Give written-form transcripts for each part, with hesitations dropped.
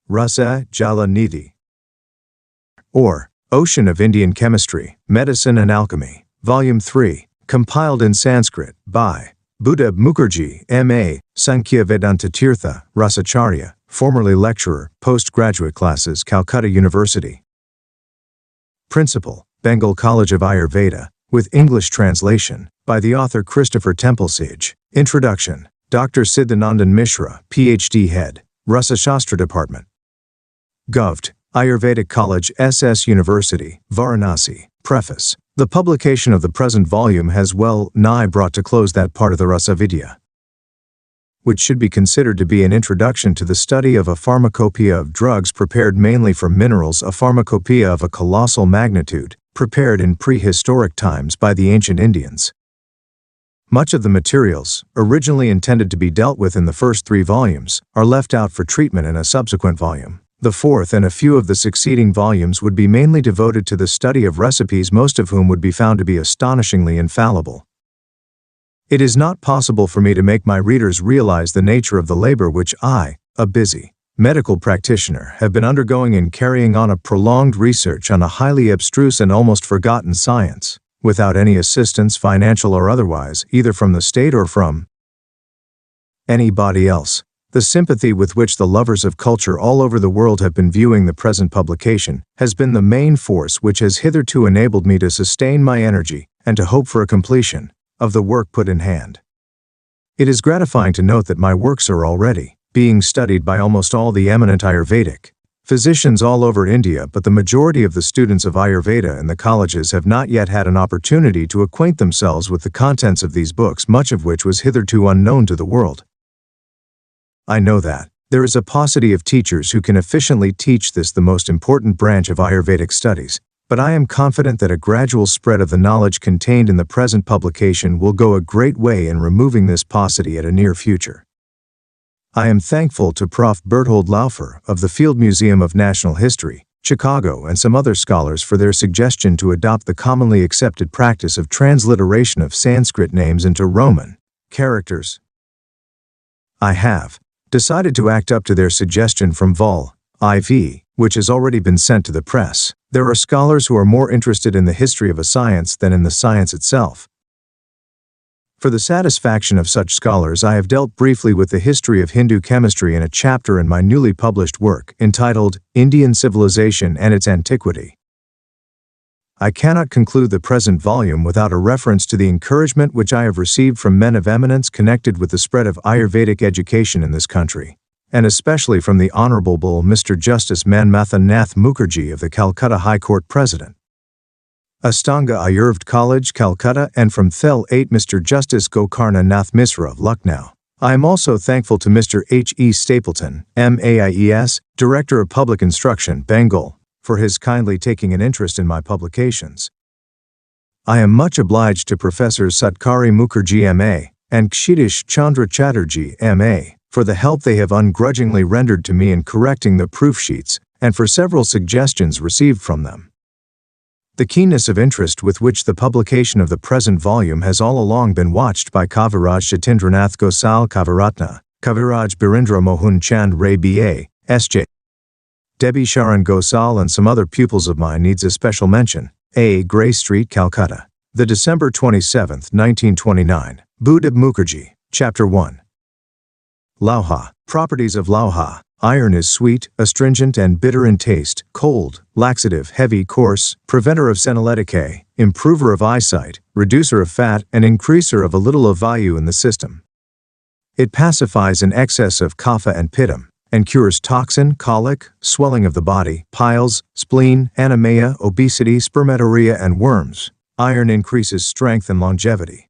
Rasa, Jala, Nidhi. Or, Ocean of Indian Chemistry, Medicine and Alchemy, Volume 3, compiled in Sanskrit, by Buddha Mukherjee, M.A., Sankhya Vedanta Tirtha, Rasacharya, formerly lecturer, postgraduate classes, Calcutta University. Principal, Bengal College of Ayurveda, with English translation, by the author Christopher Templesage. Introduction, Dr. Siddhanandan Mishra, Ph.D. Head, Rasa Shastra Department. Govt. Ayurvedic College, SS University, Varanasi. Preface. The publication of the present volume has well nigh brought to close that part of the Rasa Vidya, which should be considered to be an introduction to the study of a pharmacopoeia of drugs prepared mainly from minerals, a pharmacopoeia of a colossal magnitude, prepared in prehistoric times by the ancient Indians. Much of the materials, originally intended to be dealt with in the first 3 volumes, are left out for treatment in a subsequent volume. The 4th and a few of the succeeding volumes would be mainly devoted to the study of recipes, most of whom would be found to be astonishingly infallible. It is not possible for me to make my readers realize the nature of the labor which I, a busy medical practitioner, have been undergoing in carrying on a prolonged research on a highly abstruse and almost forgotten science, without any assistance, financial or otherwise, either from the state or from anybody else. The sympathy with which the lovers of culture all over the world have been viewing the present publication has been the main force which has hitherto enabled me to sustain my energy and to hope for a completion of the work put in hand. It is gratifying to note that my works are already being studied by almost all the eminent Ayurvedic physicians all over India, but the majority of the students of Ayurveda in the colleges have not yet had an opportunity to acquaint themselves with the contents of these books, much of which was hitherto unknown to the world. I know that there is a paucity of teachers who can efficiently teach this, the most important branch of Ayurvedic studies, but I am confident that a gradual spread of the knowledge contained in the present publication will go a great way in removing this paucity at a near future. I am thankful to Prof. Berthold Laufer of the Field Museum of National History, Chicago, and some other scholars for their suggestion to adopt the commonly accepted practice of transliteration of Sanskrit names into Roman characters. I have decided to act up to their suggestion from Vol. IV, which has already been sent to the press. There are scholars who are more interested in the history of a science than in the science itself. For the satisfaction of such scholars, I have dealt briefly with the history of Hindu chemistry in a chapter in my newly published work entitled Indian Civilization and Its Antiquity. I cannot conclude the present volume without a reference to the encouragement which I have received from men of eminence connected with the spread of Ayurvedic education in this country, and especially from the Honorable Mr. Justice Manmatha Nath Mukherjee of the Calcutta High Court President, Astanga Ayurved College, Calcutta, and from Thel 8 Mr. Justice Gokarna Nath Misra of Lucknow. I am also thankful to Mr. H. E. Stapleton, MAIES, Director of Public Instruction, Bengal, for his kindly taking an interest in my publications. I am much obliged to Professors Satkari Mukherjee M.A. and Kshidish Chandra Chatterjee M.A. for the help they have ungrudgingly rendered to me in correcting the proof sheets, and for several suggestions received from them. The keenness of interest with which the publication of the present volume has all along been watched by Kaviraj Shatindranath Gosal Kaviratna, Kaviraj Birindra Mohun Chand Ray B.A., S.J. Debbie Sharan Gosal and some other pupils of mine needs a special mention. A. Gray Street, Calcutta. The December 27, 1929. Buddha Mukherjee. Chapter 1. Lauha. Properties of Lauha. Iron is sweet, astringent and bitter in taste, cold, laxative, heavy, coarse, preventer of senolytic, improver of eyesight, reducer of fat, and increaser of a little of value in the system. It pacifies an excess of kapha and pitta, and cures toxin, colic, swelling of the body, piles, spleen, anemia, obesity, spermatorrhea, and worms. Iron increases strength and longevity.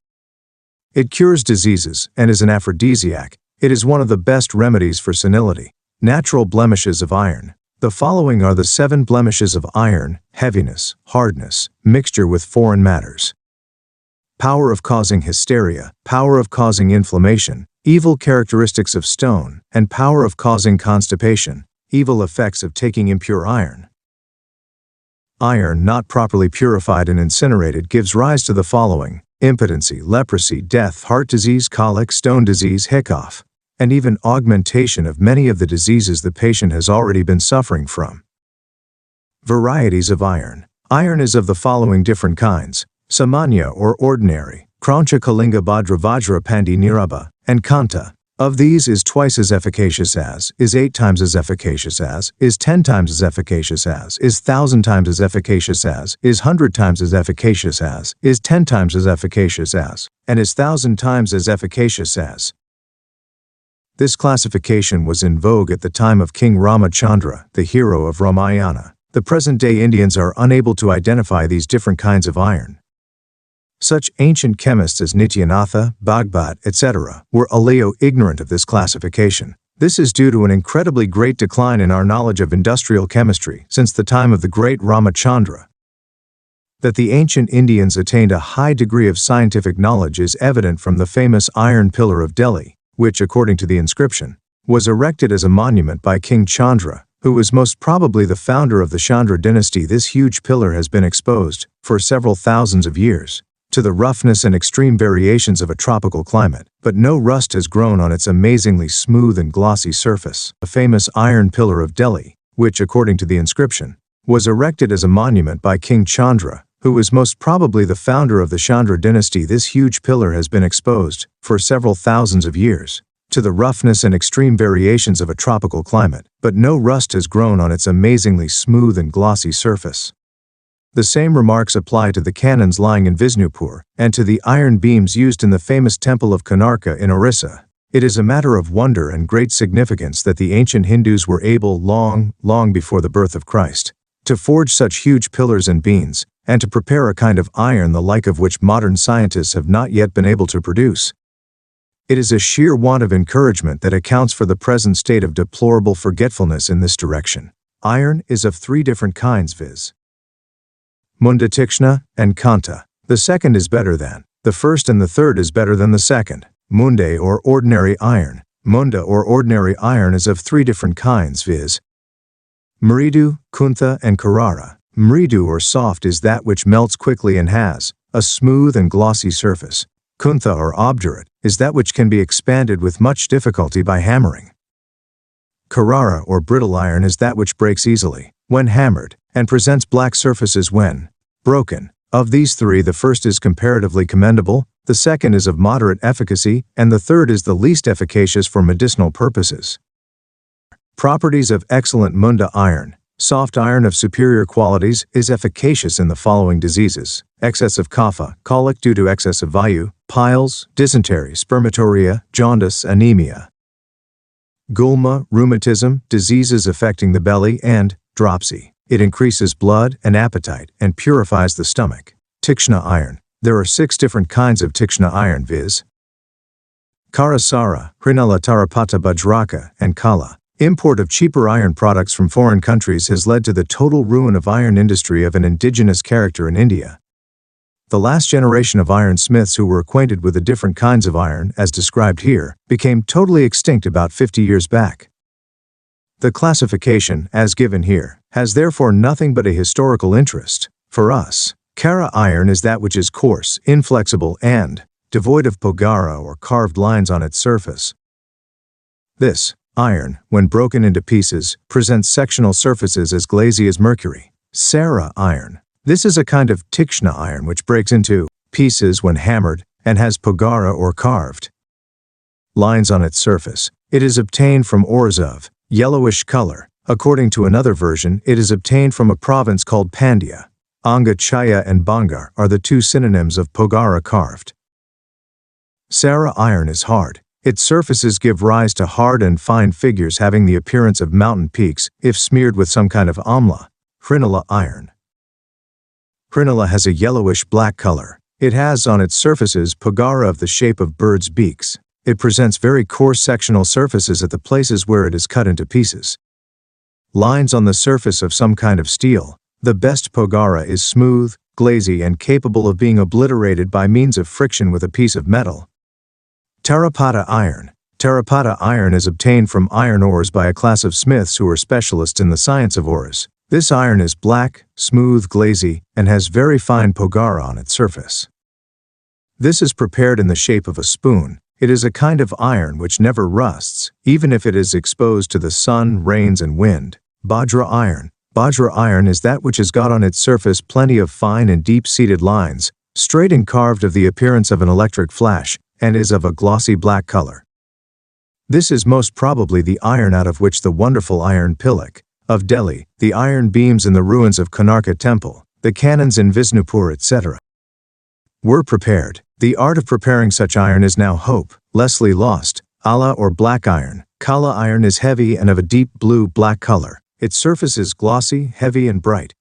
It cures diseases and is an aphrodisiac. It is one of the best remedies for senility. Natural blemishes of iron. The following are the 7 blemishes of iron: heaviness, hardness, mixture with foreign matters, power of causing hysteria, power of causing inflammation, evil characteristics of stone, and power of causing constipation, evil effects of taking impure iron. Iron not properly purified and incinerated gives rise to the following: impotency, leprosy, death, heart disease, colic, stone disease, hiccough, and even augmentation of many of the diseases the patient has already been suffering from. Varieties of iron. Iron is of the following different kinds: Samanya or ordinary, Krancha Kalinga Bhadra Vajra Pandi Niraba, and Kanta. Of these is twice as efficacious as, is 8 times as efficacious as, is 10 times as efficacious as, is 1,000 times as efficacious as, is 100 times as efficacious as, is 10 times as efficacious as, and is 1,000 times as efficacious as. This classification was in vogue at the time of King Ramachandra, the hero of Ramayana. The present-day Indians are unable to identify these different kinds of iron. Such ancient chemists as Nityanatha, Bhagbat, etc. were aleo ignorant of this classification. This is due to an incredibly great decline in our knowledge of industrial chemistry since the time of the great Ramachandra. That the ancient Indians attained a high degree of scientific knowledge is evident from the famous Iron Pillar of Delhi, which, according to the inscription, was erected as a monument by King Chandra, who was most probably the founder of the Chandra dynasty. This huge pillar has been exposed, for several thousands of years, to the roughness and extreme variations of a tropical climate, but no rust has grown on its amazingly smooth and glossy surface. The famous Iron Pillar of Delhi, which, according to the inscription, was erected as a monument by King Chandra, who was most probably the founder of the Chandra dynasty. This huge pillar has been exposed, for several thousands of years, to the roughness and extreme variations of a tropical climate, but no rust has grown on its amazingly smooth and glossy surface. The same remarks apply to the cannons lying in Visnupur, and to the iron beams used in the famous temple of Konarka in Orissa. It is a matter of wonder and great significance that the ancient Hindus were able long before the birth of Christ, to forge such huge pillars and beams, and to prepare a kind of iron the like of which modern scientists have not yet been able to produce. It is a sheer want of encouragement that accounts for the present state of deplorable forgetfulness in this direction. Iron is of 3 different kinds, viz. Munda Tikshna and Kanta. The second is better than the first, and the third is better than the second. Munde or ordinary iron. Munda or ordinary iron is of 3 different kinds, viz. Mridu, Kuntha, and Karara. Mridu or soft is that which melts quickly and has a smooth and glossy surface. Kuntha or obdurate is that which can be expanded with much difficulty by hammering. Karara or brittle iron is that which breaks easily when hammered, and presents black surfaces when broken. Of these 3, the first is comparatively commendable, the second is of moderate efficacy, and the third is the least efficacious for medicinal purposes. Properties of excellent Munda iron. Soft iron of superior qualities is efficacious in the following diseases: excess of kapha, colic due to excess of vayu, piles, dysentery, spermatorrhea, jaundice, anemia, gulma, rheumatism, diseases affecting the belly, and dropsy. It increases blood and appetite and purifies the stomach. Tikshna iron. There are 6 different kinds of Tikshna iron, viz. Karasara, Hrinala Tarapata Bajraka, and Kala. Import of cheaper iron products from foreign countries has led to the total ruin of iron industry of an indigenous character in India. The last generation of ironsmiths who were acquainted with the different kinds of iron, as described here, became totally extinct about 50 years back. The classification, as given here, has therefore nothing but a historical interest. For us, Kara iron is that which is coarse, inflexible, and devoid of pogara or carved lines on its surface. This iron, when broken into pieces, presents sectional surfaces as glazy as mercury. Sara iron. This is a kind of Tikshna iron which breaks into pieces when hammered and has pogara or carved lines on its surface. It is obtained from ores of yellowish color. According to another version, it is obtained from a province called Pandya. Anga Chaya and Bangar are the 2 synonyms of pogara carved. Sara iron is hard. Its surfaces give rise to hard and fine figures having the appearance of mountain peaks if smeared with some kind of amla. Hrinala iron. Hrinala has a yellowish-black color. It has on its surfaces pogara of the shape of birds' beaks. It presents very coarse sectional surfaces at the places where it is cut into pieces. Lines on the surface of some kind of steel. The best pogara is smooth, glazy, and capable of being obliterated by means of friction with a piece of metal. Tarapata iron. Tarapata iron is obtained from iron ores by a class of smiths who are specialists in the science of ores. This iron is black, smooth, glazy, and has very fine pogara on its surface. This is prepared in the shape of a spoon. It is a kind of iron which never rusts, even if it is exposed to the sun, rains, and wind. Bajra iron. Bajra iron is that which has got on its surface plenty of fine and deep-seated lines, straight and carved of the appearance of an electric flash, and is of a glossy black color. This is most probably the iron out of which the wonderful iron pilak of Delhi, the iron beams in the ruins of Konarka Temple, the cannons in Visnupur, etc. were prepared. The art of preparing such iron is now hopelessly lost. Ala or black iron. Kala iron is heavy and of a deep blue-black color. Its surface is glossy, heavy, and bright.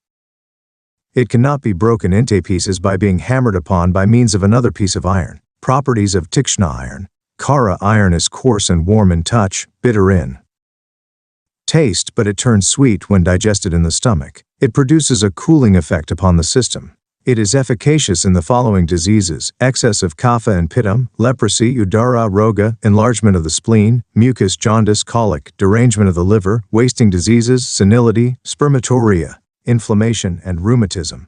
It cannot be broken into pieces by being hammered upon by means of another piece of iron. Properties of Tikshna iron. Kara iron is coarse and warm in touch, bitter in taste, but it turns sweet when digested in the stomach. It produces a cooling effect upon the system. It is efficacious in the following diseases: excess of kapha and pittam, leprosy, udara roga, enlargement of the spleen, mucus, jaundice, colic, derangement of the liver, wasting diseases, senility, spermatoria, inflammation, and rheumatism.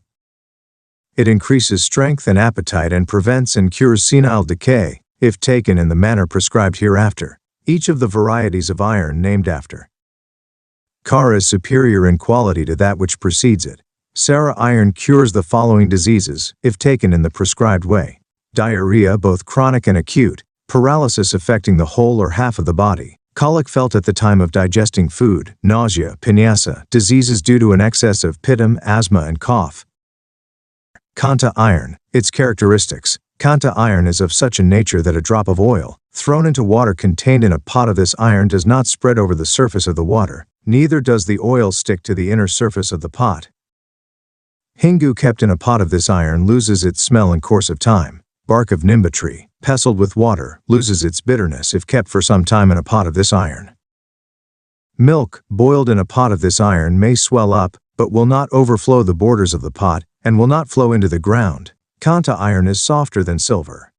It increases strength and appetite and prevents and cures senile decay, if taken in the manner prescribed hereafter. Each of the varieties of iron named after Kara is superior in quality to that which precedes it. Sara iron cures the following diseases, if taken in the prescribed way: diarrhea, both chronic and acute, paralysis affecting the whole or half of the body, colic felt at the time of digesting food, nausea, pinyasa, diseases due to an excess of pittam, asthma, and cough. Kanta iron. Its characteristics. Kanta iron is of such a nature that a drop of oil, thrown into water contained in a pot of this iron, does not spread over the surface of the water, neither does the oil stick to the inner surface of the pot. Hingu kept in a pot of this iron loses its smell in course of time. Bark of nimba tree, pestled with water, loses its bitterness if kept for some time in a pot of this iron. Milk, boiled in a pot of this iron, may swell up, but will not overflow the borders of the pot, and will not flow into the ground. Kanta iron is softer than silver.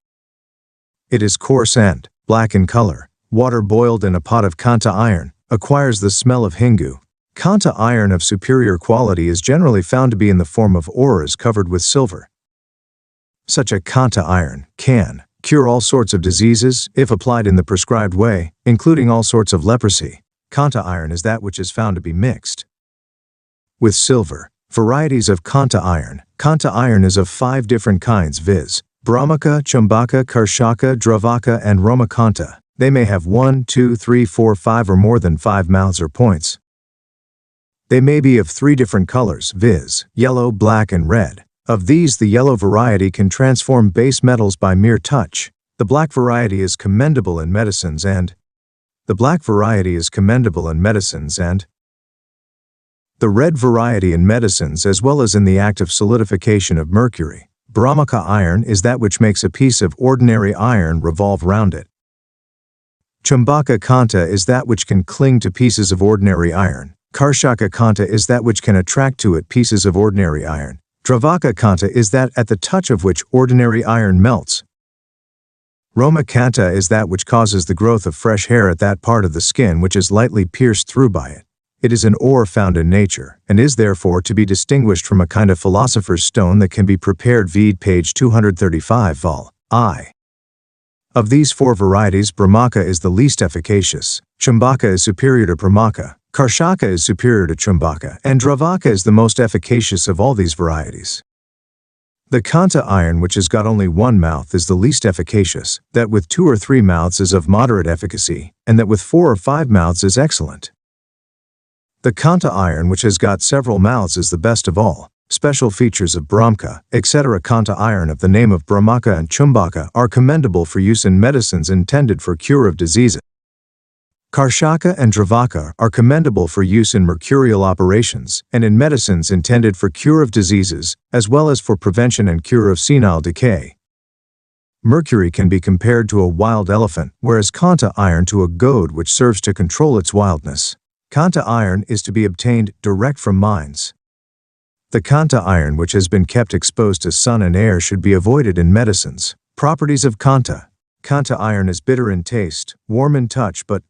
It is coarse and black in color. Water boiled in a pot of Kanta iron acquires the smell of hingu. Kanta iron of superior quality is generally found to be in the form of auras covered with silver. Such a Kanta iron can cure all sorts of diseases if applied in the prescribed way, including all sorts of leprosy. Kanta iron is that which is found to be mixed with silver. Varieties of Kanta iron. Kanta iron is of 5 different kinds, viz. Brahmaka, Chumbaka, Karshaka, Dravaka, and Romakanta. They may have 1, 2, 3, 4, 5 or more than 5 mouths or points. They may be of 3 different colors, viz. yellow, black, and red. Of these, the yellow variety can transform base metals by mere touch. The black variety is commendable in medicines and the red variety in medicines as well as in the act of solidification of mercury. Brahmaka iron is that which makes a piece of ordinary iron revolve round it. Chumbaka kanta is that which can cling to pieces of ordinary iron. Karshaka kanta is that which can attract to it pieces of ordinary iron. Dravaka kanta is that at the touch of which ordinary iron melts. Romakanta is that which causes the growth of fresh hair at that part of the skin which is lightly pierced through by it. It is an ore found in nature, and is therefore to be distinguished from a kind of philosopher's stone that can be prepared, vide page 235 vol. I. Of these 4 varieties, Brahmaka is the least efficacious, Chumbaka is superior to Brahmaka, Karshaka is superior to Chumbaka, and Dravaka is the most efficacious of all these varieties. The Kanta iron which has got only 1 mouth is the least efficacious, that with 2 or 3 mouths is of moderate efficacy, and that with 4 or 5 mouths is excellent. The Kanta iron which has got several mouths is the best of all. Special features of Brahmaka, etc. Kanta iron of the name of Brahmaka and Chumbaka are commendable for use in medicines intended for cure of diseases. Karshaka and Dravaka are commendable for use in mercurial operations and in medicines intended for cure of diseases, as well as for prevention and cure of senile decay. Mercury can be compared to a wild elephant, whereas Kanta iron to a goad which serves to control its wildness. Kanta iron is to be obtained direct from mines. The Kanta iron which has been kept exposed to sun and air should be avoided in medicines. Properties of Kanta. Kanta iron is bitter in taste, warm in touch, but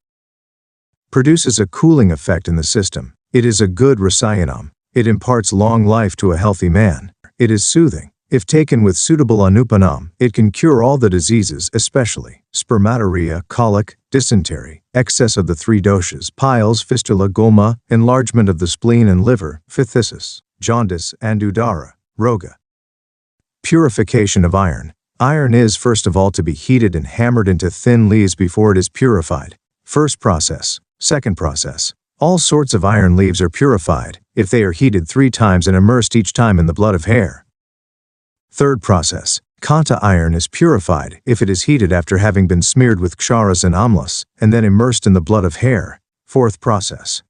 produces a cooling effect in the system. It is a good rasayanam. It imparts long life to a healthy man. It is soothing. If taken with suitable anupanam, it can cure all the diseases, especially spermatorrhea, colic, dysentery, excess of the three doshas, piles, fistula, gulma, enlargement of the spleen and liver, phthisis, jaundice, and udara, roga. Purification of iron. Iron is first of all to be heated and hammered into thin leaves before it is purified. First process. Second process. All sorts of iron leaves are purified if they are heated 3 times and immersed each time in the blood of hare. Third process. Kanta iron is purified if it is heated after having been smeared with ksharas and amlas, and then immersed in the blood of hare. Fourth process.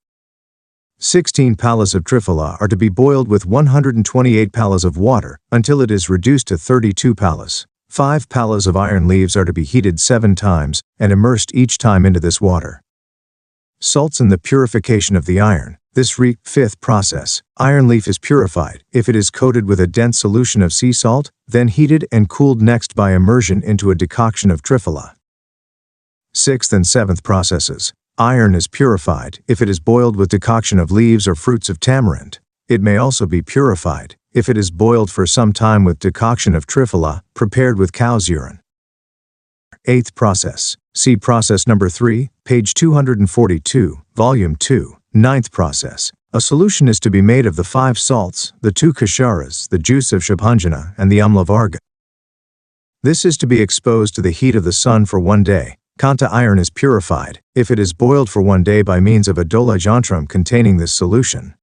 16 palas of triphala are to be boiled with 128 palas of water until it is reduced to 32 palas. 5 palas of iron leaves are to be heated 7 times and immersed each time into this water. Salts in the purification of the iron. Fifth process. Iron leaf is purified if it is coated with a dense solution of sea salt, then heated and cooled next by immersion into a decoction of triphala. Sixth and seventh processes. Iron is purified if it is boiled with decoction of leaves or fruits of tamarind. It may also be purified if it is boiled for some time with decoction of triphala prepared with cow's urine. Eighth process. See process number 3, page 242, volume 2. Ninth process. A solution is to be made of the 5 salts, the 2 ksharas, the juice of shabhanjana, and the amla varga. This is to be exposed to the heat of the sun for 1 day. Kanta iron is purified if it is boiled for 1 day by means of a dola jantram containing this solution.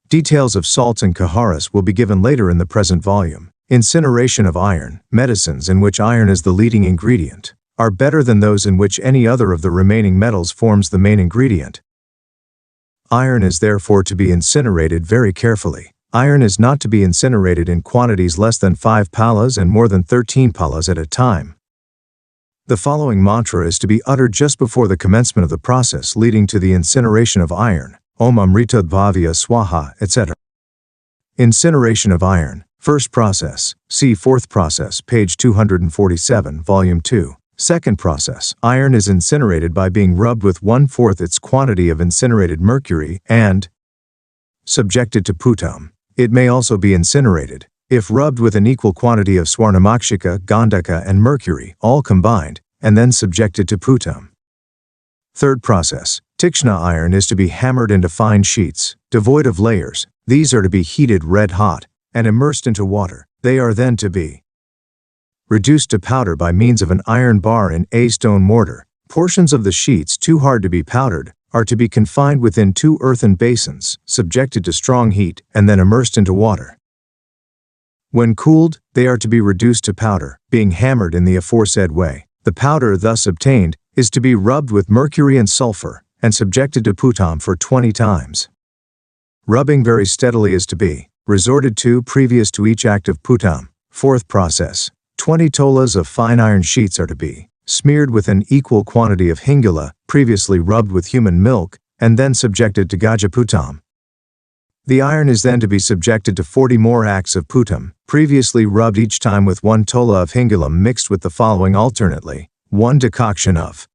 Details of salts and kaharas will be given later in the present volume. Incineration of iron. Medicines in which iron is the leading ingredient are better than those in which any other of the remaining metals forms the main ingredient. Iron is therefore to be incinerated very carefully. Iron is not to be incinerated in quantities less than 5 palas and more than 13 palas at a time. The following mantra is to be uttered just before the commencement of the process leading to the incineration of iron. Om Amritadbhavya Swaha, etc. Incineration of iron. First process. See fourth process, page 247, volume 2. Second process. Iron is incinerated by being rubbed with 1/4 its quantity of incinerated mercury and subjected to putam. It may also be incinerated if rubbed with an equal quantity of swarnamakshika, gandhaka, and mercury, all combined, and then subjected to putam. Third process. Tikshna iron is to be hammered into fine sheets, devoid of layers. These are to be heated red hot and immersed into water. They are then to be reduced to powder by means of an iron bar in a stone mortar. Portions of the sheets too hard to be powdered are to be confined within 2 earthen basins, subjected to strong heat, and then immersed into water. When cooled, they are to be reduced to powder, being hammered in the aforesaid way. The powder thus obtained is to be rubbed with mercury and sulfur, and subjected to putam for 20 times. Rubbing very steadily is to be resorted to previous to each act of putam. Fourth process. 20 tolas of fine iron sheets are to be smeared with an equal quantity of hingula, previously rubbed with human milk, and then subjected to gajaputam. The iron is then to be subjected to 40 more acts of putam, previously rubbed each time with 1 tola of hingula mixed with the following alternately: 1 decoction of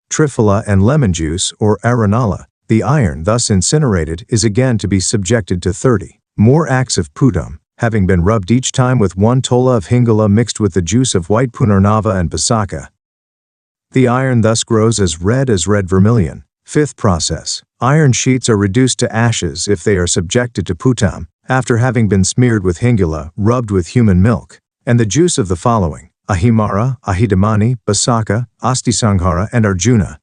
triphala and lemon juice or aranala. The iron thus incinerated is again to be subjected to 30 more acts of putam, having been rubbed each time with 1 tola of hingula mixed with the juice of white punarnava and basaka. The iron thus grows as red vermilion. Fifth process. Iron sheets are reduced to ashes if they are subjected to putam, after having been smeared with hingula, rubbed with human milk, and the juice of the following: ahimara, ahidamani, basaka, astisanghara, and arjuna.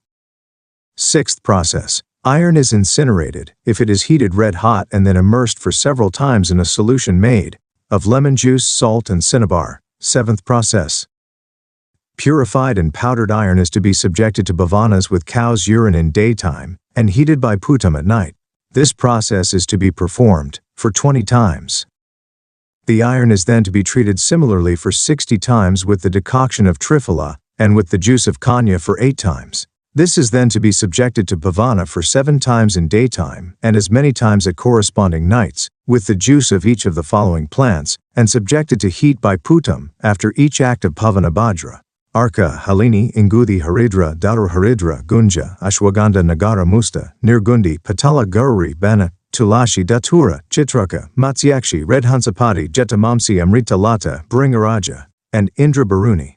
Sixth process. Iron is incinerated if it is heated red hot and then immersed for several times in a solution made of lemon juice, salt, and cinnabar. Seventh process. Purified and powdered iron is to be subjected to bhavanas with cow's urine in daytime and heated by putam at night. This process is to be performed for 20 times. The iron is then to be treated similarly for 60 times with the decoction of triphala and with the juice of kanya for 8 times. This is then to be subjected to bhavana for 7 times in daytime and as many times at corresponding nights, with the juice of each of the following plants, and subjected to heat by putam after each act of pavana bhadra: arka, halini, ingudi, haridra, daru haridra, gunja, ashwagandha, nagara musta, nirgundi, patala, gauri, bana, Tulashi Datura, Chitraka, Matsyakshi Redhansapati Jetamamsi Amrita Lata, Bringaraja, and Indra Baruni.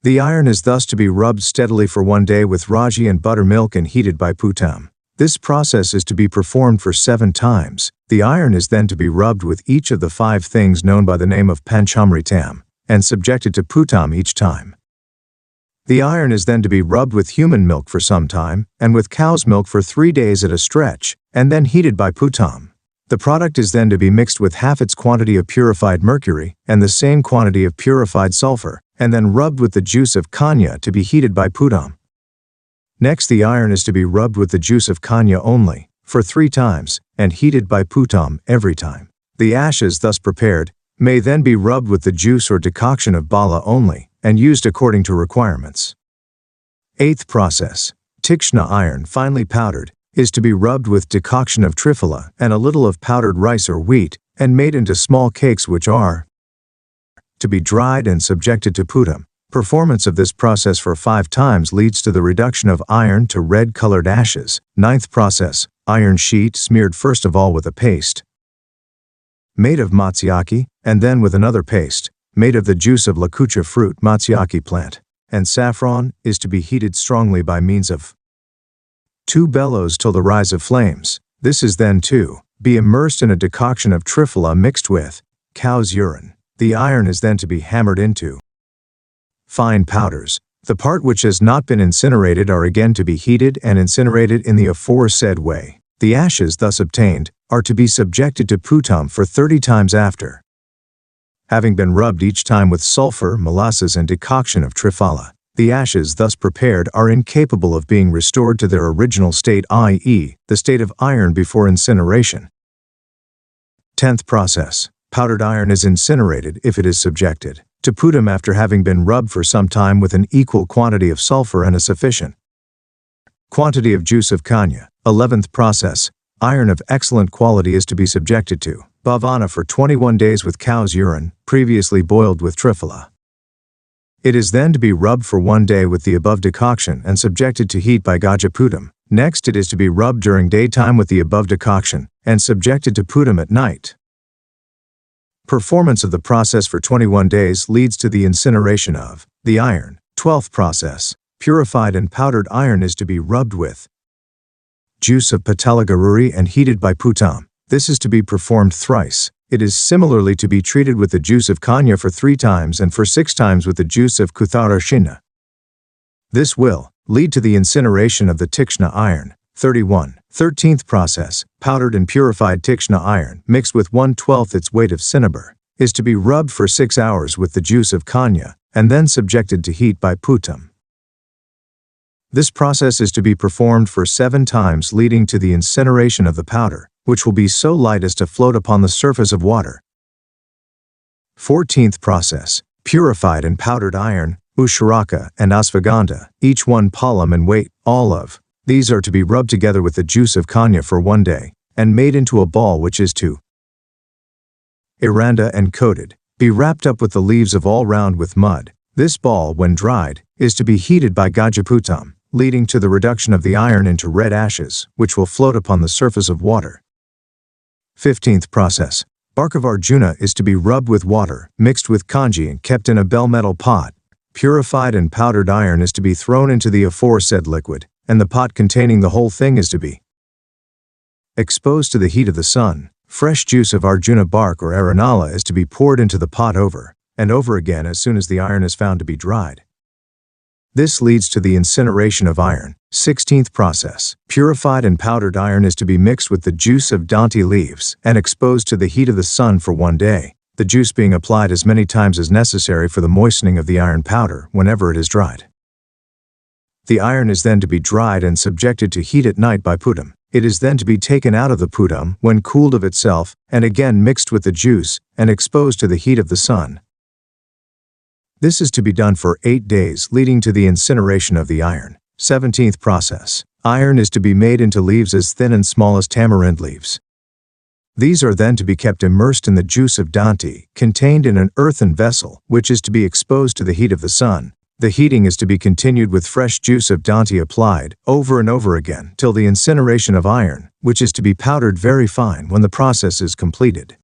The iron is thus to be rubbed steadily for 1 day with Raji and buttermilk and heated by Putam. This process is to be performed for 7 times. The iron is then to be rubbed with each of the 5 things known by the name of Panchamritam, and subjected to Putam each time. The iron is then to be rubbed with human milk for some time, and with cow's milk for 3 days at a stretch, and then heated by Putam. The product is then to be mixed with half its quantity of purified mercury, and the same quantity of purified sulfur, and then rubbed with the juice of kanya to be heated by Putam. Next, the iron is to be rubbed with the juice of kanya only, for 3 times, and heated by Putam every time. The ashes thus prepared may then be rubbed with the juice or decoction of bala only, and used according to requirements. 8th process. Tikshna iron finely powdered is to be rubbed with decoction of triphala and a little of powdered rice or wheat, and made into small cakes which are to be dried and subjected to Putam. Performance of this process for 5 times leads to the reduction of iron to red-colored ashes. 9th process. Iron sheet smeared first of all with a paste made of matsyaki, and then with another paste made of the juice of lakucha fruit matsyaki plant, and saffron, is to be heated strongly by means of 2 bellows till the rise of flames. This is then to be immersed in a decoction of triphala mixed with cow's urine. The iron is then to be hammered into fine powders. The part which has not been incinerated are again to be heated and incinerated in the aforesaid way. The ashes thus obtained are to be subjected to Putam for 30 times after having been rubbed each time with sulfur, molasses and decoction of triphala. The ashes thus prepared are incapable of being restored to their original state, i.e., the state of iron before incineration. 10th process. Powdered iron is incinerated if it is subjected to Putam after having been rubbed for some time with an equal quantity of sulfur and a sufficient quantity of juice of kanya. 11th process. Iron of excellent quality is to be subjected to bhavana for 21 days with cow's urine, previously boiled with triphala. It is then to be rubbed for 1 day with the above decoction and subjected to heat by Gajaputam. Next, it is to be rubbed during daytime with the above decoction and subjected to Putam at night. Performance of the process for 21 days leads to the incineration of the iron. 12th process. Purified and powdered iron is to be rubbed with juice of patalagaruri and heated by Putam. This is to be performed thrice. It is similarly to be treated with the juice of kanya for 3 times and for 6 times with the juice of kutharashina. This will lead to the incineration of the tikshna iron. 31. 13th process. Powdered and purified tikshna iron, mixed with 1/12 its weight of cinnabar, is to be rubbed for 6 hours with the juice of kanya, and then subjected to heat by Putam. This process is to be performed for 7 times, leading to the incineration of the powder, which will be so light as to float upon the surface of water. 14th process. Purified and powdered iron, usharaka and asvagandha, each 1 palm in weight, all of these are to be rubbed together with the juice of kanya for 1 day, and made into a ball which is to iranda and coated, be wrapped up with the leaves of all round with mud. This ball, when dried, is to be heated by Gajaputam, leading to the reduction of the iron into red ashes, which will float upon the surface of water. 15th process. Bark of Arjuna is to be rubbed with water, mixed with kanji and kept in a bell metal pot. Purified and powdered iron is to be thrown into the aforesaid liquid, and the pot containing the whole thing is to be exposed to the heat of the sun. Fresh juice of Arjuna bark or aranala is to be poured into the pot over and over again as soon as the iron is found to be dried. This leads to the incineration of iron. 16th process. Purified and powdered iron is to be mixed with the juice of danti leaves and exposed to the heat of the sun for 1 day, the juice being applied as many times as necessary for the moistening of the iron powder whenever it is dried. The iron is then to be dried and subjected to heat at night by Putam. It is then to be taken out of the Putam when cooled of itself and again mixed with the juice and exposed to the heat of the sun. This is to be done for 8 days, leading to the incineration of the iron. 17th process. Iron is to be made into leaves as thin and small as tamarind leaves. These are then to be kept immersed in the juice of danti, contained in an earthen vessel, which is to be exposed to the heat of the sun. The heating is to be continued with fresh juice of Danti applied over and over again till the incineration of iron, which is to be powdered very fine when the process is completed.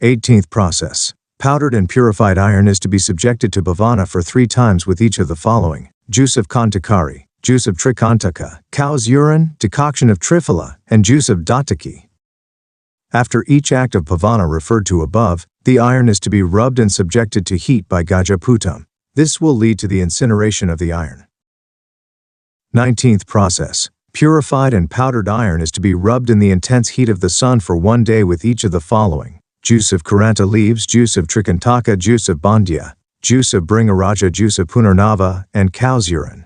18th process. Powdered and purified iron is to be subjected to bhavana for 3 times with each of the following: juice of kantakari, juice of trikantaka, cow's urine, decoction of triphala, and juice of dataki. After each act of bhavana referred to above, the iron is to be rubbed and subjected to heat by gajaputam. This will lead to the incineration of the iron. 19th process. Purified and powdered iron is to be rubbed in the intense heat of the sun for 1 day with each of the following: juice of karanta leaves, juice of trikantaka, juice of bandya, juice of bringaraja, juice of punarnava, and cow's urine.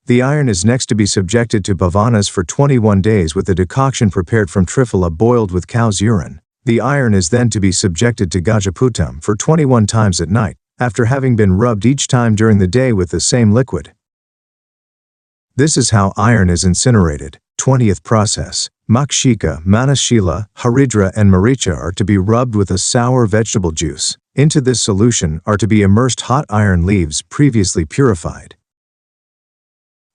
The iron is next to be subjected to bhavanas for 21 days with a decoction prepared from triphala boiled with cow's urine. The iron is then to be subjected to gajaputam for 21 times at night, after having been rubbed each time during the day with the same liquid. This is how iron is incinerated. 20th process. Makshika, Manashila, Haridra, and Maricha are to be rubbed with a sour vegetable juice. Into this solution are to be immersed hot iron leaves previously purified.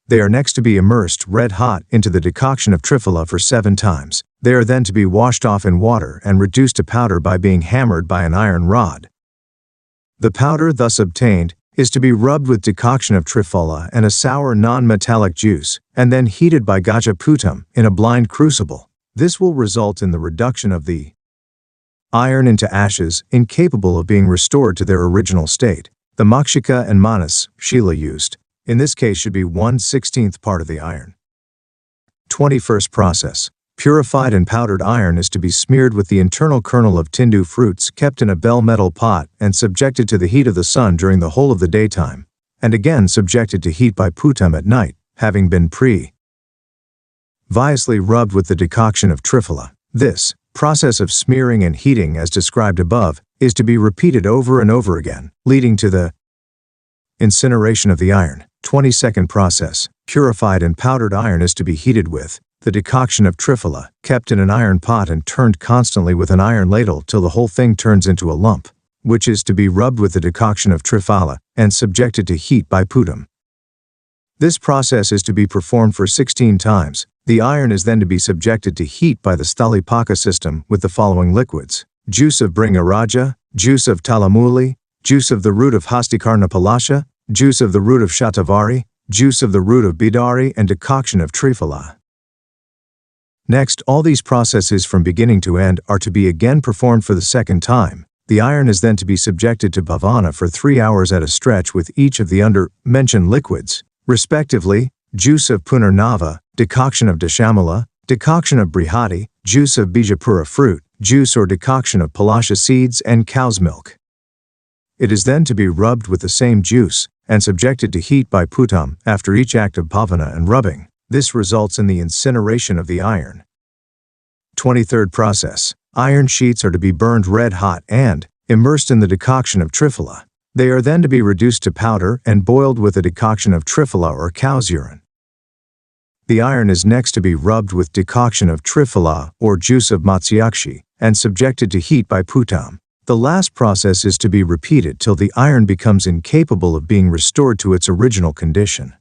They are next to be immersed red hot into the decoction of triphala for 7 times. They are then to be washed off in water and reduced to powder by being hammered by an iron rod. The powder thus obtained is to be rubbed with decoction of triphala and a sour non-metallic juice, and then heated by gajaputam in a blind crucible. This will result in the reduction of the iron into ashes, incapable of being restored to their original state. The makshika and manas, shila used, in this case should be 1/16th part of the iron. 21st process. Purified and powdered iron is to be smeared with the internal kernel of tindu fruits kept in a bell metal pot and subjected to the heat of the sun during the whole of the daytime, and again subjected to heat by putam at night, having been previously rubbed with the decoction of triphala. This process of smearing and heating as described above is to be repeated over and over again, leading to the incineration of the iron. 22nd process. Purified and powdered iron is to be heated with the decoction of triphala, kept in an iron pot and turned constantly with an iron ladle till the whole thing turns into a lump, which is to be rubbed with the decoction of triphala and subjected to heat by putam. This process is to be performed for 16 times. The iron is then to be subjected to heat by the Sthalipaka system with the following liquids: juice of bringaraja, juice of talamuli, juice of the root of hastikarna palasha, juice of the root of shatavari, juice of the root of bidari, and decoction of triphala. Next, all these processes from beginning to end are to be again performed for the second time. The iron is then to be subjected to bhavana for 3 hours at a stretch with each of the under-mentioned liquids, respectively: juice of punarnava, decoction of dashamala, decoction of brihati, juice of bijapura fruit, juice or decoction of palasha seeds, and cow's milk. It is then to be rubbed with the same juice and subjected to heat by putam after each act of bhavana and rubbing. This results in the incineration of the iron. 23rd process. Iron sheets are to be burned red hot and immersed in the decoction of triphala. They are then to be reduced to powder and boiled with a decoction of triphala or cow's urine. The iron is next to be rubbed with decoction of triphala or juice of matsyakshi and subjected to heat by putam. The last process is to be repeated till the iron becomes incapable of being restored to its original condition.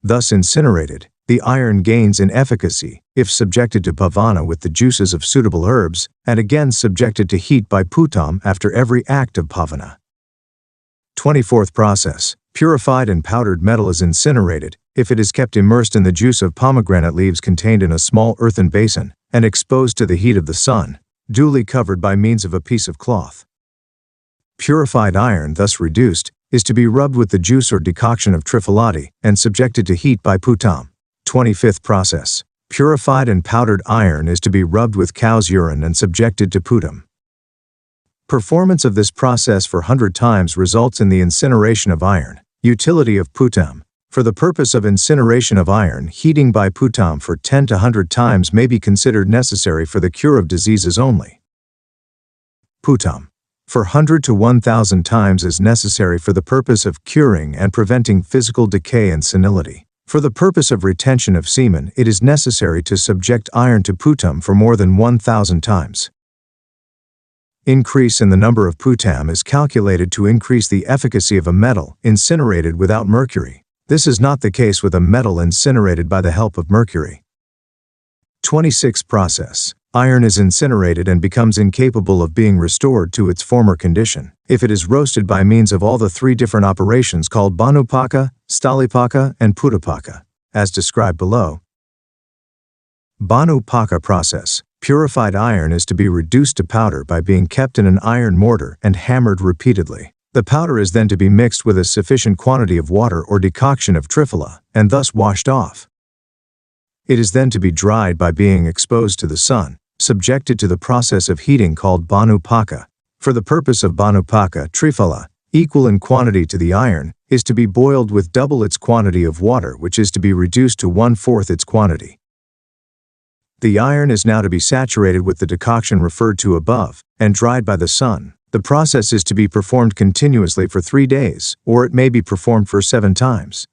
Thus incinerated, the iron gains in efficacy if subjected to bhavana with the juices of suitable herbs, and again subjected to heat by putam after every act of bhavana. 24th process. Purified and powdered metal is incinerated if it is kept immersed in the juice of pomegranate leaves contained in a small earthen basin and exposed to the heat of the sun, duly covered by means of a piece of cloth. Purified iron, thus reduced, is to be rubbed with the juice or decoction of triphalati and subjected to heat by putam. 25th process. Purified and powdered iron is to be rubbed with cow's urine and subjected to putam. Performance of this process for 100 times results in the incineration of iron. Utility of putam. For the purpose of incineration of iron, heating by putam for 10 to 100 times may be considered necessary for the cure of diseases only. Putam. For 100 to 1,000 times is necessary for the purpose of curing and preventing physical decay and senility. For the purpose of retention of semen, it is necessary to subject iron to putam for more than 1,000 times. Increase in the number of putam is calculated to increase the efficacy of a metal incinerated without mercury. This is not the case with a metal incinerated by the help of mercury. 26. Process. Iron is incinerated and becomes incapable of being restored to its former condition if it is roasted by means of all the three different operations called Bhanupaka, Stalipaka, and Puttapaka, as described below. Bhanupaka process. Purified iron is to be reduced to powder by being kept in an iron mortar and hammered repeatedly. The powder is then to be mixed with a sufficient quantity of water or decoction of triphala, and thus washed off. It is then to be dried by being exposed to the sun, subjected to the process of heating called Bhanupaka. For the purpose of Bhanupaka, triphala, equal in quantity to the iron, is to be boiled with double its quantity of water, which is to be reduced to 1/4 its quantity. The iron is now to be saturated with the decoction referred to above, and dried by the sun. The process is to be performed continuously for 3 days, or it may be performed for 7 times.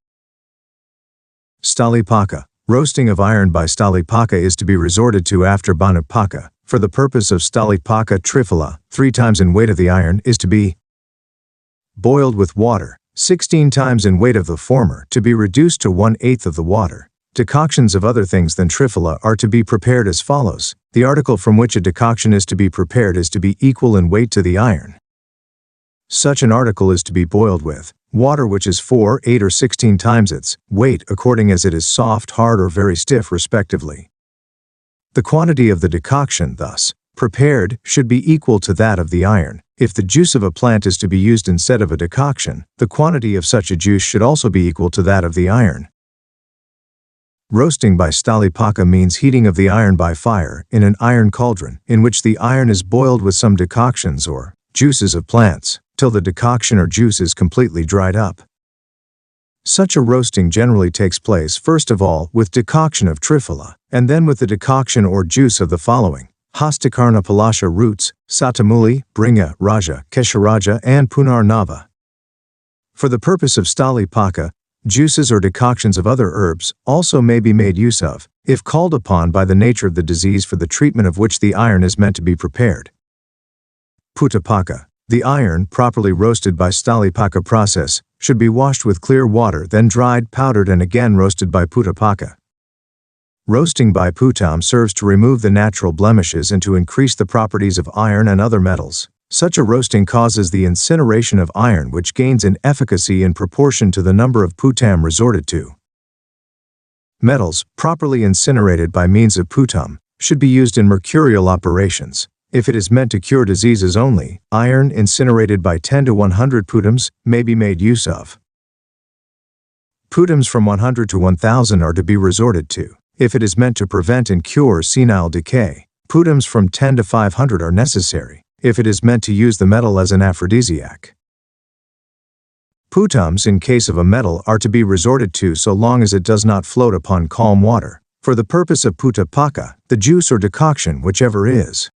Stalipaka. Roasting of iron by Stalipaka is to be resorted to after Bhanupaka. For the purpose of Stalipaka, triphala, 3 times in weight of the iron, is to be boiled with water, 16 times in weight of the former, to be reduced to 1/8 of the water. Decoctions of other things than triphala are to be prepared as follows. The article from which a decoction is to be prepared is to be equal in weight to the iron. Such an article is to be boiled with water which is 4, 8, or 16 times its weight according as it is soft, hard, or very stiff respectively. The quantity of the decoction thus prepared should be equal to that of the iron. If the juice of a plant is to be used instead of a decoction, the quantity of such a juice should also be equal to that of the iron. Roasting by Stalipaka means heating of the iron by fire in an iron cauldron, in which the iron is boiled with some decoctions or juices of plants, till the decoction or juice is completely dried up. Such a roasting generally takes place first of all with decoction of triphala, and then with the decoction or juice of the following: Hastakarna Palasha roots, Satamuli, Bringa, Raja, Kesharaja, and Punarnava. For the purpose of Stalipaka, juices or decoctions of other herbs also may be made use of, if called upon by the nature of the disease for the treatment of which the iron is meant to be prepared. Puttapaka. The iron, properly roasted by Stalipaka process, should be washed with clear water, then dried, powdered, and again roasted by Puttapaka. Roasting by Putam serves to remove the natural blemishes and to increase the properties of iron and other metals. Such a roasting causes the incineration of iron, which gains in efficacy in proportion to the number of putam resorted to. Metals, properly incinerated by means of putam, should be used in mercurial operations. If it is meant to cure diseases only, iron incinerated by 10 to 100 putams may be made use of. Putams from 100 to 1000 are to be resorted to. If it is meant to prevent and cure senile decay, putams from 10 to 500 are necessary. If it is meant to use the metal as an aphrodisiac. Putams in case of a metal are to be resorted to so long as it does not float upon calm water. For the purpose of puttapaka, the juice or decoction, whichever is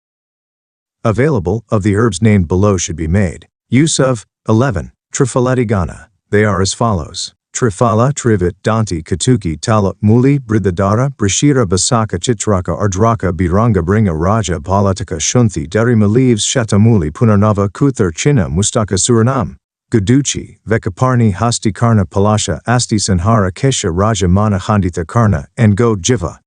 available, of the herbs named below should be made use of. 11. Triphaletagana. They are as follows: Triphala, Trivit, Danti, Katuki, Tala, Muli, Bridadara, Brishira, Basaka, Chitraka, Ardraka, Biranga, Bringa, Raja, Palatika, Shunthi, Derima leaves, Shatamuli, Punarnava, Kuthar, Chinna, Mustaka, Suranam, Guduchi, Vekaparni, Hastikarna, Palasha, Asti, Sanhara, Kesha, Raja, Mana, Handitha Karna, and Go Jiva.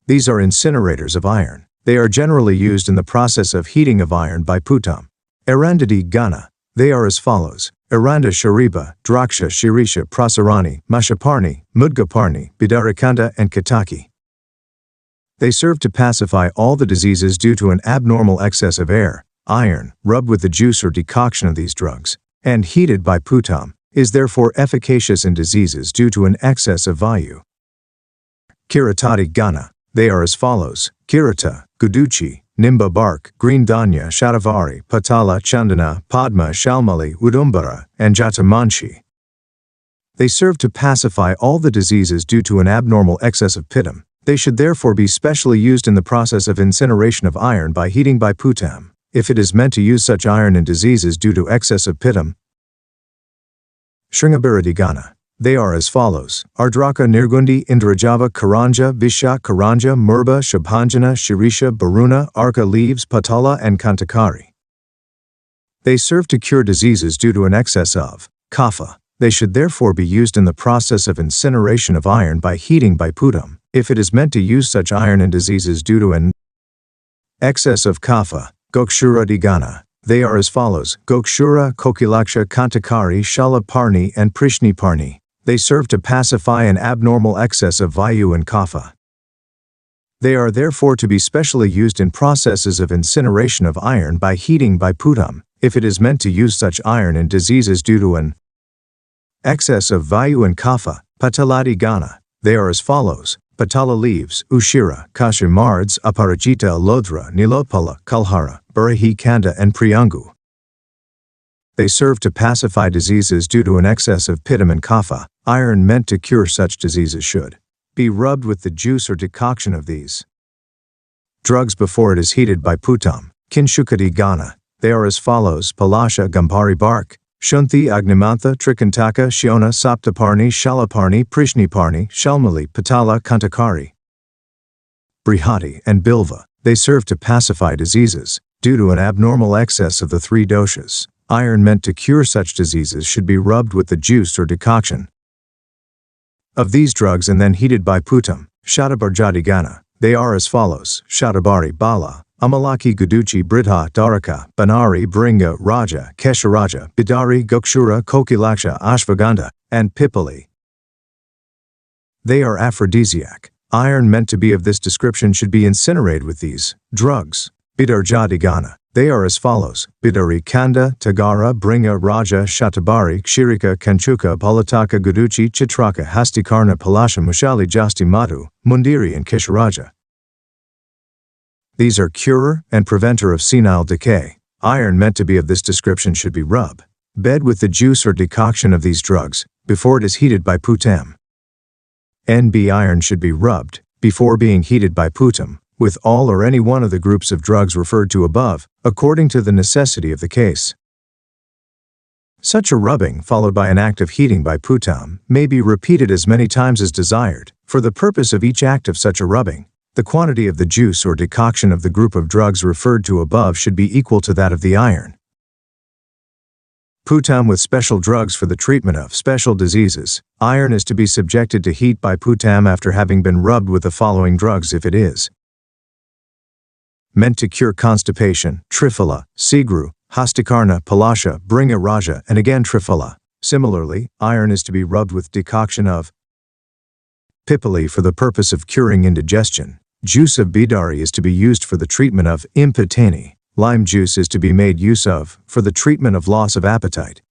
These are incinerators of iron. They are generally used in the process of heating of iron by putam. Arandhati Gana. They are as follows: Aranda Shariba, Draksha, Shirisha, Prasarani, Mashaparni, Mudgaparni, Bidarakanda, and Kataki. They serve to pacify all the diseases due to an abnormal excess of air. Iron, rubbed with the juice or decoction of these drugs, and heated by putam, is therefore efficacious in diseases due to an excess of vayu. Kiratati Gana. They are as follows: Kirata, Guduchi, Nimba bark, green danya, Shatavari, Patala, Chandana, Padma, Shalmali, Udumbara, and Jatamanshi. They serve to pacify all the diseases due to an abnormal excess of pitam. They should therefore be specially used in the process of incineration of iron by heating by putam. If it is meant to use such iron in diseases due to excess of pitam. Shringabaradhigana. They are as follows: Ardraka, Nirgundi, Indrajava, Karanja, Visha, Karanja, Murba, Shabhanjana, Shirisha, Baruna, Arka leaves, Patala, and Kantakari. They serve to cure diseases due to an excess of kapha. They should therefore be used in the process of incineration of iron by heating by putam, if it is meant to use such iron in diseases due to an excess of kapha. Gokshura Digana. They are as follows: Gokshura, Kokilaksha, Kantakari, Shalaparni, and Prishniparni. They serve to pacify an abnormal excess of vayu and kapha. They are therefore to be specially used in processes of incineration of iron by heating by putam, if it is meant to use such iron in diseases due to an excess of vayu and kapha. Pataladi Gana. They are as follows: Patala leaves, Ushira, Kashimards, Aparajita, Lodra, Nilopala, Kalhara, Barahi Kanda, and Priyangu. They serve to pacify diseases due to an excess of pitam and kapha. Iron meant to cure such diseases should be rubbed with the juice or decoction of these drugs before it is heated by putam. Kinshukati Gana. They are as follows: Palasha, Gambhari bark, Shunthi, Agnimantha, Trikantaka, Shiona, Saptaparni, Shalaparni, Prishniparni, Shalmali, Patala, Kantakari, Brihati, and Bilva. They serve to pacify diseases due to an abnormal excess of the three doshas. Iron meant to cure such diseases should be rubbed with the juice or decoction of these drugs and then heated by putam. Shatabarjati Gana. They are as follows: Shatabari Bala, Amalaki, Guduchi, Bridha, Dharaka, Banari, Bringa, Raja, Kesharaja, Bidari, Gokshura, Kokilaksha, Ashwagandha, and Pipali. They are aphrodisiac. Iron meant to be of this description should be incinerated with these drugs. Bidarjati Gana. They are as follows: Bidari Kanda, Tagara, Bringa, Raja, Shatabari, Kshirika, Kanchuka, Palataka, Guduchi, Chitraka, Hastikarna, Palasha, Mushali, Jasti Madhu, Mundiri, and Kisharaja. These are curer and preventer of senile decay. Iron meant to be of this description should be rubbed bed with the juice or decoction of these drugs before it is heated by putam. NB iron should be rubbed before being heated by putam with all or any one of the groups of drugs referred to above, according to the necessity of the case. Such a rubbing, followed by an act of heating by putam, may be repeated as many times as desired. For the purpose of each act of such a rubbing, the quantity of the juice or decoction of the group of drugs referred to above should be equal to that of the iron. Putam with special drugs for the treatment of special diseases. Iron is to be subjected to heat by putam after having been rubbed with the following drugs if it is meant to cure constipation: Triphala, Sigru, Hastikarna, Palasha, Bringa Raja, and again Triphala. Similarly, iron is to be rubbed with decoction of Pipali for the purpose of curing indigestion. Juice of Bidari is to be used for the treatment of impoteni. Lime juice is to be made use of for the treatment of loss of appetite.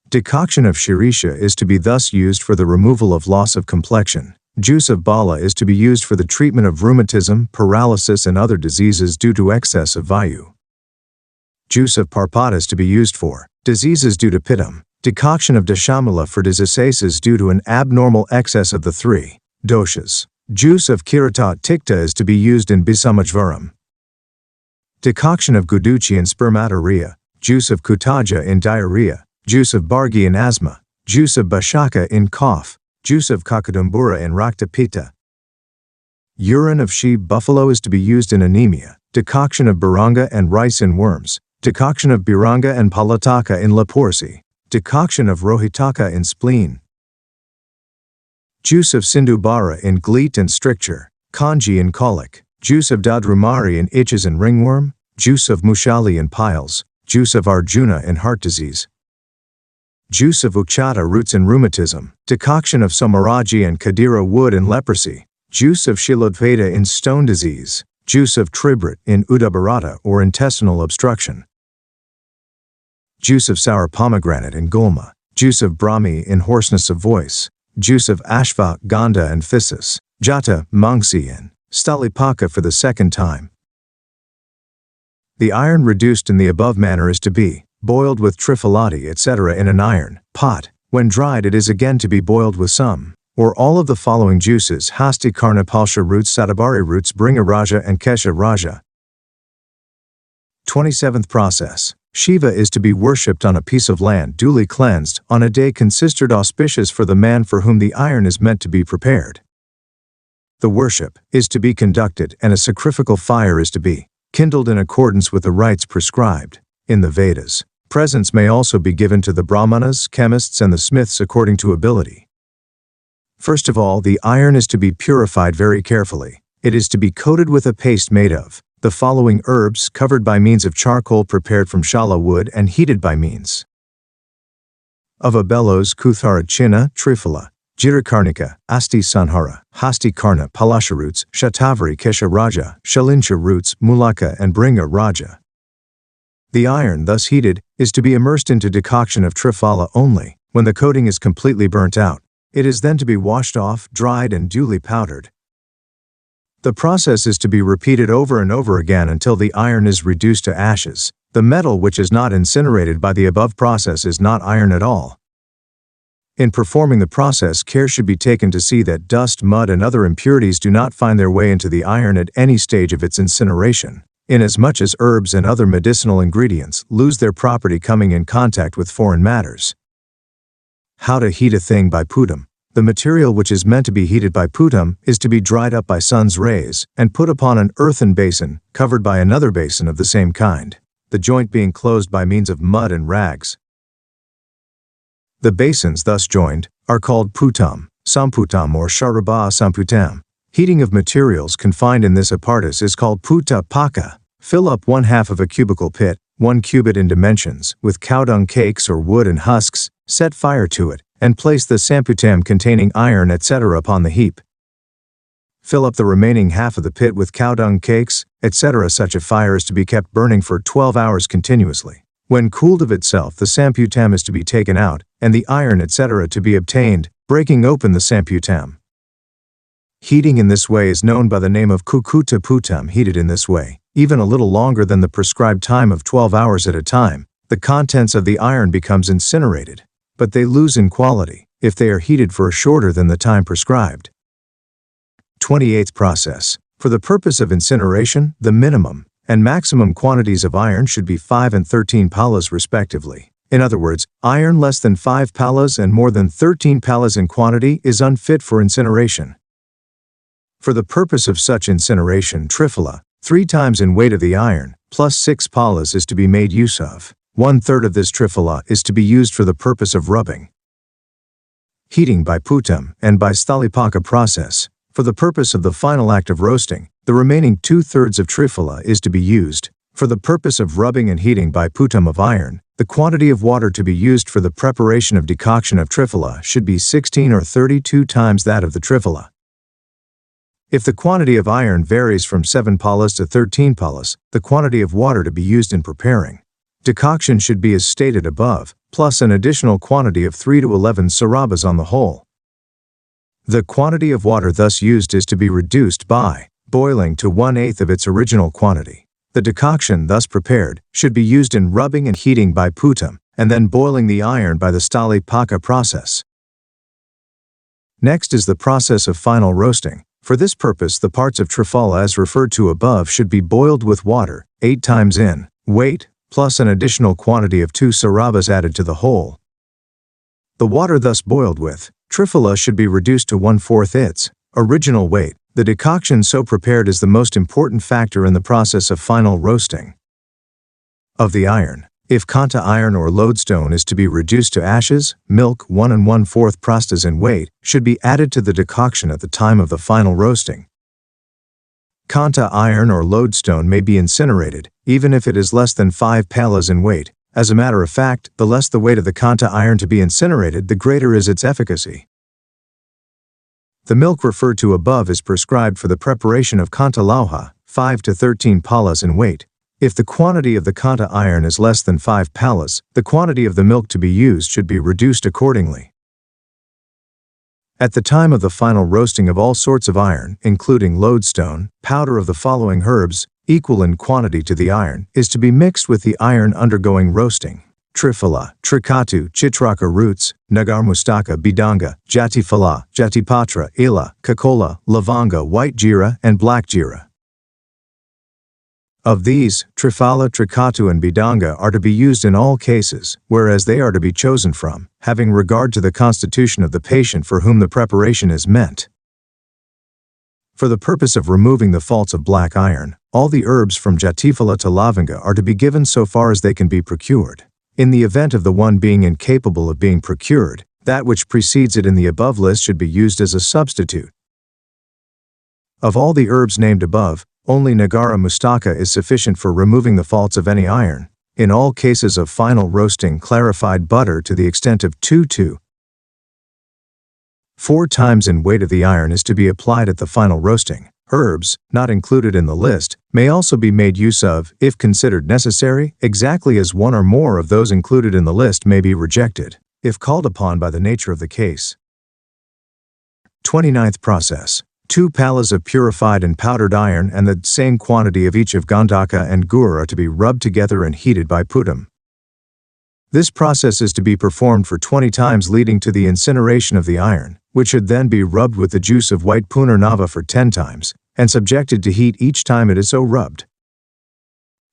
Decoction of Shirisha is to be thus used for the removal of loss of complexion. Juice of Bala is to be used for the treatment of rheumatism, paralysis, and other diseases due to excess of vayu. Juice of Parpat is to be used for diseases due to pitam. Decoction of Dashamala for diseases due to an abnormal excess of the three doshas. Juice of Kirata Tikta is to be used in Bisamajvaram. Decoction of Guduchi in spermatorrhea. Juice of Kutaja in diarrhea. Juice of Bargi in asthma. Juice of Bashaka in cough. Juice of Kakadumbura in Rakta Pitta. Urine of sheep buffalo is to be used in anemia. Decoction of Baranga and rice in worms. Decoction of Biranga and Palataka in leprosy. Decoction of Rohitaka in spleen. Juice of Sindubara in gleat and stricture. Kanji in colic. Juice of Dadrumari in itches and ringworm. Juice of Mushali in piles. Juice of Arjuna in heart disease. Juice of Uchata roots in rheumatism. Decoction of Samaraji and Kadira wood in leprosy. Juice of Shilodveda in stone disease. Juice of Tribrit in Udabarata or intestinal obstruction. Juice of sour pomegranate in gulma. Juice of Brahmi in hoarseness of voice. Juice of Ashva, Ganda, and phthisis. Jata, Mangsi, and Stalipaka for the second time. The iron reduced in the above manner is to be boiled with trifalati, etc. in an iron pot. When dried, it is again to be boiled with some or all of the following juices: Hasti Karnapalsha roots, Satabari roots, Bringa Raja, and Kesha Raja. 27th process. Shiva is to be worshipped on a piece of land duly cleansed on a day considered auspicious for the man for whom the iron is meant to be prepared. The worship is to be conducted and a sacrificial fire is to be kindled in accordance with the rites prescribed in the Vedas. Presents may also be given to the brahmanas, chemists, and the smiths according to ability. First of all, the iron is to be purified very carefully. It is to be coated with a paste made of the following herbs covered by means of charcoal prepared from Jala wood and heated by means of a bellows, Kuthara Chinna, Triphala, Jirakarnika, Asti Sanhara, Hasti Karna, Palasha roots, Shatavari Kesha Raja, Shalinsha roots, Mulaka and Bringa Raja. The iron thus heated is to be immersed into decoction of Triphala only. When the coating is completely burnt out, it is then to be washed off, dried and duly powdered. The process is to be repeated over and over again until the iron is reduced to ashes. The metal which is not incinerated by the above process is not iron at all. In performing the process, care should be taken to see that dust, mud, and other impurities do not find their way into the iron at any stage of its incineration, inasmuch as herbs and other medicinal ingredients lose their property coming in contact with foreign matters. How to heat a thing by putam. The material which is meant to be heated by putam is to be dried up by sun's rays and put upon an earthen basin covered by another basin of the same kind, the joint being closed by means of mud and rags. The basins thus joined are called putam, samputam or sharaba samputam. Heating of materials confined in this apparatus is called puta paka. Fill up 1/2 of a cubical pit, 1 cubit in dimensions, with cow dung cakes or wood and husks, set fire to it, and place the samputam containing iron etc. upon the heap. Fill up the remaining half of the pit with cow dung cakes, etc. Such a fire is to be kept burning for 12 hours continuously. When cooled of itself, the samputam is to be taken out, and the iron etc. to be obtained, breaking open the samputam. Heating in this way is known by the name of kukuta putam. Heated in this way, even a little longer than the prescribed time of 12 hours at a time, the contents of the iron becomes incinerated, but they lose in quality if they are heated for shorter than the time prescribed. 28th process. For the purpose of incineration, the minimum and maximum quantities of iron should be 5 and 13 palas respectively. In other words, iron less than 5 palas and more than 13 palas in quantity is unfit for incineration. For the purpose of such incineration, triphala, 3 times in weight of the iron, plus 6 palas is to be made use of. 1/3 of this triphala is to be used for the purpose of rubbing. Heating by putam and by stalipaka process. For the purpose of the final act of roasting, the remaining 2/3 of triphala is to be used. For the purpose of rubbing and heating by putam of iron, the quantity of water to be used for the preparation of decoction of triphala should be 16 or 32 times that of the triphala. If the quantity of iron varies from 7 palas to 13 palas, the quantity of water to be used in preparing decoction should be as stated above, plus an additional quantity of 3 to 11 sarabas on the whole. The quantity of water thus used is to be reduced by boiling to 1/8 of its original quantity. The decoction thus prepared should be used in rubbing and heating by putam, and then boiling the iron by the stalipaka process. Next is the process of final roasting. For this purpose, the parts of triphala as referred to above should be boiled with water, 8 times in weight, plus an additional quantity of 2 sarabas added to the whole. The water thus boiled with triphala should be reduced to 1/4 its original weight. The decoction so prepared is the most important factor in the process of final roasting of the iron. If kanta iron or lodestone is to be reduced to ashes, milk 1 1/4 prastas in weight should be added to the decoction at the time of the final roasting. Kanta iron or lodestone may be incinerated, even if it is less than 5 palas in weight. As a matter of fact, the less the weight of the kanta iron to be incinerated, the greater is its efficacy. The milk referred to above is prescribed for the preparation of kanta lauha, 5 to 13 palas in weight. If the quantity of the kanta iron is less than 5 palas, the quantity of the milk to be used should be reduced accordingly. At the time of the final roasting of all sorts of iron, including lodestone, powder of the following herbs, equal in quantity to the iron, is to be mixed with the iron undergoing roasting: triphala, trikatu, chitraka roots, nagarmustaka, bidanga, jatifala, jatipatra, ila, kakola, lavanga, white jeera, and black jeera. Of these, Triphala, Trikatu and Bidanga are to be used in all cases, whereas they are to be chosen from, having regard to the constitution of the patient for whom the preparation is meant. For the purpose of removing the faults of black iron, all the herbs from Jatifala to Lavanga are to be given so far as they can be procured. In the event of the one being incapable of being procured, that which precedes it in the above list should be used as a substitute. Of all the herbs named above, only Nagara Mustaka is sufficient for removing the faults of any iron. In all cases of final roasting, clarified butter to the extent of 2 to 4 times in weight of the iron is to be applied at the final roasting. Herbs, not included in the list, may also be made use of, if considered necessary, exactly as one or more of those included in the list may be rejected, if called upon by the nature of the case. 29th process. 2 palas of purified and powdered iron and the same quantity of each of Gandhaka and Gur are to be rubbed together and heated by Putam. This process is to be performed for 20 times leading to the incineration of the iron, which should then be rubbed with the juice of white punarnava for 10 times, and subjected to heat each time it is so rubbed.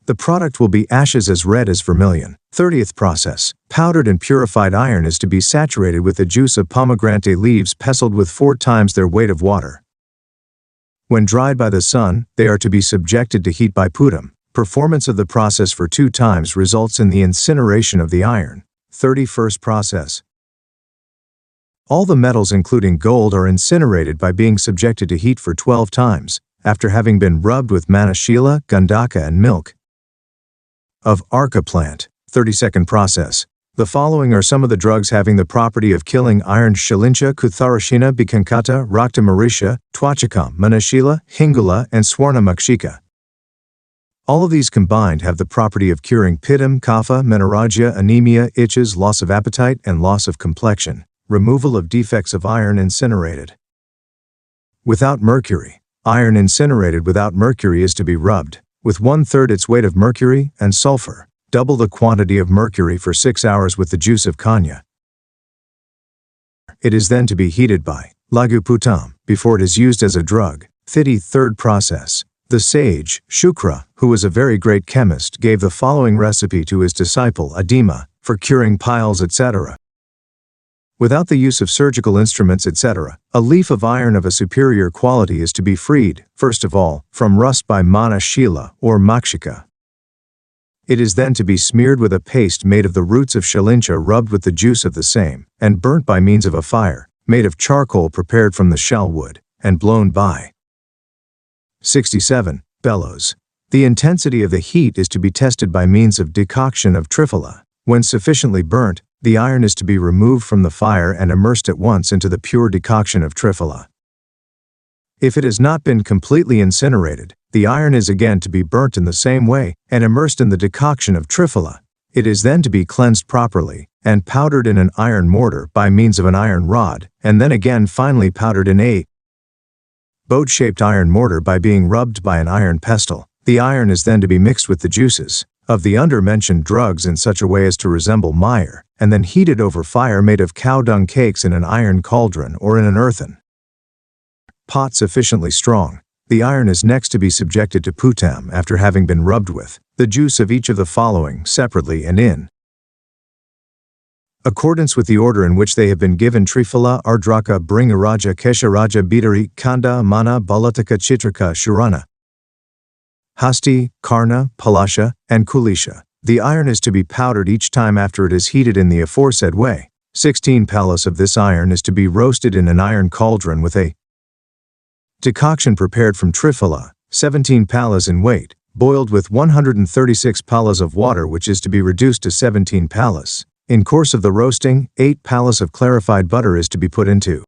The product will be ashes as red as vermilion. 30th process. Powdered and purified iron is to be saturated with the juice of pomegranate leaves pestled with 4 times their weight of water. When dried by the sun, they are to be subjected to heat by Putam. Performance of the process for 2 times results in the incineration of the iron. 31st process. All the metals including gold are incinerated by being subjected to heat for 12 times, after having been rubbed with manashila, gandhaka and milk. Of Arka plant. 32nd process. The following are some of the drugs having the property of killing iron: Shalincha, Kutharashina, Bikankata, Rakta Marisha, Twachakam, Manashila, Hingula, and Swarna Makshika. All of these combined have the property of curing pitta, kapha, menorrhagia, anemia, itches, loss of appetite, and loss of complexion. Removal of defects of iron incinerated. Without mercury. Iron incinerated without mercury is to be rubbed, with 1/3 its weight of mercury and sulfur. Double the quantity of mercury for 6 hours with the juice of kanya. It is then to be heated by Lagu Putam before it is used as a drug. 33rd process. The sage, Shukra, who was a very great chemist, gave the following recipe to his disciple Adima for curing piles, etc. Without the use of surgical instruments, etc., a leaf of iron of a superior quality is to be freed, first of all, from rust by manashila or makshika. It is then to be smeared with a paste made of the roots of shalincha rubbed with the juice of the same, and burnt by means of a fire, made of charcoal prepared from the shell wood, and blown by. 67. Bellows. The intensity of the heat is to be tested by means of decoction of triphala. When sufficiently burnt, the iron is to be removed from the fire and immersed at once into the pure decoction of triphala. If it has not been completely incinerated, the iron is again to be burnt in the same way and immersed in the decoction of triphala. It is then to be cleansed properly and powdered in an iron mortar by means of an iron rod, and then again finely powdered in a boat-shaped iron mortar by being rubbed by an iron pestle. The iron is then to be mixed with the juices of the under-mentioned drugs in such a way as to resemble mire, and then heated over fire made of cow dung cakes in an iron cauldron or in an earthen pot sufficiently strong. The iron is next to be subjected to putam after having been rubbed with the juice of each of the following separately and in accordance with the order in which they have been given: Triphala, Ardraka, Bringaraja, Kesharaja, Bidari, Kanda, Mana, Balataka, Chitraka, Shurana, Hasti, Karna, Palasha, and Kulisha. The iron is to be powdered each time after it is heated in the aforesaid way. 16 palas of this iron is to be roasted in an iron cauldron with a decoction prepared from triphala, 17 palas in weight, boiled with 136 palas of water, which is to be reduced to 17 palas. In course of the roasting, 8 palas of clarified butter is to be put into.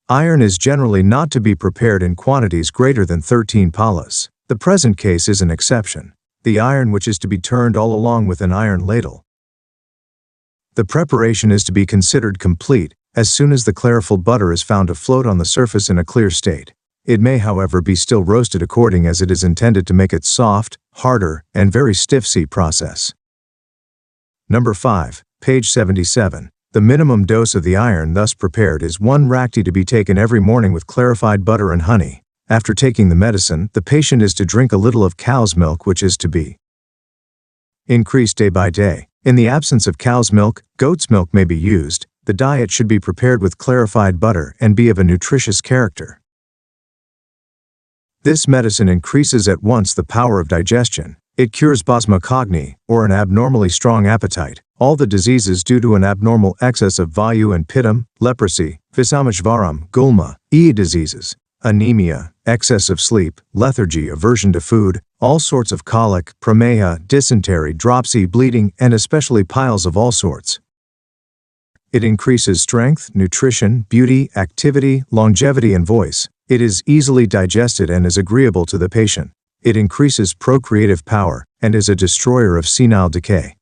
Iron is generally not to be prepared in quantities greater than 13 palas. The present case is an exception. The iron which is to be turned all along with an iron ladle. The preparation is to be considered complete as soon as the clariful butter is found to float on the surface in a clear state. It may, however, be still roasted according as it is intended to make it soft, harder, and very stiff. See process. Number 5, page 77. The minimum dose of the iron thus prepared is 1 rakti to be taken every morning with clarified butter and honey. After taking the medicine, the patient is to drink a little of cow's milk, which is to be increased day by day. In the absence of cow's milk, goat's milk may be used. The diet should be prepared with clarified butter and be of a nutritious character. This medicine increases at once the power of digestion. It cures basmocogni, or an abnormally strong appetite, all the diseases due to an abnormal excess of vayu and pittam, leprosy, visamajvaram, gulma, diseases, anemia, excess of sleep, lethargy, aversion to food, all sorts of colic, prameha, dysentery, dropsy, bleeding, and especially piles of all sorts. It increases strength, nutrition, beauty, activity, longevity, and voice. It is easily digested and is agreeable to the patient. It increases procreative power and is a destroyer of senile decay.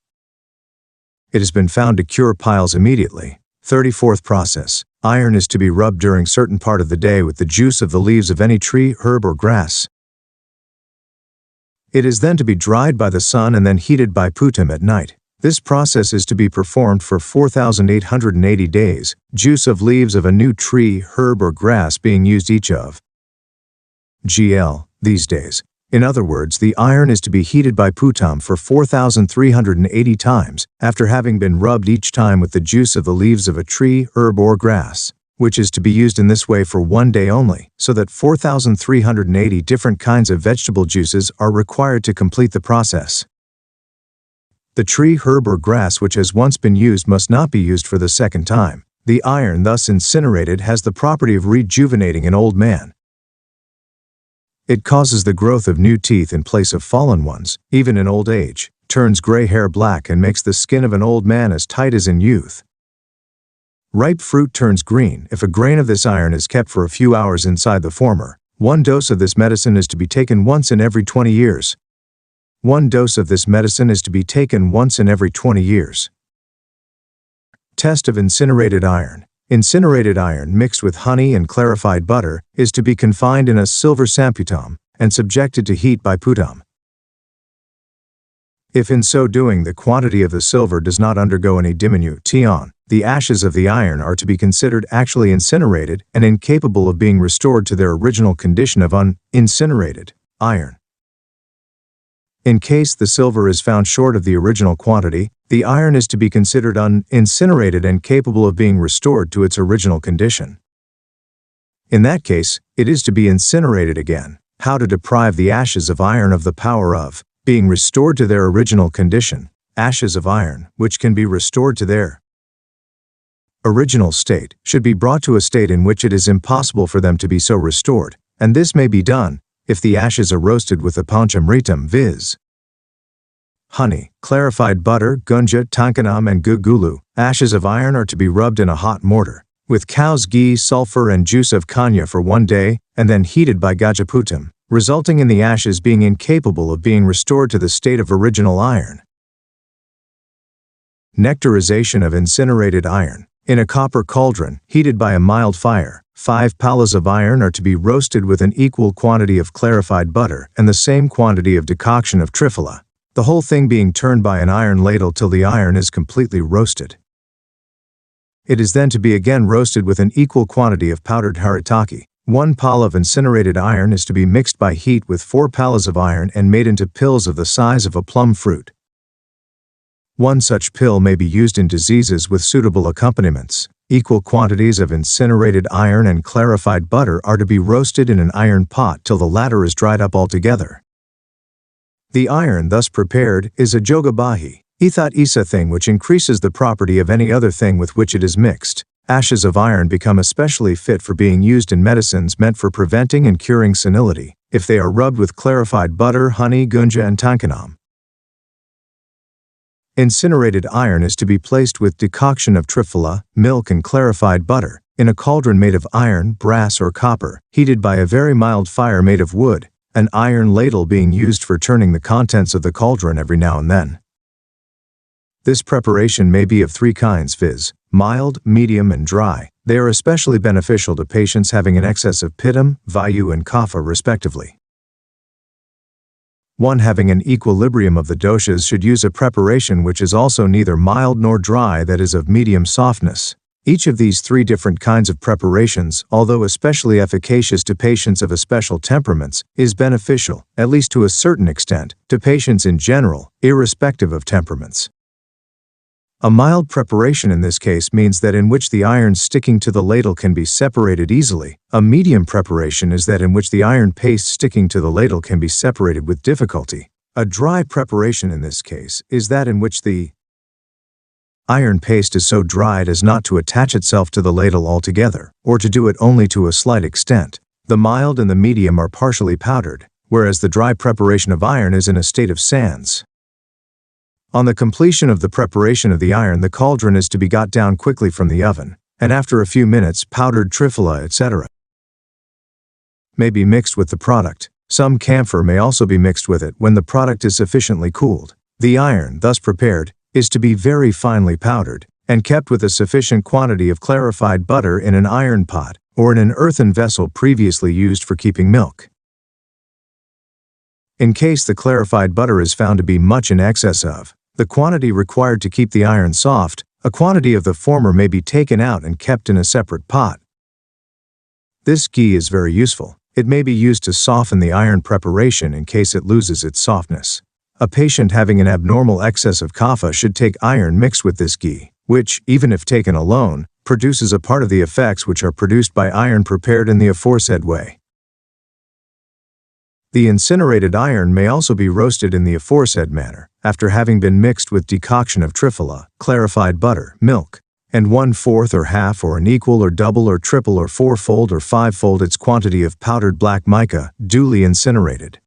It has been found to cure piles immediately. 34th process. Iron is to be rubbed during certain part of the day with the juice of the leaves of any tree, herb, or grass. It is then to be dried by the sun and then heated by putam at night. This process is to be performed for 4,880 days, juice of leaves of a new tree, herb, or grass being used each of gl. These days. In other words, the iron is to be heated by putam for 4,380 times, after having been rubbed each time with the juice of the leaves of a tree, herb, or grass, which is to be used in this way for 1 day only, so that 4,380 different kinds of vegetable juices are required to complete the process. The tree, herb, or grass which has once been used must not be used for the second time. The iron thus incinerated has the property of rejuvenating an old man. It causes the growth of new teeth in place of fallen ones, even in old age, turns gray hair black and makes the skin of an old man as tight as in youth. Ripe fruit turns green if a grain of this iron is kept for a few hours inside the former. 1 dose of this medicine is to be taken once in every 20 years. 1 dose of this medicine is to be taken once in every 20 years. Test of incinerated iron. Incinerated iron mixed with honey and clarified butter is to be confined in a silver samputam and subjected to heat by putam. If in so doing the quantity of the silver does not undergo any diminution, the ashes of the iron are to be considered actually incinerated and incapable of being restored to their original condition of unincinerated iron. In case the silver is found short of the original quantity, the iron is to be considered unincinerated and capable of being restored to its original condition. In that case, it is to be incinerated again. How to deprive the ashes of iron of the power of being restored to their original condition? Ashes of iron, which can be restored to their original state, should be brought to a state in which it is impossible for them to be so restored, and this may be done if the ashes are roasted with the panchamritam, viz. honey, clarified butter, gunja, tankanam, and gugulu. Ashes of iron are to be rubbed in a hot mortar with cow's ghee, sulfur, and juice of kanya for 1 day, and then heated by gajaputam, resulting in the ashes being incapable of being restored to the state of original iron. Nectarization of incinerated iron. In a copper cauldron, heated by a mild fire, 5 palas of iron are to be roasted with an equal quantity of clarified butter and the same quantity of decoction of triphala, the whole thing being turned by an iron ladle till the iron is completely roasted. It is then to be again roasted with an equal quantity of powdered haritaki. 1 pala of incinerated iron is to be mixed by heat with 4 palas of iron and made into pills of the size of a plum fruit. 1 such pill may be used in diseases with suitable accompaniments. Equal quantities of incinerated iron and clarified butter are to be roasted in an iron pot till the latter is dried up altogether. The iron thus prepared is a jogabahi, ethat isa thing which increases the property of any other thing with which it is mixed. Ashes of iron become especially fit for being used in medicines meant for preventing and curing senility, if they are rubbed with clarified butter, honey, gunja, and tankanam. Incinerated iron is to be placed with decoction of triphala, milk, and clarified butter, in a cauldron made of iron, brass, or copper, heated by a very mild fire made of wood, an iron ladle being used for turning the contents of the cauldron every now and then. This preparation may be of 3 kinds, viz., mild, medium, and dry. They are especially beneficial to patients having an excess of pittam, vayu, and kapha respectively. One having an equilibrium of the doshas should use a preparation which is also neither mild nor dry, that is of medium softness. Each of these three different kinds of preparations, although especially efficacious to patients of special temperaments, is beneficial, at least to a certain extent, to patients in general, irrespective of temperaments. A mild preparation in this case means that in which the iron sticking to the ladle can be separated easily. A medium preparation is that in which the iron paste sticking to the ladle can be separated with difficulty. A dry preparation in this case is that in which the iron paste is so dried as not to attach itself to the ladle altogether, or to do it only to a slight extent. The mild and the medium are partially powdered, whereas the dry preparation of iron is in a state of sands. On the completion of the preparation of the iron, the cauldron is to be got down quickly from the oven, and after a few minutes powdered triphala, etc. may be mixed with the product. Some camphor may also be mixed with it when the product is sufficiently cooled. The iron, thus prepared, is to be very finely powdered, and kept with a sufficient quantity of clarified butter in an iron pot, or in an earthen vessel previously used for keeping milk. In case the clarified butter is found to be much in excess of the quantity required to keep the iron soft, a quantity of the former may be taken out and kept in a separate pot. This ghee is very useful. It may be used to soften the iron preparation in case it loses its softness. A patient having an abnormal excess of kapha should take iron mixed with this ghee, which, even if taken alone, produces a part of the effects which are produced by iron prepared in the aforesaid way. The incinerated iron may also be roasted in the aforesaid manner, after having been mixed with decoction of triphala, clarified butter, milk, and 1/4 or half or an equal or double or triple or fourfold or fivefold its quantity of powdered black mica, duly incinerated.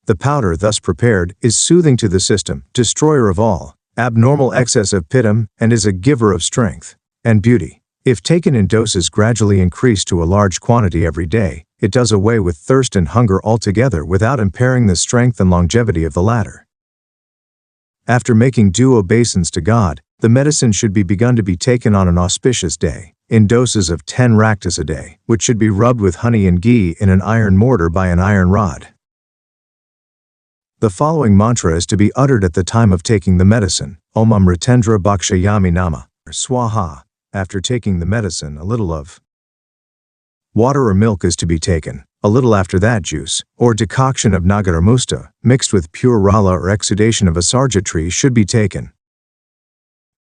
The powder thus prepared is soothing to the system, destroyer of all abnormal excess of pittam, and is a giver of strength and beauty. If taken in doses gradually increased to a large quantity every day, it does away with thirst and hunger altogether without impairing the strength and longevity of the latter. After making due obeisance to God, the medicine should be begun to be taken on an auspicious day, in doses of 10 raktas a day, which should be rubbed with honey and ghee in an iron mortar by an iron rod. The following mantra is to be uttered at the time of taking the medicine: Om Amritendra Bhakshayami Nama, Swaha. After taking the medicine, a little of water or milk is to be taken. A little after that, juice, or decoction of nagaramusta, mixed with pure rala or exudation of a sarja tree should be taken.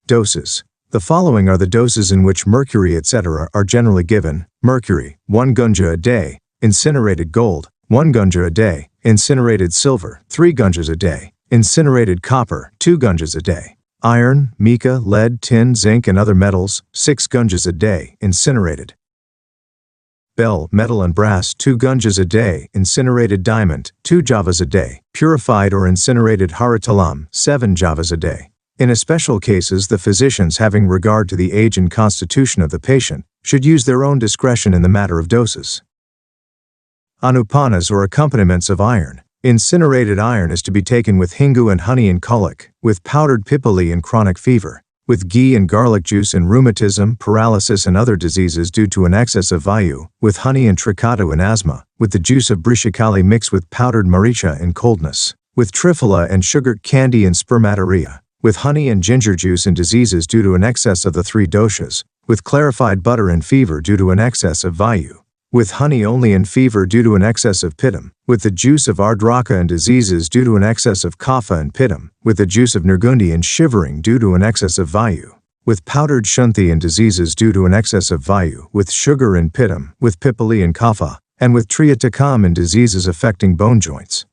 Doses. The following are the doses in which mercury etc. are generally given. Mercury, 1 gunja a day. Incinerated gold, 1 gunja a day. Incinerated silver, 3 gunjas a day. Incinerated copper, 2 gunjas a day. Iron, mica, lead, tin, zinc and other metals, 6 gunjas a day, incinerated. Bell, metal and brass, 2 gunjas a day. Incinerated diamond, 2 javas a day. Purified or incinerated haratalam, 7 javas a day. In especial cases, the physicians, having regard to the age and constitution of the patient, should use their own discretion in the matter of doses. Anupanas or accompaniments of iron. Incinerated iron is to be taken with hingu and honey in colic, with powdered pipali in chronic fever, with ghee and garlic juice in rheumatism, paralysis and other diseases due to an excess of vayu, with honey and trichatu in asthma, with the juice of brishikali mixed with powdered maricha in coldness, with triphala and sugar candy in spermatoria, with honey and ginger juice in diseases due to an excess of the 3 doshas, with clarified butter in fever due to an excess of vayu, with honey only in fever due to an excess of pittam, with the juice of ardraka in diseases due to an excess of kapha and pittam, with the juice of nirgundi in shivering due to an excess of vayu, with powdered shunthi in diseases due to an excess of vayu, with sugar in pittam, with pipali and kapha, and with triatakam in diseases affecting bone joints.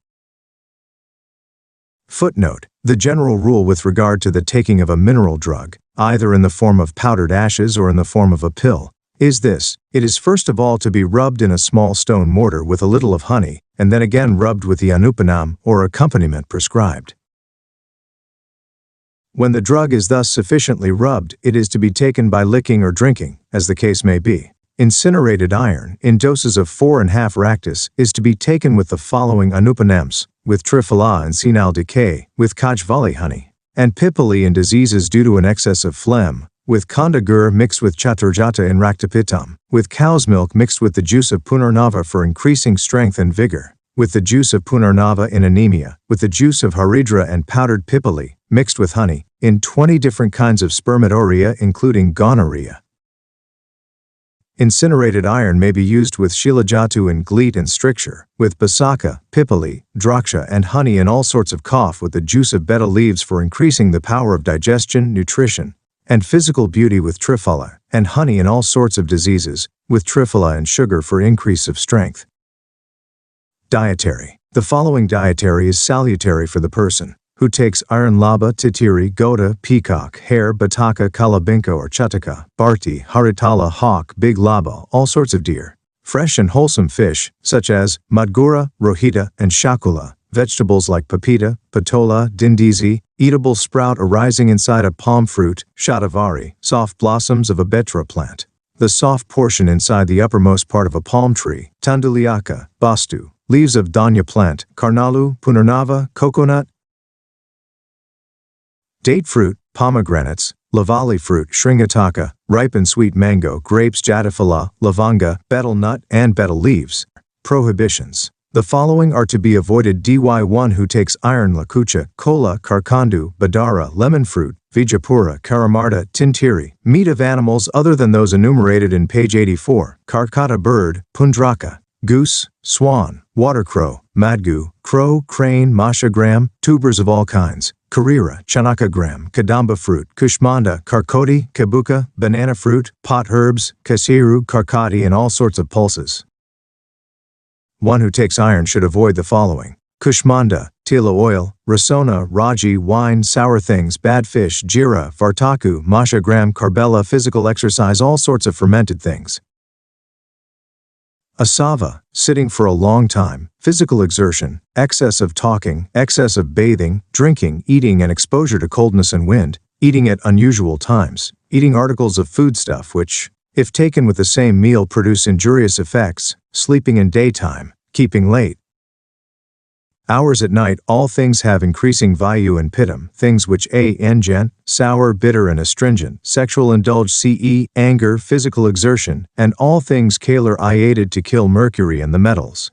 Footnote: the general rule with regard to the taking of a mineral drug, either in the form of powdered ashes or in the form of a pill, is this: it is first of all to be rubbed in a small stone mortar with a little of honey, and then again rubbed with the anupanam or accompaniment prescribed. When the drug is thus sufficiently rubbed, it is to be taken by licking or drinking, as the case may be. Incinerated iron, in doses of 4½ raktas, is to be taken with the following anupanams: with triphala and senal decay, with kajvali honey, and pipali in diseases due to an excess of phlegm, with kanda gur mixed with chaturjata in raktapitam, with cow's milk mixed with the juice of punarnava for increasing strength and vigor, with the juice of punarnava in anemia, with the juice of haridra and powdered pipali, mixed with honey, in 20 different kinds of spermatoria including gonorrhea. Incinerated iron may be used with shilajatu and gleet and stricture, with basaka, pipali, draksha and honey and all sorts of cough with the juice of beta leaves for increasing the power of digestion, nutrition, and physical beauty with triphala, and honey in all sorts of diseases, with triphala and sugar for increase of strength. Dietary. The following dietary is salutary for the person who takes iron: laba, titiri, goda, peacock, hare, bataka, kalabinka or chataka, barti, haritala, hawk, big laba, all sorts of deer. Fresh and wholesome fish, such as madgura, rohita, and shakula. Vegetables like papita, patola, dindizi, eatable sprout arising inside a palm fruit, shatavari, soft blossoms of a betra plant. The soft portion inside the uppermost part of a palm tree, tanduliaka, bastu. Leaves of danya plant, karnalu, punarnava, coconut. Date fruit, pomegranates, lavali fruit, shringataka, ripe and sweet mango, grapes, jadaphala, lavanga, betel nut, and betel leaves. Prohibitions. The following are to be avoided: dy1 who takes iron: lakucha, kola, karkandu, badara, lemon fruit, vijapura, karamarta, tintiri. Meat of animals other than those enumerated in page 84, karkata bird, pundraka, goose, swan, water crow, madgu, crow, crane, mashagram, tubers of all kinds, karira, chanakagram, kadamba fruit, kushmanda, karkoti, kabuka, banana fruit, pot herbs, kasiru, karkati and all sorts of pulses. One who takes iron should avoid the following: kushmanda, tila oil, rasona, raji, wine, sour things, bad fish, jira, vartaku, mashagram, karbella, physical exercise, all sorts of fermented things. Asava, sitting for a long time, physical exertion, excess of talking, excess of bathing, drinking, eating and exposure to coldness and wind, eating at unusual times, eating articles of foodstuff which, if taken with the same meal, produce injurious effects, sleeping in daytime, keeping late hours at night. All things have increasing vayu and pittam, things which angent, sour, bitter and astringent, sexual indulge, ce, anger, physical exertion, and all things kalar iated to kill mercury and the metals.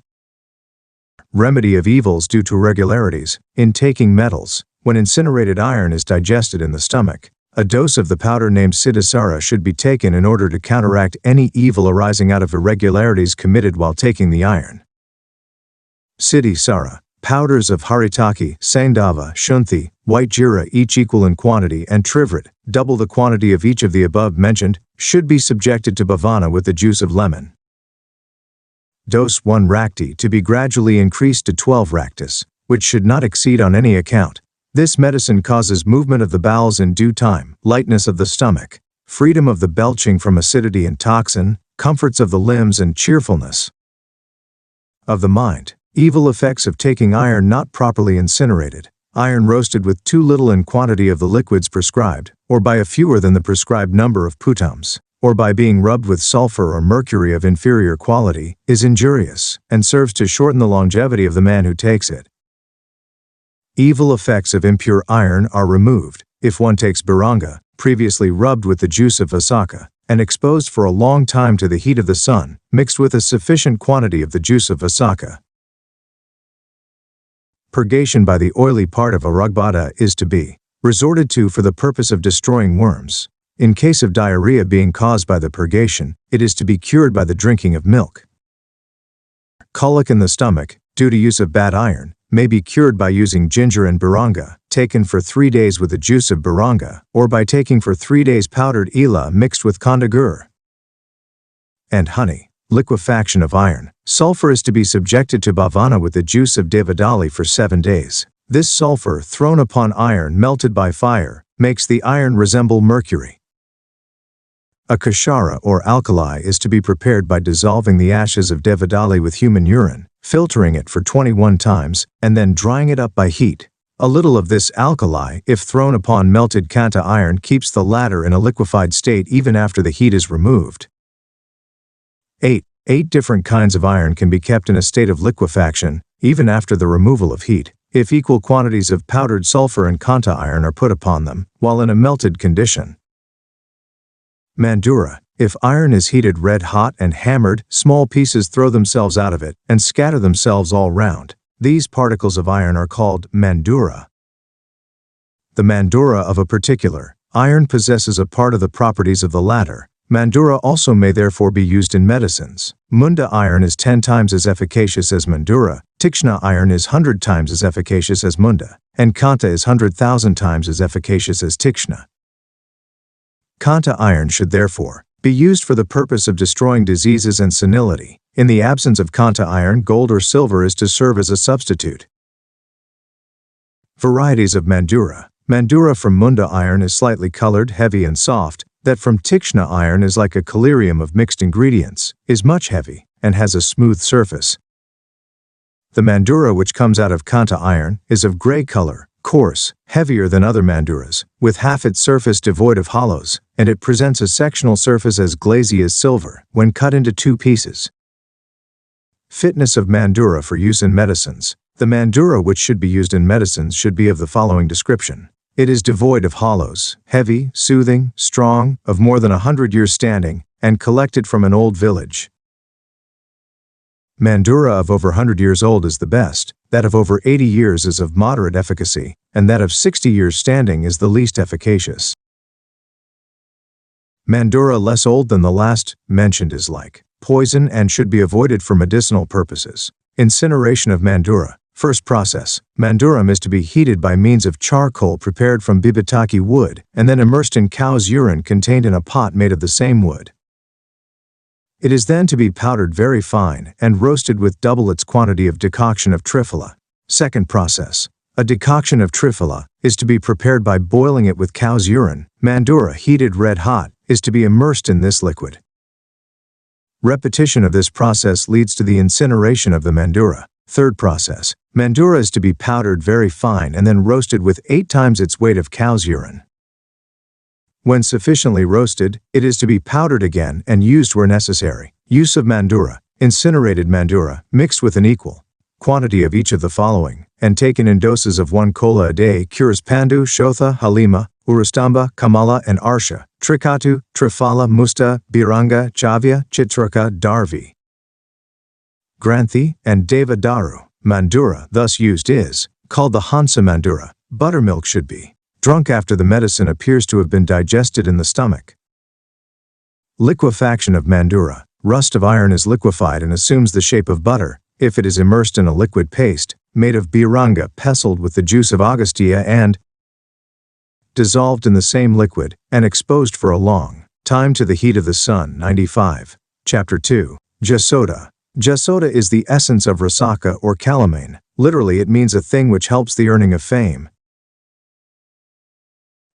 Remedy of evils due to irregularities in taking metals. When incinerated iron is digested in the stomach, a dose of the powder named siddhasara should be taken in order to counteract any evil arising out of irregularities committed while taking the iron. Siddhi-sara. Powders of haritaki, sandava, shunthi, white jira, each equal in quantity, and trivrit, double the quantity of each of the above mentioned, should be subjected to bhavana with the juice of lemon. Dose 1 rakti to be gradually increased to 12 raktis, which should not exceed on any account. This medicine causes movement of the bowels in due time, lightness of the stomach, freedom of the belching from acidity and toxin, comforts of the limbs and cheerfulness of the mind. Evil effects of taking iron not properly incinerated. Iron roasted with too little in quantity of the liquids prescribed, or by a fewer than the prescribed number of putams, or by being rubbed with sulfur or mercury of inferior quality, is injurious, and serves to shorten the longevity of the man who takes it. Evil effects of impure iron are removed if one takes baranga, previously rubbed with the juice of vasaka, and exposed for a long time to the heat of the sun, mixed with a sufficient quantity of the juice of vasaka. Purgation by the oily part of a rugbada is to be resorted to for the purpose of destroying worms. In case of diarrhea being caused by the purgation, it is to be cured by the drinking of milk. Colic in the stomach, due to use of bad iron, may be cured by using ginger and baranga, taken for 3 days with the juice of baranga, or by taking for 3 days powdered ela mixed with kondagur and honey. Liquefaction of iron. Sulfur is to be subjected to bhavana with the juice of devadali for 7 days. This sulfur, thrown upon iron melted by fire, makes the iron resemble mercury. A kashara or alkali is to be prepared by dissolving the ashes of devadali with human urine, filtering it for 21 times, and then drying it up by heat. A little of this alkali, if thrown upon melted kanta iron, keeps the latter in a liquefied state even after the heat is removed. 8 different kinds of iron can be kept in a state of liquefaction, even after the removal of heat, if equal quantities of powdered sulfur and kanta iron are put upon them, while in a melted condition. Mandura. If iron is heated red hot and hammered, small pieces throw themselves out of it and scatter themselves all round. These particles of iron are called mandura. the mandura of a particular iron possesses a part of the properties of the latter. Mandura also may therefore be used in medicines. Munda iron is 10 times as efficacious as mandura, Tikshna iron is 100 times as efficacious as munda, and Kanta is 100,000 times as efficacious as Tikshna. Kanta iron should therefore be used for the purpose of destroying diseases and senility. In the absence of Kanta iron, gold or silver is to serve as a substitute. Varieties of mandura. Mandura from Munda iron is slightly colored, heavy and soft. That from Tikshna iron is like a collyrium of mixed ingredients, is much heavy, and has a smooth surface. The mandura which comes out of Kanta iron is of gray color, coarse, heavier than other manduras, with half its surface devoid of hollows, and it presents a sectional surface as glazy as silver when cut into 2 pieces. Fitness of mandura for use in medicines. The mandura which should be used in medicines should be of the following description. It is devoid of hollows, heavy, soothing, strong, of more than 100 years standing, and collected from an old village. Mandura of over 100 years old is the best, that of over 80 years is of moderate efficacy, and that of 60 years standing is the least efficacious. Mandura less old than the last mentioned is like poison and should be avoided for medicinal purposes. Incineration of mandura. First process. Manduram is to be heated by means of charcoal prepared from bibataki wood and then immersed in cow's urine contained in a pot made of the same wood. It is then to be powdered very fine and roasted with double its quantity of decoction of triphala. Second process. A decoction of triphala is to be prepared by boiling it with cow's urine. Mandura heated red hot is to be immersed in this liquid. Repetition of this process leads to the incineration of the mandura. Third process. Mandura is to be powdered very fine and then roasted with 8 times its weight of cow's urine. When sufficiently roasted, it is to be powdered again and used where necessary. Use of mandura. Incinerated mandura, mixed with an equal quantity of each of the following, and taken in doses of 1 kola a day, cures Pandu, Shotha, Halima, Urustamba, Kamala and Arsha, Trikatu, Triphala, Musta, Biranga, Chavya, Chitraka, Darvi, Granthi, and Deva Daru. Mandura, thus used, is called the Hansa Mandura. Buttermilk should be drunk after the medicine appears to have been digested in the stomach. Liquefaction of mandura. Rust of iron is liquefied and assumes the shape of butter, if it is immersed in a liquid paste, made of biranga pestled with the juice of agastya and dissolved in the same liquid, and exposed for a long time to the heat of the sun. 95. Chapter 2. Jasoda. Jasoda is the essence of rasaka or calamine. Literally it means a thing which helps the earning of fame.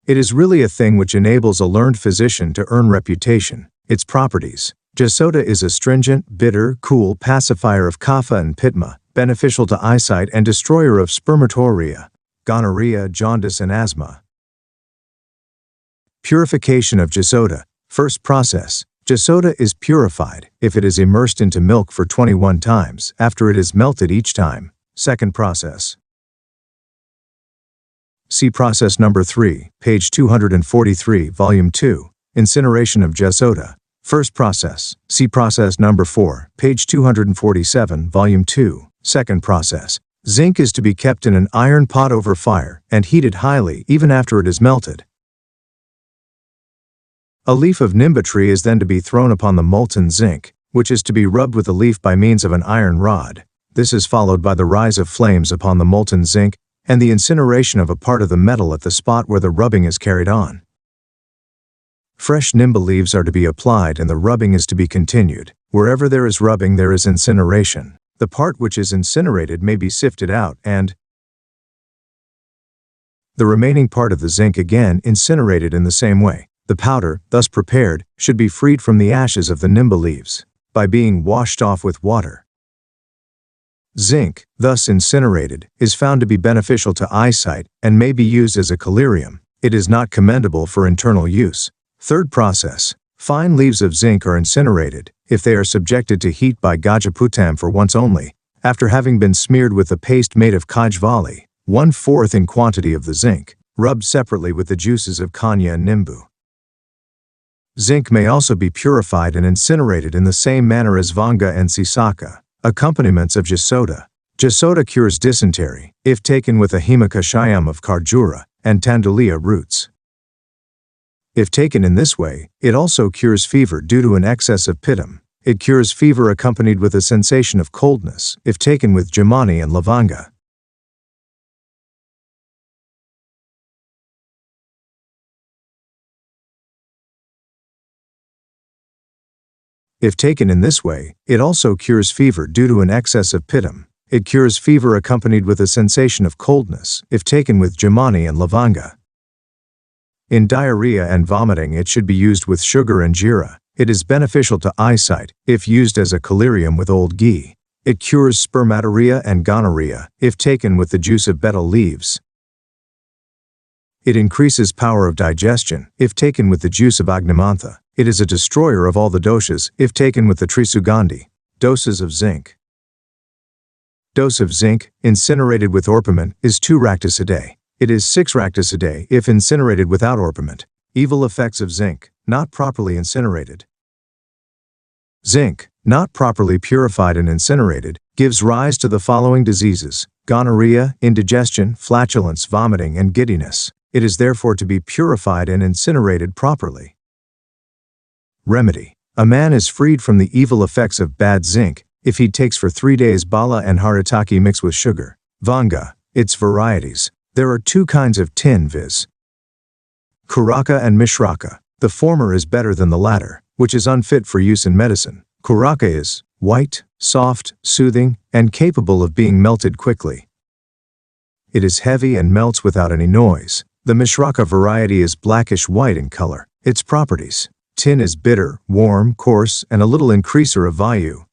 It is really a thing which enables a learned physician to earn reputation. Its properties. Jasoda is astringent, bitter, cool pacifier of kapha and pitma, beneficial to eyesight and destroyer of spermatorrhea, gonorrhea, jaundice and asthma. Purification of Jasoda. First process. Jasoda is purified if it is immersed into milk for 21 times after it is melted each time. Second process. See process number 3, page 243, volume 2, incineration of Jasoda. First process. See process number 4, page 247, volume 2, second process. Zinc is to be kept in an iron pot over fire and heated highly even after it is melted. A leaf of nimba tree is then to be thrown upon the molten zinc, which is to be rubbed with the leaf by means of an iron rod. This is followed by the rise of flames upon the molten zinc and the incineration of a part of the metal at the spot where the rubbing is carried on. Fresh nimba leaves are to be applied and the rubbing is to be continued. Wherever there is rubbing there is incineration. The part which is incinerated may be sifted out and the remaining part of the zinc again incinerated in the same way. The powder, thus prepared, should be freed from the ashes of the nimba leaves by being washed off with water. Zinc, thus incinerated, is found to be beneficial to eyesight and may be used as a collyrium. It is not commendable for internal use. Third process. Fine leaves of zinc are incinerated if they are subjected to heat by Gajaputam for once only, after having been smeared with a paste made of kajvali, 1/4 in quantity of the zinc, rubbed separately with the juices of kanya and nimbu. Zinc may also be purified and incinerated in the same manner as vanga and sisaka, accompaniments of jasoda. Jasota cures dysentery, if taken with a hemikashayam of Kharjura and Tandulia roots. If taken in this way, it also cures fever due to an excess of pittam. It cures fever accompanied with a sensation of coldness, if taken with jamani and lavanga. If taken in this way, it also cures fever due to an excess of pittam. It cures fever accompanied with a sensation of coldness, if taken with jamani and lavanga. In diarrhea and vomiting, it should be used with sugar and jeera. It is beneficial to eyesight, if used as a collyrium with old ghee. It cures spermatorrhea and gonorrhea, if taken with the juice of betel leaves. It increases power of digestion, if taken with the juice of Agnimantha. It is a destroyer of all the doshas, if taken with the Trisugandhi. Doses of zinc. Dose of zinc, incinerated with orpiment, is 2 raktas a day. It is 6 raktas a day if incinerated without orpiment. Evil effects of zinc, not properly incinerated. Zinc, not properly purified and incinerated, gives rise to the following diseases: gonorrhea, indigestion, flatulence, vomiting, and giddiness. It is therefore to be purified and incinerated properly. Remedy: a man is freed from the evil effects of bad zinc if he takes for 3 days bala and haritaki mixed with sugar. Vanga, its varieties. There are 2 kinds of tin, viz. Kuraka and Mishraka. The former is better than the latter, which is unfit for use in medicine. Kuraka is white, soft, soothing, and capable of being melted quickly. It is heavy and melts without any noise. The Mishraka variety is blackish-white in color. Its properties: tin is bitter, warm, coarse, and a little increaser of vayu.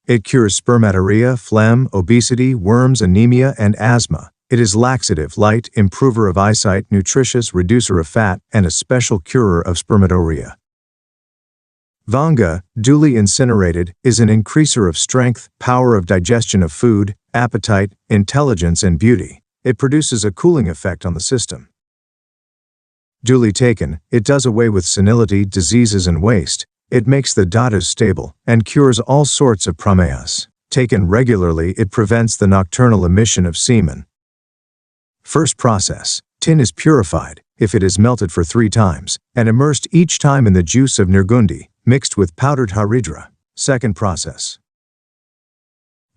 It cures spermatorrhea, phlegm, obesity, worms, anemia, and asthma. It is laxative, light, improver of eyesight, nutritious, reducer of fat, and a special curer of spermatorrhea. Vanga, duly incinerated, is an increaser of strength, power of digestion of food, appetite, intelligence, and beauty. It produces a cooling effect on the system. Duly taken, it does away with senility, diseases, and waste. It makes the dhatus stable and cures all sorts of pramayas. Taken regularly, it prevents the nocturnal emission of semen. First process: tin is purified, if it is melted for 3 times, and immersed each time in the juice of nirgundi, mixed with powdered haridra. Second process: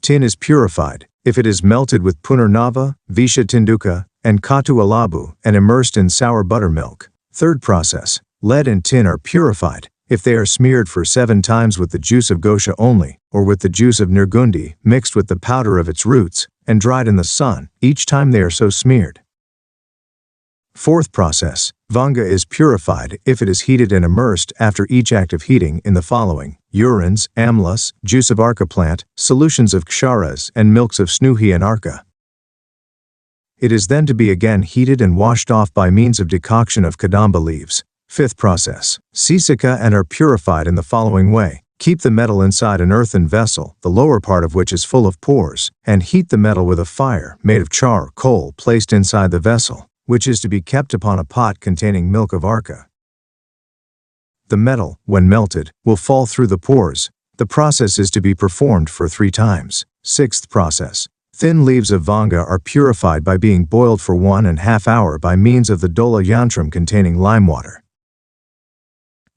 tin is purified, if it is melted with punarnava, visha tinduka, and katu alabu, and immersed in sour buttermilk. Third process: lead and tin are purified, if they are smeared for 7 times with the juice of gosha only, or with the juice of nirgundi, mixed with the powder of its roots, and dried in the sun, each time they are so smeared. Fourth process: vanga is purified if it is heated and immersed after each act of heating in the following: urines, amlas, juice of arka plant, solutions of ksharas, and milks of snuhi and arka. It is then to be again heated and washed off by means of decoction of kadamba leaves. Fifth process: sisika and are purified in the following way. Keep the metal inside an earthen vessel, the lower part of which is full of pores, and heat the metal with a fire made of char, coal, placed inside the vessel, which is to be kept upon a pot containing milk of arka. The metal, when melted, will fall through the pores. The process is to be performed for 3 times. Sixth process: thin leaves of vanga are purified by being boiled for 1.5 hours by means of the dola yantram containing lime water.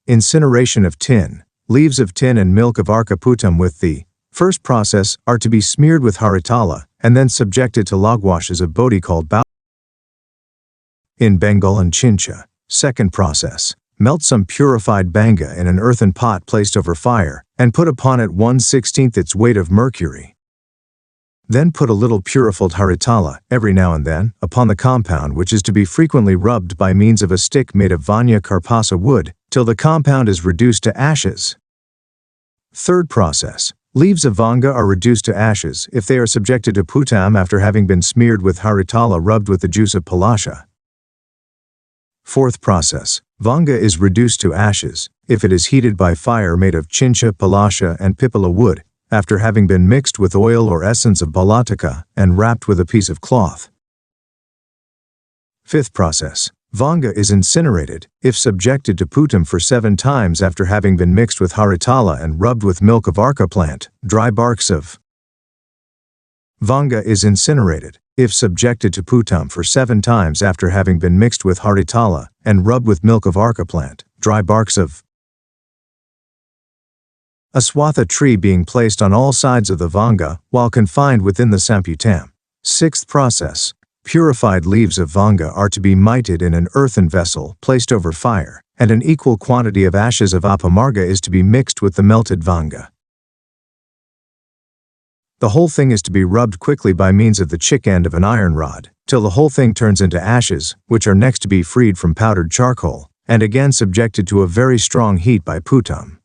Incineration of tin. Leaves of tin and milk of arka putam with the first process are to be smeared with haritala and then subjected to logwashes of bodhi called bao in Bengal and Chincha. Second process: melt some purified banga in an earthen pot placed over fire and put upon it 1/16 its weight of mercury. Then put a little purified haritala every now and then upon the compound, which is to be frequently rubbed by means of a stick made of vanya karpasa wood till the compound is reduced to ashes. Third process: leaves of vanga are reduced to ashes if they are subjected to putam after having been smeared with haritala rubbed with the juice of palasha. Fourth process: vanga is reduced to ashes if it is heated by fire made of chincha, palasha, and pipala wood, after having been mixed with oil or essence of balataka and wrapped with a piece of cloth. Fifth process: vanga is incinerated if subjected to putam for 7 times after having been mixed with haritala and rubbed with milk of arka plant, dry barks of Vanga is incinerated, if subjected to putam for 7 times after having been mixed with haritala and rubbed with milk of arka plant, dry barks of aswatha tree being placed on all sides of the vanga while confined within the samputam. 6th process. Purified leaves of vanga are to be mited in an earthen vessel placed over fire, and an equal quantity of ashes of apamarga is to be mixed with the melted vanga. The whole thing is to be rubbed quickly by means of the chick end of an iron rod, till the whole thing turns into ashes, which are next to be freed from powdered charcoal, and again subjected to a very strong heat by putam.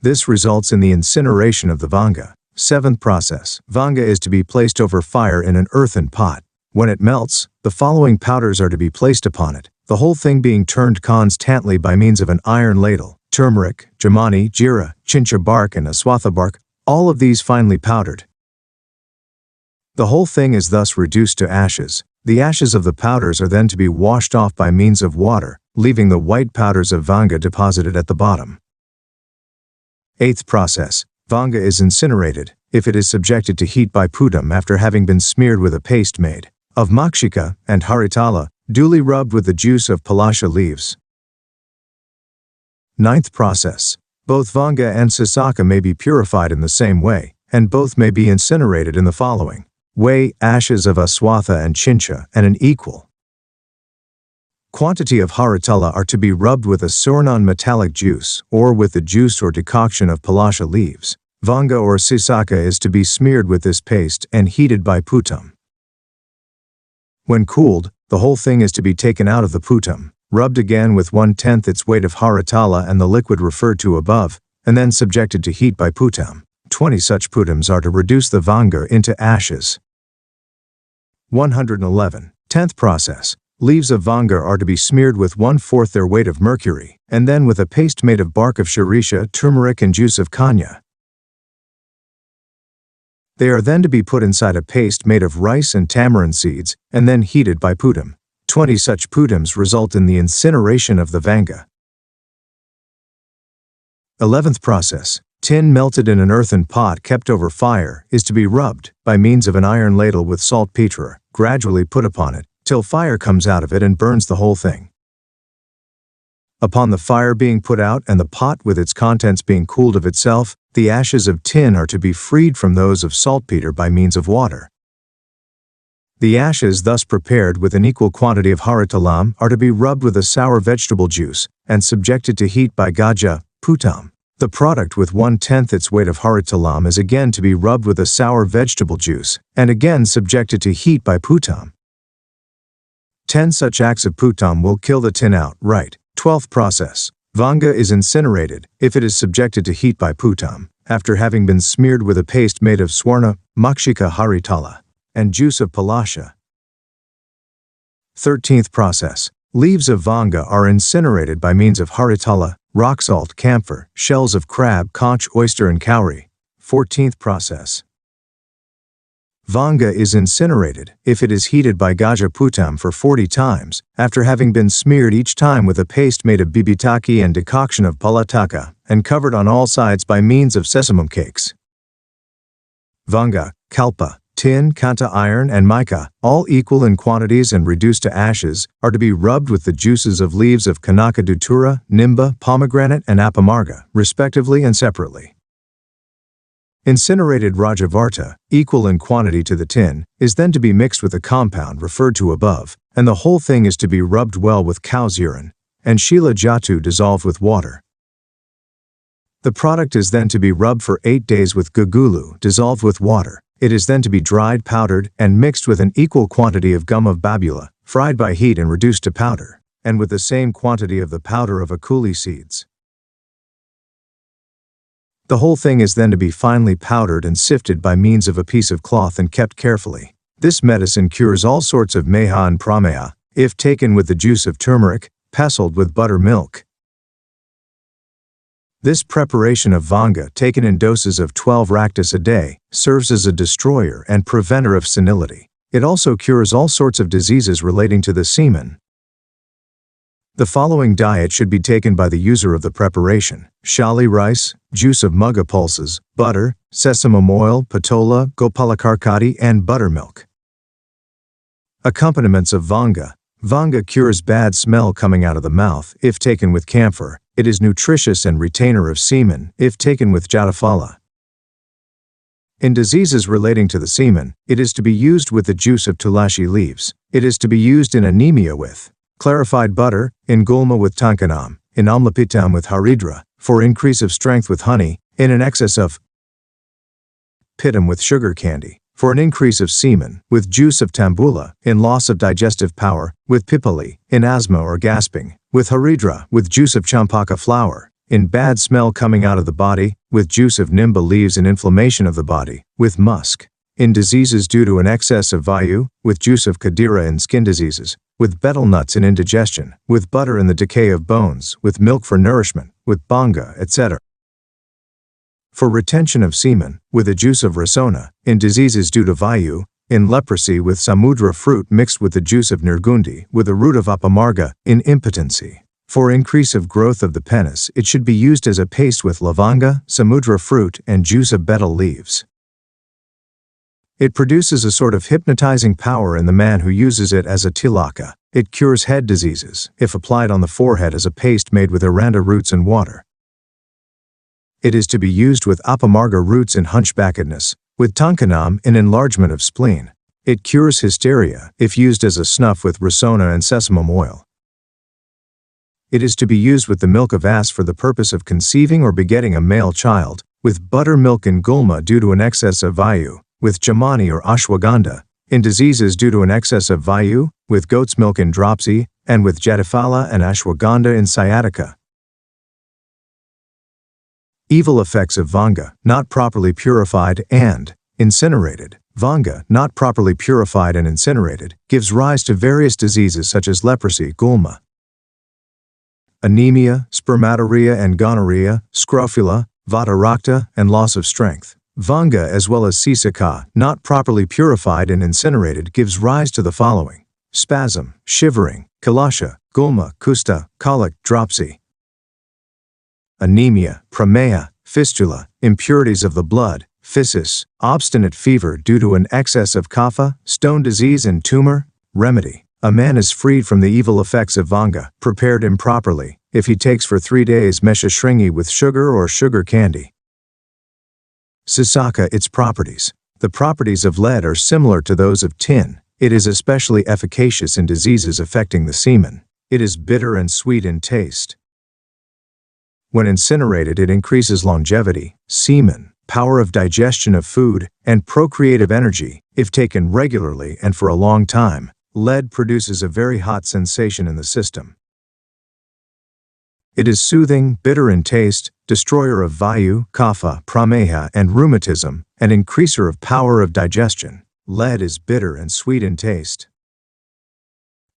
This results in the incineration of the vanga. 7th process. Vanga is to be placed over fire in an earthen pot. When it melts, the following powders are to be placed upon it, the whole thing being turned constantly by means of an iron ladle: turmeric, jamani, jeera, chincha bark and aswatha bark, all of these finely powdered. The whole thing is thus reduced to ashes. The ashes of the powders are then to be washed off by means of water, leaving the white powders of vanga deposited at the bottom. 8th process. Vanga is incinerated, if it is subjected to heat by putam after having been smeared with a paste made of makshika and haritala, duly rubbed with the juice of palasha leaves. 9th process. Both vanga and sisaka may be purified in the same way, and both may be incinerated in the following way: ashes of aswatha and chincha and an equal quantity of haritala are to be rubbed with a surnan metallic juice or with the juice or decoction of palasha leaves. Vanga or sisaka is to be smeared with this paste and heated by putam. When cooled, the whole thing is to be taken out of the putam, rubbed again with 1/10 its weight of haritala and the liquid referred to above, and then subjected to heat by putam. 20 such putams are to reduce the vanga into ashes. 111. 10th process. Leaves of vanga are to be smeared with 1/4 their weight of mercury, and then with a paste made of bark of shirisha, turmeric and juice of kanya. They are then to be put inside a paste made of rice and tamarind seeds, and then heated by putam. 20 such putams result in the incineration of the vanga. 11th process. Tin melted in an earthen pot kept over fire is to be rubbed, by means of an iron ladle with saltpeter, gradually put upon it, till fire comes out of it and burns the whole thing. Upon the fire being put out and the pot with its contents being cooled of itself, the ashes of tin are to be freed from those of saltpeter by means of water. The ashes thus prepared with an equal quantity of haritalam are to be rubbed with a sour vegetable juice, and subjected to heat by gaja, putam. The product with 1/10 its weight of haritalam is again to be rubbed with a sour vegetable juice, and again subjected to heat by putam. 10 such acts of putam will kill the tin outright. 12th process. Vanga is incinerated, if it is subjected to heat by putam, after having been smeared with a paste made of swarna, makshika haritala, and juice of palasha. 13th process. Leaves of vanga are incinerated by means of haritala, rock salt, camphor, shells of crab, conch, oyster and cowrie. 14th process. Vanga is incinerated, if it is heated by gaja putam for 40 times, after having been smeared each time with a paste made of bibitaki and decoction of palataka, and covered on all sides by means of sesamum cakes. Vanga, kalpa, tin, kanta iron and mica, all equal in quantities and reduced to ashes, are to be rubbed with the juices of leaves of kanaka dutura, nimba, pomegranate and apamarga, respectively and separately. Incinerated rajavarta, equal in quantity to the tin, is then to be mixed with the compound referred to above, and the whole thing is to be rubbed well with cow's urine, and shila jatu dissolved with water. The product is then to be rubbed for 8 days with gugulu dissolved with water. It is then to be dried, powdered, and mixed with an equal quantity of gum of babula, fried by heat and reduced to powder, and with the same quantity of the powder of akuli seeds. The whole thing is then to be finely powdered and sifted by means of a piece of cloth and kept carefully. This medicine cures all sorts of meha and prameha, if taken with the juice of turmeric, pestled with buttermilk. This preparation of vanga, taken in doses of 12 raktas a day, serves as a destroyer and preventer of senility. It also cures all sorts of diseases relating to the semen. The following diet should be taken by the user of the preparation: shali rice, juice of mugga pulses, butter, sesame oil, patola, gopalakarkadi, and buttermilk. Accompaniments of Vanga. Vanga cures bad smell coming out of the mouth if taken with camphor. It is nutritious and retainer of semen if taken with jataphala. In diseases relating to the semen, it is to be used with the juice of tulasi leaves. It is to be used in anemia with clarified butter, in gulma with tankanam, in amlapitam with haridra, for increase of strength with honey, in an excess of pittam with sugar candy, for an increase of semen, with juice of tambula, in loss of digestive power, with pipali, in asthma or gasping, with haridra, with juice of champaka flower, in bad smell coming out of the body, with juice of nimba leaves in inflammation of the body, with musk, in diseases due to an excess of vayu, with juice of kadira in skin diseases, with betel nuts in indigestion, with butter in the decay of bones, with milk for nourishment, with banga, etc. For retention of semen, with the juice of rasona, in diseases due to vayu, in leprosy with samudra fruit mixed with the juice of nirgundi, with the root of apamarga, in impotency. For increase of growth of the penis, it should be used as a paste with lavanga, samudra fruit, and juice of betel leaves. It produces a sort of hypnotizing power in the man who uses it as a tilaka. It cures head diseases, if applied on the forehead as a paste made with aranda roots and water. It is to be used with apamarga roots in hunchbackedness, with tankanam in enlargement of spleen. It cures hysteria, if used as a snuff with rasona and sesame oil. It is to be used with the milk of ass for the purpose of conceiving or begetting a male child, with buttermilk and gulma due to an excess of vayu, with jamani or ashwagandha, in diseases due to an excess of vayu, with goat's milk in dropsy, and with jataphala and ashwagandha in sciatica. Evil effects of Vanga, not properly purified and incinerated. Vanga, not properly purified and incinerated, gives rise to various diseases such as leprosy, gulma, anemia, spermatorrhea and gonorrhea, scrofula, vata rakta, and loss of strength. Vanga as well as sisaka, not properly purified and incinerated, gives rise to the following: spasm, shivering, kalasha, gulma, kusta, colic, dropsy, anemia, prameya, fistula, impurities of the blood, phthisis, obstinate fever due to an excess of kapha, stone disease and tumor. Remedy: a man is freed from the evil effects of Vanga, prepared improperly, if he takes for 3 days mesha shringi with sugar or sugar candy. Sisaka. Its properties. The properties of lead are similar to those of tin. It is especially efficacious in diseases affecting the semen. It is bitter and sweet in taste. When incinerated, it increases longevity, semen, power of digestion of food, and procreative energy. If taken regularly and for a long time, lead produces a very hot sensation in the system. It is soothing, bitter in taste, destroyer of vayu, kapha, prameha, and rheumatism, and increaser of power of digestion. Lead is bitter and sweet in taste.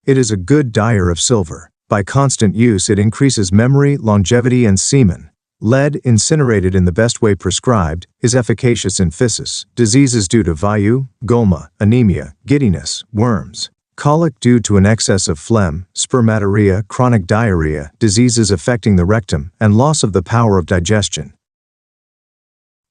It is a good dyer of silver. By constant use, it increases memory, longevity, and semen. Lead, incinerated in the best way prescribed, is efficacious in phthisis, diseases due to vayu, gulma, anemia, giddiness, worms, colic due to an excess of phlegm, spermatorrhea, chronic diarrhea, diseases affecting the rectum, and loss of the power of digestion.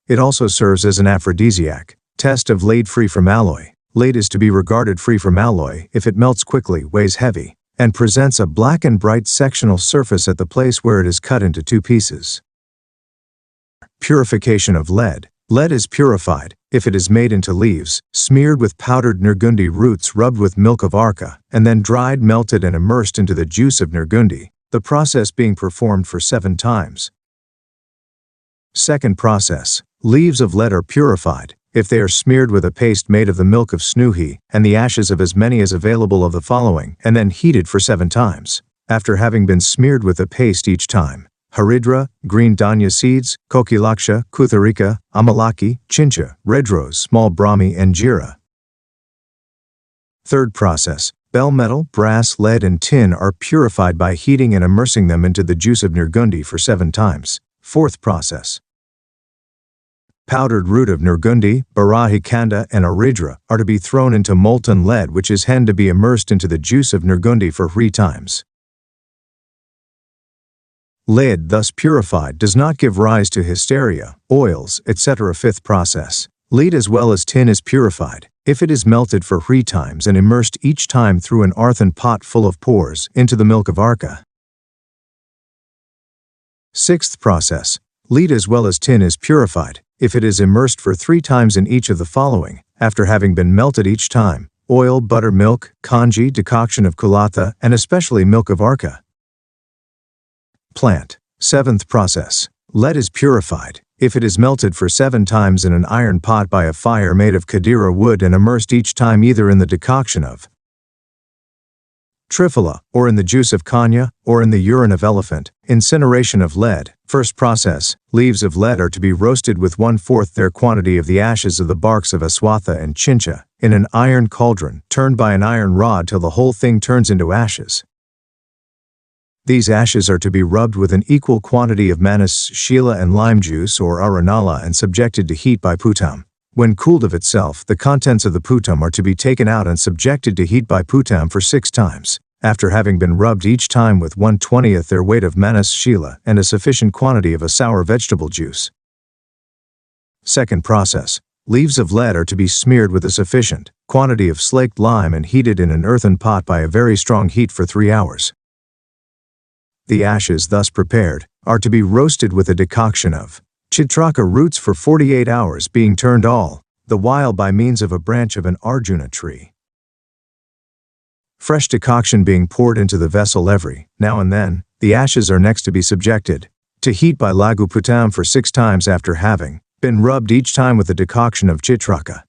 It also serves as an aphrodisiac. Test of lead free from alloy. Lead is to be regarded free from alloy if it melts quickly, weighs heavy, and presents a black and bright sectional surface at the place where it is cut into 2 pieces. Purification of lead. Lead is purified if it is made into leaves, smeared with powdered nirgundi roots rubbed with milk of arka, and then dried, melted, and immersed into the juice of nirgundi, the process being performed for 7 times. Second process. Leaves of lead are purified if they are smeared with a paste made of the milk of snuhi and the ashes of as many as available of the following, and then heated for 7 times. After having been smeared with a paste each time: haridra, green dhanya seeds, kokilaksha, kutharika, amalaki, chincha, red rose, small brahmi, and jira. Third process. Bell metal, brass, lead, and tin are purified by heating and immersing them into the juice of nirgundi for 7 times. Fourth process. Powdered root of nirgundi, barahi kanda, and aridra are to be thrown into molten lead, which is hen to be immersed into the juice of nirgundi for 3 times. Lead thus purified does not give rise to hysteria, oils, etc. Fifth process. Lead as well as tin is purified, if it is melted for 3 times and immersed each time through an earthen pot full of pores into the milk of arca. Sixth process. Lead as well as tin is purified, if it is immersed for 3 times in each of the following, after having been melted each time: oil, butter, milk, congee, decoction of kulatha, and especially milk of arca. Plant. Seventh process. Lead is purified, if it is melted for 7 times in an iron pot by a fire made of kadira wood and immersed each time either in the decoction of triphala, or in the juice of kanya, or in the urine of elephant. Incineration of lead. First process. Leaves of lead are to be roasted with 1/4 their quantity of the ashes of the barks of aswatha and chincha, in an iron cauldron, turned by an iron rod till the whole thing turns into ashes. These ashes are to be rubbed with an equal quantity of manas, shila and lime juice or aranala and subjected to heat by putam. When cooled of itself, the contents of the putam are to be taken out and subjected to heat by putam for 6 times, after having been rubbed each time with 1/20 their weight of manas shila and a sufficient quantity of a sour vegetable juice. Second process. Leaves of lead are to be smeared with a sufficient quantity of slaked lime and heated in an earthen pot by a very strong heat for 3 hours. The ashes thus prepared are to be roasted with a decoction of chitraka roots for 48 hours, being turned all the while by means of a branch of an arjuna tree. Fresh decoction being poured into the vessel every now and then. The ashes are next to be subjected to heat by lagu putam for 6 times after having been rubbed each time with a decoction of chitraka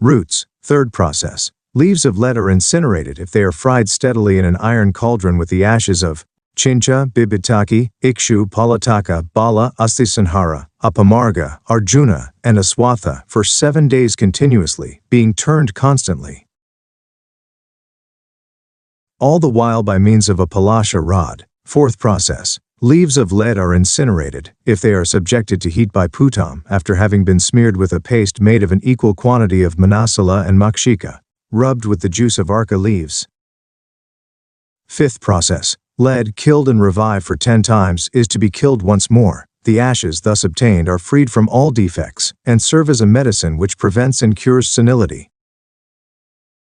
roots. Third process. Leaves of lead are incinerated if they are fried steadily in an iron cauldron with the ashes of chincha, bibitaki, ikshu, palataka, bala, astisanhara, apamarga, arjuna, and aswatha for 7 days continuously, being turned constantly, all the while by means of a palasha rod. Fourth process. Leaves of lead are incinerated if they are subjected to heat by putam after having been smeared with a paste made of an equal quantity of manasala and makshika, rubbed with the juice of arca leaves. Fifth process. Lead killed and revived for 10 times is to be killed once more. The ashes thus obtained are freed from all defects and serve as a medicine which prevents and cures senility.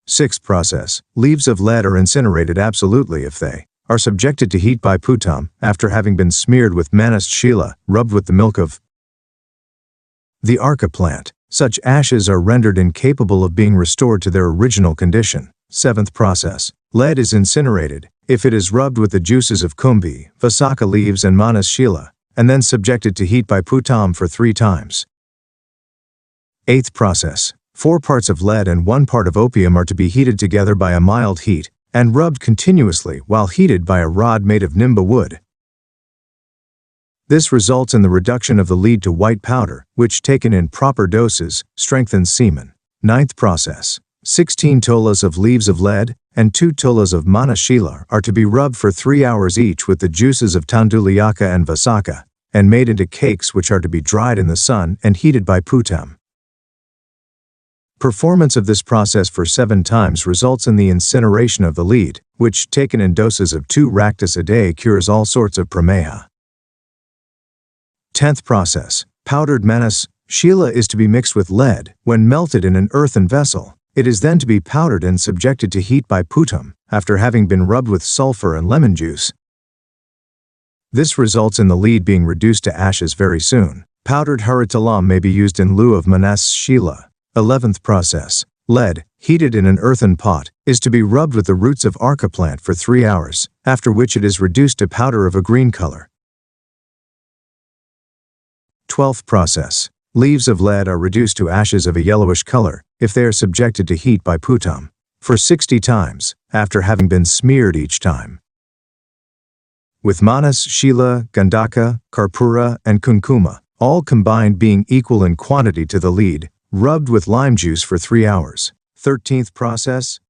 Sixth process. Leaves of lead are incinerated absolutely if they are subjected to heat by putam after having been smeared with manas shila, rubbed with the milk of the arca plant. Such ashes are rendered incapable of being restored to their original condition. Seventh process. Lead is incinerated if it is rubbed with the juices of kumbi, vasaka leaves and manas shila, and then subjected to heat by putam for 3 times. Eighth process. 4 parts of lead and 1 part of opium are to be heated together by a mild heat and rubbed continuously while heated by a rod made of nimba wood. This results in the reduction of the lead to white powder, which taken in proper doses, strengthens semen. Ninth process. 16 tolas of leaves of lead and 2 tolas of manashila are to be rubbed for 3 hours each with the juices of tanduliyaka and vasaka, and made into cakes which are to be dried in the sun and heated by putam. Performance of this process for 7 times results in the incineration of the lead, which, taken in doses of 2 raktas a day, cures all sorts of prameha. 10th process. Powdered manas shila is to be mixed with lead. When melted in an earthen vessel, it is then to be powdered and subjected to heat by putam, after having been rubbed with sulfur and lemon juice. This results in the lead being reduced to ashes very soon. Powdered haritalam may be used in lieu of manas shila. 11th process. Lead, heated in an earthen pot, is to be rubbed with the roots of arca plant for 3 hours, after which it is reduced to powder of a green color. 12th process. Leaves of lead are reduced to ashes of a yellowish color if they are subjected to heat by putam for 60 times, after having been smeared each time with manas, shila, gandhaka, karpura, and kunkuma, all combined being equal in quantity to the lead, rubbed with lime juice for 3 hours. 13th process.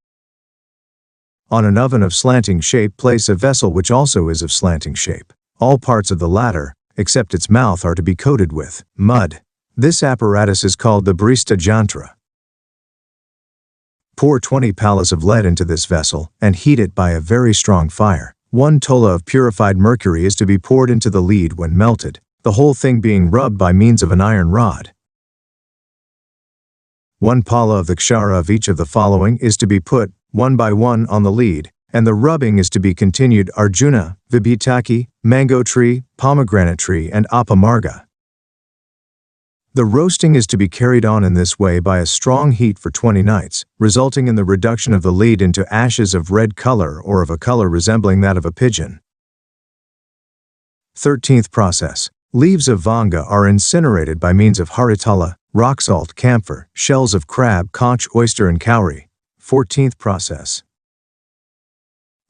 On an oven of slanting shape, place a vessel which also is of slanting shape. All parts of the latter, except its mouth, are to be coated with mud. This apparatus is called the barista jantra. Pour 20 palas of lead into this vessel and heat it by a very strong fire. 1 tola of purified mercury is to be poured into the lead when melted, the whole thing being rubbed by means of an iron rod. 1 pala of the kshara of each of the following is to be put, one by one, on the lead, and the rubbing is to be continued: Arjuna, Vibhitaki, mango tree, pomegranate tree, and apamarga. The roasting is to be carried on in this way by a strong heat for 20 nights, resulting in the reduction of the lead into ashes of red color or of a color resembling that of a pigeon. 13th process. Leaves of vanga are incinerated by means of haritala, rock salt, camphor, shells of crab, conch, oyster, and cowrie. 14th process.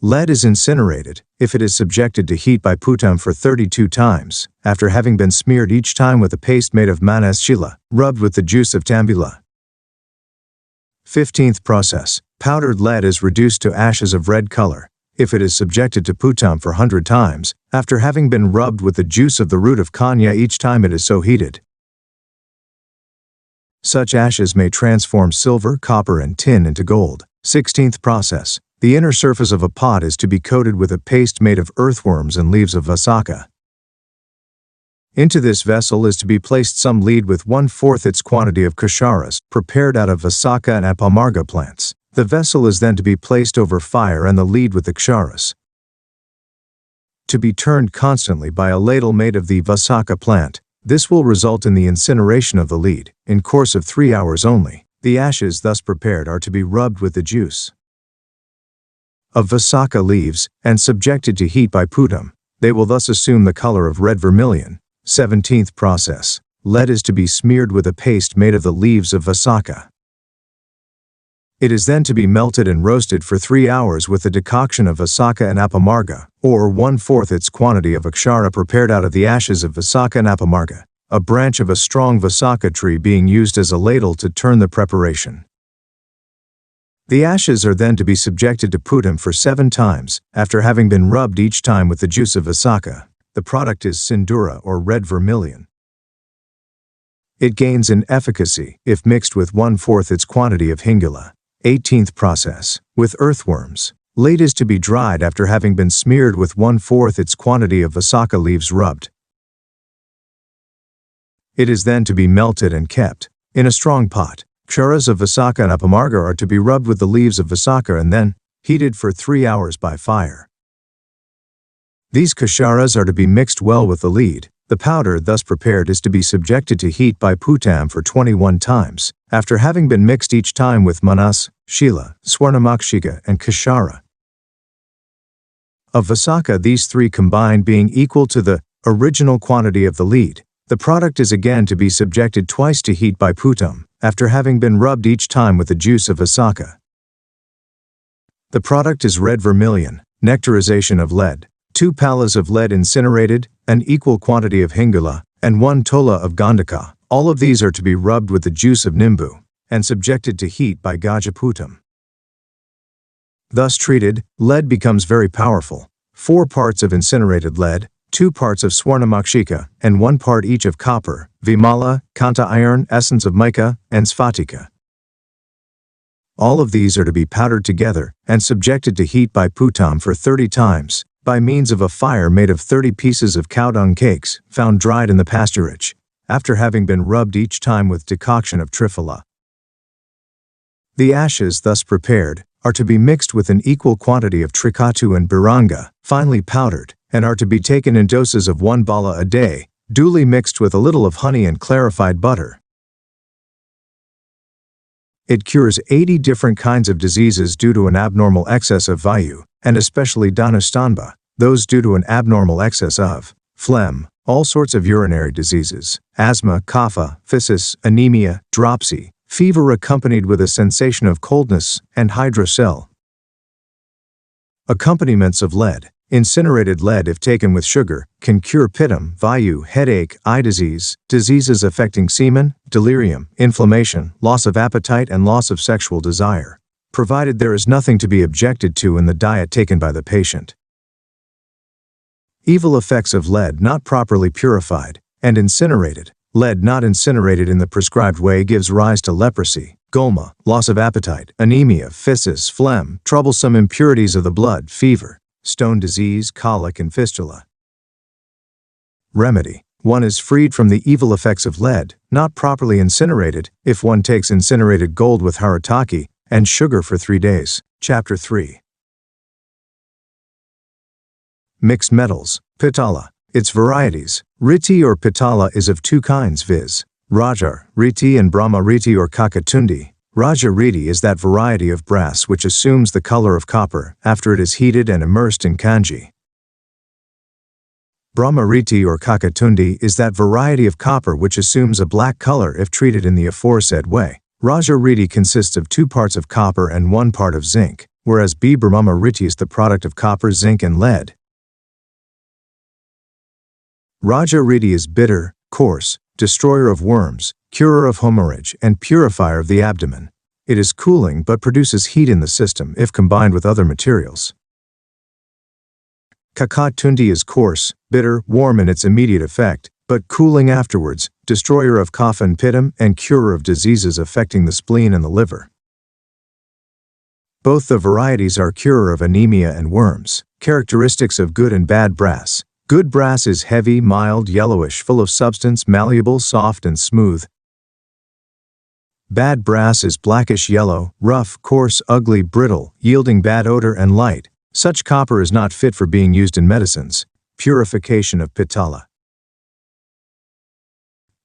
Lead is incinerated if it is subjected to heat by putam for 32 times, after having been smeared each time with a paste made of manas shila, rubbed with the juice of tambula. 15th process. Powdered lead is reduced to ashes of red color if it is subjected to putam for 100 times, after having been rubbed with the juice of the root of kanya each time it is so heated. Such ashes may transform silver, copper, and tin into gold. 16th process. The inner surface of a pot is to be coated with a paste made of earthworms and leaves of vasaka. Into this vessel is to be placed some lead with 1/4 its quantity of ksharas, prepared out of vasaka and apamarga plants. The vessel is then to be placed over fire and the lead with the ksharas to be turned constantly by a ladle made of the vasaka plant. This will result in the incineration of the lead, in course of 3 hours only. The ashes thus prepared are to be rubbed with the juice of vasaka leaves, and subjected to heat by putam. They will thus assume the color of red vermilion. 17th process. Lead is to be smeared with a paste made of the leaves of vasaka. It is then to be melted and roasted for 3 hours with a decoction of vasaka and apamarga, or 1/4 its quantity of akshara prepared out of the ashes of vasaka and apamarga, a branch of a strong vasaka tree being used as a ladle to turn the preparation. The ashes are then to be subjected to putam for 7 times, after having been rubbed each time with the juice of vasaka. The product is sindura or red vermilion. It gains in efficacy if mixed with 1/4 its quantity of hingula. 18th process. With earthworms. Lead is to be dried after having been smeared with 1/4 its quantity of vasaka leaves rubbed. It is then to be melted and kept in a strong pot. Ksharas of vasaka and apamarga are to be rubbed with the leaves of vasaka and then heated for 3 hours by fire. These ksharas are to be mixed well with the lead. The powder thus prepared is to be subjected to heat by putam for 21 times, after having been mixed each time with manas, shila, swarnamakshika, and kshara. Of vasaka, these 3 combined being equal to the original quantity of the lead. The product is again to be subjected twice to heat by putam, after having been rubbed each time with the juice of vasaka. The product is red vermilion. Nectarization of lead. 2 palas of lead incinerated, an equal quantity of hingula, and 1 tola of gandhaka. All of these are to be rubbed with the juice of nimbu, and subjected to heat by gajaputam. Thus treated, lead becomes very powerful. 4 parts of incinerated lead, 2 parts of swarnamakshika, and 1 part each of copper, vimala, kanta iron, essence of mica, and sphatika. All of these are to be powdered together and subjected to heat by putam for 30 times, by means of a fire made of 30 pieces of cow dung cakes, found dried in the pasturage, after having been rubbed each time with decoction of triphala. The ashes thus prepared are to be mixed with an equal quantity of trikatu and biranga, finely powdered, and are to be taken in doses of 1 bala a day, duly mixed with a little of honey and clarified butter. It cures 80 different kinds of diseases due to an abnormal excess of vayu, and especially dhanustanba, those due to an abnormal excess of phlegm, all sorts of urinary diseases, asthma, kapha, phthisis, anemia, dropsy, fever accompanied with a sensation of coldness, and hydrocele. Accompaniments of lead. Incinerated lead, if taken with sugar, can cure pittam, vayu, headache, eye disease, diseases affecting semen, delirium, inflammation, loss of appetite, and loss of sexual desire, provided there is nothing to be objected to in the diet taken by the patient. Evil effects of lead not properly purified and incinerated. Lead not incinerated in the prescribed way gives rise to leprosy, gulma, loss of appetite, anemia, phthisis, phlegm, troublesome impurities of the blood, fever, stone disease, colic, and fistula. Remedy: one is freed from the evil effects of lead, not properly incinerated, if one takes incinerated gold with harataki and sugar for 3 days. Chapter 3. Mixed metals, pitala. Its varieties. Riti or pitala is of 2 kinds, viz. Raja Riti and Brahma Riti or Kakatundi. Raja Riti is that variety of brass which assumes the color of copper after it is heated and immersed in kanji. Brahma Riti or Kakatundi is that variety of copper which assumes a black color if treated in the aforesaid way. Raja Riti consists of 2 parts of copper and 1 part of zinc, whereas Brahma Riti is the product of copper, zinc, and lead. Raja Riti is bitter, coarse, destroyer of worms, curer of hemorrhage, and purifier of the abdomen. It is cooling but produces heat in the system if combined with other materials. Kakatundi is coarse, bitter, warm in its immediate effect, but cooling afterwards, destroyer of kapha and pitta, and curer of diseases affecting the spleen and the liver. Both the varieties are curer of anemia and worms. Characteristics of good and bad brass. Good brass is heavy, mild, yellowish, full of substance, malleable, soft, and smooth. Bad brass is blackish yellow, rough, coarse, ugly, brittle, yielding bad odor and light. Such copper is not fit for being used in medicines. Purification of pitala.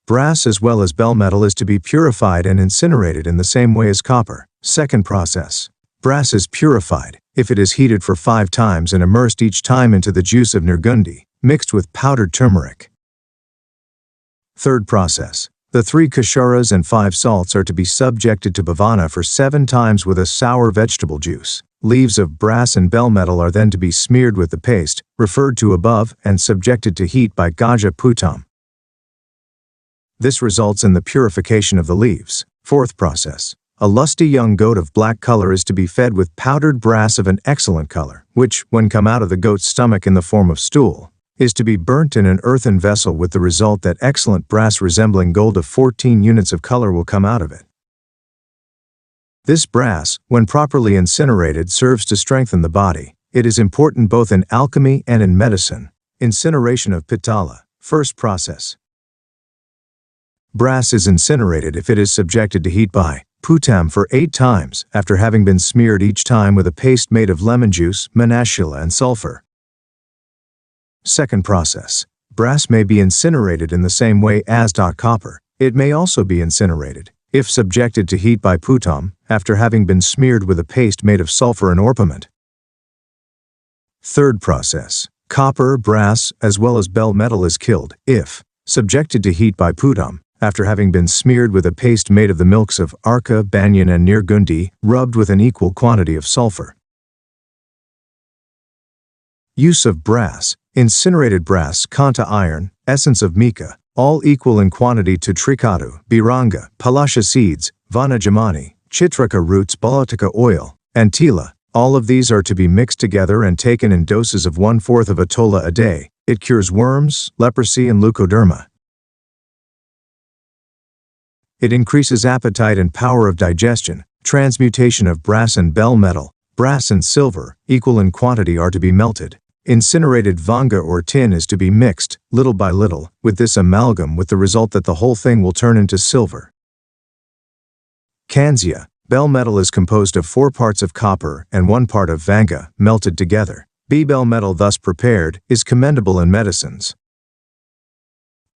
Brass as well as bell metal is to be purified and incinerated in the same way as copper. Second process. Brass is purified if it is heated for 5 times and immersed each time into the juice of nirgundi, mixed with powdered turmeric. Third process. The 3 kasharas and 5 salts are to be subjected to bhavana for 7 times with a sour vegetable juice. Leaves of brass and bell metal are then to be smeared with the paste, referred to above, and subjected to heat by Gaja Putam. This results in the purification of the leaves. Fourth process. A lusty young goat of black color is to be fed with powdered brass of an excellent color, which, when come out of the goat's stomach in the form of stool, is to be burnt in an earthen vessel with the result that excellent brass resembling gold of 14 units of color will come out of it. This brass, when properly incinerated, serves to strengthen the body. It is important both in alchemy and in medicine. Incineration of pitala. First process. Brass is incinerated if it is subjected to heat by Putam for 8 times after having been smeared each time with a paste made of lemon juice, manashila, and sulfur. Second process. Brass may be incinerated in the same way as copper. It may also be incinerated, if subjected to heat by Putam, after having been smeared with a paste made of sulfur and orpiment. Third process. Copper, brass, as well as bell metal is killed, if subjected to heat by Putam, after having been smeared with a paste made of the milks of arka, banyan, and nirgundi, rubbed with an equal quantity of sulfur. Use of brass. Incinerated brass, kanta iron, essence of mica, all equal in quantity to trikadu, biranga, palasha seeds, vanajamani, chitraka roots, balatika oil, and tila. All of these are to be mixed together and taken in doses of 1/4 of a tola a day. It cures worms, leprosy, and leukoderma. It increases appetite and power of digestion. Transmutation of brass and bell metal. Brass and silver, equal in quantity, are to be melted. Incinerated vanga or tin is to be mixed, little by little, with this amalgam, with the result that the whole thing will turn into silver. Kanzia. Bell metal is composed of 4 parts of copper and 1 part of vanga, melted together. Bell metal thus prepared is commendable in medicines.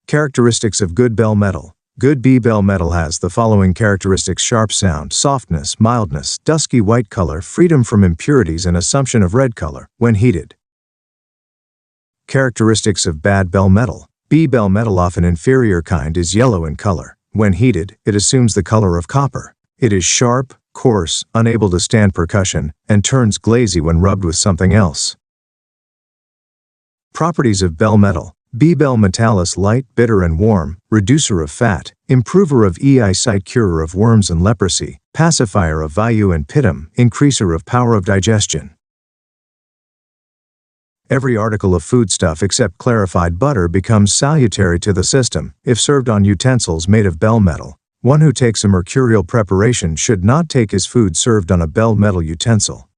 Characteristics of good bell metal. Good bell metal has the following characteristics: sharp sound, softness, mildness, dusky white color, freedom from impurities, and assumption of red color when heated. Characteristics of bad bell metal. Bell metal of an inferior kind is yellow in color. When heated, it assumes the color of copper. It is sharp, coarse, unable to stand percussion, and turns glazy when rubbed with something else. Properties of bell metal. Bell metal is light, bitter, and warm, reducer of fat, improver of eyesight, curer of worms and leprosy, pacifier of vayu and pittam, increaser of power of digestion. Every article of foodstuff except clarified butter becomes salutary to the system if served on utensils made of bell metal. One who takes a mercurial preparation should not take his food served on a bell metal utensil.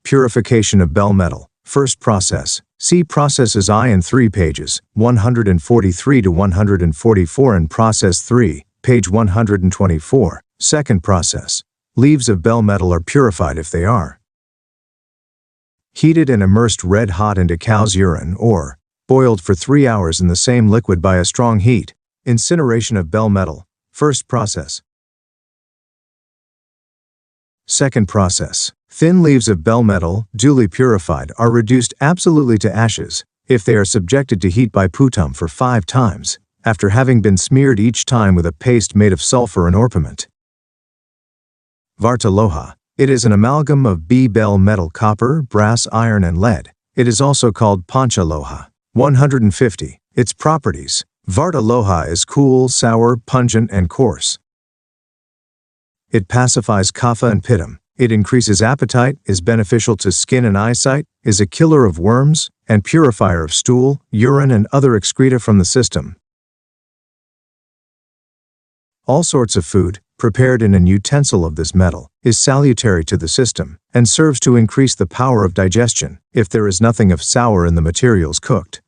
Purification of bell metal. First process. See processes I in 3 pages, 143 to 144 and process 3, page 124. Second process. Leaves of bell metal are purified if they are heated and immersed red hot into cow's urine or boiled for 3 hours in the same liquid by a strong heat. Incineration of bell metal. First process. Second process. Thin leaves of bell metal, duly purified, are reduced absolutely to ashes if they are subjected to heat by putum for 5 times, after having been smeared each time with a paste made of sulfur and orpiment. Vartaloha. It is an amalgam of bell metal, copper, brass, iron, and lead. It is also called panchaloha. 150. Its properties. Vartaloha is cool, sour, pungent, and coarse. It pacifies kapha and pitta. It increases appetite, is beneficial to skin and eyesight, is a killer of worms, and purifier of stool, urine, and other excreta from the system. All sorts of food, prepared in an utensil of this metal, is salutary to the system, and serves to increase the power of digestion, if there is nothing of sour in the materials cooked.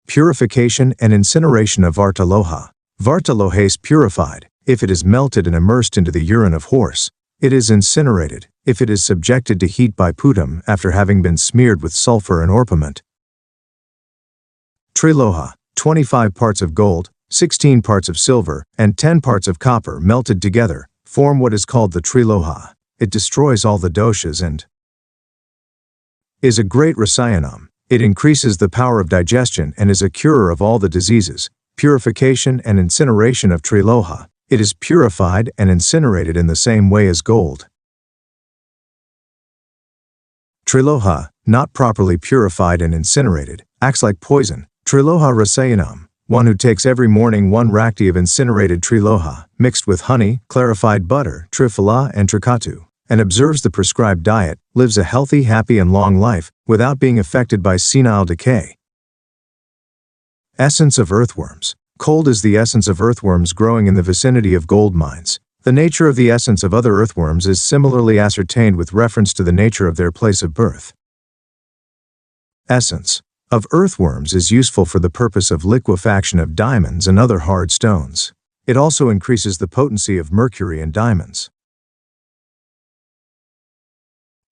Purification and incineration of Vartaloha. Vartaloha is purified if it is melted and immersed into the urine of horse. It is incinerated if it is subjected to heat by putum after having been smeared with sulfur and orpiment. Triloha. 25 parts of gold, 16 parts of silver, and 10 parts of copper melted together form what is called the triloha. It destroys all the doshas and is a great rasayanam. It increases the power of digestion and is a curer of all the diseases. Purification and incineration of triloha. It is purified and incinerated in the same way as gold. Triloha, not properly purified and incinerated, acts like poison. Triloha rasayanam. One who takes every morning 1 rakti of incinerated triloha, mixed with honey, clarified butter, triphala, and trikatu, and observes the prescribed diet, lives a healthy, happy, and long life, without being affected by senile decay. Essence of earthworms. Cold is the essence of earthworms growing in the vicinity of gold mines. The nature of the essence of other earthworms is similarly ascertained with reference to the nature of their place of birth. Essence of earthworms is useful for the purpose of liquefaction of diamonds and other hard stones. It also increases the potency of mercury and diamonds.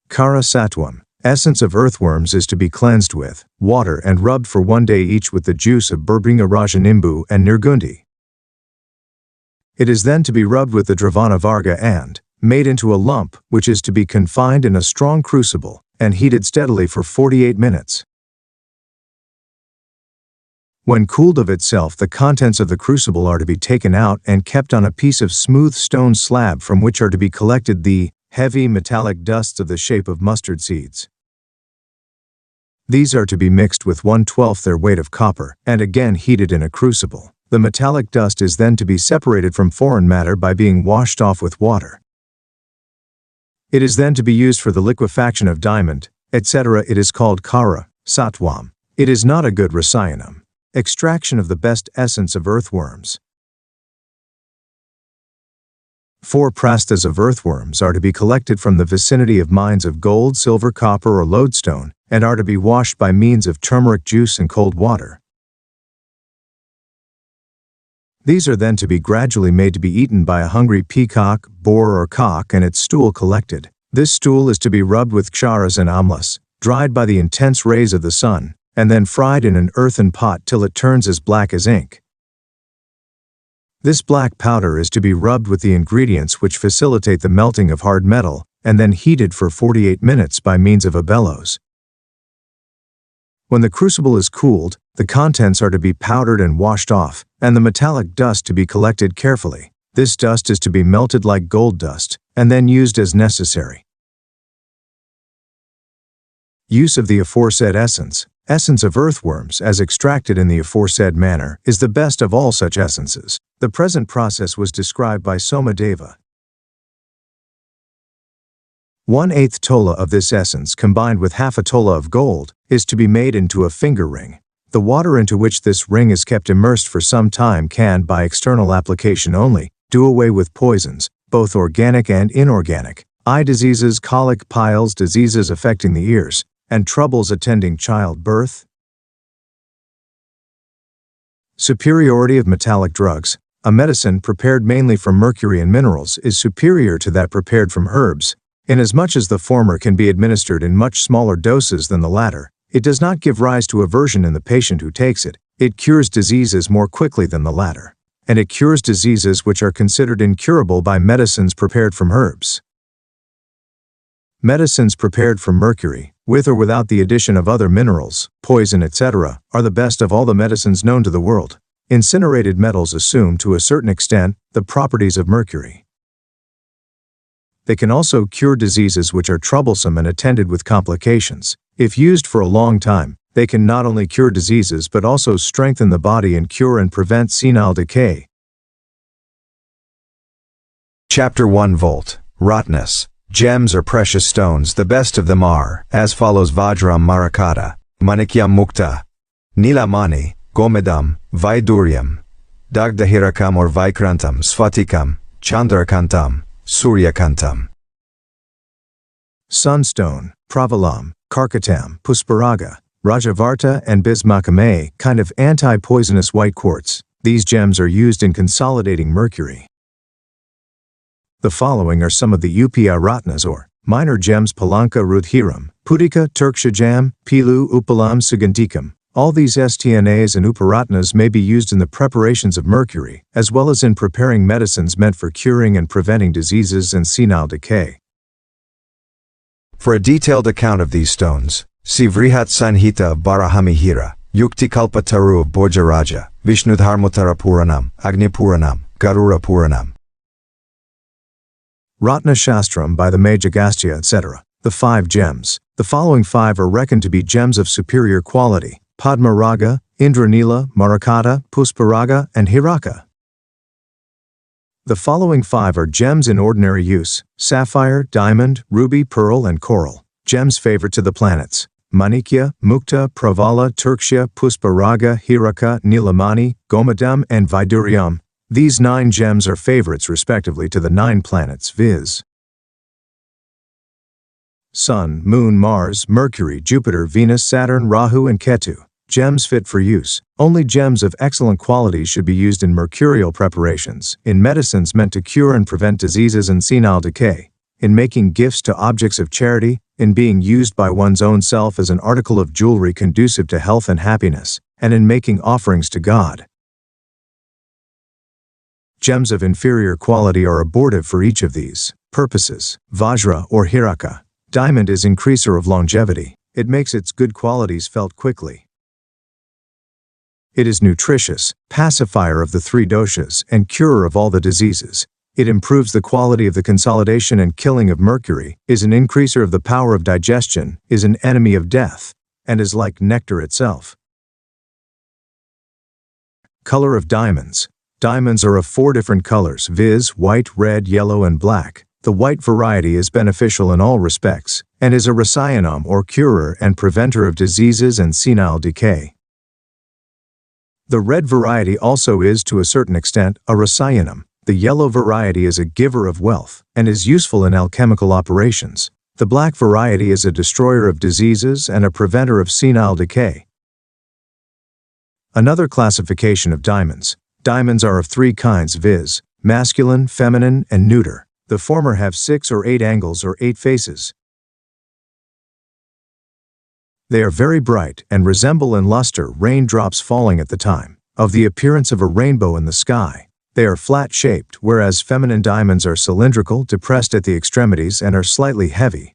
Kara Sattvam. Essence of earthworms is to be cleansed with water and rubbed for 1 day each with the juice of Birbringa Rajanimbu and Nirgundi. It is then to be rubbed with the Dravana Varga and made into a lump, which is to be confined in a strong crucible and heated steadily for 48 minutes. When cooled of itself, the contents of the crucible are to be taken out and kept on a piece of smooth stone slab from which are to be collected the heavy metallic dusts of the shape of mustard seeds. These are to be mixed with 1/12 their weight of copper and again heated in a crucible. The metallic dust is then to be separated from foreign matter by being washed off with water. It is then to be used for the liquefaction of diamond, etc. It is called Kara Sattvam. It is not a good rasayanam. Extraction of the best essence of earthworms. 4 prastas of earthworms are to be collected from the vicinity of mines of gold, silver, copper, or lodestone, and are to be washed by means of turmeric juice and cold water. These are then to be gradually made to be eaten by a hungry peacock, boar, or cock, and its stool collected. This stool is to be rubbed with ksharas and amlas, dried by the intense rays of the sun, and then fried in an earthen pot till it turns as black as ink. This black powder is to be rubbed with the ingredients which facilitate the melting of hard metal, and then heated for 48 minutes by means of a bellows. When the crucible is cooled, the contents are to be powdered and washed off, and the metallic dust to be collected carefully. This dust is to be melted like gold dust, and then used as necessary. Use of the aforesaid essence of earthworms as extracted in the aforesaid manner, is the best of all such essences. The present process was described by Somadeva. 1/8 tola of this essence combined with half a tola of gold is to be made into a finger ring. The water into which this ring is kept immersed for some time can, by external application only, do away with poisons, both organic and inorganic, eye diseases, colic, piles, diseases affecting the ears, and troubles attending childbirth. Superiority of metallic drugs. A medicine prepared mainly from mercury and minerals is superior to that prepared from herbs, inasmuch as the former can be administered in much smaller doses than the latter. It does not give rise to aversion in the patient who takes it. It cures diseases more quickly than the latter, and it cures diseases which are considered incurable by medicines prepared from herbs. Medicines prepared from mercury, with or without the addition of other minerals, poison, etc., are the best of all the medicines known to the world. Incinerated metals assume to a certain extent the properties of mercury. They can also cure diseases which are troublesome and attended with complications. If used for a long time, they can not only cure diseases but also strengthen the body and cure and prevent senile decay. Chapter 1 Volt. Rottenness. Gems or precious stones. The best of them are as follows: Vajram Marakata, Manikyam Mukta, Nilamani, Gomedam, Vaiduriam, Dagdahirakam or Vaikrantam, Svatikam, Chandrakantam, Suryakantam. Sunstone, Pravalam, Karkatam, Pusparaga, Rajavarta and Bismakame, kind of anti-poisonous white quartz. These gems are used in consolidating mercury. The following are some of the Upia Ratnas or minor gems: Palanka Rudhiram, Pudika Turkshajam, Pilu Upalam Sugantikam. All these STNAs and Uparatnas may be used in the preparations of mercury, as well as in preparing medicines meant for curing and preventing diseases and senile decay. For a detailed account of these stones, see Vrihat Sanhita of Barahamihira, Yuktikalpa Taru of Bhojaraja, Vishnudharmotara Puranam, Agni Puranam, Garura Puranam, Ratna Shastram by the Majagastya, etc. The 5 gems. The following 5 are reckoned to be gems of superior quality: Padmaraga, Indranila, Marakata, Pusparaga, and Hiraka. The following 5 are gems in ordinary use: sapphire, diamond, ruby, pearl, and coral. Gems favored to the planets: Manikya, Mukta, Pravala, Turksha, Pusparaga, Hiraka, Nilamani, Gomadam, and Vaiduriam. These 9 gems are favorites respectively to the 9 planets, viz. Sun, Moon, Mars, Mercury, Jupiter, Venus, Saturn, Rahu, and Ketu. Gems fit for use. Only gems of excellent qualities should be used in mercurial preparations, in medicines meant to cure and prevent diseases and senile decay, in making gifts to objects of charity, in being used by one's own self as an article of jewelry conducive to health and happiness, and in making offerings to God. Gems of inferior quality are abortive for each of these purposes. Vajra or Hiraka. Diamond is increaser of longevity. It makes its good qualities felt quickly. It is nutritious, pacifier of the 3 doshas, and curer of all the diseases. It improves the quality of the consolidation and killing of mercury, is an increaser of the power of digestion, is an enemy of death, and is like nectar itself. Color of diamonds. Diamonds are of 4 different colors, viz. white, red, yellow, and black. The white variety is beneficial in all respects, and is a rasayanam or curer and preventer of diseases and senile decay. The red variety also is, to a certain extent, a rasayanam. The yellow variety is a giver of wealth, and is useful in alchemical operations. The black variety is a destroyer of diseases and a preventer of senile decay. Another classification of diamonds. Diamonds are of 3 kinds, viz. masculine, feminine, and neuter. The former have 6 or 8 angles or 8 faces. They are very bright and resemble in luster raindrops falling at the time of the appearance of a rainbow in the sky. They are flat-shaped, whereas feminine diamonds are cylindrical, depressed at the extremities, and are slightly heavy.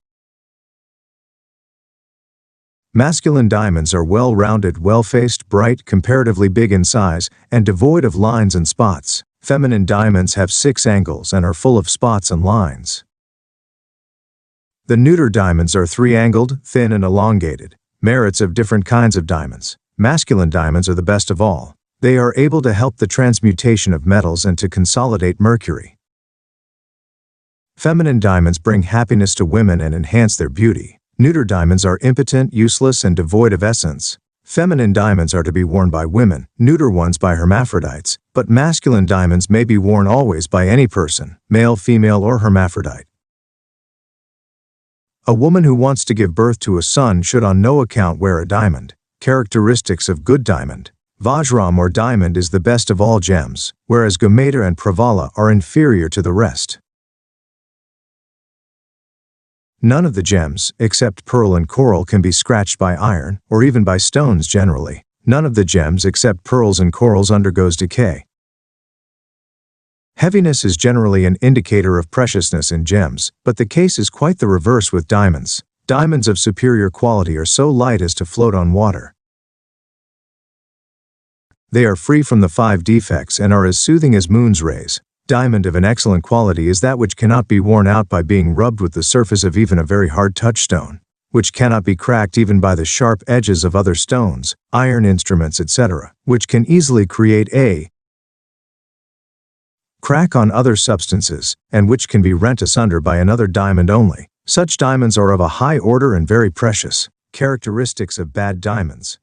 Masculine diamonds are well-rounded, well-faced, bright, comparatively big in size, and devoid of lines and spots. Feminine diamonds have 6 angles and are full of spots and lines. The neuter diamonds are 3-angled, thin and elongated. Merits of different kinds of diamonds. Masculine diamonds are the best of all. They are able to help the transmutation of metals and to consolidate mercury. Feminine diamonds bring happiness to women and enhance their beauty. Neuter diamonds are impotent, useless, and devoid of essence. Feminine diamonds are to be worn by women, neuter ones by hermaphrodites, but masculine diamonds may be worn always by any person, male, female, or hermaphrodite. A woman who wants to give birth to a son should on no account wear a diamond. Characteristics of good diamond. Vajram or diamond is the best of all gems, whereas Gometa and Pravala are inferior to the rest. None of the gems, except pearl and coral, can be scratched by iron, or even by stones generally. None of the gems except pearls and corals undergoes decay. Heaviness is generally an indicator of preciousness in gems, but the case is quite the reverse with diamonds. Diamonds of superior quality are so light as to float on water. They are free from the 5 defects and are as soothing as moon's rays. Diamond of an excellent quality is that which cannot be worn out by being rubbed with the surface of even a very hard touchstone, which cannot be cracked even by the sharp edges of other stones, iron instruments, etc., which can easily create a crack on other substances, and which can be rent asunder by another diamond only. Such diamonds are of a high order and very precious. Characteristics of bad diamonds.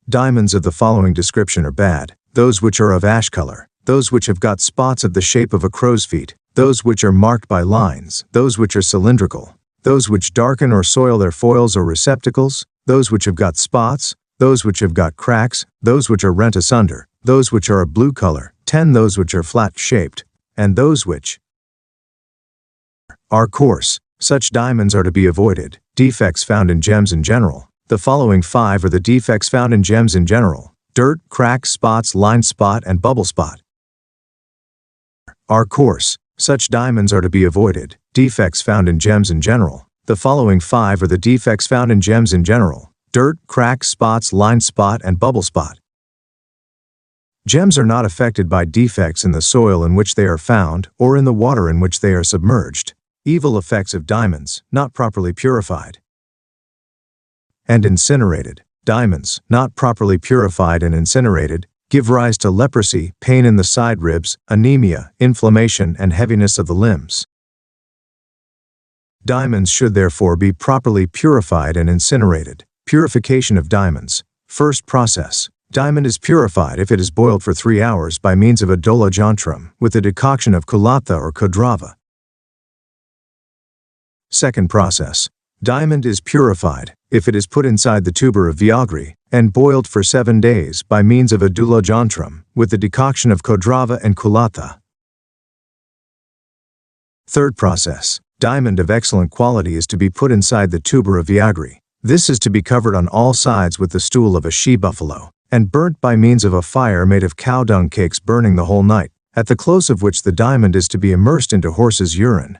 Diamonds of the following description are bad: those which are of ash color, those which have got spots of the shape of a crow's feet, those which are marked by lines, those which are cylindrical, those which darken or soil their foils or receptacles, those which have got spots, those which have got cracks, those which are rent asunder, those which are a blue color, 10 those which are flat-shaped, and those which are coarse. Such diamonds are to be avoided. Defects found in gems in general. The following 5 are the defects found in gems in general: dirt, crack, spots, line spot, and bubble spot. Are coarse. Such diamonds are to be avoided. Defects found in gems in general. The following 5 are the defects found in gems in general: dirt, crack, spots, line spot, and bubble spot. Gems are not affected by defects in the soil in which they are found or in the water in which they are submerged. Evil effects of diamonds, not properly purified and incinerated. Diamonds, not properly purified and incinerated, give rise to leprosy, pain in the side ribs, anemia, inflammation, and heaviness of the limbs. Diamonds should therefore be properly purified and incinerated. Purification of diamonds. First process. Diamond is purified if it is boiled for 3 hours by means of a dolajantram with a decoction of kulatha or kodrava. Second process. Diamond is purified if it is put inside the tuber of Vyagri and boiled for 7 days by means of a dolajantram with the decoction of kodrava and kulatha. Third process. Diamond of excellent quality is to be put inside the tuber of Vyagri. This is to be covered on all sides with the stool of a she-buffalo and burnt by means of a fire made of cow dung cakes burning the whole night, at the close of which the diamond is to be immersed into horse's urine.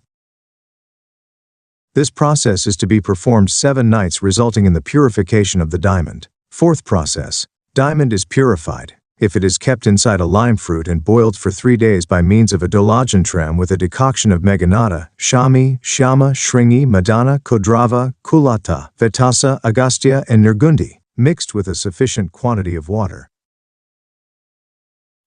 This process is to be performed 7 nights, resulting in the purification of the diamond. Fourth process. Diamond is purified if it is kept inside a lime fruit and boiled for 3 days by means of a dolajantram with a decoction of meganata, shami, shama, shringi, madana, kodrava, kulata, vitasa, agastya, and nirgundi, mixed with a sufficient quantity of water.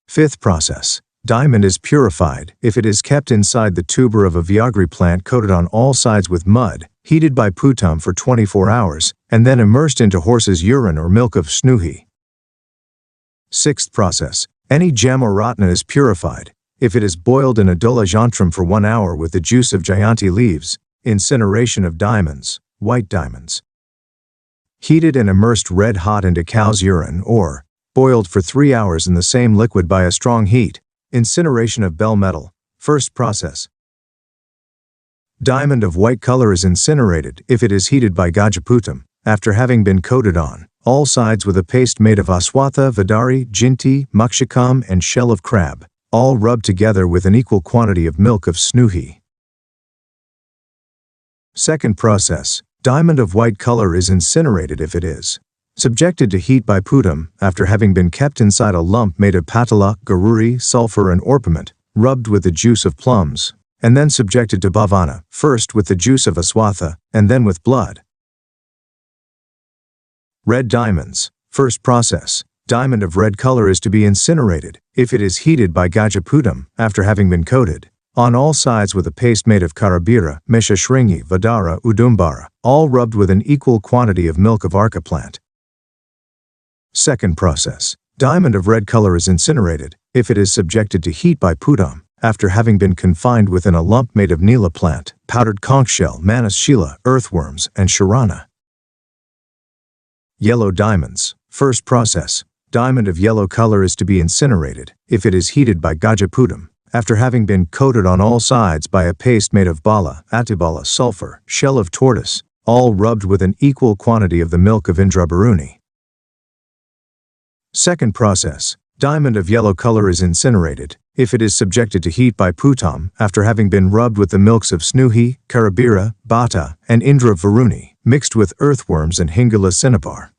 Fifth process. Diamond is purified if it is kept inside the tuber of a Vyagri plant coated on all sides with mud, heated by putum for 24 hours, and then immersed into horse's urine or milk of snuhi. Sixth process. Any gem or ratna is purified if it is boiled in a dolajantram for 1 hour with the juice of jayanti leaves. Incineration of diamonds, white diamonds. Heated and immersed red hot into cow's urine or boiled for 3 hours in the same liquid by a strong heat. Incineration of bell metal. First process. Diamond of white color is incinerated if it is heated by gajaputam, after having been coated on all sides with a paste made of aswatha, vidari, jinti, mukshikam, and shell of crab, all rubbed together with an equal quantity of milk of snuhi. Second process. Diamond of white color is incinerated if it is subjected to heat by putum, after having been kept inside a lump made of patala, garuri, sulfur, and orpiment, rubbed with the juice of plums, and then subjected to bhavana, first with the juice of aswatha, and then with blood. Red diamonds. First process. Diamond of red color is to be incinerated if it is heated by gajaputam, after having been coated on all sides with a paste made of karabira, meshashringi, vadara, udumbara, all rubbed with an equal quantity of milk of arka plant. Second process. Diamond of red color is incinerated if it is subjected to heat by putam, after having been confined within a lump made of Nila plant, powdered conch shell, Manus Sheila, earthworms, and Sharana. Yellow diamonds. First process. Diamond of yellow color is to be incinerated, if it is heated by Gajaputam, after having been coated on all sides by a paste made of bala, atibala, sulfur, shell of tortoise, all rubbed with an equal quantity of the milk of Indrabaruni. Second process. Diamond of yellow color is incinerated, if it is subjected to heat by Putam, after having been rubbed with the milks of Snuhi, Karabira, Bata, and Indravaruni, mixed with earthworms and Hingala cinnabar.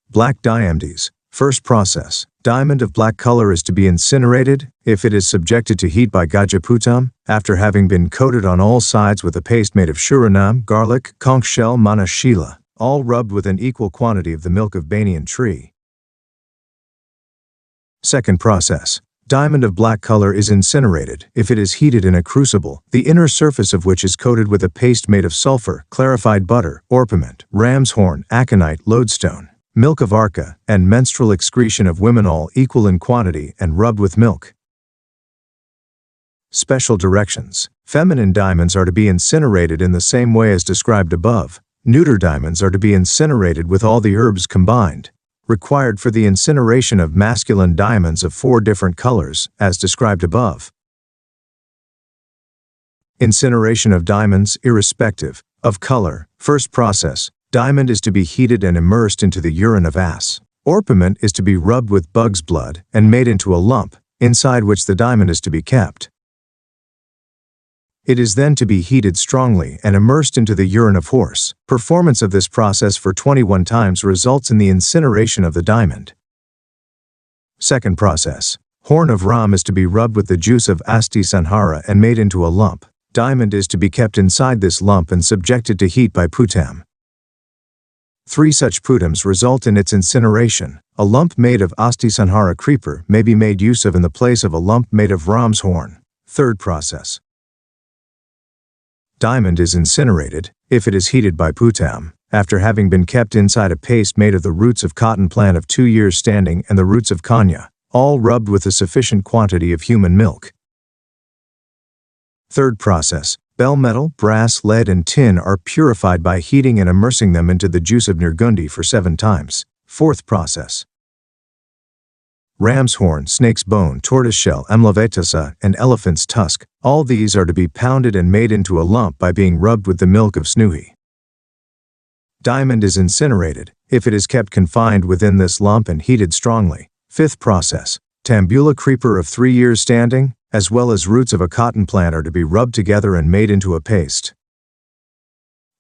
Black diamonds. First process. Diamond of black color is to be incinerated, if it is subjected to heat by Gajaputam, after having been coated on all sides with a paste made of Shuranam, garlic, conch shell, Manus Sheila, all rubbed with an equal quantity of the milk of banyan tree. Second process. Diamond of black color is incinerated, if it is heated in a crucible, the inner surface of which is coated with a paste made of sulfur, clarified butter, orpiment, ram's horn, aconite, lodestone, milk of arca, and menstrual excretion of women, all equal in quantity and rubbed with milk. Special directions. Feminine diamonds are to be incinerated in the same way as described above. Neuter diamonds are to be incinerated with all the herbs combined, required for the incineration of masculine diamonds of 4 different colors, as described above. Incineration of diamonds irrespective of color. First process. Diamond is to be heated and immersed into the urine of ass. Orpiment is to be rubbed with bug's blood and made into a lump, inside which the diamond is to be kept. It is then to be heated strongly and immersed into the urine of horse. Performance of this process for 21 times results in the incineration of the diamond. Second process. Horn of ram is to be rubbed with the juice of Asti Sanhara and made into a lump. Diamond is to be kept inside this lump and subjected to heat by Putam. 3 such Putams result in its incineration. A lump made of Asti Sanhara creeper may be made use of in the place of a lump made of ram's horn. Third process. Diamond is incinerated, if it is heated by Putam, after having been kept inside a paste made of the roots of cotton plant of 2 years standing and the roots of kanya, all rubbed with a sufficient quantity of human milk. Third process. Bell metal, brass, lead, and tin are purified by heating and immersing them into the juice of Nirgundi for 7 times. Fourth process. Ram's horn, snake's bone, tortoise shell, amlavetasa, and elephant's tusk, all these are to be pounded and made into a lump by being rubbed with the milk of Snuhi. Diamond is incinerated, if it is kept confined within this lump and heated strongly. Fifth process. Tambula creeper of 3 years standing, as well as roots of a cotton plant are to be rubbed together and made into a paste.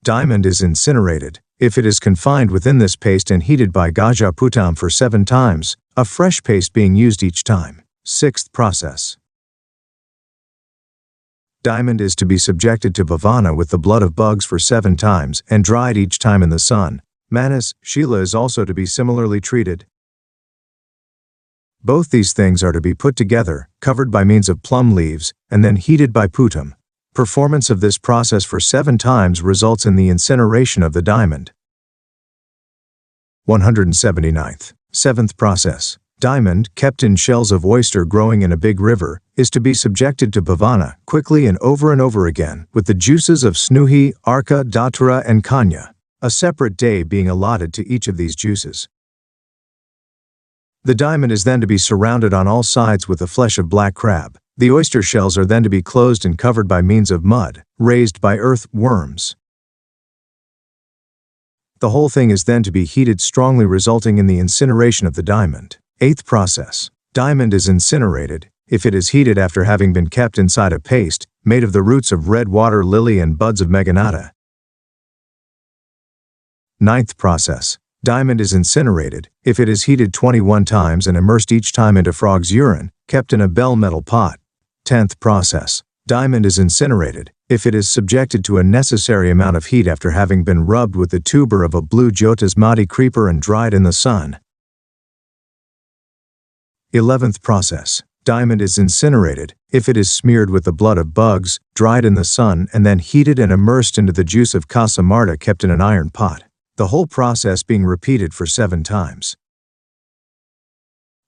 Diamond is incinerated, if it is confined within this paste and heated by Gajaputam for 7 times, a fresh paste being used each time. Sixth process. Diamond is to be subjected to bhavana with the blood of bugs for 7 times and dried each time in the sun. Manus Sheila is also to be similarly treated. Both these things are to be put together, covered by means of plum leaves, and then heated by Putam. Performance of this process for 7 times results in the incineration of the diamond. 179th. 7th process. Diamond, kept in shells of oyster growing in a big river, is to be subjected to bhavana quickly and over again with the juices of Snuhi, Arka, Datura, and Kanya, a separate day being allotted to each of these juices. The diamond is then to be surrounded on all sides with the flesh of black crab. The oyster shells are then to be closed and covered by means of mud, raised by earthworms. The whole thing is then to be heated strongly, resulting in the incineration of the diamond. 8th process. Diamond is incinerated, if it is heated after having been kept inside a paste, made of the roots of red water lily and buds of meganata. 9th process. Diamond is incinerated, if it is heated 21 times and immersed each time into frog's urine, kept in a bell metal pot. 10th process. Diamond is incinerated, if it is subjected to a necessary amount of heat after having been rubbed with the tuber of a blue jotasmati creeper and dried in the sun. 11th process. Diamond is incinerated, if it is smeared with the blood of bugs, dried in the sun, and then heated and immersed into the juice of casamarta kept in an iron pot. The whole process being repeated for 7 times.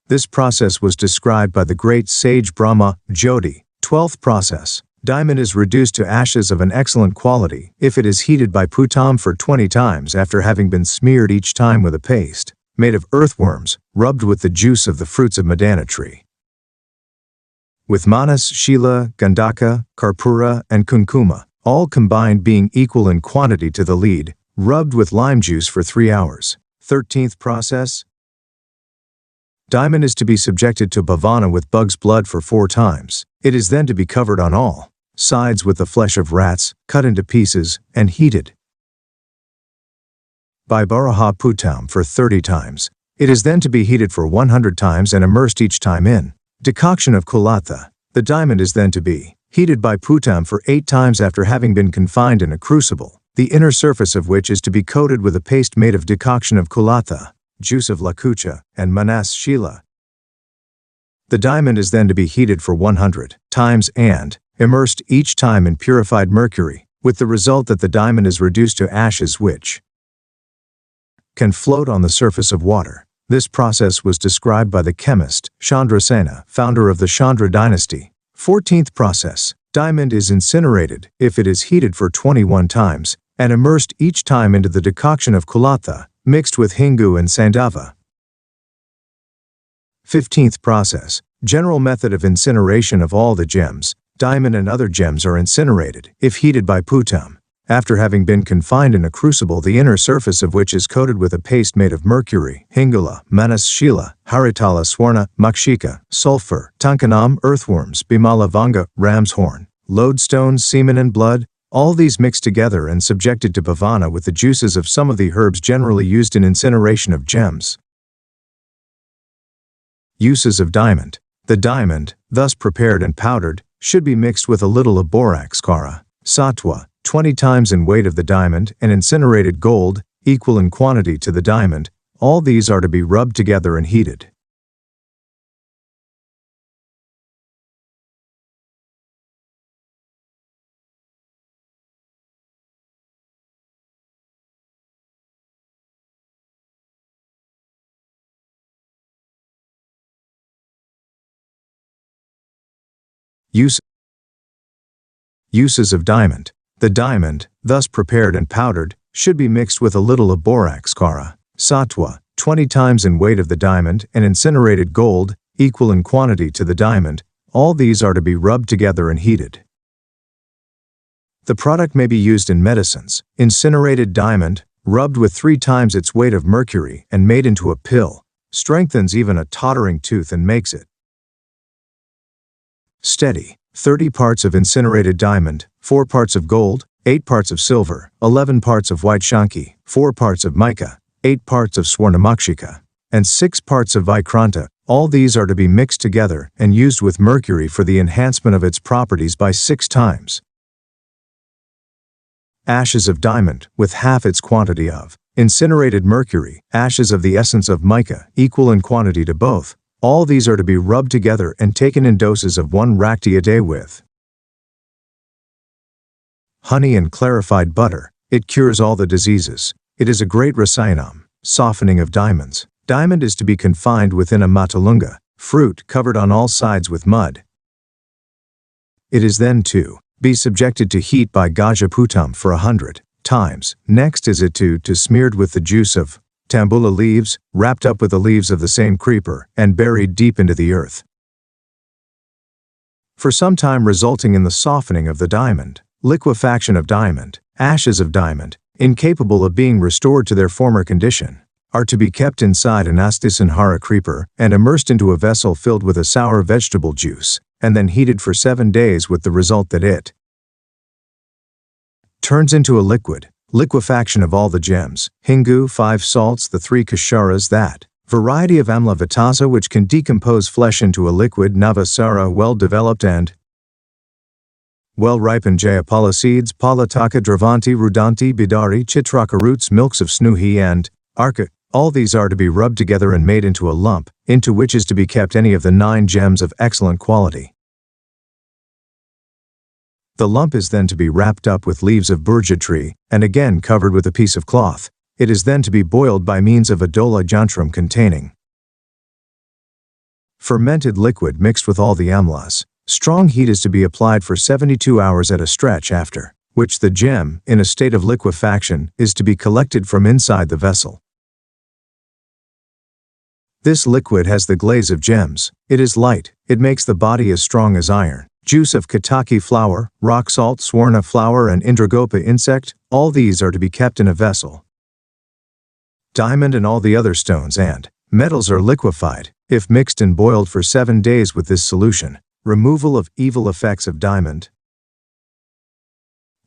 This process was described by the great sage Brahma, Jyoti. 12th process. Diamond is reduced to ashes of an excellent quality if it is heated by putam for 20 times after having been smeared each time with a paste made of earthworms, rubbed with the juice of the fruits of Madana tree. With manas, shila, gandhaka, karpura, and kunkuma, all combined being equal in quantity to the lead, rubbed with lime juice for 3 hours. 13th process. Diamond is to be subjected to bhavana with bug's blood for 4 times. It is then to be covered on all sides with the flesh of rats, cut into pieces, and heated by Baraha Putam for 30 times. It is then to be heated for 100 times and immersed each time in decoction of kulatha. The diamond is then to be heated by Putam for 8 times after having been confined in a crucible, the inner surface of which is to be coated with a paste made of decoction of kulatha, juice of lakucha, and manas shila. The diamond is then to be heated for 100 times and immersed each time in purified mercury, with the result that the diamond is reduced to ashes which can float on the surface of water. This process was described by the chemist Chandrasena, founder of the Chandra dynasty. 14th process. Diamond is incinerated if it is heated for 21 times and immersed each time into the decoction of kulatha, mixed with hingu and sandava. 15th process. General method of incineration of all the gems. Diamond and other gems are incinerated if heated by putam, after having been confined in a crucible the inner surface of which is coated with a paste made of mercury, hingula, manas shila, haritala swarna, makshika, sulfur, tankanam, earthworms, bimala vanga, ram's horn, lodestone, semen and blood, all these mixed together and subjected to bhavana with the juices of some of the herbs generally used in incineration of gems. Uses of diamond. The diamond, thus prepared and powdered, should be mixed with a little of borax kara, satwa, 20 times in weight of the diamond, and incinerated gold, equal in quantity to the diamond. All these are to be rubbed together and heated. Uses of diamond. The diamond, thus prepared and powdered, should be mixed with a little of borax kara, satwa, 20 times in weight of the diamond, and incinerated gold, equal in quantity to the diamond. All these are to be rubbed together and heated. The product may be used in medicines. Incinerated diamond, rubbed with 3 times its weight of mercury and made into a pill, strengthens even a tottering tooth and makes it steady. 30 parts of incinerated diamond, 4 parts of gold, 8 parts of silver, 11 parts of white shanki, 4 parts of mica, 8 parts of swarnamakshika, and 6 parts of vikranta. All these are to be mixed together and used with mercury for the enhancement of its properties by 6 times. Ashes of diamond, with half its quantity of incinerated mercury, ashes of the essence of mica, equal in quantity to both. All these are to be rubbed together and taken in doses of 1 rakti a day with honey and clarified butter. It cures all the diseases. It is a great rasayanam, softening of diamonds. Diamond is to be confined within a matalunga, fruit covered on all sides with mud. It is then to be subjected to heat by gajaputam for 100 times. Next is it to smeared with the juice of tambula leaves, wrapped up with the leaves of the same creeper, and buried deep into the earth, for some time, resulting in the softening of the diamond. Liquefaction of diamond. Ashes of diamond, incapable of being restored to their former condition, are to be kept inside an astisanhara creeper and immersed into a vessel filled with a sour vegetable juice, and then heated for 7 days with the result that it turns into a liquid. Liquefaction of all the gems. Hingu, 5 salts, the 3 kasharas, that variety of amla vitasa which can decompose flesh into a liquid. Navasara, well developed and well ripened jayapala seeds. Palataka, dravanti, rudanti, bidari, chitraka roots, milks of snuhi and arka. All these are to be rubbed together and made into a lump, into which is to be kept any of the 9 gems of excellent quality. The lump is then to be wrapped up with leaves of burja tree, and again covered with a piece of cloth. It is then to be boiled by means of a dola jantram containing Fermented liquid mixed with all the amlas. Strong heat is to be applied for 72 hours at a stretch, after which the gem, in a state of liquefaction, is to be collected from inside the vessel. This liquid has the glaze of gems. It is light. It makes the body as strong as iron. Juice of Kataki flower, rock salt, swarna flower, and Indragopa insect, all these are to be kept in a vessel. Diamond and all the other stones and metals are liquefied, if mixed and boiled for 7 days with this solution. Removal of evil effects of diamond.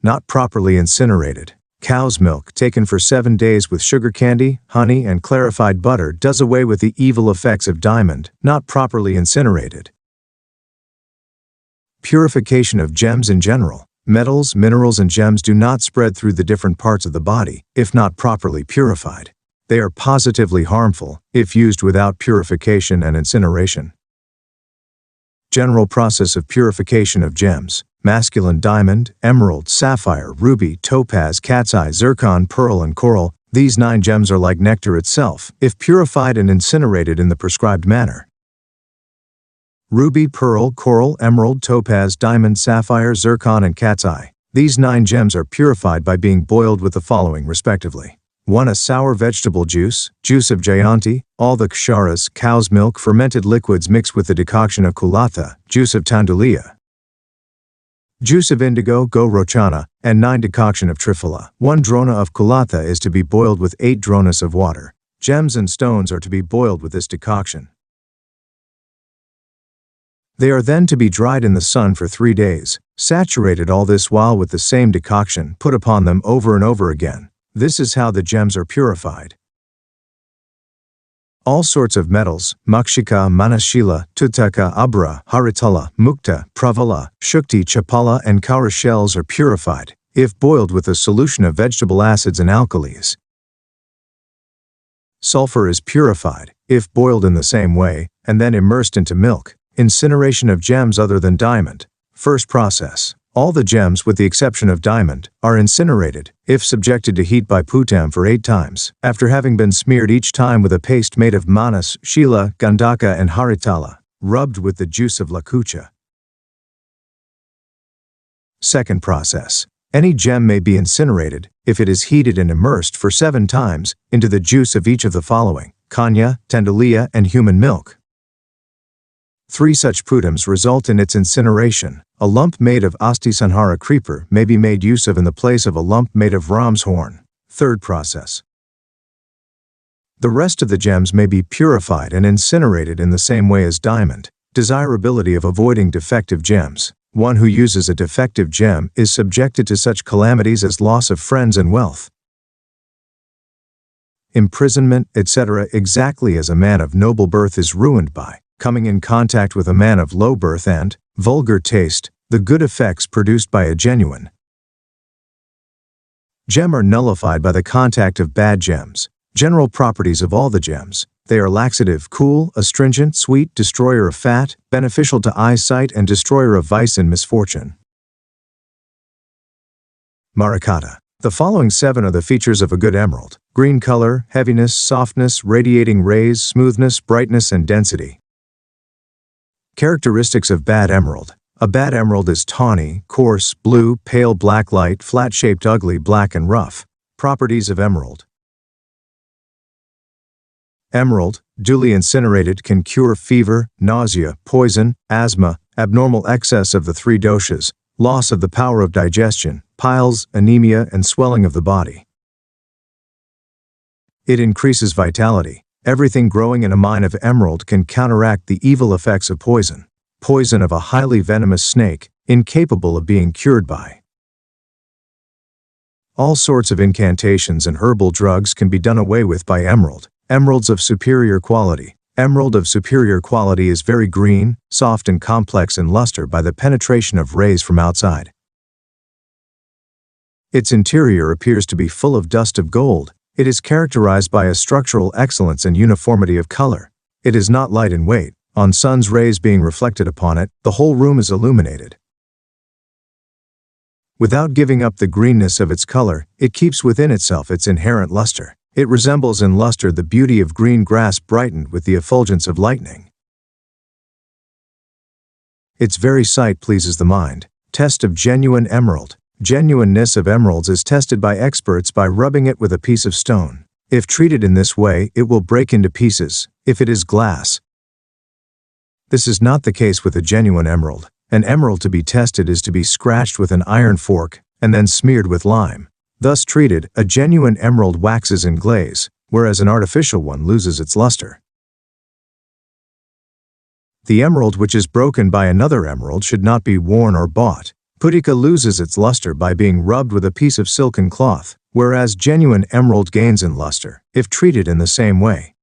Not properly incinerated. Cow's milk taken for 7 days with sugar candy, honey, and clarified butter does away with the evil effects of diamond, not properly incinerated. Purification of gems in general. Metals, minerals, and gems do not spread through the different parts of the body, if not properly purified. They are positively harmful, if used without purification and incineration. General process of purification of gems. Masculine diamond, emerald, sapphire, ruby, topaz, cat's eye, zircon, pearl, and coral. These 9 gems are like nectar itself, if purified and incinerated in the prescribed manner. Ruby, pearl, coral, emerald, topaz, diamond, sapphire, zircon, and cat's eye. These 9 gems are purified by being boiled with the following respectively. 1. A sour vegetable juice, juice of jayanti, all the ksharas, cow's milk, fermented liquids mixed with the decoction of kulatha, juice of tandulia, juice of indigo, go-rochana, and 9 decoction of triphala. 1 drona of kulatha is to be boiled with 8 dronas of water. Gems and stones are to be boiled with this decoction. They are then to be dried in the sun for 3 days, saturated all this while with the same decoction put upon them over and over again. This is how the gems are purified. All sorts of metals, makshika, manashila, tutaka, abra, haritala, mukta, pravala, shukti, chapala, and kaura shells are purified, if boiled with a solution of vegetable acids and alkalis. Sulfur is purified, if boiled in the same way, and then immersed into milk. Incineration of gems other than diamond. First process. All the gems, with the exception of diamond, are incinerated, if subjected to heat by putam for 8 times, after having been smeared each time with a paste made of manas, shila, gandhaka, and haritala, rubbed with the juice of lakucha. Second process. Any gem may be incinerated, if it is heated and immersed for 7 times, into the juice of each of the following: kanya, tandulia, and human milk. 3 such putams result in its incineration. A lump made of asti sanhara creeper may be made use of in the place of a lump made of ram's horn. Third process. The rest of the gems may be purified and incinerated in the same way as diamond. Desirability of avoiding defective gems. One who uses a defective gem is subjected to such calamities as loss of friends and wealth, imprisonment, etc., exactly as a man of noble birth is ruined by coming in contact with a man of low birth and vulgar taste. The good effects produced by a genuine gem are nullified by the contact of bad gems. General properties of all the gems. They are laxative, cool, astringent, sweet, destroyer of fat, beneficial to eyesight, and destroyer of vice and misfortune. Marakata. The following 7 are the features of a good emerald: green color, heaviness, softness, radiating rays, smoothness, brightness, and density. Characteristics of bad emerald. A bad emerald is tawny, coarse, blue, pale black, light, flat-shaped, ugly, black, and rough. Properties of emerald. Emerald, duly incinerated, can cure fever, nausea, poison, asthma, abnormal excess of the 3 doshas, loss of the power of digestion, piles, anemia, and swelling of the body. It increases vitality. Everything growing in a mine of emerald can counteract the evil effects of poison. Poison of a highly venomous snake, incapable of being cured by. All sorts of incantations and herbal drugs can be done away with by emerald. Emeralds of superior quality. Emerald of superior quality is very green, soft, and complex in luster by the penetration of rays from outside. Its interior appears to be full of dust of gold. It is characterized by a structural excellence and uniformity of color. It is not light in weight. On sun's rays being reflected upon it, the whole room is illuminated. Without giving up the greenness of its color, it keeps within itself its inherent luster. It resembles in luster the beauty of green grass brightened with the effulgence of lightning. Its very sight pleases the mind. Test of genuine emerald. Genuineness of emeralds is tested by experts by rubbing it with a piece of stone. If treated in this way, it will break into pieces, if it is glass. This is not the case with a genuine emerald. An emerald to be tested is to be scratched with an iron fork, and then smeared with lime. Thus treated, a genuine emerald waxes in glaze, whereas an artificial one loses its luster. The emerald which is broken by another emerald should not be worn or bought. Putika loses its luster by being rubbed with a piece of silken cloth, whereas genuine emerald gains in luster, if treated in the same way.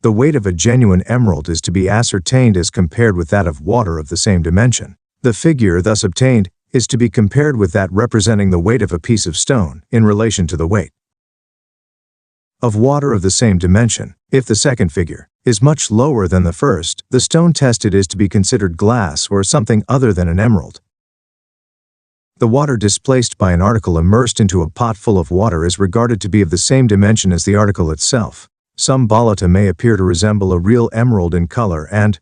The weight of a genuine emerald is to be ascertained as compared with that of water of the same dimension. The figure thus obtained is to be compared with that representing the weight of a piece of stone in relation to the weight of water of the same dimension. If the second figure is much lower than the first, the stone tested is to be considered glass or something other than an emerald. The water displaced by an article immersed into a pot full of water is regarded to be of the same dimension as the article itself. Some balata may appear to resemble a real emerald in color and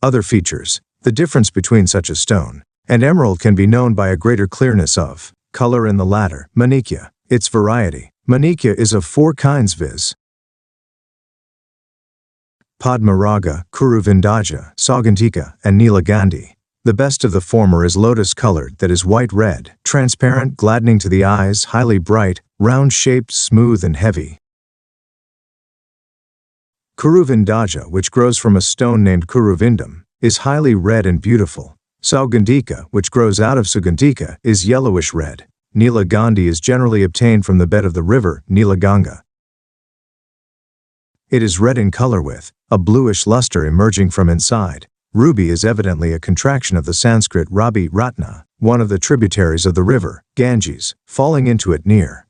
other features. The difference between such a stone and emerald can be known by a greater clearness of color in the latter. Manikya. Its variety. Manikya is of 4 kinds, viz. Padmaraga, Kuruvindaja, Saugantika, and Nilagandhi. The best of the former is lotus-colored, that is white-red, transparent, gladdening to the eyes, highly bright, round-shaped, smooth and heavy. Kuruvindaja, which grows from a stone named Kuruvindam, is highly red and beautiful. Saugandhika, which grows out of Sugandhika, is yellowish-red. Nilagandhi is generally obtained from the bed of the river, Nilaganga. It is red in color with a bluish luster emerging from inside. Ruby is evidently a contraction of the Sanskrit Rabi Ratna, one of the tributaries of the river, Ganges, falling into it near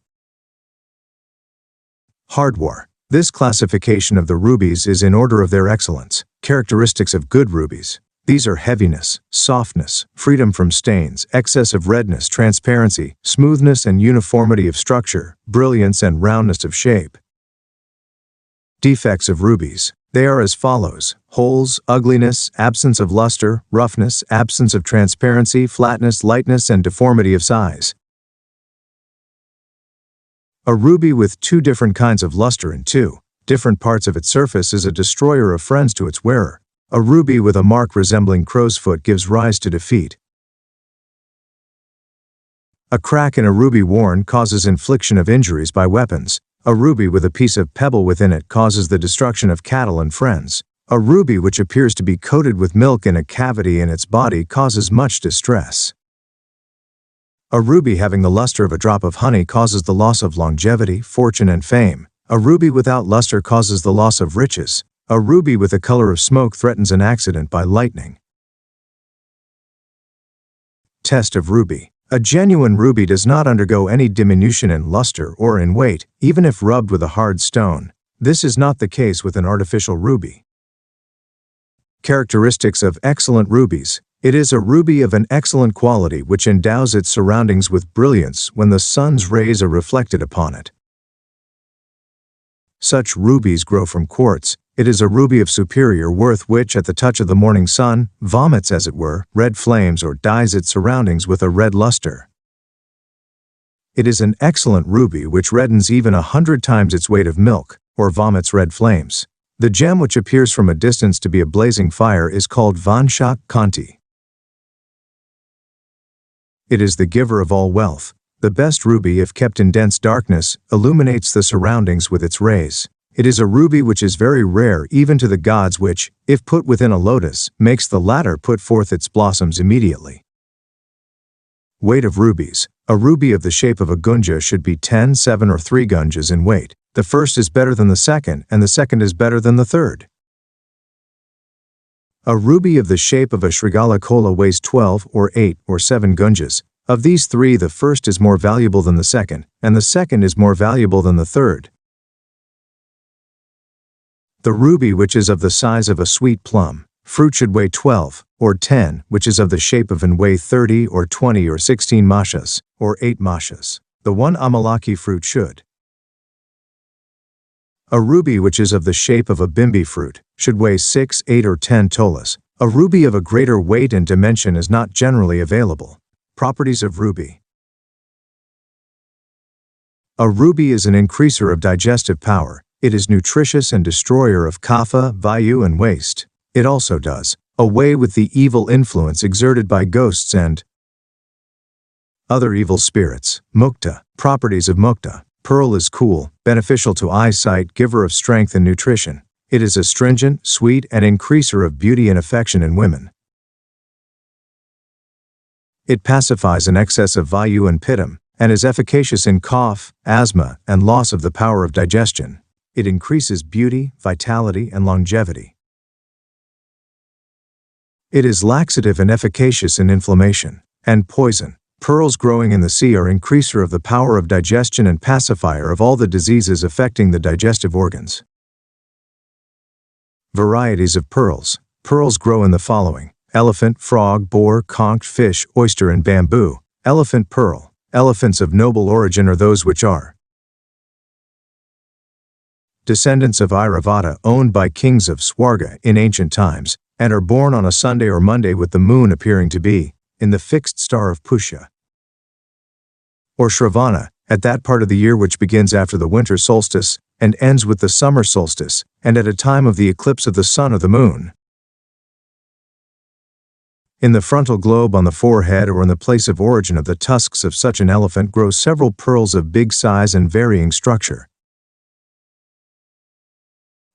Hardwar. This classification of the rubies is in order of their excellence. Characteristics of good rubies. These are heaviness, softness, freedom from stains, excess of redness, transparency, smoothness and uniformity of structure, brilliance and roundness of shape. Defects of rubies. They are as follows: holes, ugliness, absence of luster, roughness, absence of transparency, flatness, lightness and deformity of size. A ruby with 2 different kinds of luster in 2 different parts of its surface is a destroyer of friends to its wearer. A ruby with a mark resembling crow's foot gives rise to defeat. A crack in a ruby worn causes infliction of injuries by weapons. A ruby with a piece of pebble within it causes the destruction of cattle and friends. A ruby which appears to be coated with milk in a cavity in its body causes much distress. A ruby having the luster of a drop of honey causes the loss of longevity, fortune and fame. A ruby without luster causes the loss of riches. A ruby with the color of smoke threatens an accident by lightning. Test of ruby. A genuine ruby does not undergo any diminution in luster or in weight, even if rubbed with a hard stone. This is not the case with an artificial ruby. Characteristics of excellent rubies. It is a ruby of an excellent quality which endows its surroundings with brilliance when the sun's rays are reflected upon it. Such rubies grow from quartz. It is a ruby of superior worth which, at the touch of the morning sun, vomits, as it were, red flames or dyes its surroundings with a red luster. It is an excellent ruby which reddens even 100 times its weight of milk, or vomits red flames. The gem which appears from a distance to be a blazing fire is called Vanshak Kanti. It is the giver of all wealth. The best ruby, if kept in dense darkness, illuminates the surroundings with its rays. It is a ruby which is very rare even to the gods which, if put within a lotus, makes the latter put forth its blossoms immediately. Weight of rubies. A ruby of the shape of a gunja should be 10, 7 or 3 gunjas in weight. The first is better than the second, and the second is better than the third. A ruby of the shape of a Shrigala Kola weighs 12 or 8 or 7 gunjas. Of these 3, the first is more valuable than the second, and the second is more valuable than the third. The ruby which is of the size of a sweet plum, fruit should weigh 12 or 10, which is of the shape of and weigh 30 or 20 or 16 mashas, or 8 mashas. The one amalaki fruit should. A ruby which is of the shape of a bimbi fruit should weigh 6, 8 or 10 tolas. A ruby of a greater weight and dimension is not generally available. Properties of ruby. A ruby is an increaser of digestive power. It is nutritious and destroyer of kapha, vayu and waste. It also does away with the evil influence exerted by ghosts and other evil spirits. Mukta. Properties of mukta. Pearl is cool, beneficial to eyesight, giver of strength and nutrition. It is astringent, sweet, and increaser of beauty and affection in women. It pacifies an excess of vayu and pitta, and is efficacious in cough, asthma, and loss of the power of digestion. It increases beauty, vitality, and longevity. It is laxative and efficacious in inflammation and poison. Pearls growing in the sea are increaser of the power of digestion and pacifier of all the diseases affecting the digestive organs. Varieties of pearls. Pearls grow in the following: elephant, frog, boar, conch, fish, oyster, and bamboo. Elephant pearl. Elephants of noble origin are those which are descendants of Airavata, owned by kings of Swarga in ancient times, and are born on a Sunday or Monday with the moon appearing to be in the fixed star of Pushya or Shravana, at that part of the year which begins after the winter solstice and ends with the summer solstice, and at a time of the eclipse of the sun or the moon. In the frontal globe on the forehead or in the place of origin of the tusks of such an elephant grow several pearls of big size and varying structure.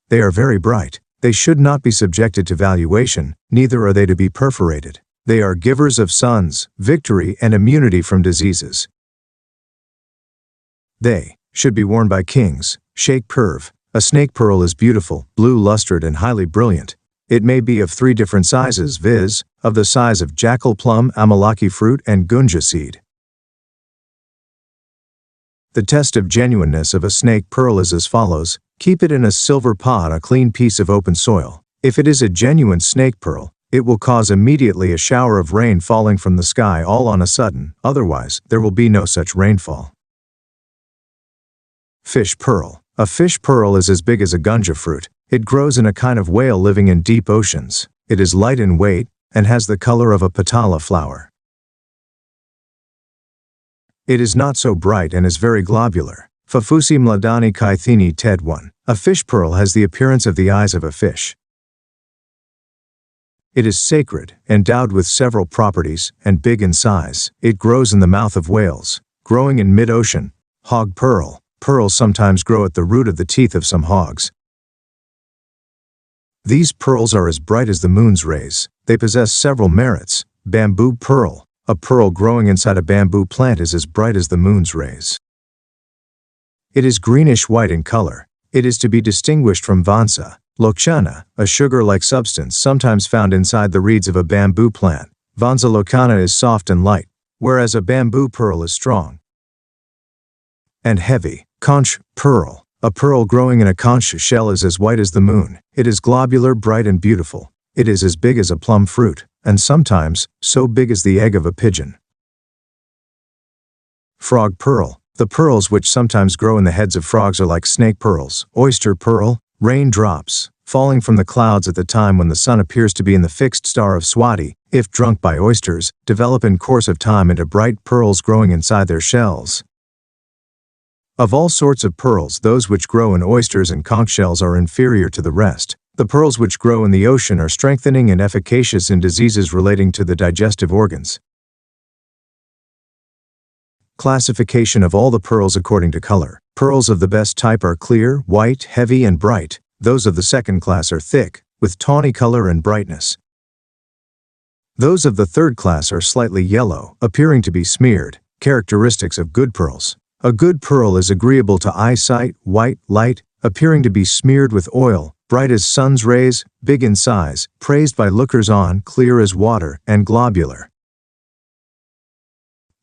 They are very bright. They should not be subjected to valuation, neither are they to be perforated. They are givers of sons, victory, and immunity from diseases. They should be worn by kings. Sheikh Perv. A snake pearl is beautiful, blue-lustered, and highly brilliant. It may be of 3 different sizes, viz., of the size of jackal plum, amalaki fruit, and gunja seed. The test of genuineness of a snake pearl is as follows: keep it in a silver pot, a clean piece of open soil. If it is a genuine snake pearl, it will cause immediately a shower of rain falling from the sky all on a sudden, otherwise, there will be no such rainfall. Fish pearl. A fish pearl is as big as a gunja fruit. It grows in a kind of whale living in deep oceans. It is light in weight, and has the color of a patala flower. It is not so bright and is very globular. Fafusi mladani kaithini ted 1. A fish pearl has the appearance of the eyes of a fish. It is sacred, endowed with several properties, and big in size. It grows in the mouth of whales. Growing in mid-ocean. Hog pearl. Pearls sometimes grow at the root of the teeth of some hogs. These pearls are as bright as the moon's rays. They possess several merits. Bamboo pearl. A pearl growing inside a bamboo plant is as bright as the moon's rays. It is greenish-white in color. It is to be distinguished from vansa. Lokchana, a sugar-like substance sometimes found inside the reeds of a bamboo plant. Vansa lokana is soft and light, whereas a bamboo pearl is strong and heavy. Conch pearl. A pearl growing in a conch shell is as white as the moon. It is globular, bright, and beautiful. It is as big as a plum fruit, and sometimes so big as the egg of a pigeon. Frog pearl. The pearls which sometimes grow in the heads of frogs are like snake pearls. Oyster pearl. Raindrops, falling from the clouds at the time when the sun appears to be in the fixed star of Swati, if drunk by oysters, develop in course of time into bright pearls growing inside their shells. Of all sorts of pearls, those which grow in oysters and conch shells are inferior to the rest. The pearls which grow in the ocean are strengthening and efficacious in diseases relating to the digestive organs. Classification of all the pearls according to color. Pearls of the best type are clear, white, heavy, and bright. Those of the second class are thick, with tawny color and brightness. Those of the third class are slightly yellow, appearing to be smeared. Characteristics of good pearls. A good pearl is agreeable to eyesight, white, light, appearing to be smeared with oil, bright as sun's rays, big in size, praised by lookers-on, clear as water, and globular.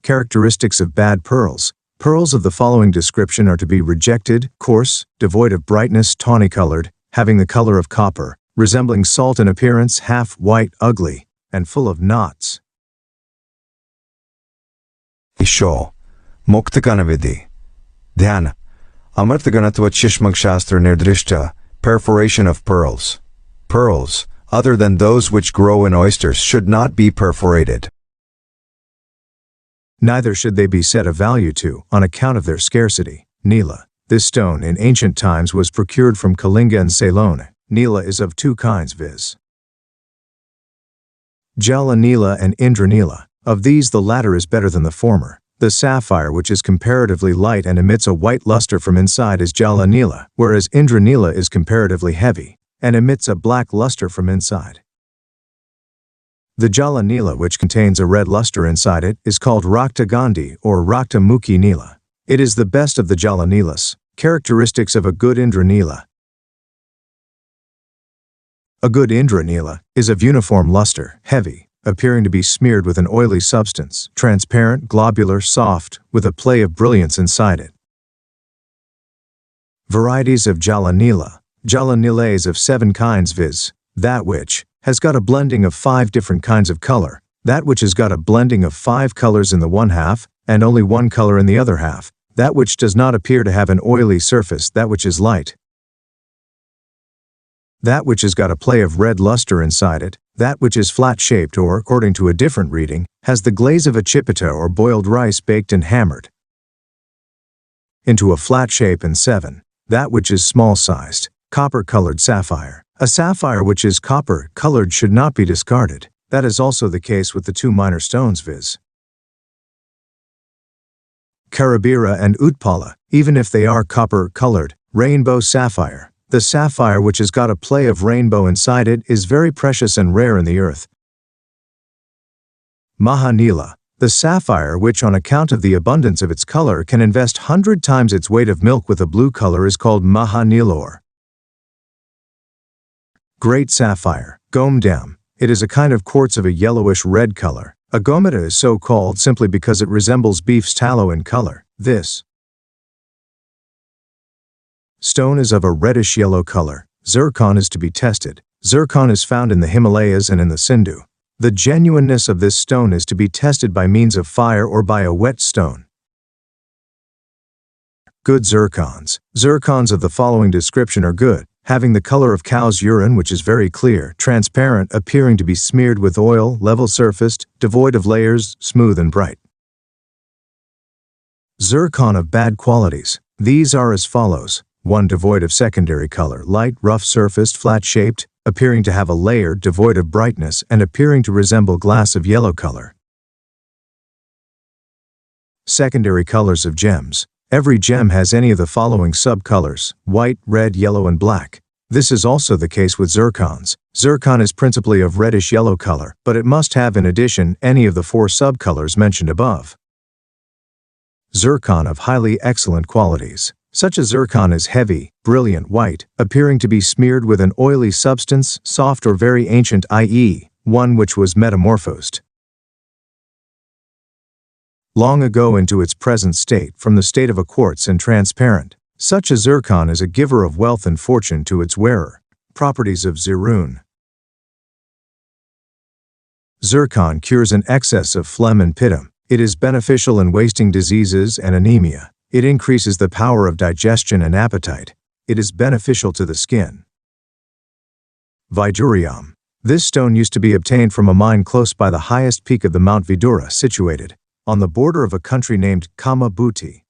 Characteristics of bad pearls. Pearls of the following description are to be rejected: coarse, devoid of brightness, tawny-colored, having the color of copper, resembling salt in appearance, half-white, ugly, and full of knots. Isho. Muktaganavidhi. Dhyana. Amartaganatva Chishmag Shastra Nirdrishta. Perforation of pearls. pearls, other than those which grow in oysters, should not be perforated. Neither should they be set of value to, on account of their scarcity. Nila. This stone in ancient times was procured from Kalinga and Ceylon. Nila is of two kinds, viz. Jala Nila and Indra Nila. Of these the latter is better than the former. The sapphire, which is comparatively light and emits a white luster from inside, is Jala Nila, whereas Indra Nila is comparatively heavy and emits a black luster from inside. The Jala Nila, which contains a red luster inside it, is called Rakta Gandhi or Rakta Mukhi Nila. It is the best of the Jala Nilas. Characteristics of a good Indra Nila. A good Indra Nila is of uniform luster, heavy, appearing to be smeared with an oily substance, transparent, globular, soft, with a play of brilliance inside it. Varieties of Jala Nila. Jala Nila is of 7 kinds, viz. That which has got a blending of 5 different kinds of color, that which has got a blending of 5 colors in the one half, and only 1 color in the other half, that which does not appear to have an oily surface, that which is light, that which has got a play of red luster inside it, that which is flat-shaped or, according to a different reading, has the glaze of a chipita or boiled rice baked and hammered into a flat shape, and 7, that which is small-sized, copper-colored sapphire. A sapphire which is copper-colored should not be discarded. That is also the case with the 2 minor stones, viz. Karabira and Utpala, even if they are copper-colored. Rainbow sapphire. The sapphire which has got a play of rainbow inside it is very precious and rare in the earth. Mahanila. The sapphire which, on account of the abundance of its color, can invest 100 times its weight of milk with a blue color, is called Mahanilor. Great sapphire. Gomdam. It is a kind of quartz of a yellowish-red color. A gomita is so called simply because it resembles beef's tallow in color. This stone is of a reddish-yellow color. Zircon is to be tested. Zircon is found in the Himalayas and in the Sindhu. The genuineness of this stone is to be tested by means of fire or by a wet stone. Good zircons. Zircons of the following description are good, having the color of cow's urine, which is very clear, transparent, appearing to be smeared with oil, level-surfaced, devoid of layers, smooth and bright. Zircon of bad qualities. These are as follows. 1. Devoid of secondary color, light, rough-surfaced, flat-shaped, appearing to have a layer, devoid of brightness, and appearing to resemble glass of yellow color. Secondary colors of gems. Every gem has any of the following subcolors: white, red, yellow, and black. This is also the case with zircons. Zircon is principally of reddish-yellow color, but it must have in addition any of the 4 subcolors mentioned above. Zircon of highly excellent qualities. Such a zircon is heavy, brilliant white, appearing to be smeared with an oily substance, soft or very ancient, i.e., one which was metamorphosed long ago into its present state from the state of a quartz, and transparent. Such a zircon is a giver of wealth and fortune to its wearer. Properties of zircon. Zircon cures an excess of phlegm and pittum. It is beneficial in wasting diseases and anemia. It increases the power of digestion and appetite. It is beneficial to the skin. Vidurium. This stone used to be obtained from a mine close by the highest peak of the Mount Vidura, situated on the border of a country named Kamabuti.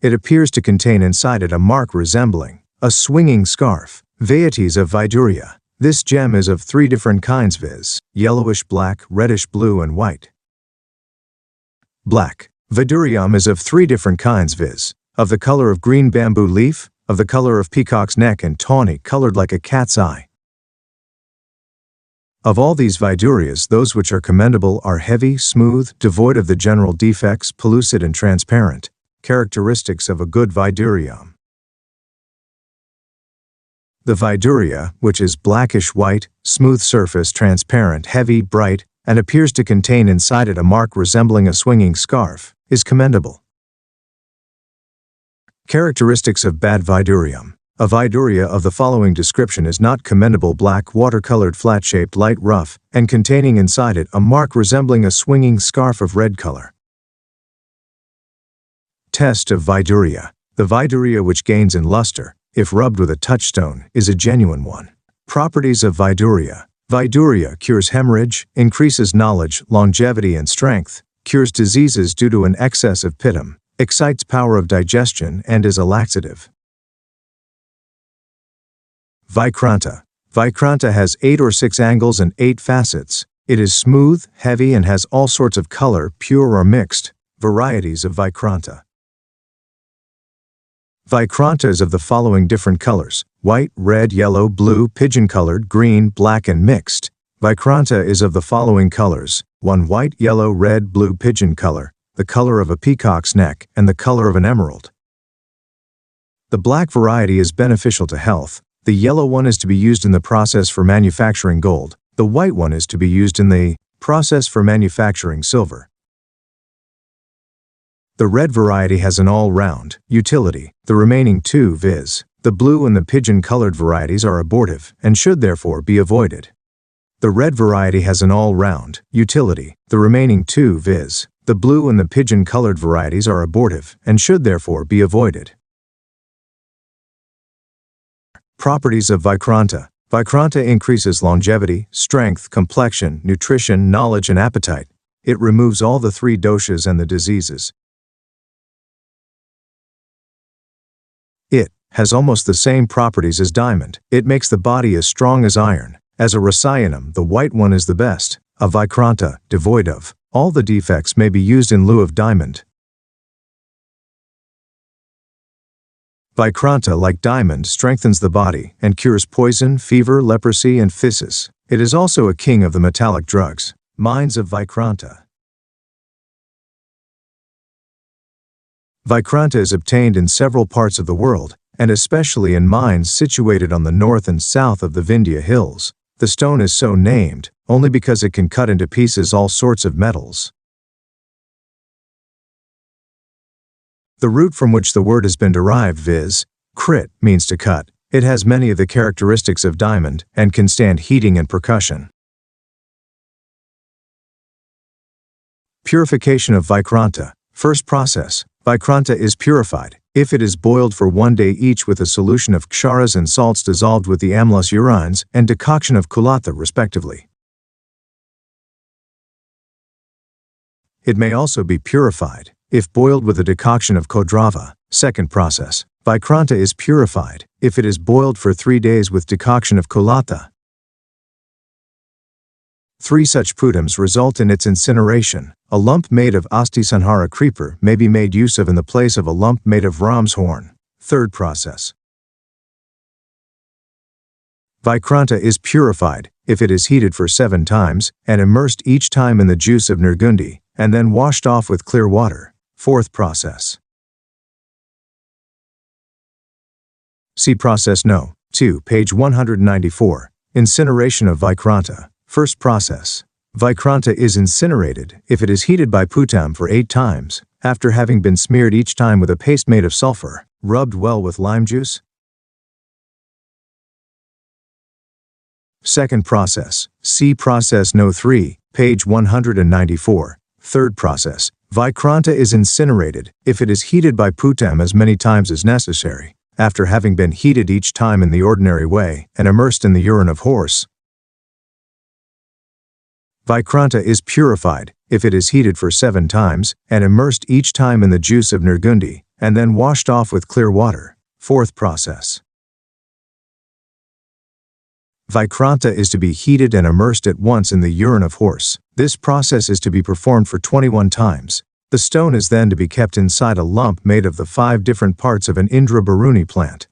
It appears to contain inside it a mark resembling a swinging scarf. Varieties of Viduria. This gem is of 3 different kinds, viz. yellowish black, reddish blue, and white. Black. Vidurium is of 3 different kinds, viz. of the color of green bamboo leaf, of the color of peacock's neck, and tawny, colored like a cat's eye. Of all these vidurias, those which are commendable are heavy, smooth, devoid of the general defects, pellucid and transparent. Characteristics of a good vidurium. The viduria, which is blackish-white, smooth surface, transparent, heavy, bright, and appears to contain inside it a mark resembling a swinging scarf, is commendable. Characteristics of bad vidurium. A viduria of the following description is not commendable: black, watercolored, flat-shaped, light, rough, and containing inside it a mark resembling a swinging scarf of red color. Test of viduria. The viduria which gains in luster, if rubbed with a touchstone, is a genuine one. Properties of Viduria. Viduria cures hemorrhage, increases knowledge, longevity and strength, cures diseases due to an excess of pittam, excites power of digestion and is a laxative. Vikranta. Vikranta has 8 or 6 angles and 8 facets. It is smooth, heavy and has all sorts of color, pure or mixed. Varieties of Vikranta. Vikranta is of the following different colors: white, red, yellow, blue, pigeon-colored, green, black and mixed. Vikranta is of the following colors: 1 white, yellow, red, blue, pigeon color, the color of a peacock's neck, and the color of an emerald. The black variety is beneficial to health. The yellow one is to be used in the process for manufacturing gold. The white one is to be used in the process for manufacturing silver. The red variety has an all-round utility. The remaining 2, viz. the blue and the pigeon-colored varieties, are abortive and should therefore be avoided. The red variety has an all-round utility. The remaining 2, viz. the blue and the pigeon-colored varieties, are abortive and should therefore be avoided. Properties of Vikranta. Vikranta increases longevity, strength, complexion, nutrition, knowledge and appetite. It removes all the 3 doshas and the diseases. It has almost the same properties as diamond. It makes the body as strong as iron. As a rasayanam, the white one is the best. A Vikranta, devoid of all the defects, may be used in lieu of diamond. Vikranta, like diamond, strengthens the body and cures poison, fever, leprosy and phthisis. It is also a king of the metallic drugs. Mines of Vikranta. Vikranta is obtained in several parts of the world, and especially in mines situated on the north and south of the Vindhya Hills. The stone is so named only because it can cut into pieces all sorts of metals. The root from which the word has been derived, viz. Krit, means to cut. It has many of the characteristics of diamond and can stand heating and percussion. Purification of Vikranta. First process. Vikranta is purified if it is boiled for 1 day each with a solution of ksharas and salts dissolved with the amylose urines and decoction of kulatha respectively. It may also be purified if boiled with a decoction of kodrava. Second process. Vikranta is purified if it is boiled for 3 days with decoction of kulatha. 3 such putams result in its incineration. A lump made of Asti-sanhara creeper may be made use of in the place of a lump made of ram's horn. Third process. Vikranta is purified if it is heated for 7 times and immersed each time in the juice of nirgundi and then washed off with clear water. Fourth process. See process No. 2, page 194. Incineration of Vikranta. First process. Vikranta is incinerated if it is heated by putam for 8 times, after having been smeared each time with a paste made of sulfur, rubbed well with lime juice. Second process. See process No. 3, page 194. Third process. Vikranta is incinerated if it is heated by putam as many times as necessary, after having been heated each time in the ordinary way and immersed in the urine of horse. Vikranta is purified if it is heated for 7 times and immersed each time in the juice of nirgundi and then washed off with clear water. Fourth process. Vikranta is to be heated and immersed at once in the urine of horse. This process is to be performed for 21 times. The stone is then to be kept inside a lump made of the 5 different parts of an Indra Baruni plant.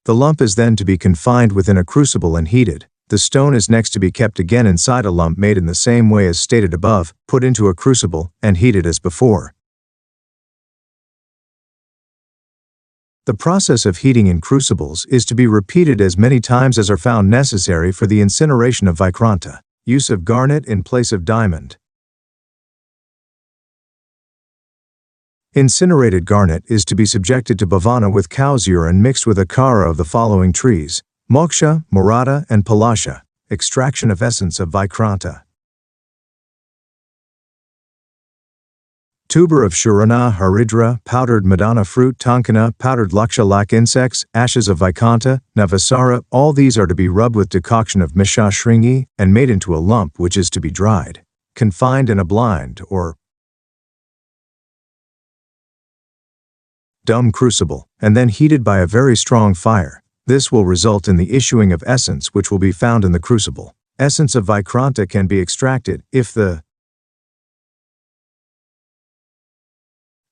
The lump is then to be confined within a crucible and heated. The stone is next to be kept again inside a lump made in the same way as stated above, put into a crucible, and heated as before. The process of heating in crucibles is to be repeated as many times as are found necessary for the incineration of Vikranta. Use of garnet in place of diamond. Incinerated garnet is to be subjected to bhavana with cow's urine mixed with akara of the following trees: moksha, morada, and palasha. Extraction of essence of Vikranta. Tuber of Shurana, Haridra, powdered Madana fruit, Tonkana, powdered Laksha insects, ashes of Vaikanta, Navasara, all these are to be rubbed with decoction of Misha Shringi and made into a lump which is to be dried, confined in a blind or dumb crucible, and then heated by a very strong fire. This will result in the issuing of essence which will be found in the crucible. Essence of Vikranta can be extracted if the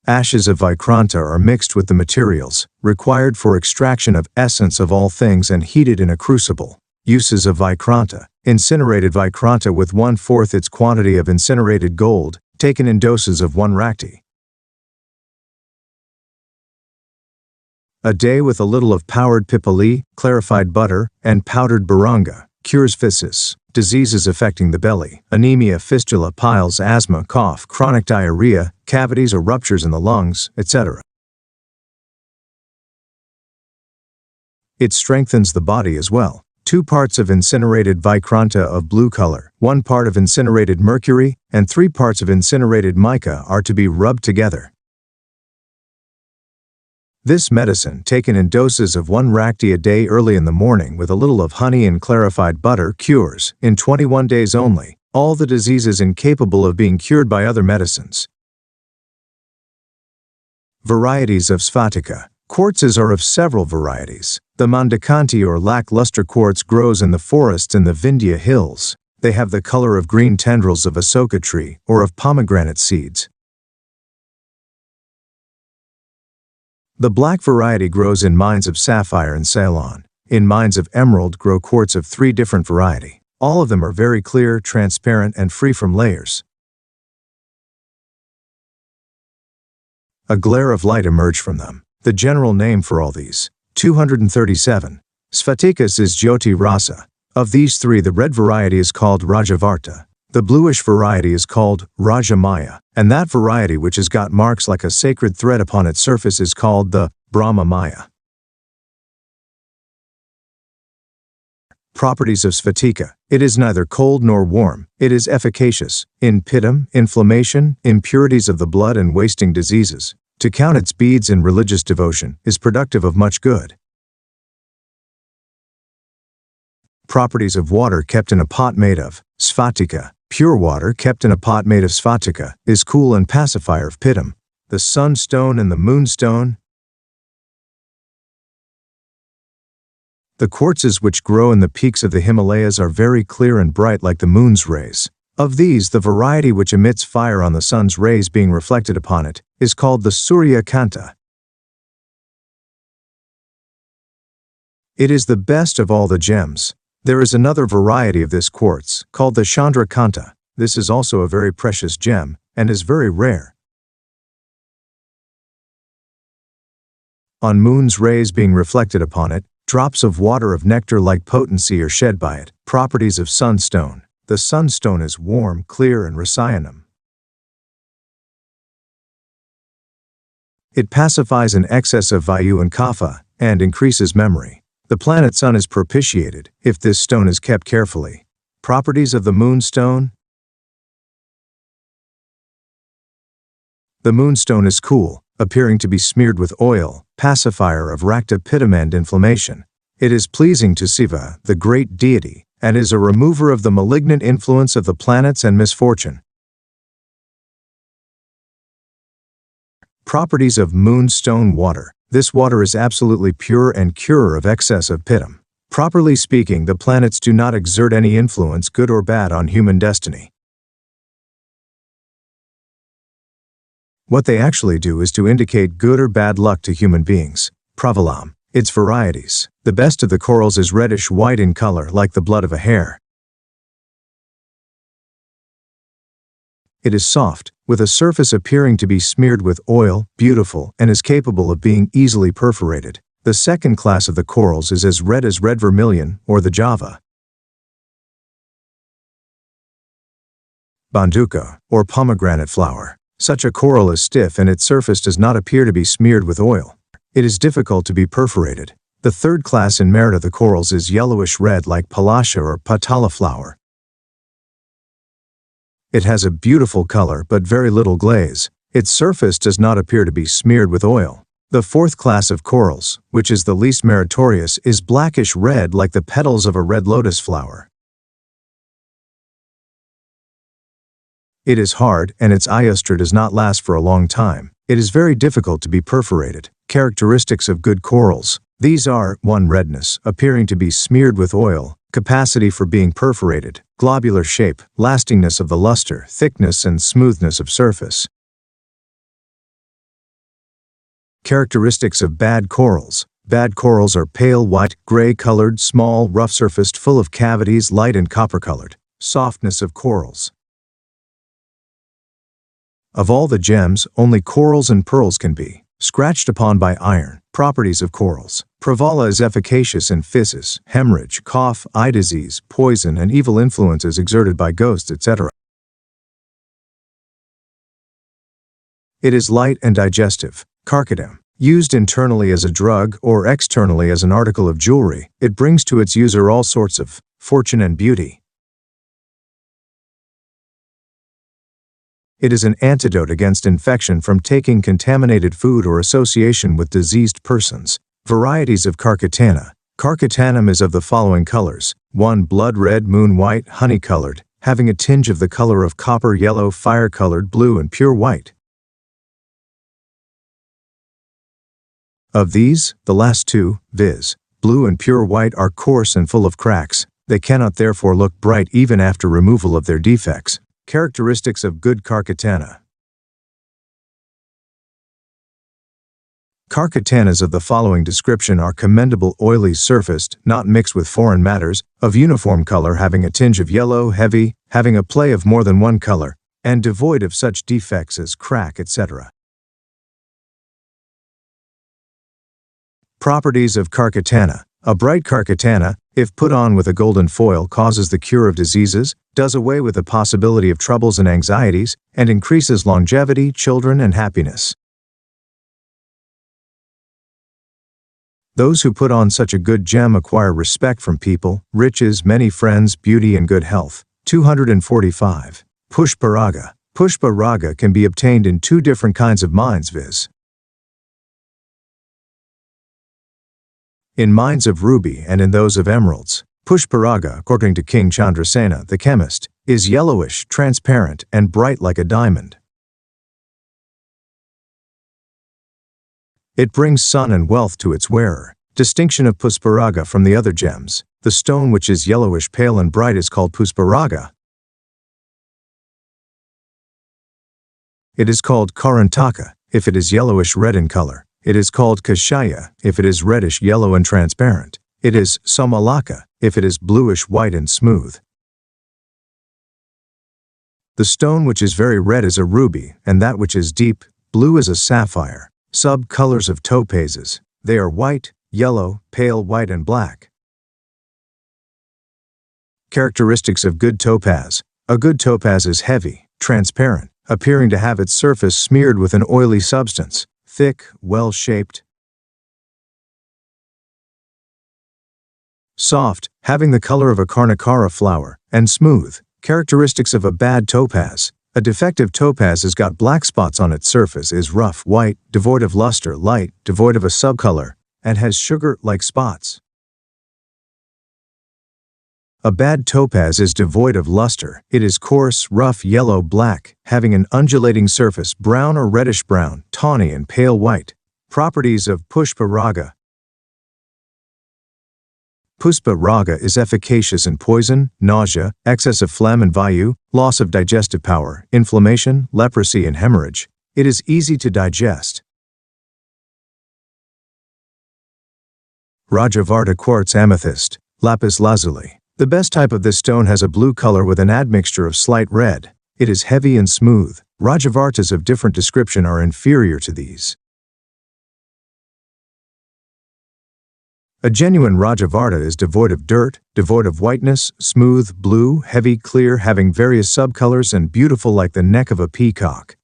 ashes of Vikranta are mixed with the materials required for extraction of essence of all things and heated in a crucible. Uses of Vikranta. Incinerated Vikranta with 1/4 its quantity of incinerated gold, taken in doses of 1 rakti a day with a little of powdered pipali, clarified butter, and powdered baranga. Cures phthisis, diseases affecting the belly, anemia, fistula, piles, asthma, cough, chronic diarrhea, cavities or ruptures in the lungs, etc. It strengthens the body as well. 2 parts of incinerated Vikranta of blue color, 1 part of incinerated mercury, and 3 parts of incinerated mica are to be rubbed together. This medicine, taken in doses of 1 rakti a day early in the morning with a little of honey and clarified butter, cures, in 21 days only, all the diseases incapable of being cured by other medicines. Varieties of Sphatica. Quartzes are of several varieties. The Mandakanti or lackluster quartz grows in the forests in the Vindhya hills. They have the color of green tendrils of asoka tree or of pomegranate seeds. The black variety grows in mines of sapphire in Ceylon. In mines of emerald grow quartz of 3 different variety. All of them are very clear, transparent, and free from layers. A glare of light emerged from them. The general name for all these. 237. Sphatikas is Jyoti Rasa. Of these 3, the red variety is called Rajavarta. The bluish variety is called Rajamaya, and that variety which has got marks like a sacred thread upon its surface is called the Brahmamaya. Properties of Sphatika. It is neither cold nor warm. It is efficacious in pittam, inflammation, impurities of the blood and wasting diseases. To count its beads in religious devotion is productive of much good. Properties of water kept in a pot made of Sphatika. Pure water kept in a pot made of Sphatika is cool and pacifier of pittam. The sunstone and the moonstone. The quartzes which grow in the peaks of the Himalayas are very clear and bright like the moon's rays. Of these, the variety which emits fire on the sun's rays being reflected upon it is called the Surya Kanta. It is the best of all the gems. There is another variety of this quartz, called the Chandra Kanta. This is also a very precious gem, and is very rare. On moon's rays being reflected upon it, drops of water of nectar-like potency are shed by it. Properties of sunstone. The sunstone is warm, clear, and rasayanam. It pacifies an excess of vayu and kapha, and increases memory. The planet Sun is propitiated if this stone is kept carefully. Properties of the moonstone. The moonstone is cool, appearing to be smeared with oil, pacifier of rakta pittam and inflammation. It is pleasing to Siva, the great deity, and is a remover of the malignant influence of the planets and misfortune. Properties of moonstone water. This water is absolutely pure and curer of excess of pittam. Properly speaking, the planets do not exert any influence, good or bad, on human destiny. What they actually do is to indicate good or bad luck to human beings. Pravalam. Its varieties. The best of the corals is reddish-white in color like the blood of a hare. It is soft, with a surface appearing to be smeared with oil, beautiful, and is capable of being easily perforated. The second class of the corals is as red vermilion, or the Java. Banduka, or pomegranate flower. Such a coral is stiff and its surface does not appear to be smeared with oil. It is difficult to be perforated. The third class in merit of the corals is yellowish-red like palasha or patala flower. It has a beautiful color but very little glaze. Its surface does not appear to be smeared with oil. The fourth class of corals, which is the least meritorious, is blackish red like the petals of a red lotus flower. It is hard, and its iostre does not last for a long time. It is very difficult to be perforated. Characteristics of good corals. These are: 1. Redness, appearing to be smeared with oil, capacity for being perforated, globular shape, lastingness of the luster, thickness and smoothness of surface. Characteristics of bad corals. Bad corals are pale white, gray-colored, small, rough-surfaced, full of cavities, light and copper-colored. Softness of corals. Of all the gems, only corals and pearls can be scratched upon by iron. Properties of corals. Provala is efficacious in phthisis, hemorrhage, cough, eye disease, poison, and evil influences exerted by ghosts, etc. It is light and digestive. Carchedem. Used internally as a drug or externally as an article of jewelry, it brings to its user all sorts of fortune and beauty. It is an antidote against infection from taking contaminated food or association with diseased persons. Varieties of Carchetana. Carchetanum is of the following colors: 1. Blood red, moon white, honey-colored, having a tinge of the color of copper, yellow, fire-colored, blue, and pure white. Of these, the last two, viz., blue and pure white, are coarse and full of cracks. They cannot therefore look bright even after removal of their defects. Characteristics of good Carchetana. Carchetanas of the following description are commendable: oily surfaced, not mixed with foreign matters, of uniform color, having a tinge of yellow, heavy, having a play of more than one color, and devoid of such defects as crack, etc. Properties of Carchetana. A bright Carchetana, if put on with a golden foil, causes the cure of diseases, does away with the possibility of troubles and anxieties, and increases longevity, children, and happiness. Those who put on such a good gem acquire respect from people, riches, many friends, beauty, and good health. 245. Pushparaga. Pushparaga can be obtained in two different kinds of mines, viz. in mines of ruby and in those of emeralds. Pushparaga, according to King Chandrasena, the chemist, is yellowish, transparent, and bright like a diamond. It brings sun and wealth to its wearer. Distinction of Pushparaga from the other gems. The stone which is yellowish, pale, and bright is called Pushparaga. It is called Karantaka, if it is yellowish-red in color. It is called Kashaya, if it is reddish-yellow and transparent. It is Samalaka, if it is bluish-white and smooth. The stone which is very red is a ruby, and that which is deep blue is a sapphire. Sub-colors of topazes. They are white, yellow, pale white, and black. Characteristics of good topaz. A good topaz is heavy, transparent, appearing to have its surface smeared with an oily substance, thick, well-shaped, soft, having the color of a carnacara flower, and smooth. Characteristics of a bad topaz. A defective topaz has got black spots on its surface, is rough, white, devoid of luster, light, devoid of a subcolor, and has sugar-like spots. A bad topaz is devoid of luster. It is coarse, rough, yellow, black, having an undulating surface, brown or reddish-brown, tawny, and pale white. Properties of Pushparaga. Pushparaga is efficacious in poison, nausea, excess of phlegm and vayu, loss of digestive power, inflammation, leprosy, and hemorrhage. It is easy to digest. Rajavarta quartz amethyst, lapis lazuli. The best type of this stone has a blue color with an admixture of slight red. It is heavy and smooth. Rajavartas of different description are inferior to these. A genuine Rajavarta is devoid of dirt, devoid of whiteness, smooth, blue, heavy, clear, having various subcolors, and beautiful like the neck of a peacock.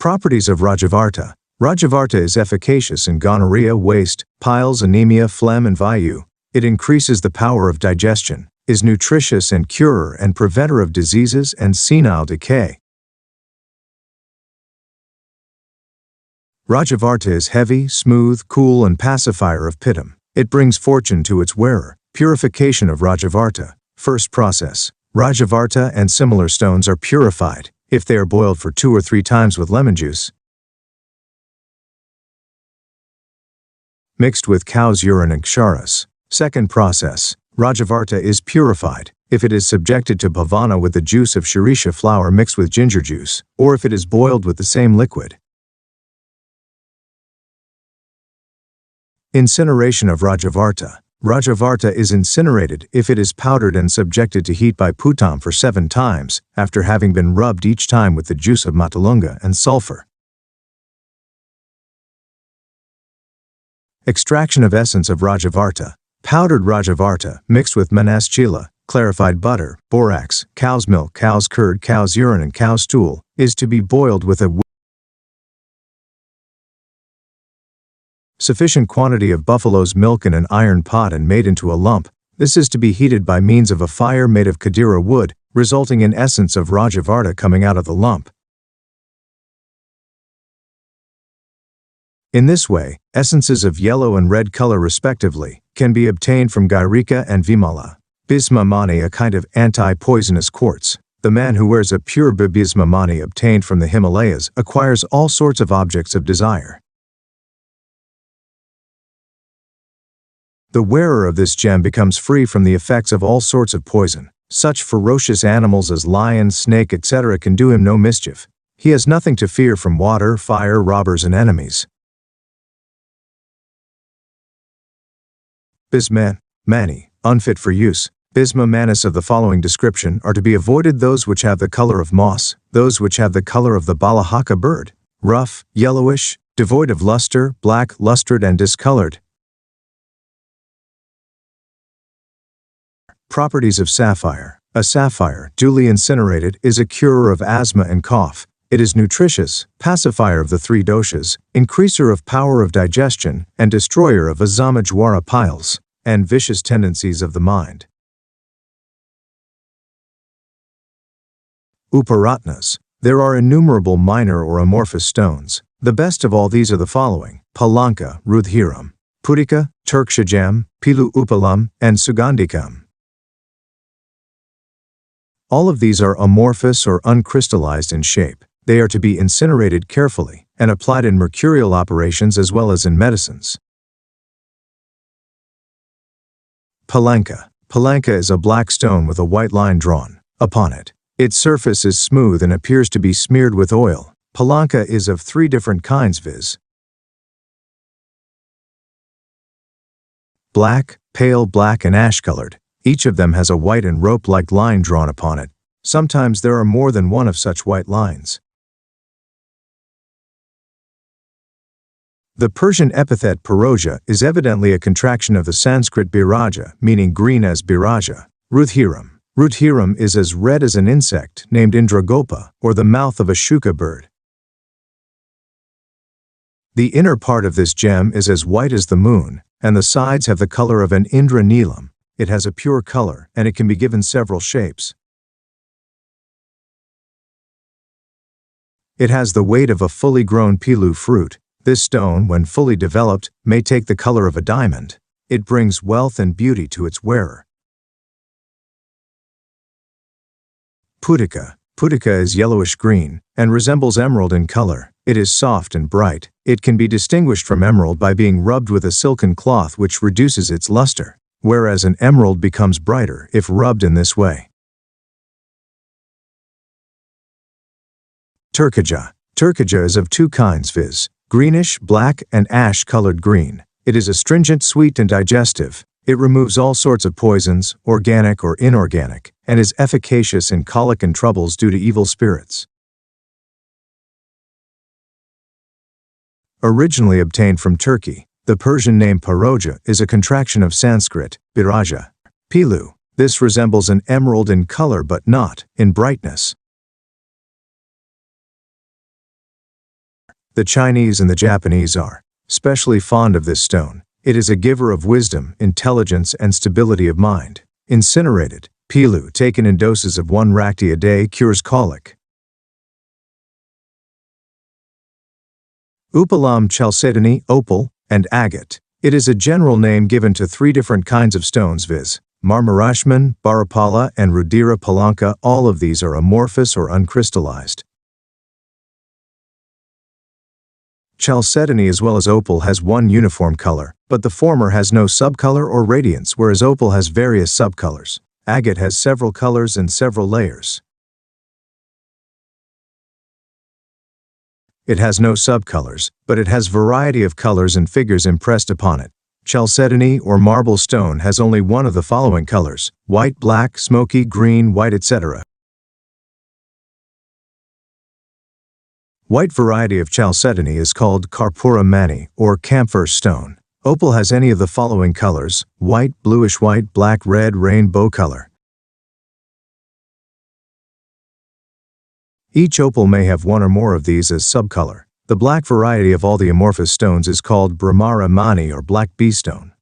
Properties of Rajavarta. Rajavarta is efficacious in gonorrhea, waste, piles, anemia, phlegm, and vayu. It increases the power of digestion. is nutritious and curer and preventer of diseases and senile decay. Rajavarta is heavy, smooth, cool and pacifier of Pittam. It brings fortune to its wearer. Purification of Rajavarta. First process. Rajavarta and similar stones are purified, if they are boiled for 2 or 3 times with lemon juice, mixed with cow's urine and ksharas. Second process. Rajavarta is purified, if it is subjected to bhavana with the juice of shirisha flower mixed with ginger juice, or if it is boiled with the same liquid. Incineration of Rajavarta. Rajavarta is incinerated if it is powdered and subjected to heat by Putam for 7 times, after having been rubbed each time with the juice of Matalunga and sulfur. Extraction of essence of Rajavarta. Powdered Rajavarta, mixed with manaschila, clarified butter, borax, cow's milk, cow's curd, cow's urine and cow's stool, is to be boiled with a sufficient quantity of buffalo's milk in an iron pot and made into a lump. This is to be heated by means of a fire made of kadira wood, resulting in essence of Rajavarta coming out of the lump. In this way, essences of yellow and red color respectively can be obtained from Gairika and Vimala. Bisma mani, a kind of anti-poisonous quartz. The man who wears a pure bisma mani obtained from the Himalayas acquires all sorts of objects of desire. The wearer of this gem becomes free from the effects of all sorts of poison. Such ferocious animals as lion, snake, etc. can do him no mischief. He has nothing to fear from water, fire, robbers and enemies. Bisma mani, unfit for use. Bisma manis of the following description are to be avoided: those which have the color of moss, those which have the color of the balahaka bird, rough, yellowish, devoid of luster, black, lustered and discolored. Properties of sapphire. A sapphire, duly incinerated, is a curer of asthma and cough. It is nutritious, pacifier of the 3 doshas, increaser of power of digestion, and destroyer of azamajwara piles, and vicious tendencies of the mind. Uparatnas. There are innumerable minor or amorphous stones. The best of all these are the following: Palanka, Rudhiram, Purika, Turkshajam, Pilu Upalam, and Sugandhikam. All of these are amorphous or uncrystallized in shape. They are to be incinerated carefully and applied in mercurial operations as well as in medicines. Palanka. Palanka is a black stone with a white line drawn upon it. Its surface is smooth and appears to be smeared with oil. Palanka is of 3 different kinds, viz. black, pale black and ash-colored. Each of them has a white and rope-like line drawn upon it. Sometimes there are more than one of such white lines. The Persian epithet Piroja is evidently a contraction of the Sanskrit Biraja, meaning green as Biraja. Rudhiram. Rudhiram is as red as an insect named Indragopa, or the mouth of a shuka bird. The inner part of this gem is as white as the moon, and the sides have the color of an Indra Neelam. It has a pure color, and it can be given several shapes. It has the weight of a fully grown pilu fruit. This stone, when fully developed, may take the color of a diamond. It brings wealth and beauty to its wearer. Putika. Putika is yellowish-green, and resembles emerald in color. It is soft and bright. It can be distinguished from emerald by being rubbed with a silken cloth which reduces its luster, whereas an emerald becomes brighter if rubbed in this way. Turkaja. Turkaja is of 2 kinds, viz. greenish, black, and ash-colored green. It is astringent, sweet, and digestive. It removes all sorts of poisons, organic or inorganic, and is efficacious in colic and troubles due to evil spirits. Originally obtained from Turkey, the Persian name Piroja is a contraction of Sanskrit, Biraja. Pilu. This resembles an emerald in color but not in brightness. The Chinese and the Japanese are especially fond of this stone. It is a giver of wisdom, intelligence, and stability of mind. Incinerated. Pilu taken in doses of 1 rakti a day cures colic. Upalam chalcedony, opal, and agate. It is a general name given to 3 different kinds of stones viz. Marmarashman, Barapala, and Rudira palanka. All of these are amorphous or uncrystallized. Chalcedony as well as opal has one uniform color, but the former has no subcolor or radiance, whereas opal has various subcolors. Agate has several colors and several layers. It has no subcolors, but it has variety of colors and figures impressed upon it. Chalcedony or marble stone has only one of the following colors: white, black, smoky, green, white, etc. White variety of chalcedony is called Karpura mani, or camphor stone. Opal has any of the following colors: white, bluish-white, black, red, rainbow color. Each opal may have one or more of these as subcolor. The black variety of all the amorphous stones is called Brahmara mani or black bee stone.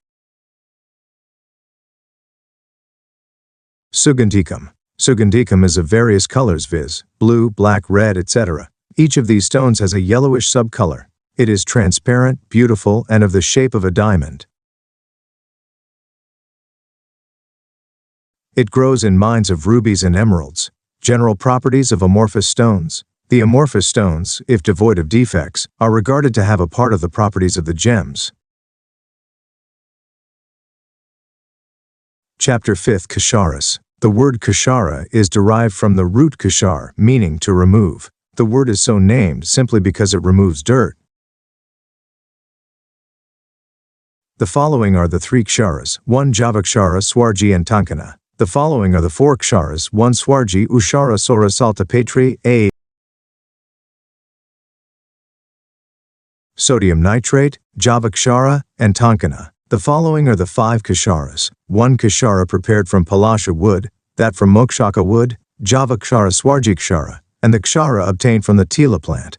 Sugandhikam. Sugandhikam is of various colors viz. Blue, black, red, etc. Each of these stones has a yellowish subcolor. It is transparent, beautiful, and of the shape of a diamond. It grows in mines of rubies and emeralds. General properties of amorphous stones. The amorphous stones, if devoid of defects, are regarded to have a part of the properties of the gems. Chapter 5th Ksharas. The word kshara is derived from the root kshar, meaning to remove. The word is so named simply because it removes dirt. The following are the 3 ksharas: 1 javakshara, swarji, and tankana. The following are the 4 ksharas: 1 swarji, ushara, sora, salta, petri, a sodium nitrate, javakshara, and tankana. The following are the 5 ksharas: 1 kshara prepared from palasha wood, that from mokshaka wood, javakshara, swarjikshara, and the kshara obtained from the tila plant.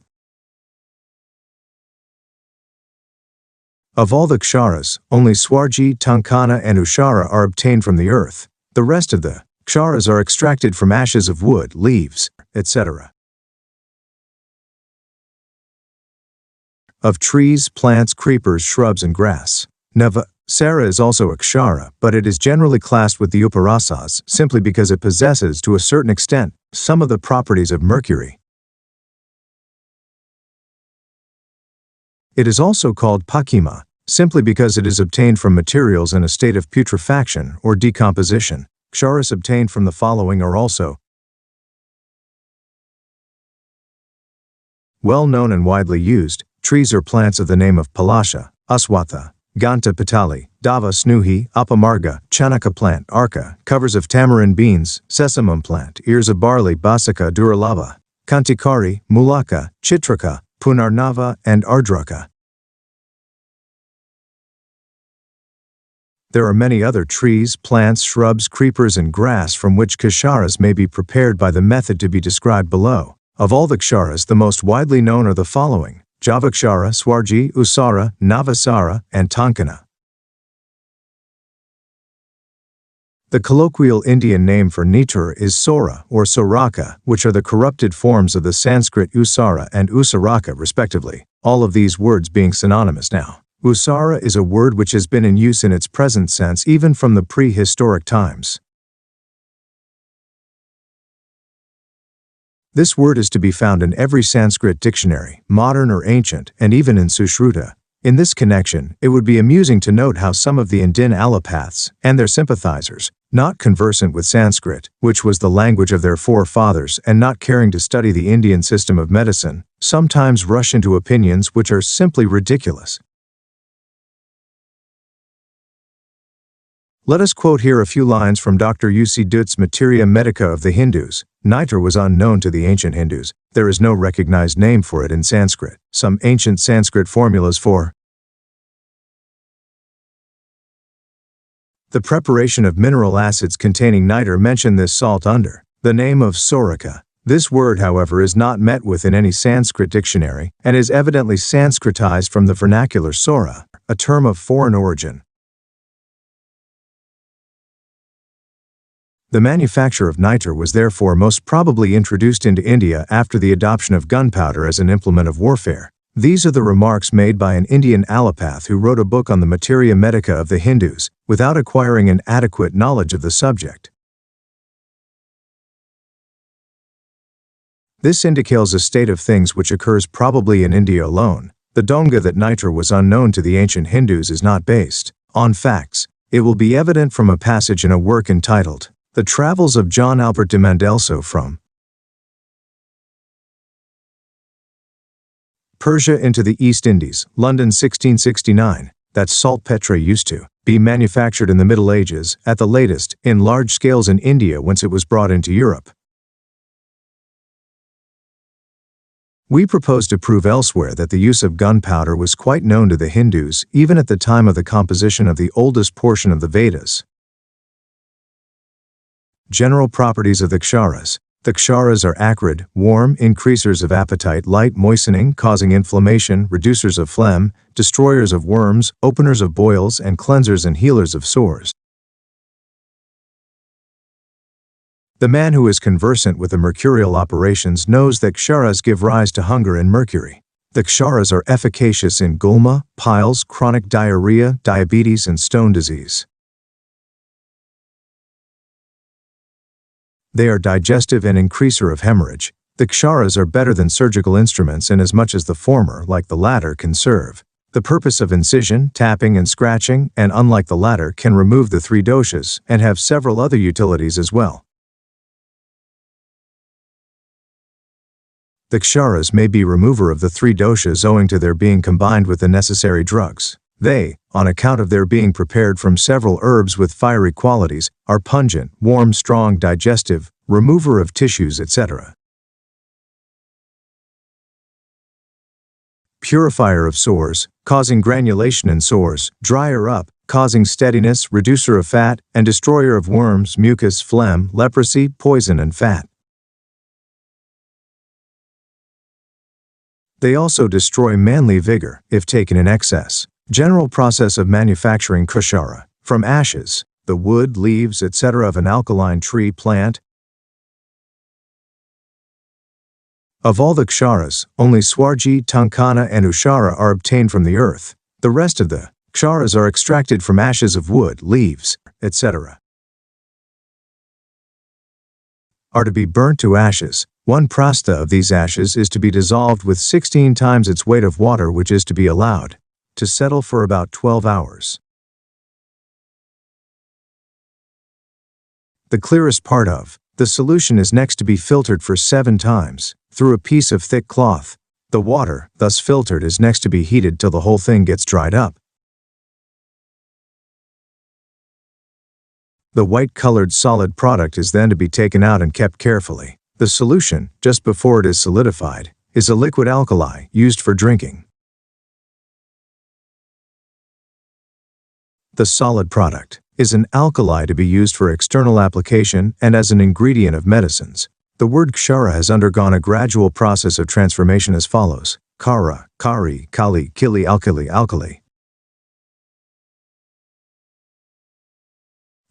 Of all the ksharas, only swarji, tankana, and ushara are obtained from the earth. The rest of the ksharas are extracted from ashes of wood, leaves, etc. Of trees, plants, creepers, shrubs, and grass. Nava Sara is also a kshara, but it is generally classed with the uparasas simply because it possesses, to a certain extent, some of the properties of mercury. It is also called pakima, simply because it is obtained from materials in a state of putrefaction or decomposition. Ksharas obtained from the following are also well known and widely used: trees or plants of the name of palasha, aswatha, ganta pitali, dava snuhi, apamarga, chanaka plant, arka, covers of tamarind beans, sesamum plant, ears of barley, basika duralava, kantikari, mulaka, chitraka, punarnava, and ardraka. There are many other trees, plants, shrubs, creepers, and grass from which ksharas may be prepared by the method to be described below. Of all the ksharas, the most widely known are the following: javakshara, swarji, usara, navasara, and tankana. The colloquial Indian name for nitar is sora or soraka, which are the corrupted forms of the Sanskrit usara and usaraka respectively, all of these words being synonymous now. Usara is a word which has been in use in its present sense even from the prehistoric times. This word is to be found in every Sanskrit dictionary, modern or ancient, and even in Sushruta. In this connection, it would be amusing to note how some of the Indian allopaths, and their sympathizers, not conversant with Sanskrit, which was the language of their forefathers, and not caring to study the Indian system of medicine, sometimes rush into opinions which are simply ridiculous. Let us quote here a few lines from Dr. U.C. Dutt's Materia Medica of the Hindus. Nitar was unknown to the ancient Hindus. There is no recognized name for it in Sanskrit. Some ancient Sanskrit formulas for the preparation of mineral acids containing nitar mention this salt under the name of soraka. This word, however, is not met with in any Sanskrit dictionary, and is evidently Sanskritized from the vernacular sora, a term of foreign origin. The manufacture of niter was therefore most probably introduced into India after the adoption of gunpowder as an implement of warfare. These are the remarks made by an Indian allopath who wrote a book on the materia medica of the Hindus, without acquiring an adequate knowledge of the subject. This indicates a state of things which occurs probably in India alone. The donga that niter was unknown to the ancient Hindus is not based on facts. It will be evident from a passage in a work entitled The Travels of John Albert de Mandelso from Persia into the East Indies, London 1669, that saltpetre used to be manufactured in the Middle Ages, at the latest, in large scales in India whence it was brought into Europe. We propose to prove elsewhere that the use of gunpowder was quite known to the Hindus even at the time of the composition of the oldest portion of the Vedas. General properties of the ksharas. The ksharas are acrid, warm, increasers of appetite, light, moistening, causing inflammation, reducers of phlegm, destroyers of worms, openers of boils, and cleansers and healers of sores. The man who is conversant with the mercurial operations knows that ksharas give rise to hunger and mercury. The ksharas are efficacious in gulma, piles, chronic diarrhea, diabetes, and stone disease. They are digestive and increaser of hemorrhage. The ksharas are better than surgical instruments inasmuch as the former, like the latter, can serve the purpose of incision, tapping, and scratching, and unlike the latter, can remove the three doshas and have several other utilities as well. The ksharas may be remover of the three doshas owing to their being combined with the necessary drugs. They, on account of their being prepared from several herbs with fiery qualities, are pungent, warm, strong, digestive, remover of tissues, etc. Purifier of sores, causing granulation in sores, dryer up, causing steadiness, reducer of fat, and destroyer of worms, mucus, phlegm, leprosy, poison, and fat. They also destroy manly vigor, if taken in excess. General process of manufacturing kshara. From ashes, the wood, leaves, etc. of an alkaline tree plant. Of all the ksharas, only swarji, tankana, and ushara are obtained from the earth. The rest of the ksharas are extracted from ashes of wood, leaves, etc. Are to be burnt to ashes. 1 prastha of these ashes is to be dissolved with 16 times its weight of water, which is to be allowed to settle for about 12 hours. The clearest part of the solution is next to be filtered for 7 times through a piece of thick cloth. The water, thus filtered, is next to be heated till the whole thing gets dried up. The white-colored solid product is then to be taken out and kept carefully. The solution, just before it is solidified, is a liquid alkali used for drinking. The solid product is an alkali to be used for external application and as an ingredient of medicines. The word kshara has undergone a gradual process of transformation as follows: kara, kari, kali, kili, alkali, alkali.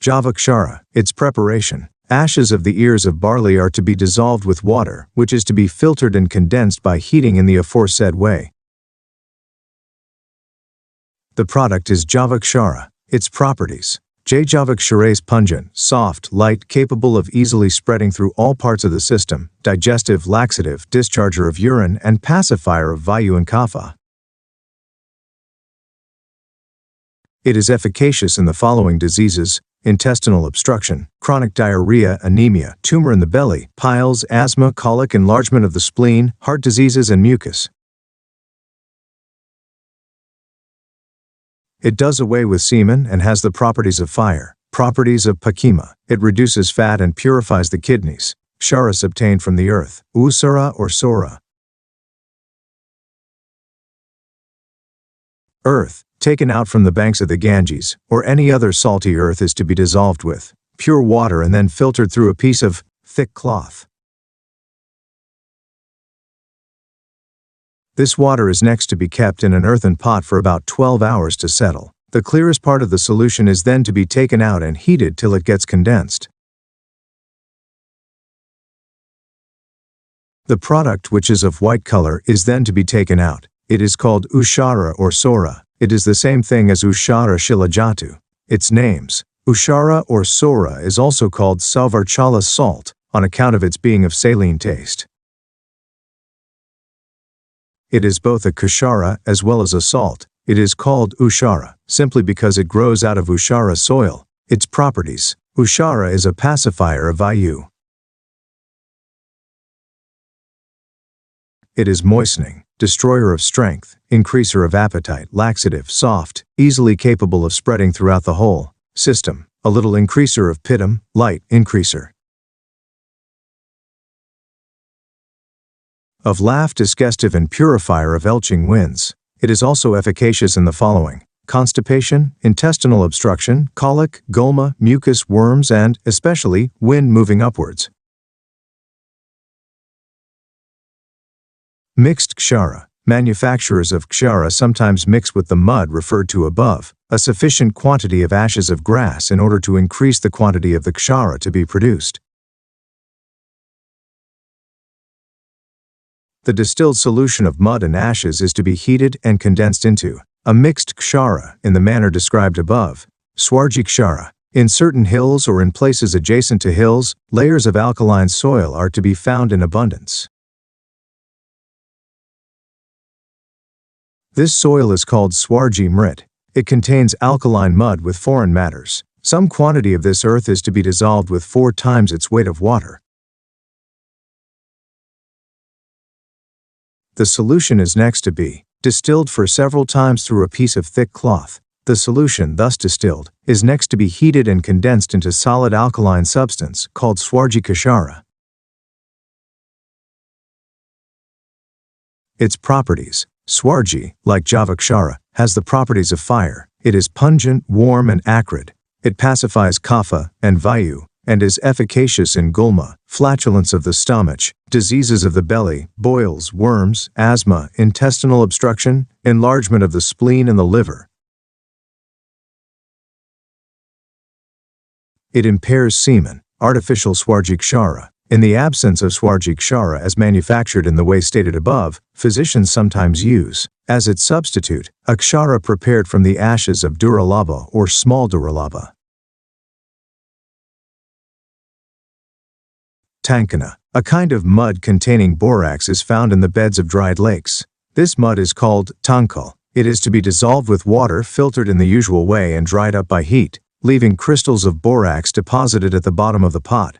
Java kshara, its preparation. Ashes of the ears of barley are to be dissolved with water, which is to be filtered and condensed by heating in the aforesaid way. The product is java kshara. Its properties: java kshara is pungent, soft, light, capable of easily spreading through all parts of the system, digestive, laxative, discharger of urine, and pacifier of vayu and kapha. It is efficacious in the following diseases: intestinal obstruction, chronic diarrhea, anemia, tumor in the belly, piles, asthma, colic, enlargement of the spleen, heart diseases, and mucus. It does away with semen and has the properties of fire, properties of pakima. It reduces fat and purifies the kidneys. Ksharas obtained from the earth, usara or sora. Earth, taken out from the banks of the Ganges, or any other salty earth, is to be dissolved with pure water and then filtered through a piece of thick cloth. This water is next to be kept in an earthen pot for about 12 hours to settle. The clearest part of the solution is then to be taken out and heated till it gets condensed. The product which is of white color is then to be taken out. It is called ushara or sora. It is the same thing as ushara shilajatu. Its names. Ushara or sora is also called savarchala salt, on account of its being of saline taste. It is both a kshara as well as a salt. It is called ushara, simply because it grows out of ushara soil. Its properties. Ushara is a pacifier of vayu. It is moistening, destroyer of strength, increaser of appetite, laxative, soft, easily capable of spreading throughout the whole system, a little increaser of pittam, light, increaser of laugh, digestive and purifier of elching winds. It is also efficacious in the following: constipation, intestinal obstruction, colic, gulma, mucus, worms and, especially, wind moving upwards. Mixed kshara. Manufacturers of kshara sometimes mix with the mud referred to above a sufficient quantity of ashes of grass in order to increase the quantity of the kshara to be produced. The distilled solution of mud and ashes is to be heated and condensed into a mixed kshara in the manner described above. Swarji kshara. In certain hills or in places adjacent to hills, layers of alkaline soil are to be found in abundance. This soil is called swarji mrit. It contains alkaline mud with foreign matters. Some quantity of this earth is to be dissolved with 4 times its weight of water. The solution is next to be distilled for several times through a piece of thick cloth. The solution, thus distilled, is next to be heated and condensed into solid alkaline substance called swarji kshara. Its properties. Swarji, like Java kshara, has the properties of fire. It is pungent, warm and acrid. It pacifies kapha and vayu, and is efficacious in gulma, flatulence of the stomach, diseases of the belly, boils, worms, asthma, intestinal obstruction, enlargement of the spleen and the liver. It impairs semen. Artificial swarji kshara. In the absence of swarji kshara as manufactured in the way stated above, physicians sometimes use, as its substitute, a kshara prepared from the ashes of duralabha or small duralabha. Tankana. A kind of mud containing borax is found in the beds of dried lakes. This mud is called tankal. It is to be dissolved with water filtered in the usual way and dried up by heat, leaving crystals of borax deposited at the bottom of the pot.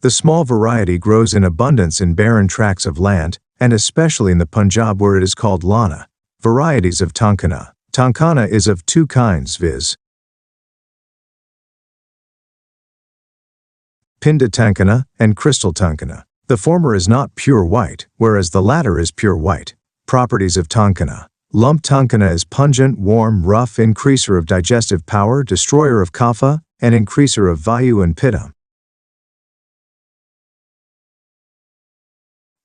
The small variety grows in abundance in barren tracts of land, and especially in the Punjab where it is called lana. Varieties of tankana. Tankana is of 2 kinds, viz. Pinda tankana and crystal tankana. The former is not pure white, whereas the latter is pure white. Properties of tankana. Lump tankana is pungent, warm, rough, increaser of digestive power, destroyer of kapha, and increaser of vayu and pitta.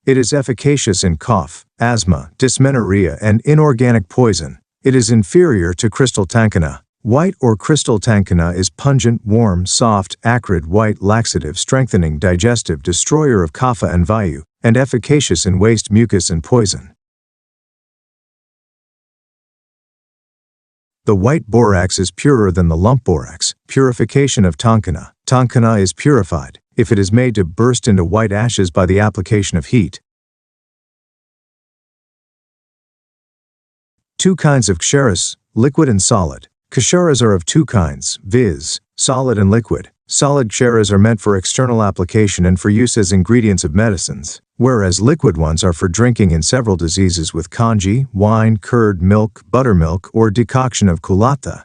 It is efficacious in cough, asthma, dysmenorrhea, and inorganic poison. It is inferior to crystal tankana. White or crystal tankana is pungent, warm, soft, acrid, white, laxative, strengthening, digestive, destroyer of kapha and vayu, and efficacious in waste mucus and poison. The white borax is purer than the lump borax. Purification of tankana. Tankana is purified if it is made to burst into white ashes by the application of heat. 2 kinds of ksharas, liquid and solid. Ksharas are of 2 kinds, viz. solid and liquid. Solid ksharas are meant for external application and for use as ingredients of medicines, whereas liquid ones are for drinking in several diseases with kanji, wine, curd, milk, buttermilk, or decoction of kulata.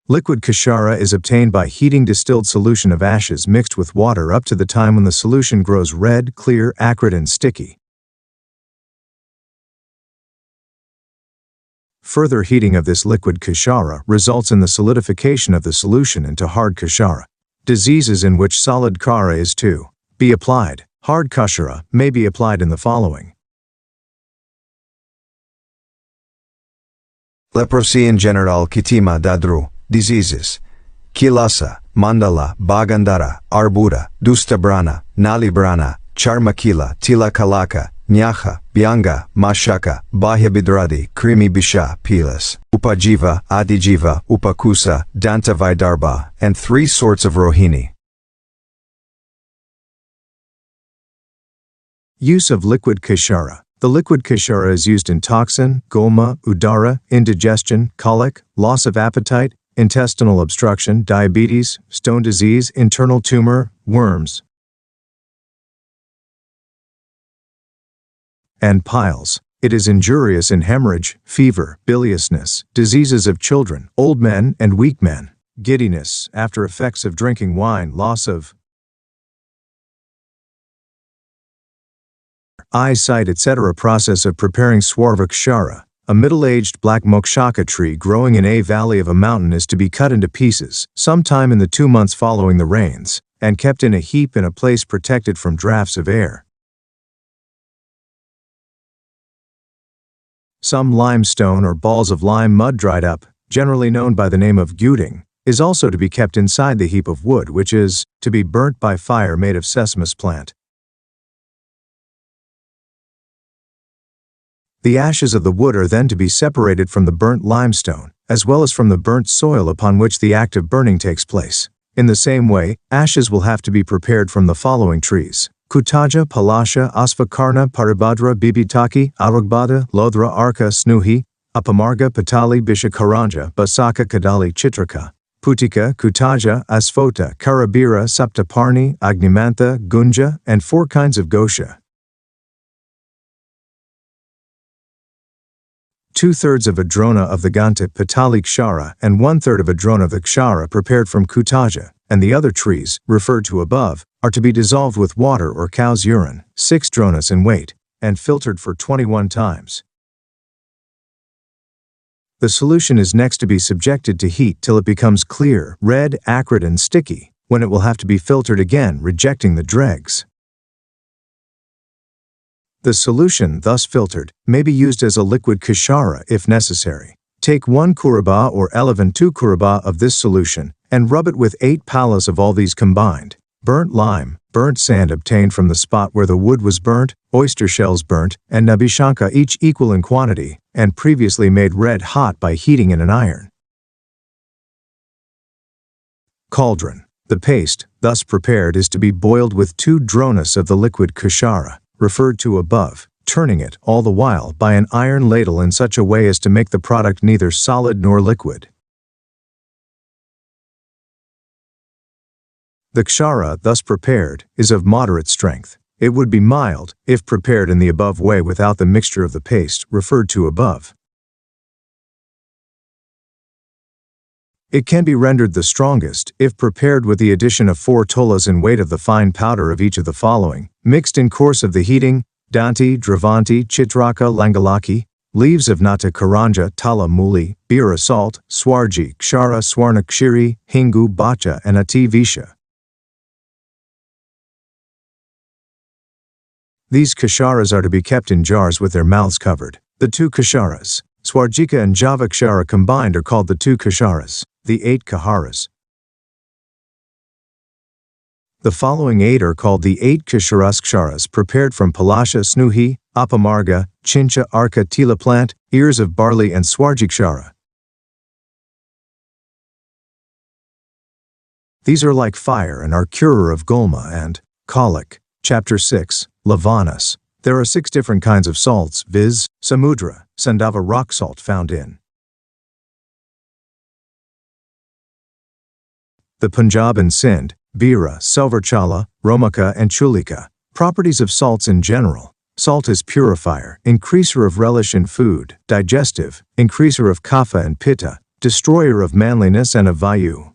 Liquid kshara is obtained by heating distilled solution of ashes mixed with water up to the time when the solution grows red, clear, acrid, and sticky. Further heating of this liquid kshara results in the solidification of the solution into hard kshara. Diseases in which solid kshara is to be applied. Hard kshara may be applied in the following. Leprosy in general, kitima dadru, diseases. Kilasa, Mandala, Bagandara, Arbura, Dustabrana, Nalibrana, Charmakila, Tilakalaka, Nyaha, Byanga, Mashaka, Bahyabidradi, Krimi Bisha, Pilas, Upajiva, Adijiva, Upakusa, Danta Vidarbha, and 3 sorts of Rohini. Use of liquid kashara. The liquid kashara is used in toxin, goma, udara, indigestion, colic, loss of appetite, intestinal obstruction, diabetes, stone disease, internal tumor, worms, and piles. It is injurious in hemorrhage, fever, biliousness, diseases of children, old men and weak men, giddiness, after effects of drinking wine, loss of eyesight, etc. Process of preparing swarvakshara. A middle-aged black mokshaka tree growing in a valley of a mountain is to be cut into pieces, sometime in the 2 months following the rains, and kept in a heap in a place protected from drafts of air. Some limestone or balls of lime mud dried up, generally known by the name of guding, is also to be kept inside the heap of wood, which is to be burnt by fire, made of sesamus plant. The ashes of the wood are then to be separated from the burnt limestone, as well as from the burnt soil upon which the act of burning takes place. In the same way, ashes will have to be prepared from the following trees: Kutaja, Palasha, Asvakarna, Paribhadra, Bibitaki, Arugbada, Lodhra, Arka, Snuhi, Apamarga, Patali, Bishakaranja, Basaka, Kadali, Chitraka, Putika, Kutaja, Asfota, Karabira, Saptaparni, Agnimantha, Gunja, and 4 kinds of Gosha. 2/3 of a drona of the Ganta Patali Kshara and 1/3 of a drona of the Kshara prepared from Kutaja, and the other trees, referred to above, are to be dissolved with water or cow's urine, 6 dronas in weight, and filtered for 21 times. The solution is next to be subjected to heat till it becomes clear, red, acrid and sticky, when it will have to be filtered again, rejecting the dregs. The solution, thus filtered, may be used as a liquid kashara if necessary. Take 1 kuraba or 2 kuraba of this solution, and rub it with 8 palas of all these combined: burnt lime, burnt sand obtained from the spot where the wood was burnt, oyster shells burnt, and nabishanka, each equal in quantity, and previously made red hot by heating in an iron cauldron. The paste, thus prepared, is to be boiled with 2 dronas of the liquid kashara, referred to above, turning it, all the while, by an iron ladle in such a way as to make the product neither solid nor liquid. The kshara, thus prepared, is of moderate strength. It would be mild, if prepared in the above way without the mixture of the paste, referred to above. It can be rendered the strongest, if prepared with the addition of 4 tolas in weight of the fine powder of each of the following, mixed in course of the heating: Danti, Dravanti, Chitraka, Langalaki, leaves of Nata Karanja, Tala Muli, Bira salt, Swarji, Kshara, Swarna Kshiri, Hingu, Bacha, and Ati Visha. These kasharas are to be kept in jars with their mouths covered. The 2 kasharas, Swarjika and Java Kshara combined, are called the 2 kasharas, the 8 kaharas. The following 8 are called the 8 kasharas prepared from Palasha, Snuhi, Apamarga, Chincha, Arka, Tila plant, ears of barley, and Swarjikshara. These are like fire and are curer of gulma and colic. Chapter 6, Lavanas. There are 6 different kinds of salts, viz., Samudra, Sandava rock salt found in the Punjab and Sindh, Bira, Silverchala, Romaka, and Chulika. Properties of salts in general. Salt is purifier, increaser of relish in food, digestive, increaser of kapha and pitta, destroyer of manliness and of vayu.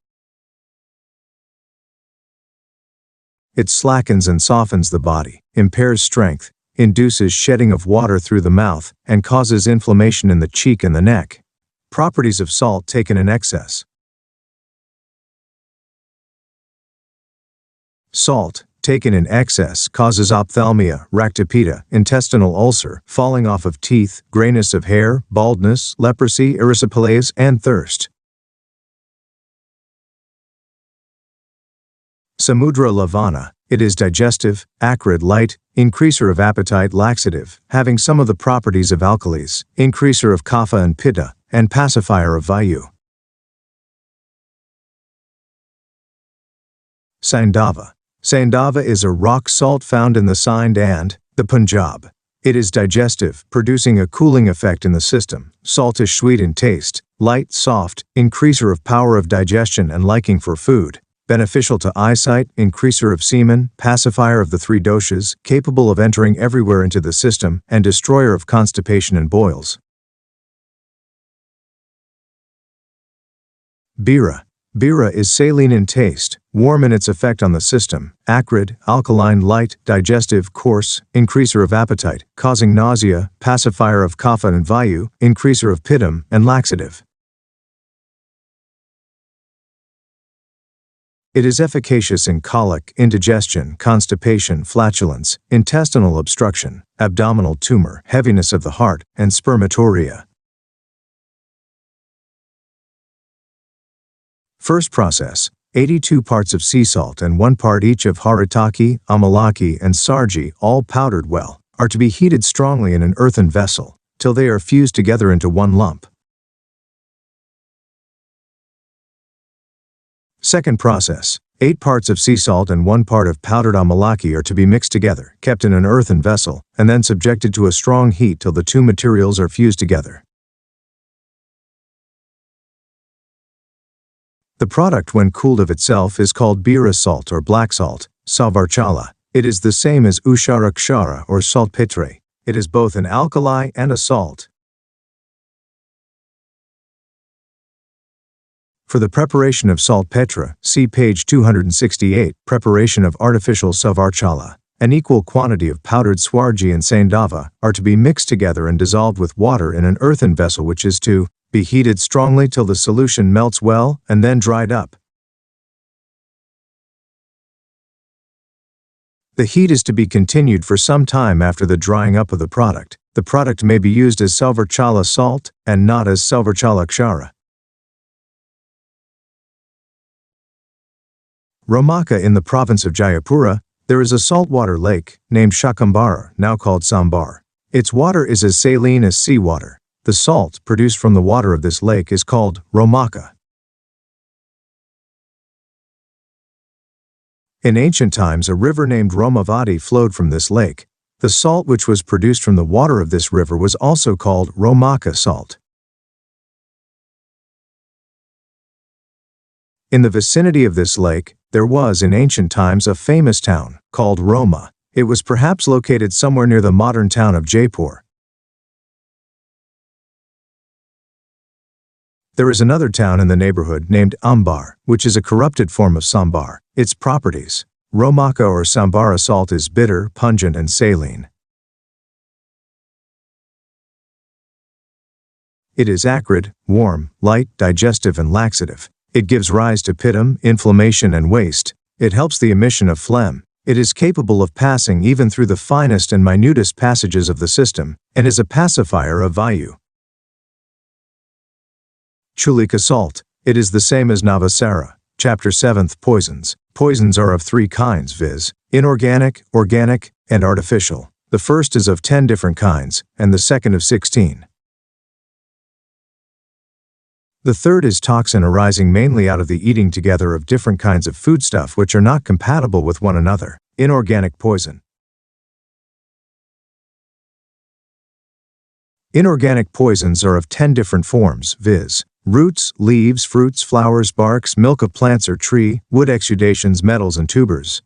It slackens and softens the body, impairs strength, induces shedding of water through the mouth, and causes inflammation in the cheek and the neck. Properties of salt taken in excess. Salt, taken in excess, causes ophthalmia, ractopeda, intestinal ulcer, falling off of teeth, grayness of hair, baldness, leprosy, erysipelas, and thirst. Samudra lavana. It is digestive, acrid, light, increaser of appetite, laxative, having some of the properties of alkalis, increaser of kapha and pitta, and pacifier of vayu. Saindava. Saindava is a rock salt found in the Sindh and the Punjab. It is digestive, producing a cooling effect in the system, saltish sweet in taste, light, soft, increaser of power of digestion and liking for food, beneficial to eyesight, increaser of semen, pacifier of the three doshas, capable of entering everywhere into the system, and destroyer of constipation and boils. Bira. Bira is saline in taste, warm in its effect on the system, acrid, alkaline, light, digestive, coarse, increaser of appetite, causing nausea, pacifier of kapha and vayu, increaser of pitta, and laxative. It is efficacious in colic, indigestion, constipation, flatulence, intestinal obstruction, abdominal tumor, heaviness of the heart, and spermatoria. First process, 82 parts of sea salt and 1 part each of haritaki, amalaki, and sarji, all powdered well, are to be heated strongly in an earthen vessel, till they are fused together into one lump. Second process, 8 parts of sea salt and 1 part of powdered amalaki are to be mixed together, kept in an earthen vessel, and then subjected to a strong heat till the two materials are fused together. The product, when cooled of itself, is called bira salt or black salt, savarchala. It is the same as ushara-kshara or saltpetre. It is both an alkali and a salt. For the preparation of saltpetre, see page 268, preparation of artificial savarchala. An equal quantity of powdered swarji and saindava are to be mixed together and dissolved with water in an earthen vessel, which is to be heated strongly till the solution melts well and then dried up. The heat is to be continued for some time after the drying up of the product. The product may be used as savarchala salt and not as savarchala kshara. Romaka. In the province of Jayapura, there is a saltwater lake named Shakambara, now called Sambar. Its water is as saline as seawater. The salt produced from the water of this lake is called Romaka. In ancient times, a river named Romavati flowed from this lake. The salt which was produced from the water of this river was also called Romaka salt. In the vicinity of this lake, there was in ancient times a famous town called Roma. It was perhaps located somewhere near the modern town of Jaipur. There is another town in the neighborhood named Ambar, which is a corrupted form of sambar. Its properties: Romaka or Sambara salt is bitter, pungent, and saline. It is acrid, warm, light, digestive, and laxative. It gives rise to pitta, inflammation, and waste. It helps the emission of phlegm. It is capable of passing even through the finest and minutest passages of the system, and is a pacifier of vayu. Chulika salt. It is the same as Navasara. Chapter 7th. Poisons. Poisons are of 3 kinds, viz. Inorganic, organic, and artificial. The first is of 10 different kinds, and the second of 16. The third is toxin arising mainly out of the eating together of different kinds of foodstuff which are not compatible with one another. Inorganic poison. Inorganic poisons are of 10 different forms, viz. Roots, leaves, fruits, flowers, barks, milk of plants or tree, wood exudations, metals, and tubers.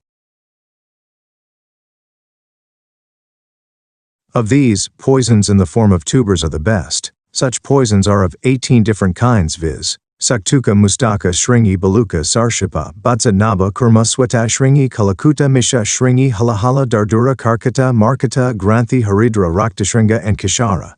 Of these, poisons in the form of tubers are the best. Such poisons are of 18 different kinds, viz. Saktuka, Mustaka, Shringi, Baluka, Sarshipa, Batsa, Naba, Kurma, Sweta, Shringi, Kalakuta, Misha, Shringi, Halahala, Dardura, Karkata, Markata, Granthi, Haridra, Raktashringa, and Kishara.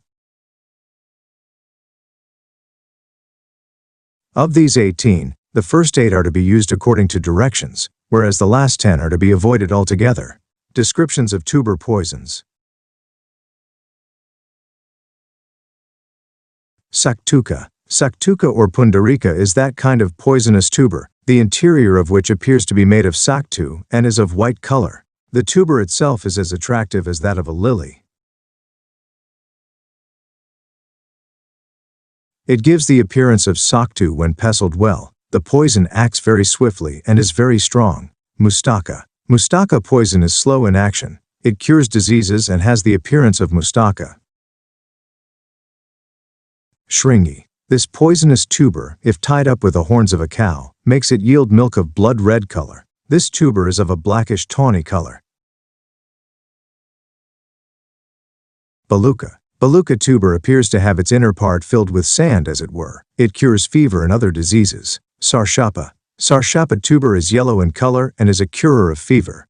Of these 18, the first 8 are to be used according to directions, whereas the last 10 are to be avoided altogether. Descriptions of tuber poisons. Saktuka. Saktuka or pundarika is that kind of poisonous tuber, the interior of which appears to be made of saktu and is of white color. The tuber itself is as attractive as that of a lily. It gives the appearance of saktu when pestled well. The poison acts very swiftly and is very strong. Mustaka. Mustaka poison is slow in action. It cures diseases and has the appearance of mustaka. Shringi. This poisonous tuber, if tied up with the horns of a cow, makes it yield milk of blood red color. This tuber is of a blackish tawny color. Baluka. Baluka tuber appears to have its inner part filled with sand, as it were. It cures fever and other diseases. Sarshapa. Sarshapa tuber is yellow in color and is a curer of fever.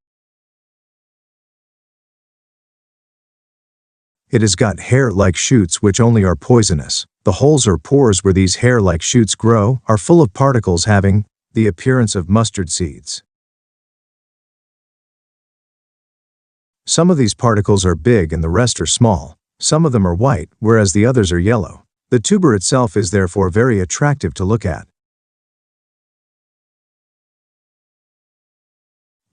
It has got hair-like shoots which only are poisonous. The holes or pores where these hair-like shoots grow are full of particles having the appearance of mustard seeds. Some of these particles are big and the rest are small. Some of them are white, whereas the others are yellow. The tuber itself is therefore very attractive to look at.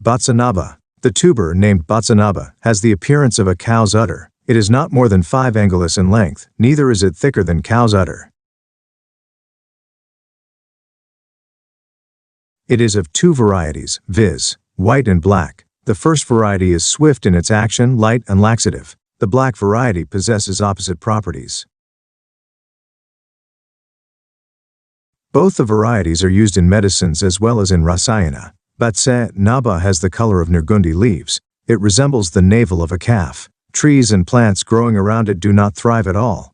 Batsanaba. The tuber, named Batsanaba, has the appearance of a cow's udder. It is not more than 5 angulus in length, neither is it thicker than cow's udder. It is of 2 varieties, viz., white and black. The first variety is swift in its action, light and laxative. The black variety possesses opposite properties. Both the varieties are used in medicines as well as in rasayana. Batse Naba has the color of Nirgundi leaves. It resembles the navel of a calf. Trees and plants growing around it do not thrive at all.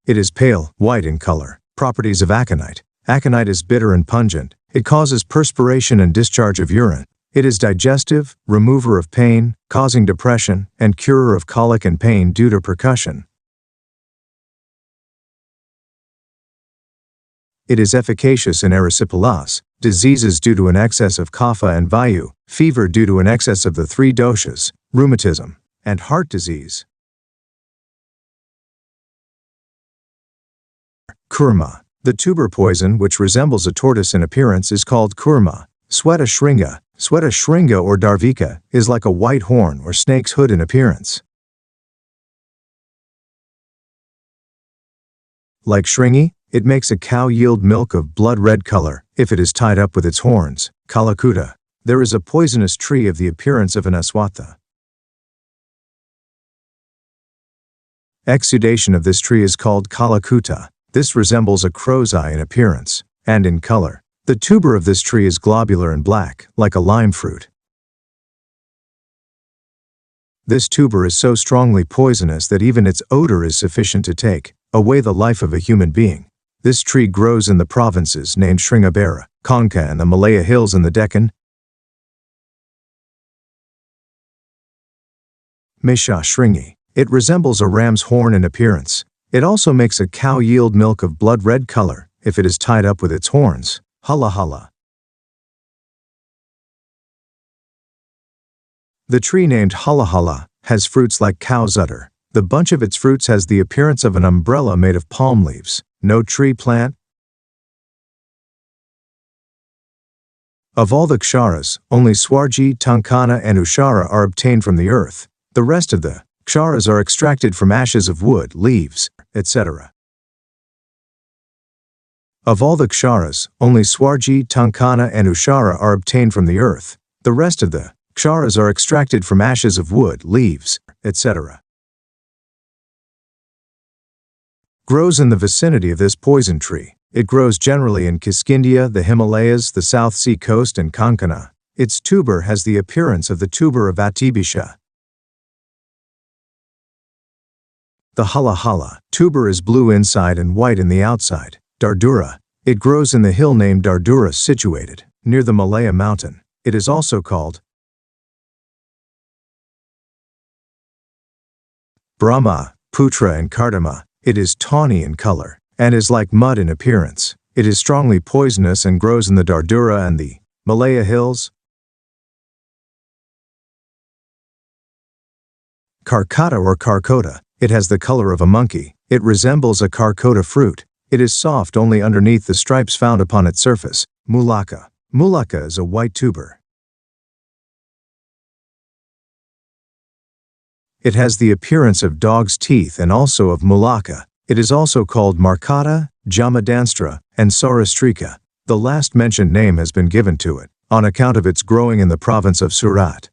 It is pale, white in color. Properties of aconite. Aconite is bitter and pungent. It causes perspiration and discharge of urine. It is digestive, remover of pain, causing depression, and curer of colic and pain due to percussion. It is efficacious in erysipelas, diseases due to an excess of kapha and vayu, fever due to an excess of the 3 doshas, rheumatism, and heart disease. Kurma. The tuber poison, which resembles a tortoise in appearance, is called kurma. Sweta shringa. Sweta shringa or darvika is like a white horn or snake's hood in appearance. Like shringi, it makes a cow yield milk of blood red color, if it is tied up with its horns. Kalakuta. There is a poisonous tree of the appearance of an aswatha. Exudation of this tree is called kalakuta. This resembles a crow's eye in appearance, and in color. The tuber of this tree is globular and black, like a lime fruit. This tuber is so strongly poisonous that even its odor is sufficient to take away the life of a human being. This tree grows in the provinces named Sringabera, Konka and the Malaya Hills in the Deccan. Misha shringi. It resembles a ram's horn in appearance. It also makes a cow yield milk of blood red color, if it is tied up with its horns. Hala hala. The tree named hala hala has fruits like cow's udder. The bunch of its fruits has the appearance of an umbrella made of palm leaves. No tree plant. Of all the ksharas, only swarji, tankana and ushara are obtained from the earth. The rest of the ksharas are extracted from ashes of wood, leaves, etc. Of all the ksharas, only swarji, tankana and ushara are obtained from the earth. The rest of the ksharas are extracted from ashes of wood, leaves, etc. Grows in the vicinity of this poison tree. It grows generally in Kiskindia, the Himalayas, the South Sea coast and Konkana. Its tuber has the appearance of the tuber of Atibisha. The hala hala tuber is blue inside and white in the outside. Dardura. It grows in the hill named Dardura situated near the Malaya mountain. It is also called Brahma, Putra and Kardama. It is tawny in color and is like mud in appearance. It is strongly poisonous and grows in the Dardura and the Malaya hills. Karkata or Karkota. It has the color of a monkey. It resembles a carcoda fruit. It is soft only underneath the stripes found upon its surface. Mulaka. Mulaka is a white tuber. It has the appearance of dog's teeth and also of mulaka. It is also called marcata, jamadanstra, and saurastrika. The last mentioned name has been given to it, on account of its growing in the province of Surat.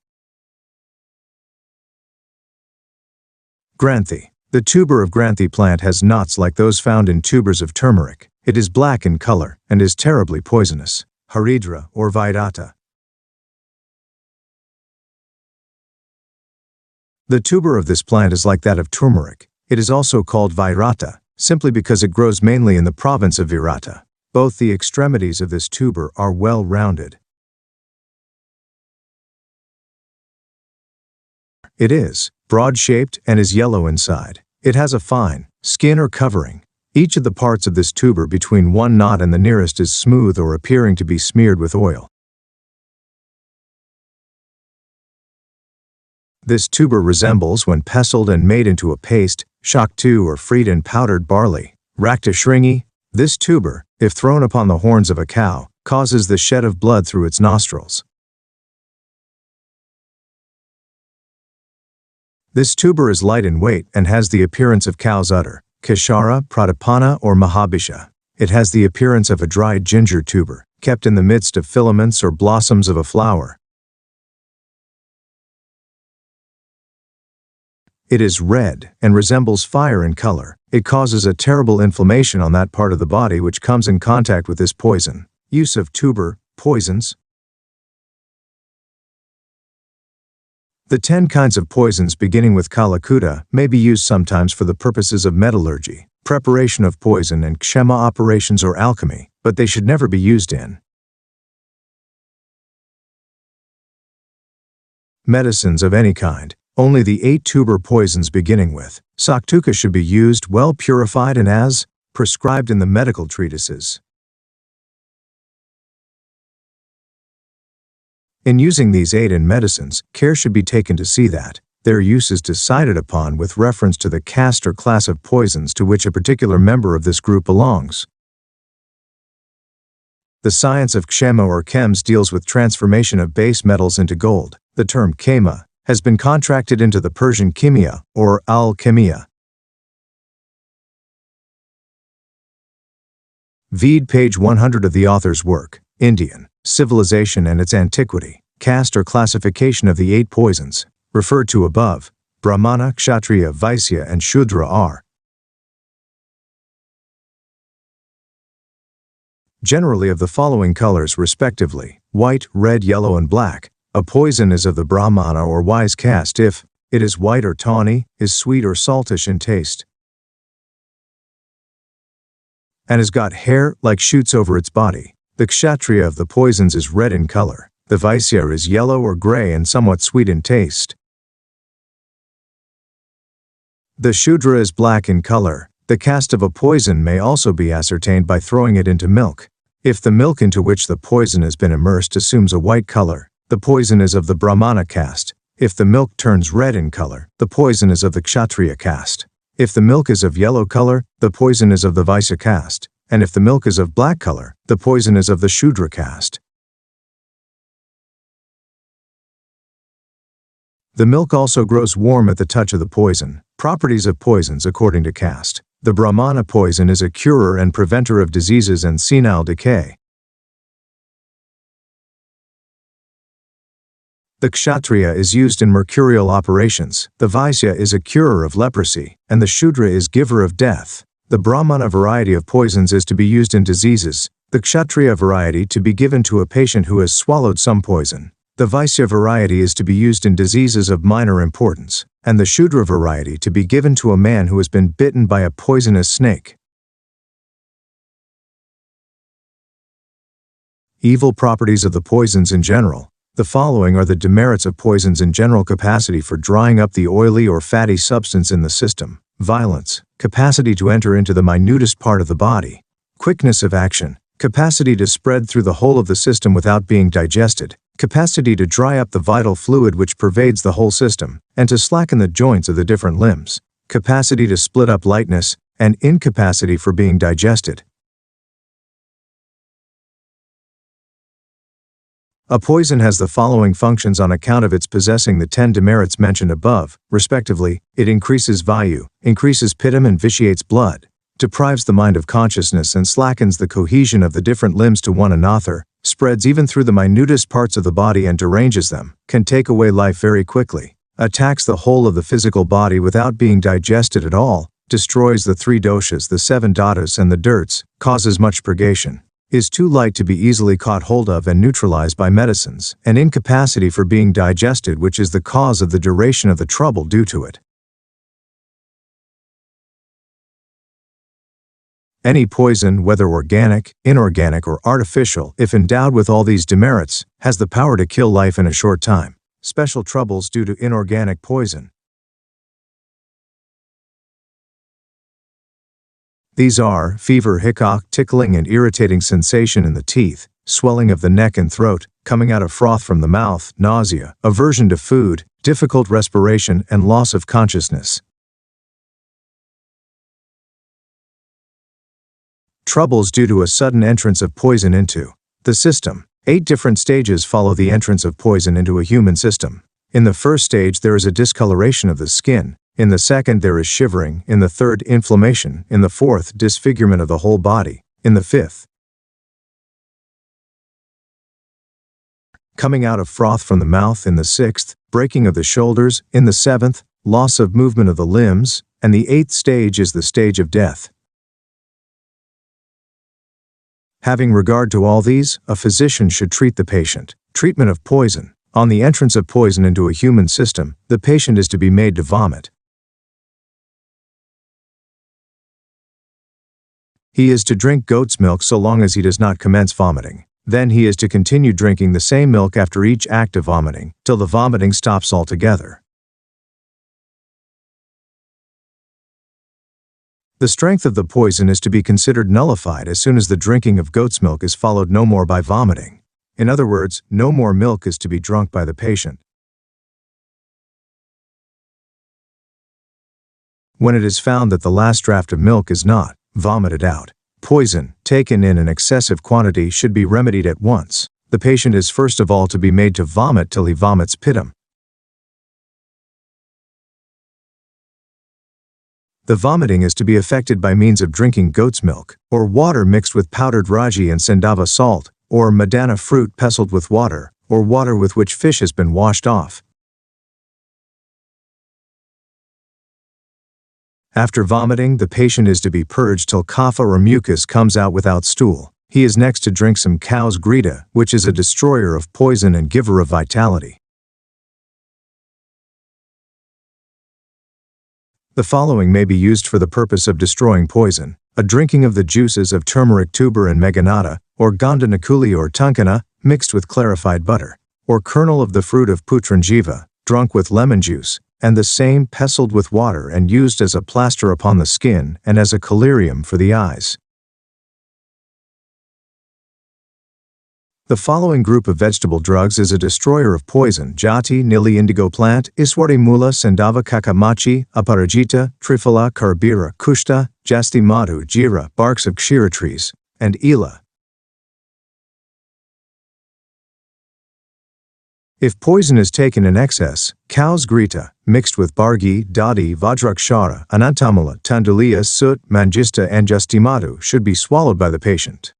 Granthi. The tuber of Granthi plant has knots like those found in tubers of turmeric. It is black in color, and is terribly poisonous. Haridra or Vaidata. The tuber of this plant is like that of turmeric. It is also called Vairata, simply because it grows mainly in the province of Virata. Both the extremities of this tuber are well rounded. It is broad-shaped and is yellow inside. It has a fine skin or covering. Each of the parts of this tuber between one knot and the nearest is smooth or appearing to be smeared with oil. This tuber resembles, when pestled and made into a paste, shaktu or freed in powdered barley. Rakta shringi. This tuber, if thrown upon the horns of a cow, causes the shed of blood through its nostrils. This tuber is light in weight and has the appearance of cow's udder, kashara, pratapana, or mahabisha. It has the appearance of a dried ginger tuber, kept in the midst of filaments or blossoms of a flower. It is red and resembles fire in color. It causes a terrible inflammation on that part of the body which comes in contact with this poison. Use of tuber, poisons. The 10 kinds of poisons beginning with Kalakuta may be used sometimes for the purposes of metallurgy, preparation of poison and kshema operations or alchemy, but they should never be used in medicines of any kind. Only the 8 tuber poisons beginning with Saktuka should be used, well purified and as prescribed in the medical treatises. In using these 8 in medicines, care should be taken to see that their use is decided upon with reference to the caste or class of poisons to which a particular member of this group belongs. The science of kshema or chems deals with transformation of base metals into gold. The term kema has been contracted into the Persian kimia or alchemia. Vide page 100 of the author's work, Indian Civilization and its Antiquity. Caste or classification of the 8 poisons, referred to above. Brahmana, Kshatriya, Vaisya, and Shudra are generally of the following colors respectively: white, red, yellow, and black. A poison is of the Brahmana or wise caste if it is white or tawny, is sweet or saltish in taste, and has got hair like shoots over its body. The Kshatriya of the poisons is red in color. The Vaisya is yellow or gray and somewhat sweet in taste. The Shudra is black in color. The caste of a poison may also be ascertained by throwing it into milk. If the milk into which the poison has been immersed assumes a white color, the poison is of the Brahmana caste. If the milk turns red in color, the poison is of the Kshatriya caste. If the milk is of yellow color, the poison is of the Vaisya caste. And if the milk is of black color, the poison is of the Shudra caste. The milk also grows warm at the touch of the poison. Properties of poisons according to caste. The Brahmana poison is a curer and preventer of diseases and senile decay. The Kshatriya is used in mercurial operations. The Vaisya is a curer of leprosy, and the Shudra is giver of death. The Brahmana variety of poisons is to be used in diseases, the Kshatriya variety to be given to a patient who has swallowed some poison. The Vaisya variety is to be used in diseases of minor importance, and the Shudra variety to be given to a man who has been bitten by a poisonous snake. Evil properties of the poisons in general. The following are the demerits of poisons in general: capacity for drying up the oily or fatty substance in the system, violence, capacity to enter into the minutest part of the body, quickness of action, capacity to spread through the whole of the system without being digested, capacity to dry up the vital fluid which pervades the whole system, and to slacken the joints of the different limbs, capacity to split up lightness, and incapacity for being digested. A poison has the following functions on account of its possessing the 10 demerits mentioned above, respectively: it increases value, increases pitum and vitiates blood, deprives the mind of consciousness and slackens the cohesion of the different limbs to one another, spreads even through the minutest parts of the body and deranges them, can take away life very quickly, attacks the whole of the physical body without being digested at all, destroys the 3 doshas, the 7 dhatus and the dirts, causes much purgation, is too light to be easily caught hold of and neutralized by medicines, and incapacity for being digested, which is the cause of the duration of the trouble due to it. Any poison, whether organic, inorganic, or artificial, if endowed with all these demerits, has the power to kill life in a short time. Special troubles due to inorganic poison. These are fever, hiccough, tickling and irritating sensation in the teeth, swelling of the neck and throat, coming out of froth from the mouth, nausea, aversion to food, difficult respiration, and loss of consciousness. Troubles due to a sudden entrance of poison into the system. 8 different stages follow the entrance of poison into a human system. In the first stage there is a discoloration of the skin. In the second there is shivering. In the third, inflammation. In the fourth, disfigurement of the whole body. In the fifth, coming out of froth from the mouth. In the sixth, breaking of the shoulders. In the seventh, loss of movement of the limbs. And the 8th stage is the stage of death. Having regard to all these, a physician should treat the patient. Treatment of poison. On the entrance of poison into a human system, the patient is to be made to vomit. He is to drink goat's milk so long as he does not commence vomiting. Then he is to continue drinking the same milk after each act of vomiting, till the vomiting stops altogether. The strength of the poison is to be considered nullified as soon as the drinking of goat's milk is followed no more by vomiting. In other words, no more milk is to be drunk by the patient. When it is found that the last draught of milk is not vomited out, poison, taken in an excessive quantity, should be remedied at once. The patient is first of all to be made to vomit till he vomits pitum. The vomiting is to be effected by means of drinking goat's milk, or water mixed with powdered raji and sendava salt, or madana fruit pestled with water, or water with which fish has been washed off. After vomiting, the patient is to be purged till kapha or mucus comes out without stool. He is next to drink some cow's grita, which is a destroyer of poison and giver of vitality. The following may be used for the purpose of destroying poison: a drinking of the juices of turmeric tuber and meganata, or ganda nakuli or tankana, mixed with clarified butter, or kernel of the fruit of putranjiva, drunk with lemon juice, and the same pestled with water and used as a plaster upon the skin and as a collyrium for the eyes. The following group of vegetable drugs is a destroyer of poison: jati, nili indigo plant, iswari mula, sendava kakamachi, aparajita, trifala, karbira, kushta, jasti madhu, jira, barks of kshira trees, and ela. If poison is taken in excess, cow's grita, mixed with bargi, dadi, vajrakshara, anantamula, tandulia, soot, manjista and justimadu, should be swallowed by the patient.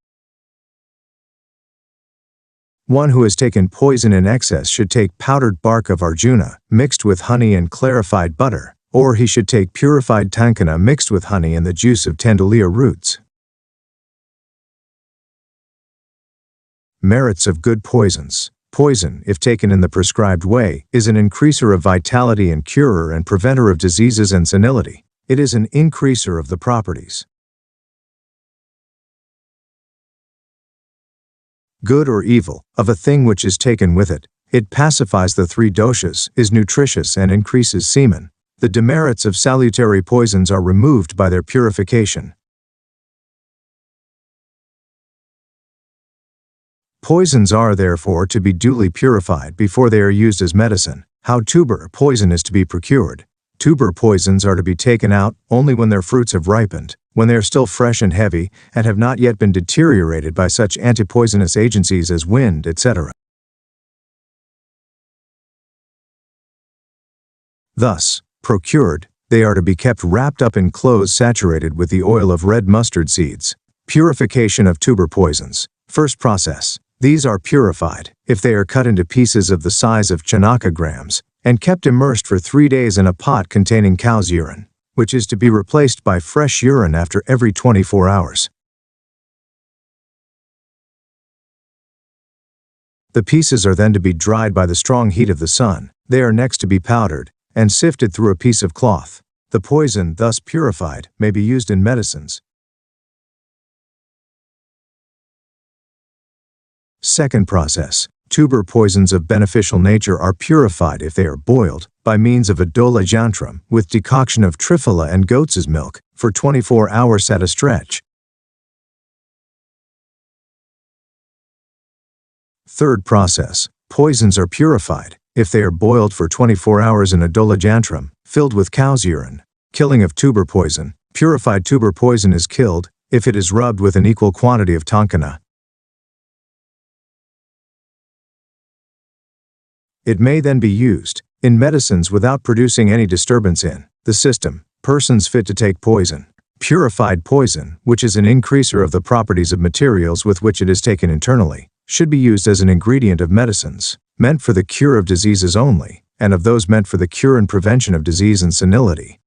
One who has taken poison in excess should take powdered bark of arjuna, mixed with honey and clarified butter, or he should take purified tankana mixed with honey and the juice of tandulia roots. Merits of good poisons. Poison, if taken in the prescribed way, is an increaser of vitality and curer and preventer of diseases and senility. It is an increaser of the properties. Good or evil, of a thing which is taken with it. It pacifies the 3 doshas, is nutritious and increases semen. The demerits of salutary poisons are removed by their purification. Poisons are therefore to be duly purified before they are used as medicine. How tuber poison is to be procured. Tuber poisons are to be taken out only when their fruits have ripened, when they are still fresh and heavy, and have not yet been deteriorated by such antipoisonous agencies as wind, etc. Thus, procured, they are to be kept wrapped up in clothes saturated with the oil of red mustard seeds. Purification of tuber poisons. First process. These are purified, if they are cut into pieces of the size of chanaka grams, and kept immersed for 3 days in a pot containing cow's urine, which is to be replaced by fresh urine after every 24 hours. The pieces are then to be dried by the strong heat of the sun. They are next to be powdered and sifted through a piece of cloth. The poison, thus purified, may be used in medicines. Second process. Tuber poisons of beneficial nature are purified if they are boiled, by means of a dola jantram, with decoction of triphala and goat's milk, for 24 hours at a stretch. Third process. Poisons are purified if they are boiled for 24 hours in a dola jantram, filled with cow's urine. Killing of tuber poison. Purified tuber poison is killed if it is rubbed with an equal quantity of tankana. It may then be used in medicines without producing any disturbance in the system. Persons fit to take poison. Purified poison, which is an increaser of the properties of materials with which it is taken internally, should be used as an ingredient of medicines, meant for the cure of diseases only, and of those meant for the cure and prevention of disease and senility.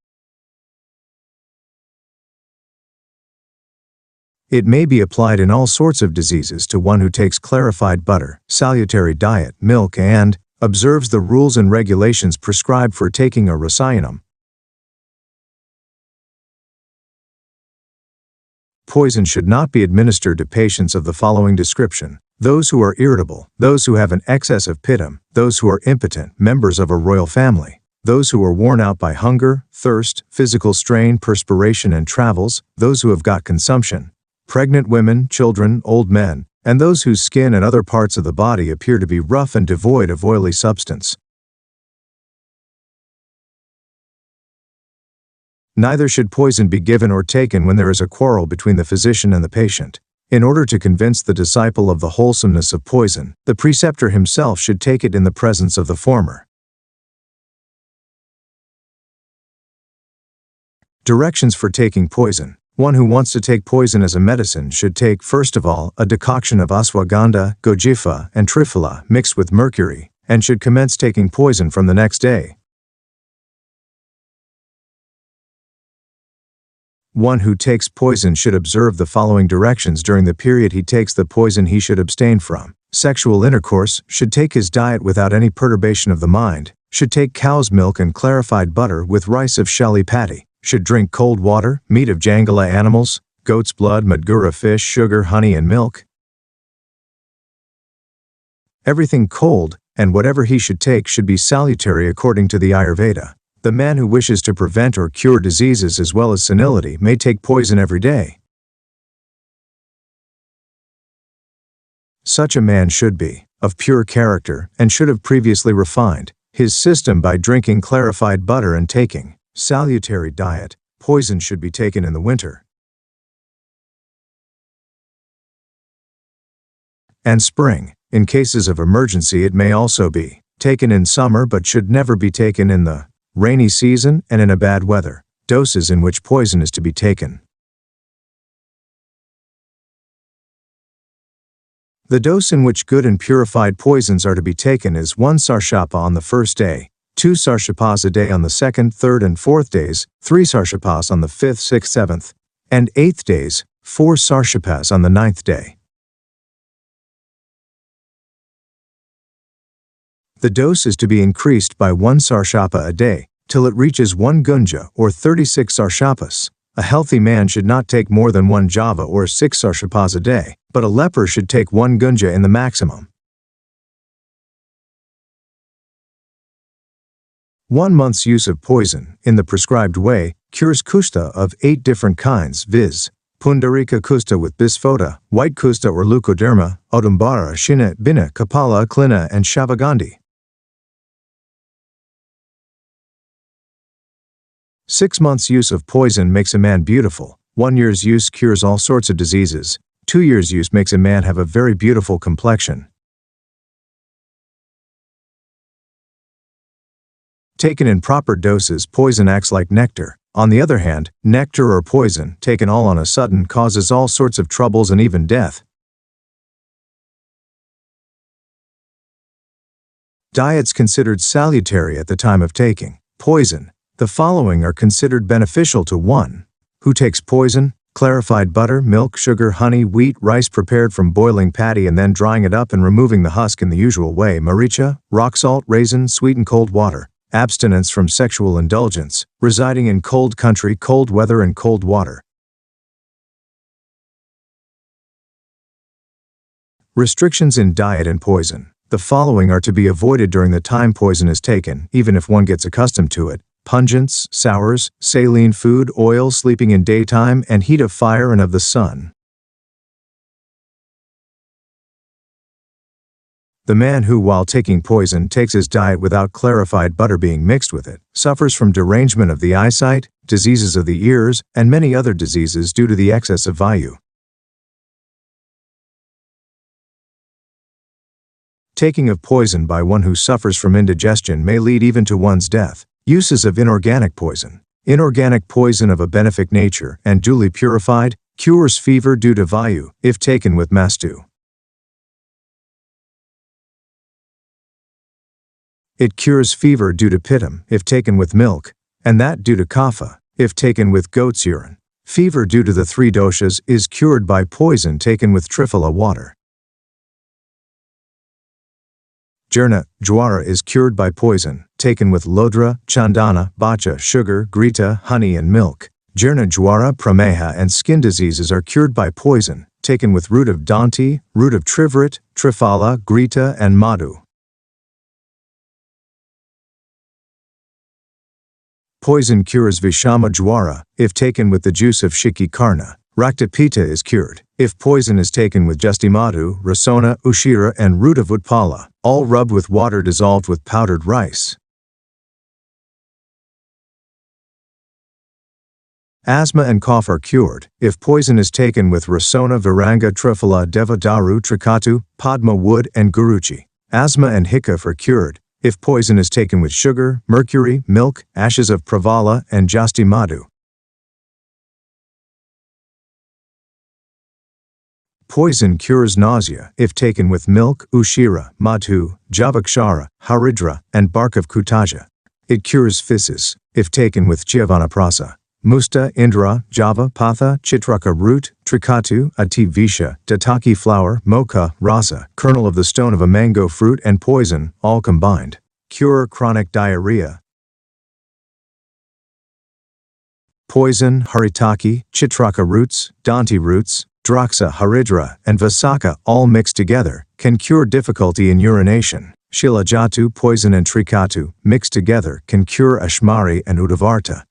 It may be applied in all sorts of diseases to one who takes clarified butter, salutary diet, milk, and observes the rules and regulations prescribed for taking a rasayanam. Poison should not be administered to patients of the following description: those who are irritable, those who have an excess of pittam, those who are impotent, members of a royal family, those who are worn out by hunger, thirst, physical strain, perspiration, and travels, those who have got consumption, pregnant women, children, old men, and those whose skin and other parts of the body appear to be rough and devoid of oily substance. Neither should poison be given or taken when there is a quarrel between the physician and the patient. In order to convince the disciple of the wholesomeness of poison, the preceptor himself should take it in the presence of the former. Directions for taking poison. One who wants to take poison as a medicine should take, first of all, a decoction of ashwagandha, gojifa, and triphala mixed with mercury, and should commence taking poison from the next day. One who takes poison should observe the following directions during the period he takes the poison. He should abstain from sexual intercourse, should take his diet without any perturbation of the mind, should take cow's milk and clarified butter with rice of shali patty, should drink cold water, meat of jangala animals, goat's blood, madgura fish, sugar, honey, and milk. Everything cold, and whatever he should take should be salutary according to the Ayurveda. The man who wishes to prevent or cure diseases as well as senility may take poison every day. Such a man should be of pure character and should have previously refined his system by drinking clarified butter and taking salutary diet. Poison should be taken in the winter and spring. In cases of emergency, it may also be taken in summer but should never be taken in the rainy season and in a bad weather. Doses in which poison is to be taken. The dose in which good and purified poisons are to be taken is 1 sarshapa on the first day, 2 sarshapas a day on the second, third, and fourth days, 3 sarshapas on the fifth, sixth, seventh, and eighth days, 4 sarshapas on the ninth day. The dose is to be increased by 1 sarshapa a day, till it reaches 1 gunja or 36 sarshapas. A healthy man should not take more than 1 java or 6 sarshapas a day, but a leper should take 1 gunja in the maximum. 1 month's use of poison, in the prescribed way, cures kushta of 8 different kinds, viz. Pundarika kushta with bisphota, white kushta or leukoderma, Audumbara, Shina, Bina, Kapala, Klina, and Shavagandhi. 6 months' use of poison makes a man beautiful. 1 year's use cures all sorts of diseases. 2 years' use makes a man have a very beautiful complexion. Taken in proper doses, poison acts like nectar. On the other hand, nectar or poison, taken all on a sudden, causes all sorts of troubles and even death. Diets considered salutary at the time of taking poison. The following are considered beneficial to one who takes poison: clarified butter, milk, sugar, honey, wheat, rice prepared from boiling patty and then drying it up and removing the husk in the usual way, maricha, rock salt, raisin, sweet and cold water. Abstinence from sexual indulgence, residing in cold country, cold weather and cold water. Restrictions in diet and poison. The following are to be avoided during the time poison is taken, even if one gets accustomed to it: pungents, sours, saline food, oil, sleeping in daytime, and heat of fire and of the sun. The man who, while taking poison, takes his diet without clarified butter being mixed with it, suffers from derangement of the eyesight, diseases of the ears, and many other diseases due to the excess of vayu. Taking of poison by one who suffers from indigestion may lead even to one's death. Uses of inorganic poison. Inorganic poison of a benefic nature and duly purified cures fever due to vayu, if taken with mastu. It cures fever due to pittam, if taken with milk, and that due to kapha, if taken with goat's urine. Fever due to the 3 doshas is cured by poison taken with triphala water. Jirna, jwara is cured by poison, taken with lodra, chandana, bacha, sugar, grita, honey and milk. Jirna, jwara, prameha and skin diseases are cured by poison, taken with root of danti, root of trivrit, triphala, grita and madhu. Poison cures vishama jwara, if taken with the juice of shiki karna. Raktapita is cured, if poison is taken with justimadu, rasona, ushira and root of utpala, all rubbed with water dissolved with powdered rice. Asthma and cough are cured, if poison is taken with rasona, viranga, triphala, devadaru, trikatu, padma wood and guruchi. Asthma and hiccough are cured, if poison is taken with sugar, mercury, milk, ashes of pravala, and jastimadu. Poison cures nausea, if taken with milk, ushira, madhu, javakshara, haridra, and bark of kutaja. It cures phthisis, if taken with chiavanaprasa, musta, indra, java, patha, chitraka root, trikatu, ativisha, dataki flower, mocha, rasa, kernel of the stone of a mango fruit and poison, all combined. Cure chronic diarrhea. Poison, haritaki, chitraka roots, danti roots, draxa, haridra, and vasaka, all mixed together, can cure difficulty in urination. Shilajatu, poison and trikatu, mixed together, can cure ashmari and udavarta.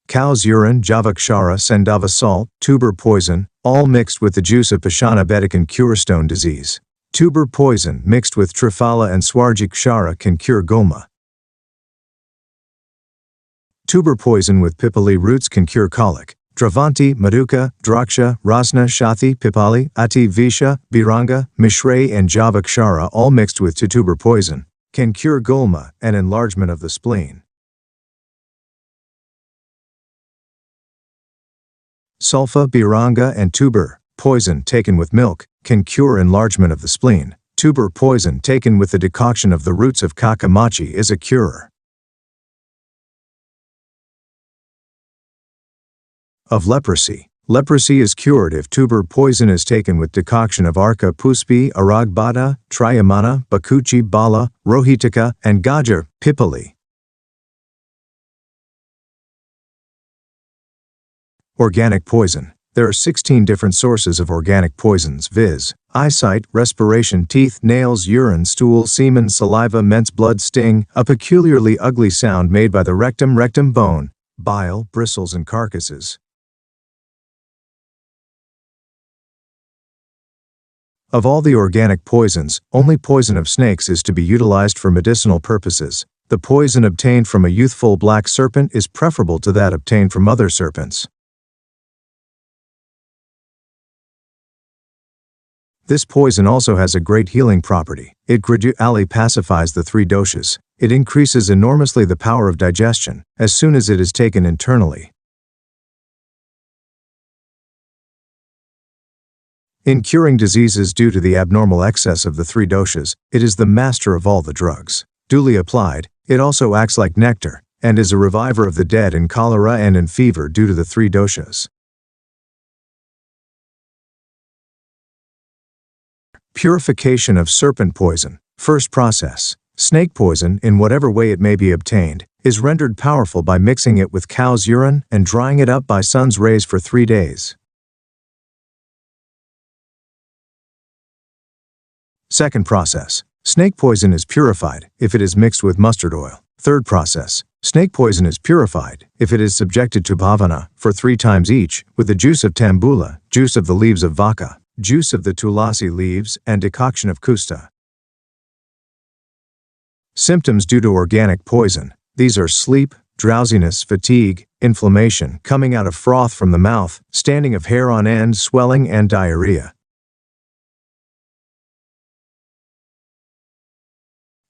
Cow's urine, javakshara, sandava salt, tuber poison, all mixed with the juice of pashana beta can cure stone disease. Tuber poison mixed with triphala and swarjikshara can cure goma. Tuber poison with pipali roots can cure colic. Dravanti, maduka, draksha, rasna, shathi, pipali, ati visha, biranga, mishray and javakshara all mixed with tuber poison can cure gulma and enlargement of the spleen. Sulfa, biranga and tuber poison taken with milk can cure enlargement of the spleen. Tuber poison taken with the decoction of the roots of kakamachi is a cure. Of leprosy. Leprosy is cured if tuber poison is taken with decoction of arka puspi, aragbada, triyamana, bakuchi, bala, rohitika, and gajar, pipali. Organic poison. There are 16 different sources of organic poisons, viz. eyesight, respiration, teeth, nails, urine, stool, semen, saliva, men's blood, sting, a peculiarly ugly sound made by the rectum bone, bile, bristles and carcasses. Of all the organic poisons, only poison of snakes is to be utilized for medicinal purposes. The poison obtained from a youthful black serpent is preferable to that obtained from other serpents. This poison also has a great healing property. It gradually pacifies the three doshas. It increases enormously the power of digestion as soon as it is taken internally. In curing diseases due to the abnormal excess of the three doshas, it is the master of all the drugs. Duly applied, it also acts like nectar, and is a reviver of the dead in cholera and in fever due to the three doshas. Purification of serpent poison. First process. Snake poison, in whatever way it may be obtained, is rendered powerful by mixing it with cow's urine and drying it up by sun's rays for 3 days. Second process. Snake poison is purified if it is mixed with mustard oil. Third process. Snake poison is purified if it is subjected to bhavana for 3 times each with the juice of tambula, juice of the leaves of vaka, juice of the tulasi leaves, and decoction of kusta. Symptoms due to organic poison. These are sleep, drowsiness, fatigue, inflammation, coming out of froth from the mouth, standing of hair on end, swelling, and diarrhea.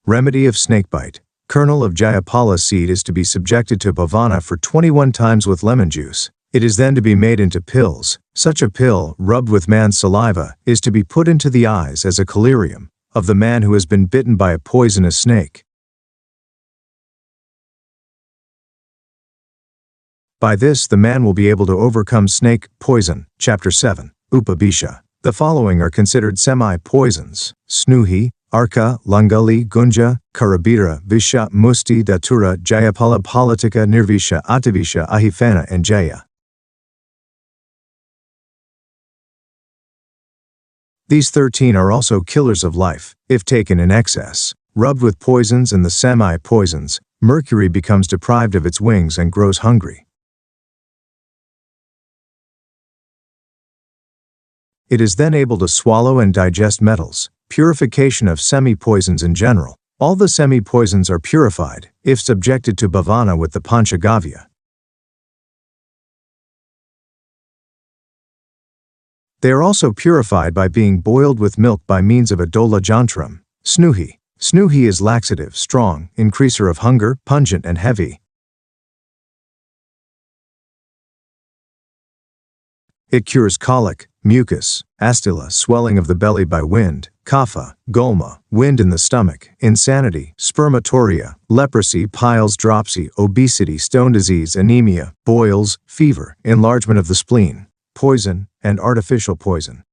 Remedy of snakebite. Kernel of Jayapala seed is to be subjected to bhavana for 21 times with lemon juice. It is then to be made into pills. Such a pill, rubbed with man's saliva, is to be put into the eyes as a collyrium of the man who has been bitten by a poisonous snake. By this the man will be able to overcome snake poison. Chapter 7. Upabisha. The following are considered semi-poisons: Snuhi, Arka, Langali, Gunja, Karabira, Visha, Musti, Datura, Jayapala, Politika, Nirvisha, Atavisha, Ahifana, and Jaya. These 13 are also killers of life, if taken in excess. Rubbed with poisons and the semi-poisons, Mercury becomes deprived of its wings and grows hungry. It is then able to swallow and digest metals. Purification of semi-poisons in general. All the semi-poisons are purified, if subjected to bhavana with the panchagavya. They are also purified by being boiled with milk by means of a dola jantram. Snuhi. Snuhi is laxative, strong, increaser of hunger, pungent and heavy. It cures colic, mucus, astilla, swelling of the belly by wind, kapha, gulma, wind in the stomach, insanity, spermatoria, leprosy, piles, dropsy, obesity, stone disease, anemia, boils, fever, enlargement of the spleen, poison, and artificial poison.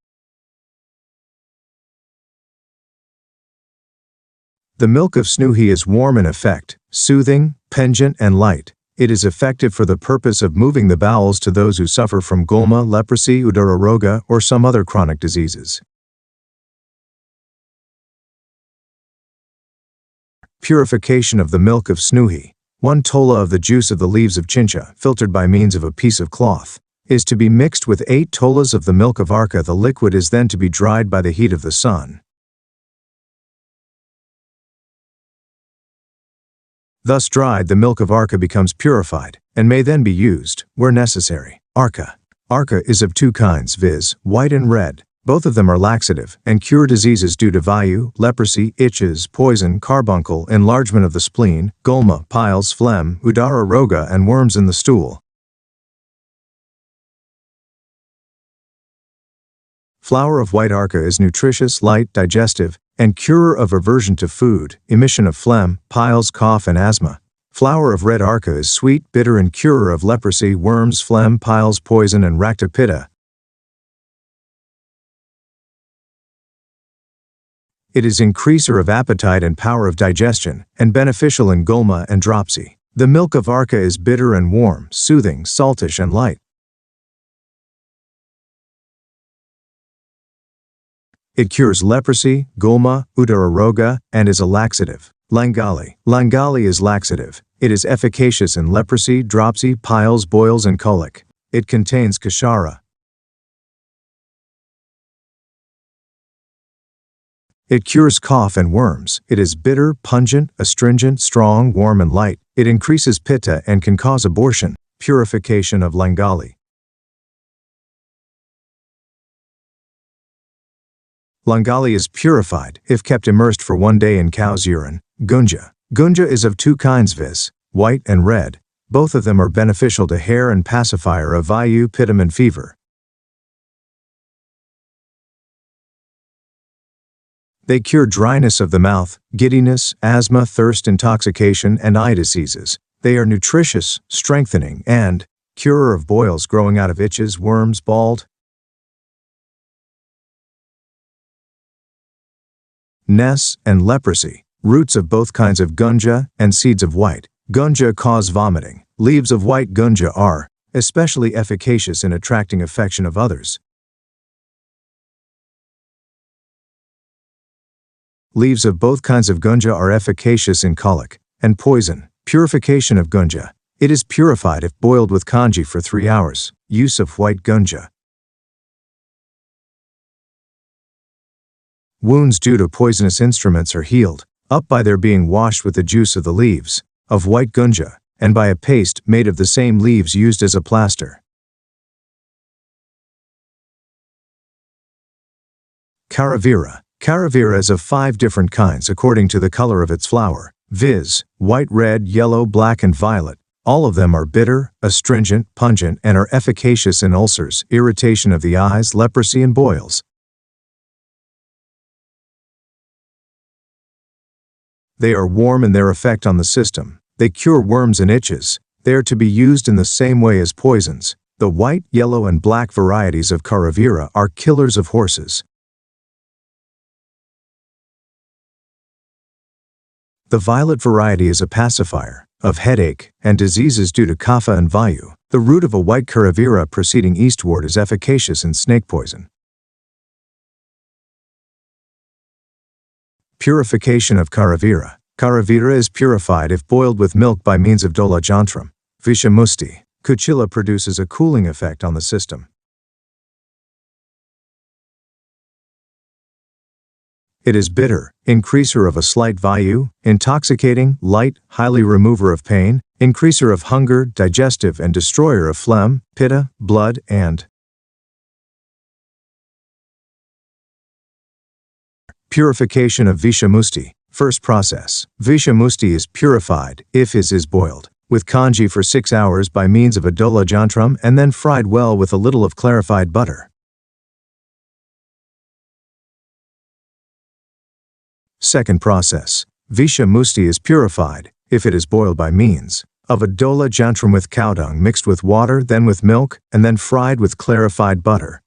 The milk of Snuhi is warm in effect, soothing, pungent, and light. It is effective for the purpose of moving the bowels to those who suffer from gulma, leprosy, udara roga, or some other chronic diseases. Purification of the milk of Snuhi. 1 tola of the juice of the leaves of chincha, filtered by means of a piece of cloth, is to be mixed with 8 tolas of the milk of arka. The liquid is then to be dried by the heat of the sun. Thus dried, the milk of arka becomes purified, and may then be used, where necessary. Arka. Arka is of 2 kinds, viz., white and red. Both of them are laxative, and cure diseases due to vayu, leprosy, itches, poison, carbuncle, enlargement of the spleen, gulma, piles, phlegm, udara roga, and worms in the stool. Flour of white arka is nutritious, light, digestive, and curer of aversion to food, emission of phlegm, piles, cough, and asthma. Flour of red arka is sweet, bitter, and curer of leprosy, worms, phlegm, piles, poison, and raktapitta. It is increaser of appetite and power of digestion, and beneficial in gulma and dropsy. The milk of arka is bitter and warm, soothing, saltish, and light. It cures leprosy, gulma, udara roga, and is a laxative. Langali. Langali is laxative. It is efficacious in leprosy, dropsy, piles, boils, and colic. It contains kashara. It cures cough and worms. It is bitter, pungent, astringent, strong, warm and light. It increases pitta and can cause abortion. Purification of Langali. Langali is purified if kept immersed for 1 day in cow's urine. Gunja. Gunja is of two kinds, viz., white and red. Both of them are beneficial to hair and pacifier of vayu, pittam and fever. They cure dryness of the mouth, giddiness, asthma, thirst, intoxication, and eye diseases. They are nutritious, strengthening, and curer of boils growing out of itches, worms, bald, ness, and leprosy. Roots of both kinds of gunja and seeds of white gunja cause vomiting. Leaves of white gunja are especially efficacious in attracting affection of others. Leaves of both kinds of gunja are efficacious in colic and poison. Purification of gunja. It is purified if boiled with kanji for 3 hours. Use of white gunja. Wounds due to poisonous instruments are healed up by their being washed with the juice of the leaves of white gunja and by a paste made of the same leaves used as a plaster. Karavira. Karavira is of 5 different kinds according to the color of its flower, viz., white, red, yellow, black, and violet. All of them are bitter, astringent, pungent, and are efficacious in ulcers, irritation of the eyes, leprosy, and boils. They are warm in their effect on the system. They cure worms and itches. They are to be used in the same way as poisons. The white, yellow, and black varieties of Karavira are killers of horses. The violet variety is a pacifier of headache and diseases due to kapha and vayu. The root of a white Karavira proceeding eastward is efficacious in snake poison. Purification of Karavira. Karavira is purified if boiled with milk by means of dola jantram. Vishamusti. Kuchila produces a cooling effect on the system. It is bitter, increaser of a slight vayu, intoxicating, light, highly remover of pain, increaser of hunger, digestive and destroyer of phlegm, pitta, blood, and purification of Vishamusti. First process. Vishamusti is purified if his is boiled with kanji for 6 hours by means of a dola jantram and then fried well with a little of clarified butter. Second process. Vishamusti is purified if it is boiled by means of a dola jantram with cow dung mixed with water, then with milk, and then fried with clarified butter.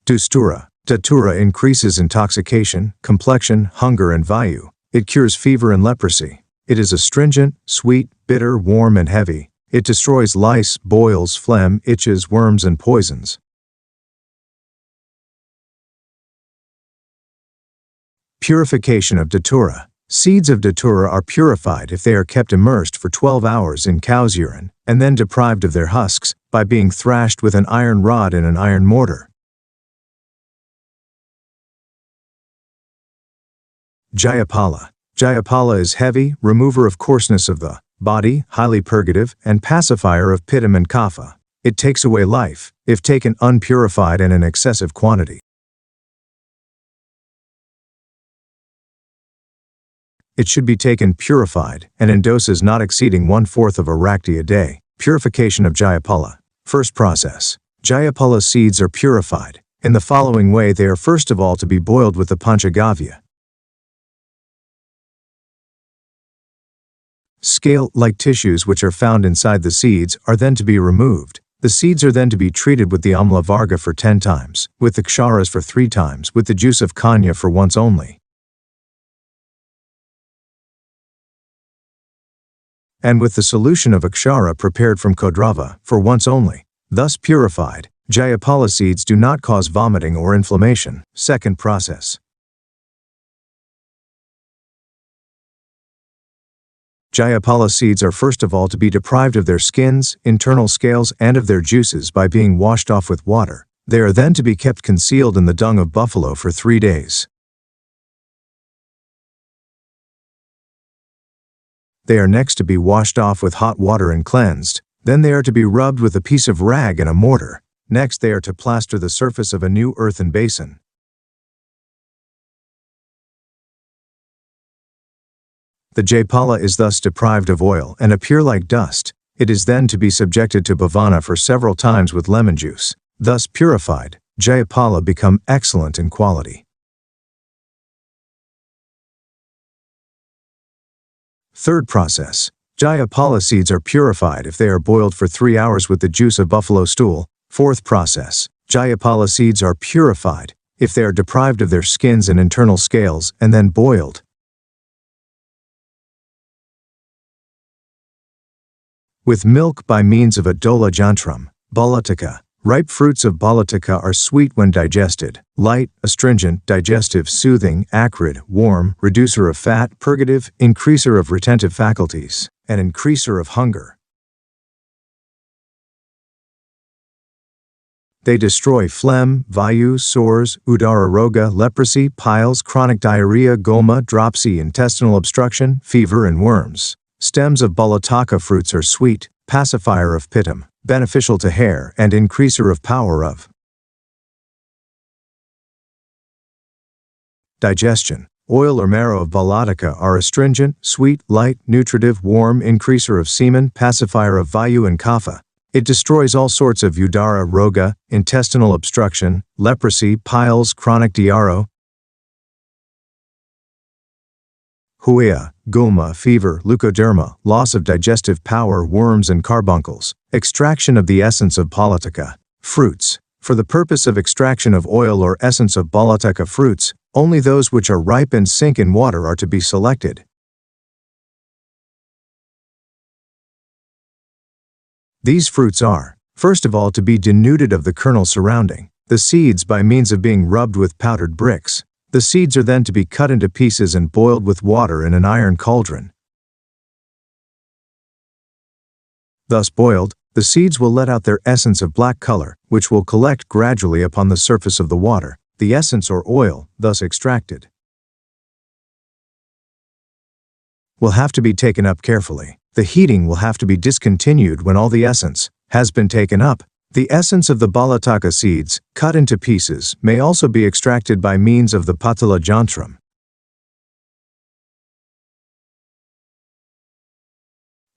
Dustura. Datura increases intoxication, complexion, hunger, and vayu. It cures fever and leprosy. It is astringent, sweet, bitter, warm, and heavy. It destroys lice, boils, phlegm, itches, worms, and poisons. Purification of Datura. Seeds of Datura are purified if they are kept immersed for 12 hours in cow's urine, and then deprived of their husks, by being thrashed with an iron rod in an iron mortar. Jayapala. Jayapala is heavy, remover of coarseness of the body, highly purgative, and pacifier of pittam and kapha. It takes away life, if taken unpurified and in excessive quantity. It should be taken purified and in doses not exceeding 1/4 of a rakti a day. Purification of Jayapala. First process. Jayapala seeds are purified. In the following way, they are first of all to be boiled with the panchagavya. Scale-like tissues which are found inside the seeds are then to be removed. The seeds are then to be treated with the amla varga for 10 times, with the ksharas for 3 times, with the juice of kanya for once only, and with the solution of akshara prepared from kodrava for once only. Thus purified, Jayapala seeds do not cause vomiting or inflammation. Second process. Jayapala seeds are first of all to be deprived of their skins, internal scales, and of their juices by being washed off with water. They are then to be kept concealed in the dung of buffalo for 3 days. They are next to be washed off with hot water and cleansed. Then they are to be rubbed with a piece of rag and a mortar. Next they are to plaster the surface of a new earthen basin. The Jayapala is thus deprived of oil and appear like dust. It is then to be subjected to bhavana for several times with lemon juice. Thus purified, Jayapala become excellent in quality. Third process. Jayapala seeds are purified if they are boiled for 3 hours with the juice of buffalo stool. Fourth process. Jayapala seeds are purified if they are deprived of their skins and internal scales and then boiled. With milk by means of a dola jantram, balatika. Ripe fruits of balatika are sweet when digested, light, astringent, digestive, soothing, acrid, warm, reducer of fat, purgative, increaser of retentive faculties, and increaser of hunger. They destroy phlegm, vayu, sores, udara roga, leprosy, piles, chronic diarrhea, goma, dropsy, intestinal obstruction, fever, and worms. Stems of balataka fruits are sweet, pacifier of pittam, beneficial to hair, and increaser of power of digestion. Oil or marrow of balatika are astringent, sweet, light, nutritive, warm, increaser of semen, pacifier of vayu and kapha. It destroys all sorts of udara roga, intestinal obstruction, leprosy, piles, chronic diarrhea, huia, gulma, fever, leukoderma, loss of digestive power, worms and carbuncles. Extraction of the essence of balatika fruits. For the purpose of extraction of oil or essence of balatika fruits, only those which are ripe and sink in water are to be selected. These fruits are, first of all, to be denuded of the kernel surrounding the seeds by means of being rubbed with powdered bricks. The seeds are then to be cut into pieces and boiled with water in an iron cauldron. Thus boiled, the seeds will let out their essence of black color, which will collect gradually upon the surface of the water. The essence or oil, thus extracted, will have to be taken up carefully. The heating will have to be discontinued when all the essence has been taken up. The essence of the balataka seeds, cut into pieces, may also be extracted by means of the patala jantram.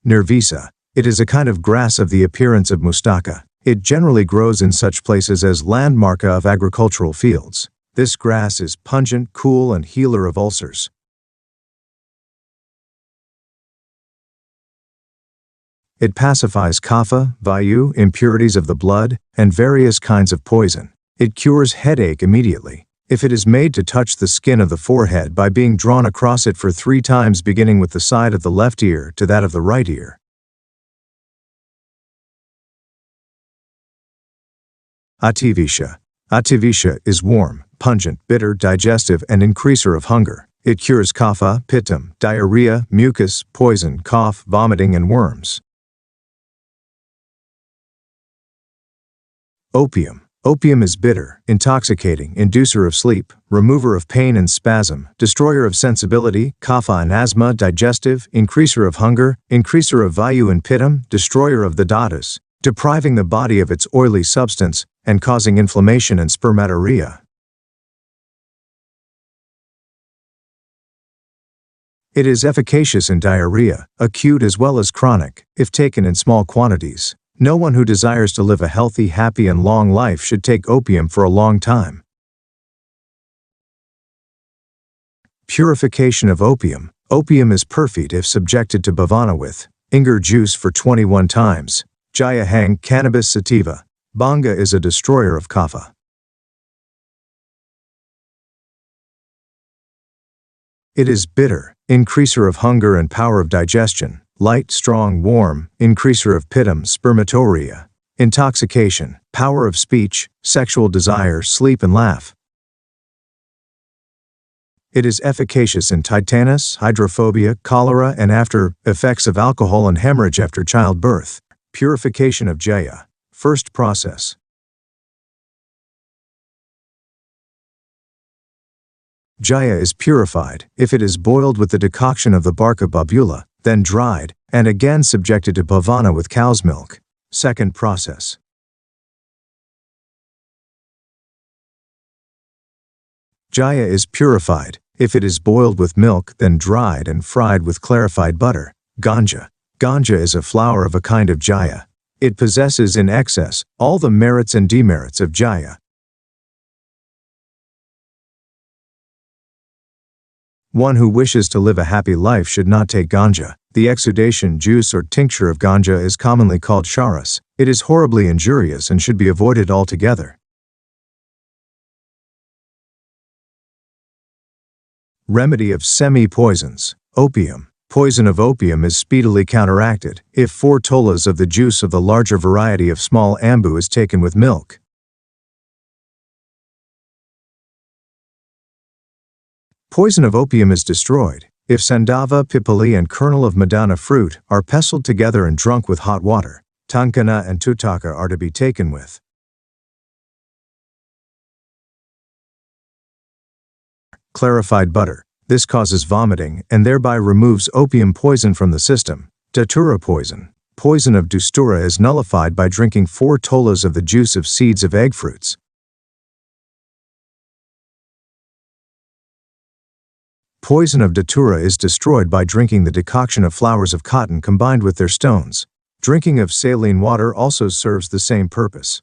Nirvisa. It is a kind of grass of the appearance of mustaka. It generally grows in such places as landmarka of agricultural fields. This grass is pungent, cool, and healer of ulcers. It pacifies kapha, vayu, impurities of the blood, and various kinds of poison. It cures headache immediately. If it is made to touch the skin of the forehead by being drawn across it for 3 times beginning with the side of the left ear to that of the right ear. Ativisha. Ativisha is warm, pungent, bitter, digestive, and increaser of hunger. It cures kapha, pittam, diarrhea, mucus, poison, cough, vomiting, and worms. Opium. Opium is bitter, intoxicating, inducer of sleep, remover of pain and spasm, destroyer of sensibility, kapha and asthma, digestive, increaser of hunger, increaser of vayu and pittam, destroyer of the datas, depriving the body of its oily substance, and causing inflammation and spermatorrhea. It is efficacious in diarrhea, acute as well as chronic, if taken in small quantities. No one who desires to live a healthy, happy, and long life should take opium for a long time. Purification of opium. Opium is perfect if subjected to bhavana with ingar juice for 21 times. Jaya hang cannabis sativa. Bhanga is a destroyer of kapha. It is bitter, increaser of hunger and power of digestion, light, strong, warm, increaser of pittam, spermatorrhea, intoxication, power of speech, sexual desire, sleep and laugh. It is efficacious in tetanus, hydrophobia, cholera, and after effects of alcohol and hemorrhage after childbirth. Purification of jaya. First process. Jaya is purified if it is boiled with the decoction of the bark of babula, then dried, and again subjected to pavana with cow's milk. Second process. Jaya is purified if it is boiled with milk, then dried and fried with clarified butter. Ganja. Ganja is a flower of a kind of Jaya. It possesses in excess all the merits and demerits of Jaya. One who wishes to live a happy life should not take ganja. The exudation juice or tincture of ganja is commonly called charas. It is horribly injurious and should be avoided altogether. Remedy of semi-poisons. Opium. Poison of opium is speedily counteracted if 4 tolas of the juice of the larger variety of small ambu is taken with milk. Poison of opium is destroyed if sandava, pipali and kernel of madana fruit are pestled together and drunk with hot water. Tankana and tutaka are to be taken with clarified butter. This causes vomiting and thereby removes opium poison from the system. Datura poison. Poison of Dustura is nullified by drinking 4 tolas of the juice of seeds of egg fruits. Poison of Datura is destroyed by drinking the decoction of flowers of cotton combined with their stones. Drinking of saline water also serves the same purpose.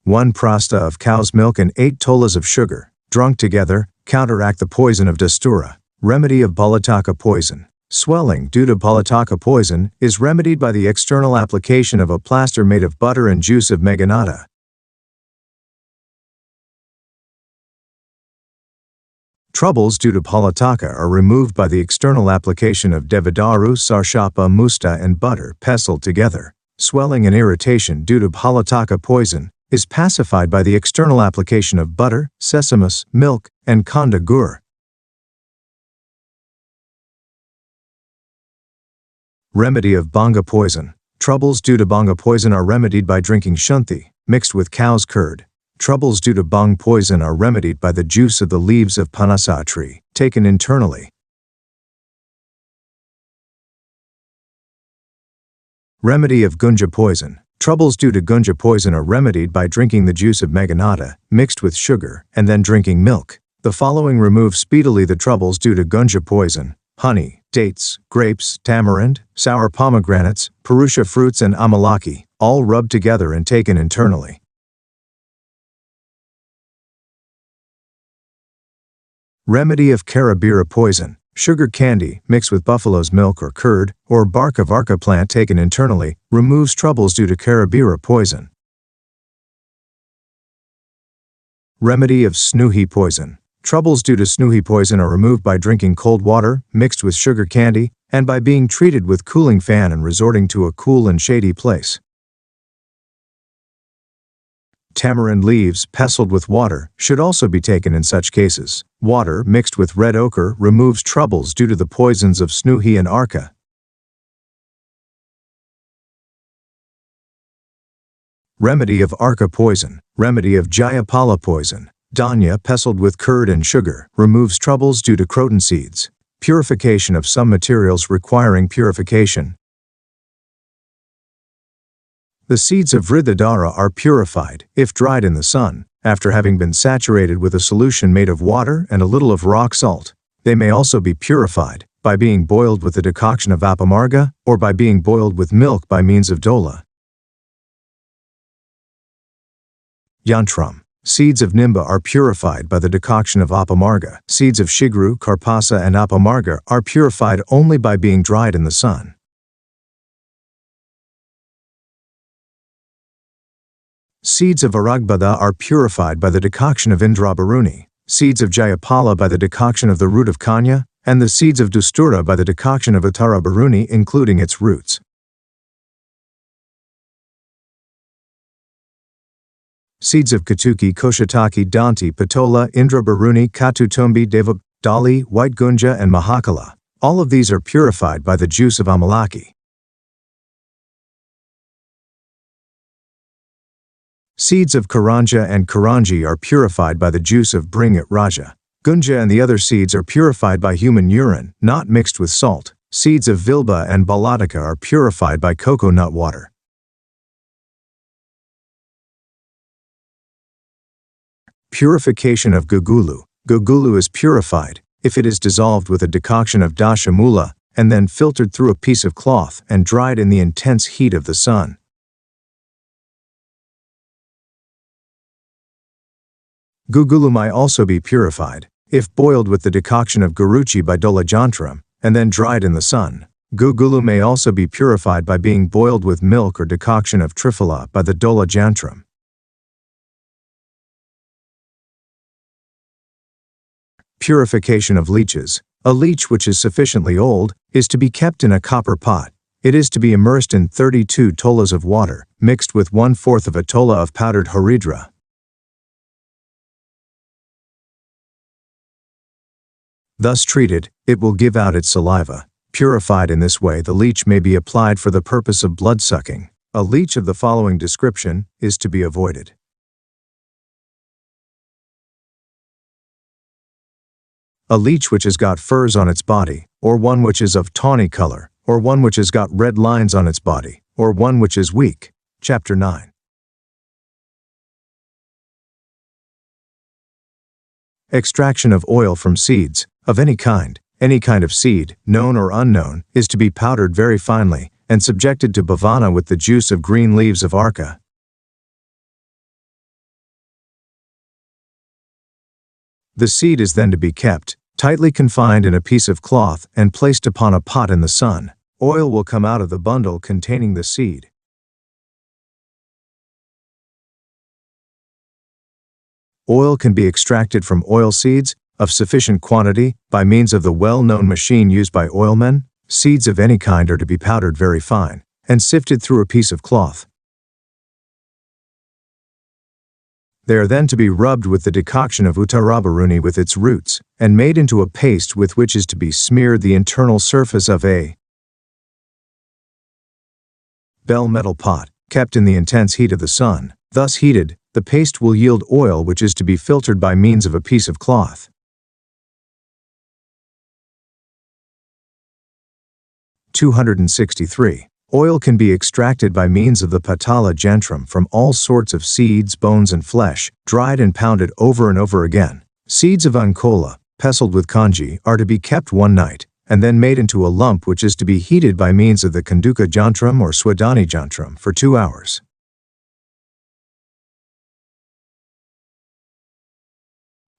1 prasta of cow's milk and 8 tolas of sugar, drunk together, counteract the poison of Dastura. Remedy of Balataka poison. Swelling due to Balataka poison is remedied by the external application of a plaster made of butter and juice of Meghanada. Troubles due to Balataka are removed by the external application of Devadaru, Sarshapa, Musta and butter pestled together. Swelling and irritation due to Balataka poison is pacified by the external application of butter, sesamus, milk, and khanda gur. Remedy of Banga poison. Troubles due to Banga poison are remedied by drinking shunthi, mixed with cow's curd. Troubles due to Bang poison are remedied by the juice of the leaves of Panasa tree, taken internally. Remedy of Gunja poison. Troubles due to Gunja poison are remedied by drinking the juice of Meghanada, mixed with sugar, and then drinking milk. The following remove speedily the troubles due to Gunja poison: honey, dates, grapes, tamarind, sour pomegranates, purusha fruits and amalaki, all rubbed together and taken internally. Remedy of Karabira poison. Sugar candy, mixed with buffalo's milk or curd, or bark of arka plant taken internally, removes troubles due to Karabira poison. Remedy of Snuhi poison. Troubles due to Snuhi poison are removed by drinking cold water, mixed with sugar candy, and by being treated with cooling fan and resorting to a cool and shady place. Tamarind leaves, pestled with water, should also be taken in such cases. Water mixed with red ochre removes troubles due to the poisons of Snuhi and Arka. Remedy of Arka poison. Remedy of Jayapala poison. Dhanya pestled with curd and sugar removes troubles due to croton seeds. Purification of some materials requiring purification. The seeds of Vridhadara are purified, if dried in the sun, after having been saturated with a solution made of water and a little of rock salt. They may also be purified by being boiled with the decoction of apamarga, or by being boiled with milk by means of dola. Yantram. Seeds of nimba are purified by the decoction of apamarga. Seeds of shigru, karpasa and apamarga are purified only by being dried in the sun. Seeds of Aragbada are purified by the decoction of Indrabaruni, seeds of Jayapala by the decoction of the root of Kanya, and the seeds of Dustura by the decoction of Uttarabaruni including its roots. Seeds of Katuki, Koshataki, Danti, Patola, Indrabaruni, Katutumbi, Devab, Dali, White Gunja and Mahakala. All of these are purified by the juice of Amalaki. Seeds of karanja and karanji are purified by the juice of bringat raja. Gunja and the other seeds are purified by human urine, not mixed with salt. Seeds of vilba and balatika are purified by coconut water. Purification of gugulu. Gugulu is purified if it is dissolved with a decoction of dashamula and then filtered through a piece of cloth and dried in the intense heat of the sun. Gugulu may also be purified if boiled with the decoction of guruchi by dolajantram and then dried in the sun. Gugulu may also be purified by being boiled with milk or decoction of triphala by the dolajantram. Purification of leeches. A leech which is sufficiently old is to be kept in a copper pot. It is to be immersed in 32 tolas of water, mixed with 1/4 of a tola of powdered haridra. Thus treated, it will give out its saliva. Purified in this way, the leech may be applied for the purpose of blood-sucking. A leech of the following description is to be avoided. A leech which has got furs on its body, or one which is of tawny color, or one which has got red lines on its body, or one which is weak. Chapter 9. Extraction of oil from seeds, of any kind of seed, known or unknown, is to be powdered very finely, and subjected to bhavana with the juice of green leaves of arka. The seed is then to be kept, tightly confined in a piece of cloth and placed upon a pot in the sun. Oil will come out of the bundle containing the seed. Oil can be extracted from oil seeds, of sufficient quantity, by means of the well-known machine used by oilmen. Seeds of any kind are to be powdered very fine, and sifted through a piece of cloth. They are then to be rubbed with the decoction of uttarabaruni with its roots, and made into a paste with which is to be smeared the internal surface of a bell metal pot, kept in the intense heat of the sun. Thus heated, the paste will yield oil which is to be filtered by means of a piece of cloth. 263. Oil can be extracted by means of the patala jantram from all sorts of seeds, bones and flesh, dried and pounded over and over again. Seeds of ankola, pestled with kanji, are to be kept one night, and then made into a lump which is to be heated by means of the kanduka jantram or swadani jantram for 2 hours.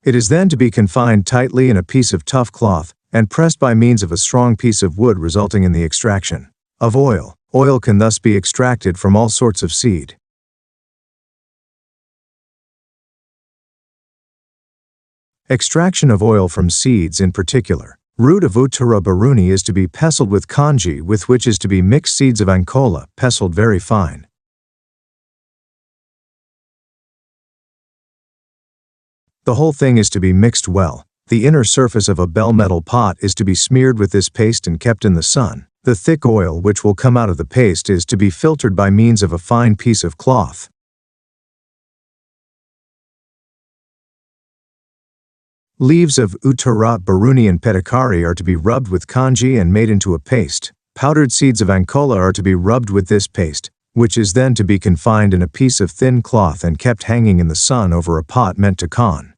It is then to be confined tightly in a piece of tough cloth, and pressed by means of a strong piece of wood, resulting in the extraction of oil. Oil can thus be extracted from all sorts of seed. Extraction of oil from seeds in particular. Root of uttara baruni is to be pestled with kanji, with which is to be mixed seeds of ankola, pestled very fine. The whole thing is to be mixed well. The inner surface of a bell metal pot is to be smeared with this paste and kept in the sun. The thick oil which will come out of the paste is to be filtered by means of a fine piece of cloth. Leaves of uttara baruni and pedikari are to be rubbed with kanji and made into a paste. Powdered seeds of ankola are to be rubbed with this paste, which is then to be confined in a piece of thin cloth and kept hanging in the sun over a pot meant to con.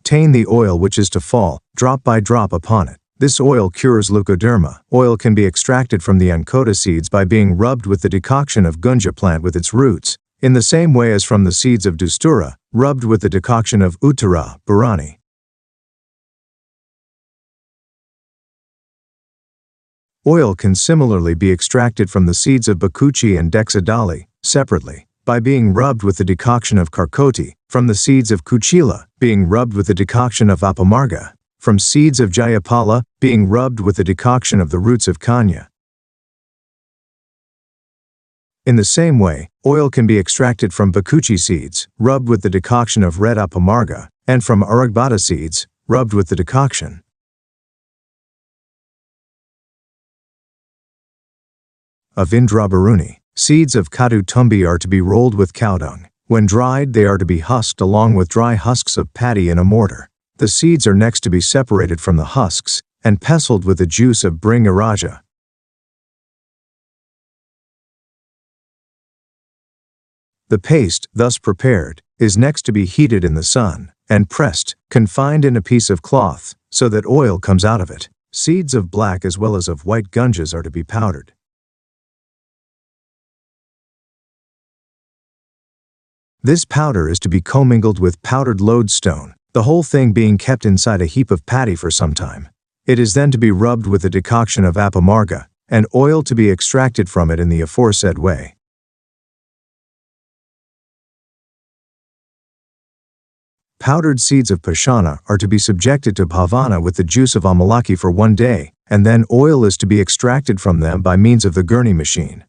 Tain the oil which is to fall, drop by drop upon it. This oil cures leukoderma. Oil can be extracted from the ankoda seeds by being rubbed with the decoction of gunja plant with its roots, in the same way as from the seeds of dustura, rubbed with the decoction of uttara barani. Oil can similarly be extracted from the seeds of bakuchi and dexadali, separately, by being rubbed with the decoction of karkoti, from the seeds of kuchila, being rubbed with the decoction of apamarga, from seeds of jayapala, being rubbed with the decoction of the roots of kanya. In the same way, oil can be extracted from bakuchi seeds, rubbed with the decoction of red apamarga, and from aragbata seeds, rubbed with the decoction. of Indrabaruni. Seeds of Kadu tumbi are to be rolled with cow dung. When dried, they are to be husked along with dry husks of paddy in a mortar. The seeds are next to be separated from the husks and pestled with the juice of Bringaraja. The paste, thus prepared, is next to be heated in the sun and pressed, confined in a piece of cloth, so that oil comes out of it. Seeds of black as well as of white gunjas are to be powdered. This powder is to be commingled with powdered lodestone, the whole thing being kept inside a heap of paddy for some time. It is then to be rubbed with a decoction of apamarga, and oil to be extracted from it in the aforesaid way. Powdered seeds of pashana are to be subjected to bhavana with the juice of amalaki for 1 day, and then oil is to be extracted from them by means of the gurney machine.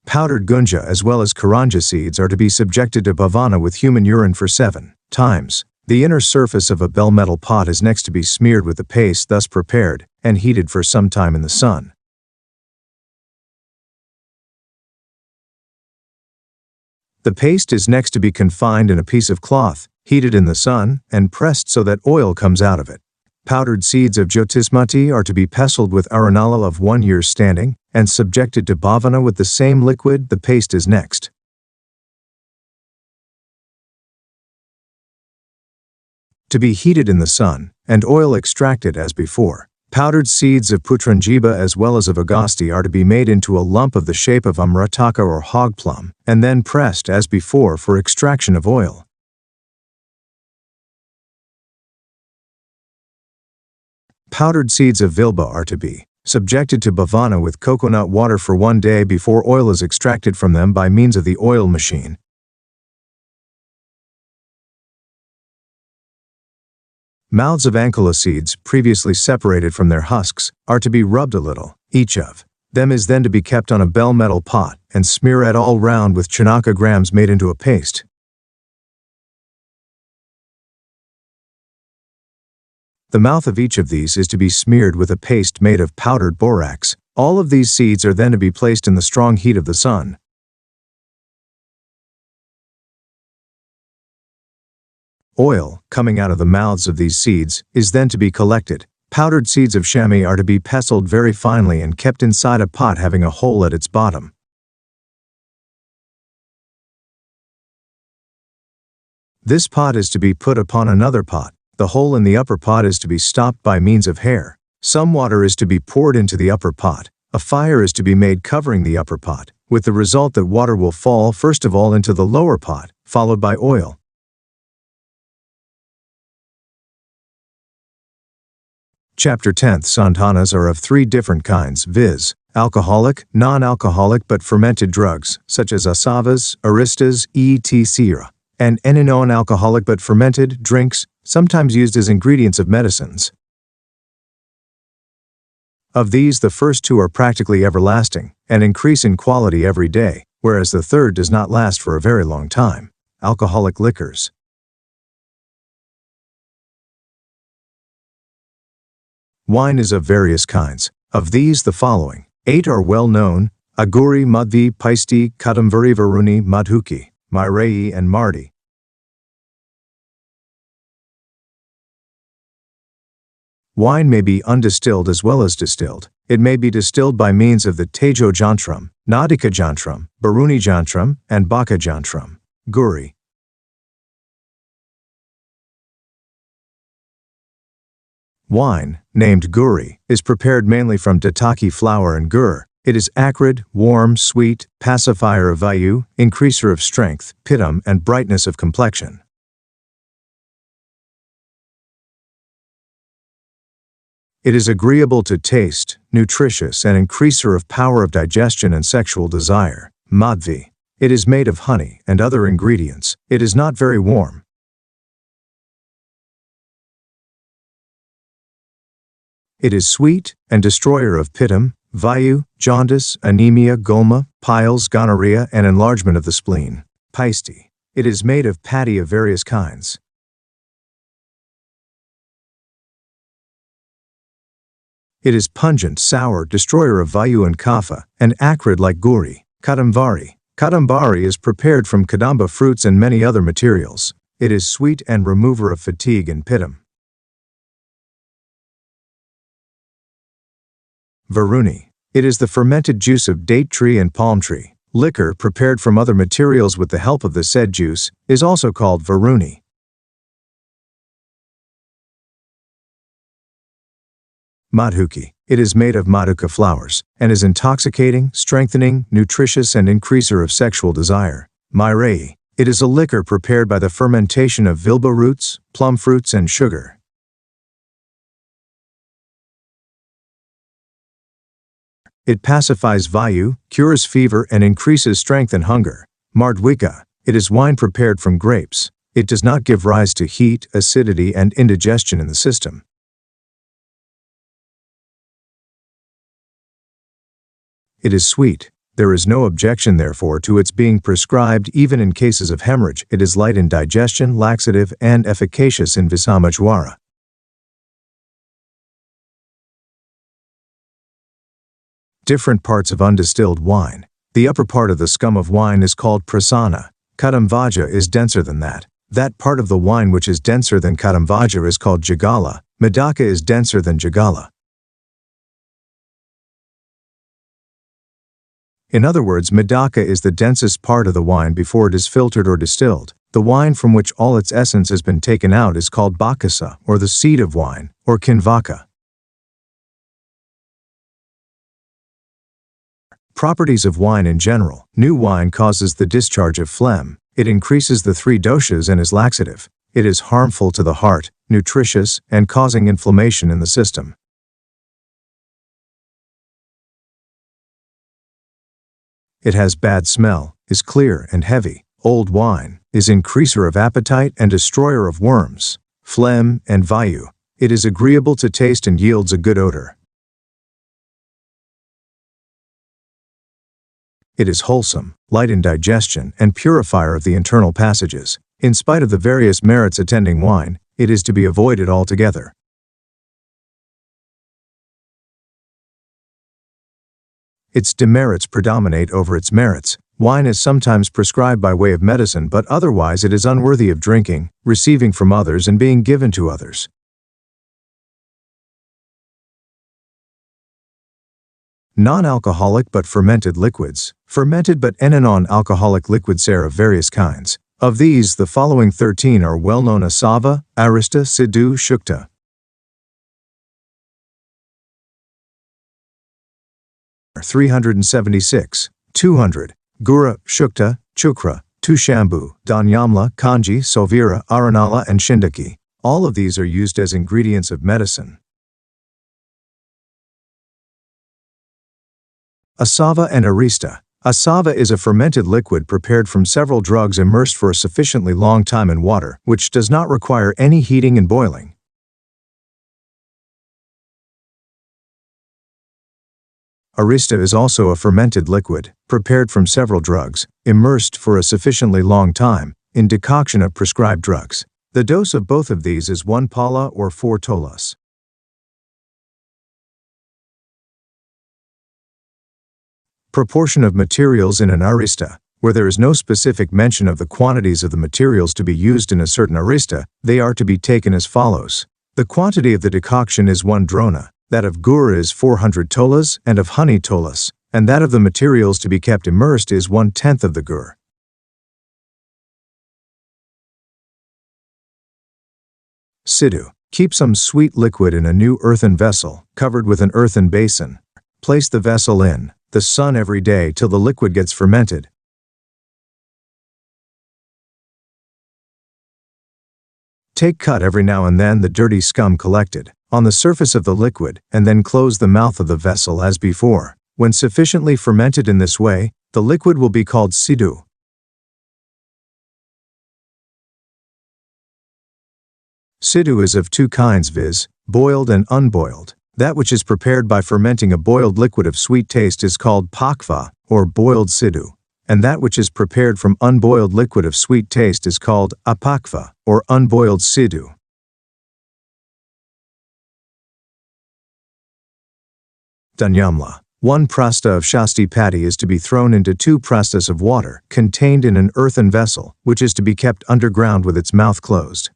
Powdered gunja as well as karanja seeds are to be subjected to bhavana with human urine for 7 times. The inner surface of a bell metal pot is next to be smeared with the paste thus prepared and heated for some time in the sun. The paste is next to be confined in a piece of cloth, heated in the sun, and pressed so that oil comes out of it. Powdered seeds of jyotismati are to be pestled with aranala of 1 year's standing, and subjected to bhavana with the same liquid. The paste is next to be heated in the sun, and oil extracted as before. Powdered seeds of putranjiba as well as of agasti are to be made into a lump of the shape of amrataka or hog plum, and then pressed as before for extraction of oil. Powdered seeds of vilba are to be subjected to bhavana with coconut water for 1 day before oil is extracted from them by means of the oil machine. Mouths of ankula seeds, previously separated from their husks, are to be rubbed a little. Each of them is then to be kept on a bell metal pot and smear it all round with chanaka grams made into a paste. The mouth of each of these is to be smeared with a paste made of powdered borax. All of these seeds are then to be placed in the strong heat of the sun. Oil, coming out of the mouths of these seeds, is then to be collected. Powdered seeds of chamois are to be pestled very finely and kept inside a pot having a hole at its bottom. This pot is to be put upon another pot. The hole in the upper pot is to be stopped by means of hair. Some water is to be poured into the upper pot. A fire is to be made covering the upper pot, with the result that water will fall first of all into the lower pot, followed by oil. Chapter 10th. Santhanas are of 3 different kinds, viz. Alcoholic, non-alcoholic but fermented drugs, such as asavas, aristas, etc., and non-alcoholic but fermented drinks, sometimes used as ingredients of medicines. Of these, the first 2 are practically everlasting, and increase in quality every day, whereas the third does not last for a very long time. Alcoholic liquors. Wine is of various kinds. Of these, the following 8 are well known: Aguri, Madhvi, Paisti, Kadamvari, Varuni, Madhuki, Mairei, and Mardi. Wine may be undistilled as well as distilled. It may be distilled by means of the Tejo Jantram, Nadika Jantram, Baruni Jantram, and Baka Jantram. Guri. Wine, named Guri, is prepared mainly from dataki flour and gur. It is acrid, warm, sweet, pacifier of vayu, increaser of strength, pittam, and brightness of complexion. It is agreeable to taste, nutritious, and increaser of power of digestion and sexual desire. Madhvi. It is made of honey and other ingredients. It is not very warm. It is sweet and destroyer of pittam, vayu, jaundice, anemia, gulma, piles, gonorrhea, and enlargement of the spleen. Paisti. It is made of paddy of various kinds. It is pungent, sour, destroyer of vayu and kapha, and acrid like guri. Kadambari. Kadambari is prepared from kadamba fruits and many other materials. It is sweet and remover of fatigue and pitum. Varuni. It is the fermented juice of date tree and palm tree. Liquor prepared from other materials with the help of the said juice is also called varuni. Madhuki. It is made of maduka flowers, and is intoxicating, strengthening, nutritious and increaser of sexual desire. Mairei. It is a liquor prepared by the fermentation of vilba roots, plum fruits and sugar. It pacifies vayu, cures fever and increases strength and hunger. Mardwika. It is wine prepared from grapes. It does not give rise to heat, acidity and indigestion in the system. It is sweet. There is no objection therefore to its being prescribed even in cases of hemorrhage. It is light in digestion, laxative, and efficacious in visamajwara. Different parts of undistilled wine. The upper part of the scum of wine is called prasanna. Kadamvaja is denser than that. That part of the wine which is denser than kadamvaja is called jagala. Madaka is denser than jagala. In other words, madaka is the densest part of the wine before it is filtered or distilled. The wine from which all its essence has been taken out is called bakasa, or the seed of wine, or kinvaka. Properties of wine in general. New wine causes the discharge of phlegm. It increases the 3 doshas and is laxative. It is harmful to the heart, nutritious, and causing inflammation in the system. It has bad smell, is clear and heavy. Old wine is increaser of appetite and destroyer of worms, phlegm, and vayu. It is agreeable to taste and yields a good odor. It is wholesome, light in digestion, and purifier of the internal passages. In spite of the various merits attending wine, it is to be avoided altogether. Its demerits predominate over its merits. Wine is sometimes prescribed by way of medicine, but otherwise it is unworthy of drinking, receiving from others and being given to others. Non-alcoholic but fermented liquids. Fermented but non-alcoholic liquids are of various kinds. Of these, the following 13 are well-known: asava, arista, sidhu, shukta. – 376, 200, Gura, Shukta, Chukra, Tushambu, Danyamla, Kanji, Sovira, Aranala and Shindaki. All of these are used as ingredients of medicine. Asava and arista. Asava is a fermented liquid prepared from several drugs immersed for a sufficiently long time in water, which does not require any heating and boiling. Arista is also a fermented liquid, prepared from several drugs, immersed for a sufficiently long time, in decoction of prescribed drugs. The dose of both of these is 1 pala or 4 tolas. Proportion of materials in an arista. Where there is no specific mention of the quantities of the materials to be used in a certain arista, they are to be taken as follows. The quantity of the decoction is 1 drona. That of gur is 400 tolas, and of honey tolas, and that of the materials to be kept immersed is 1/10 of the gur. Sidhu. Keep some sweet liquid in a new earthen vessel, covered with an earthen basin. Place the vessel in the sun every day till the liquid gets fermented. Take cut every now and then the dirty scum collected on the surface of the liquid, and then close the mouth of the vessel as before. When sufficiently fermented in this way, the liquid will be called sidhu. Sidhu is of 2 kinds, viz., boiled and unboiled. That which is prepared by fermenting a boiled liquid of sweet taste is called pakva, or boiled sidhu, and that which is prepared from unboiled liquid of sweet taste is called apakva, or unboiled sidhu. Danyamla. 1 prasta of Shasti paddy is to be thrown into 2 prastas of water contained in an earthen vessel, which is to be kept underground with its mouth closed.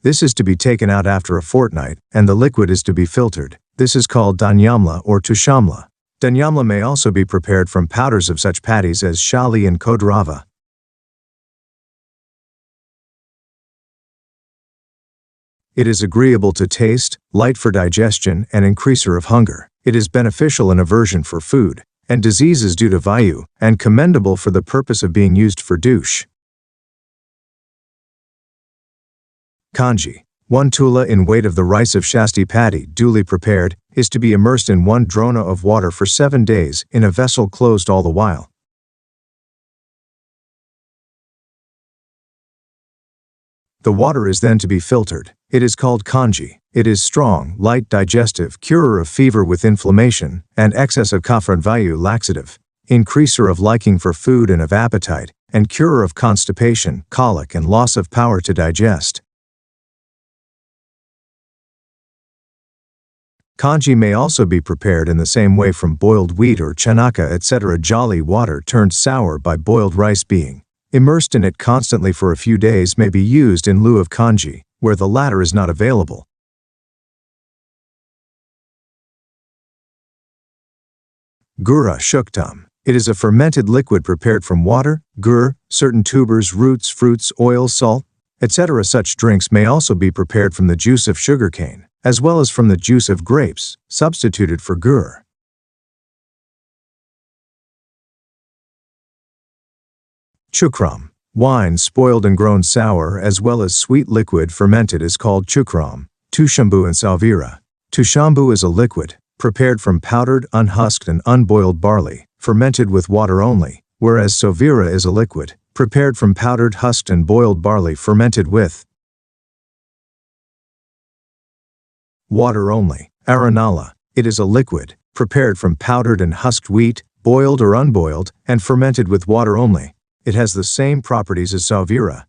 This is to be taken out after a fortnight, and the liquid is to be filtered. This is called danyamla or tushamla. Danyamla may also be prepared from powders of such paddies as shali and kodrava. It is agreeable to taste, light for digestion, and increaser of hunger. It is beneficial in aversion for food and diseases due to vayu, and commendable for the purpose of being used for douche. Kanji. 1 tula in weight of the rice of Shasti paddy duly prepared is to be immersed in 1 drona of water for 7 days in a vessel closed all the while. The water is then to be filtered. It is called kanji. It is strong, light digestive, curer of fever with inflammation, and excess of kapha and vayu laxative, increaser of liking for food and of appetite, and curer of constipation, colic and loss of power to digest. Kanji may also be prepared in the same way from boiled wheat or chanaka etc. Jali water turned sour by boiled rice being immersed in it constantly for a few days may be used in lieu of kanji, where the latter is not available. Gura shuktam. It is a fermented liquid prepared from water, gur, certain tubers, roots, fruits, oil, salt, etc. Such drinks may also be prepared from the juice of sugarcane, as well as from the juice of grapes, substituted for gur. Chukram. Wine spoiled and grown sour as well as sweet liquid fermented is called chukram. Tushambu and salvira. Tushambu is a liquid, prepared from powdered, unhusked and unboiled barley, fermented with water only, whereas salvira is a liquid, prepared from powdered, husked and boiled barley fermented with water only. Aranala. It is a liquid, prepared from powdered and husked wheat, boiled or unboiled, and fermented with water only. It has the same properties as salvira.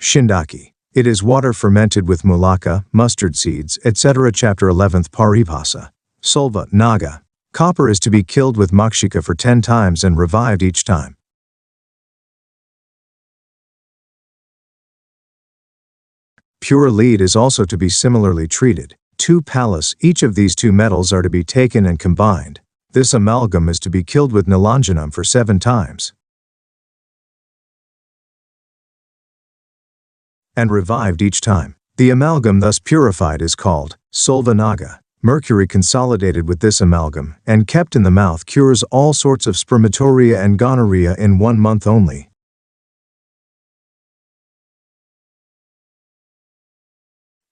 Shindaki. It is water fermented with mulaka, mustard seeds, etc. Chapter 11th Paribhasa. Solva, Naga. Copper is to be killed with makshika for 10 times and revived each time. Pure lead is also to be similarly treated. 2 pallas, each of these 2 metals are to be taken and combined. This amalgam is to be killed with nilanjanam for 7 times. And revived each time. The amalgam thus purified is called solvanaga. Mercury consolidated with this amalgam and kept in the mouth cures all sorts of spermatoria and gonorrhea in 1 month only.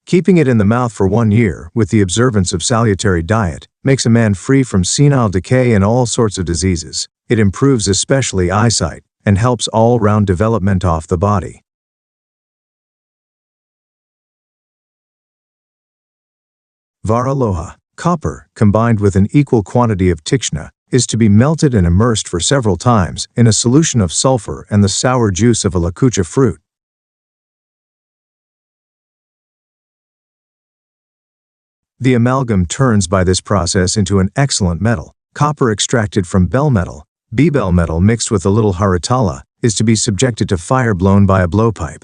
Keeping it in the mouth for 1 year, with the observance of salutary diet, makes a man free from senile decay and all sorts of diseases. It improves especially eyesight, and helps all-round development of the body. Varaloha, copper, combined with an equal quantity of tikshna, is to be melted and immersed for several times in a solution of sulfur and the sour juice of a lakucha fruit. The amalgam turns by this process into an excellent metal. Copper extracted from bell metal, bell metal mixed with a little haritala, is to be subjected to fire blown by a blowpipe.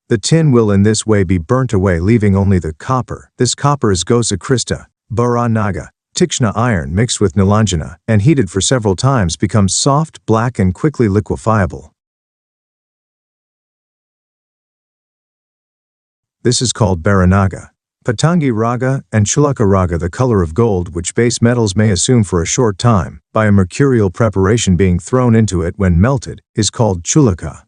The tin will in this way be burnt away, leaving only the copper. This copper is gosa krista, bara naga, tikshna iron mixed with nilanjana, and heated for several times becomes soft, black and quickly liquefiable. This is called Baranaga. Patangi raga and Chulaka raga, the color of gold which base metals may assume for a short time, by a mercurial preparation being thrown into it when melted, is called Chulaka.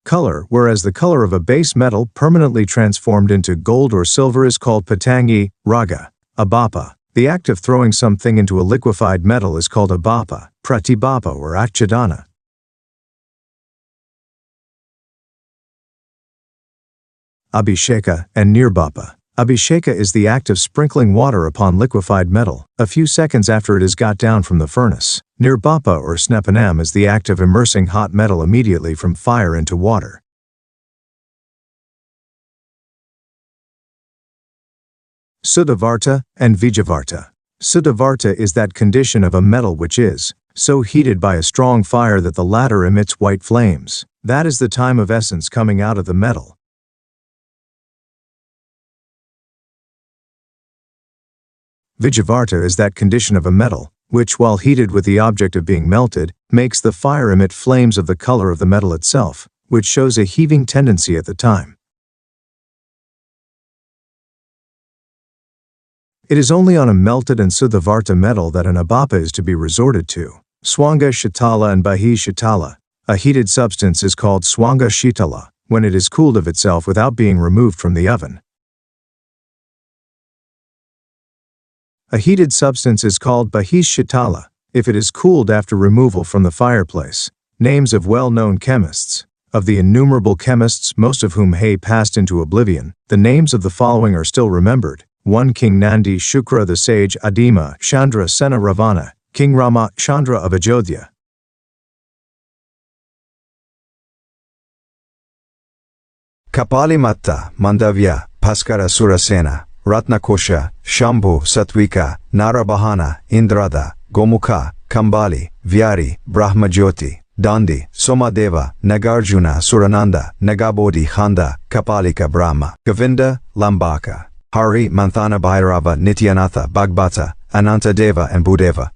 Color, whereas the color of a base metal permanently transformed into gold or silver is called Patangi raga. Abapa. The act of throwing something into a liquefied metal is called abapa, pratibapa or akchadana. Abhisheka, and Nirbapa. Abhisheka is the act of sprinkling water upon liquefied metal, a few seconds after it is got down from the furnace. Nirbapa or Snepanam is the act of immersing hot metal immediately from fire into water. Suddhavarta and Vijavarta. Suddhavarta is that condition of a metal which is so heated by a strong fire that the latter emits white flames. That is the time of essence coming out of the metal. Vijavarta is that condition of a metal, which while heated with the object of being melted, makes the fire emit flames of the color of the metal itself, which shows a heaving tendency at the time. It is only on a melted and Suddhavarta metal that an abapa is to be resorted to. Swanga Shitala and Bahi Shitala. A heated substance is called Swanga Shitala, when it is cooled of itself without being removed from the oven. A heated substance is called Bahi Shitala, if it is cooled after removal from the fireplace. Names of well-known chemists. Of the innumerable chemists, most of whom have passed into oblivion, the names of the following are still remembered. 1. King Nandi Shukra the sage Adima Chandra Sena Ravana, King Rama Chandra of Ajodhya. Kapalimatta, Mandavya, Bhaskara Surasena, Ratnakosha, Shambhu, Satvika, Narabahana, Indrada, Gomukha, Kambali, Vyari, Brahmajyoti, Dandi, Somadeva, Nagarjuna, Surananda, Nagabodhi, Khanda, Kapalika Brahma, Govinda, Lambaka, Hari, Manthana Bhairava, Nityanatha, Bhagbata, Anantadeva and Bhudeva.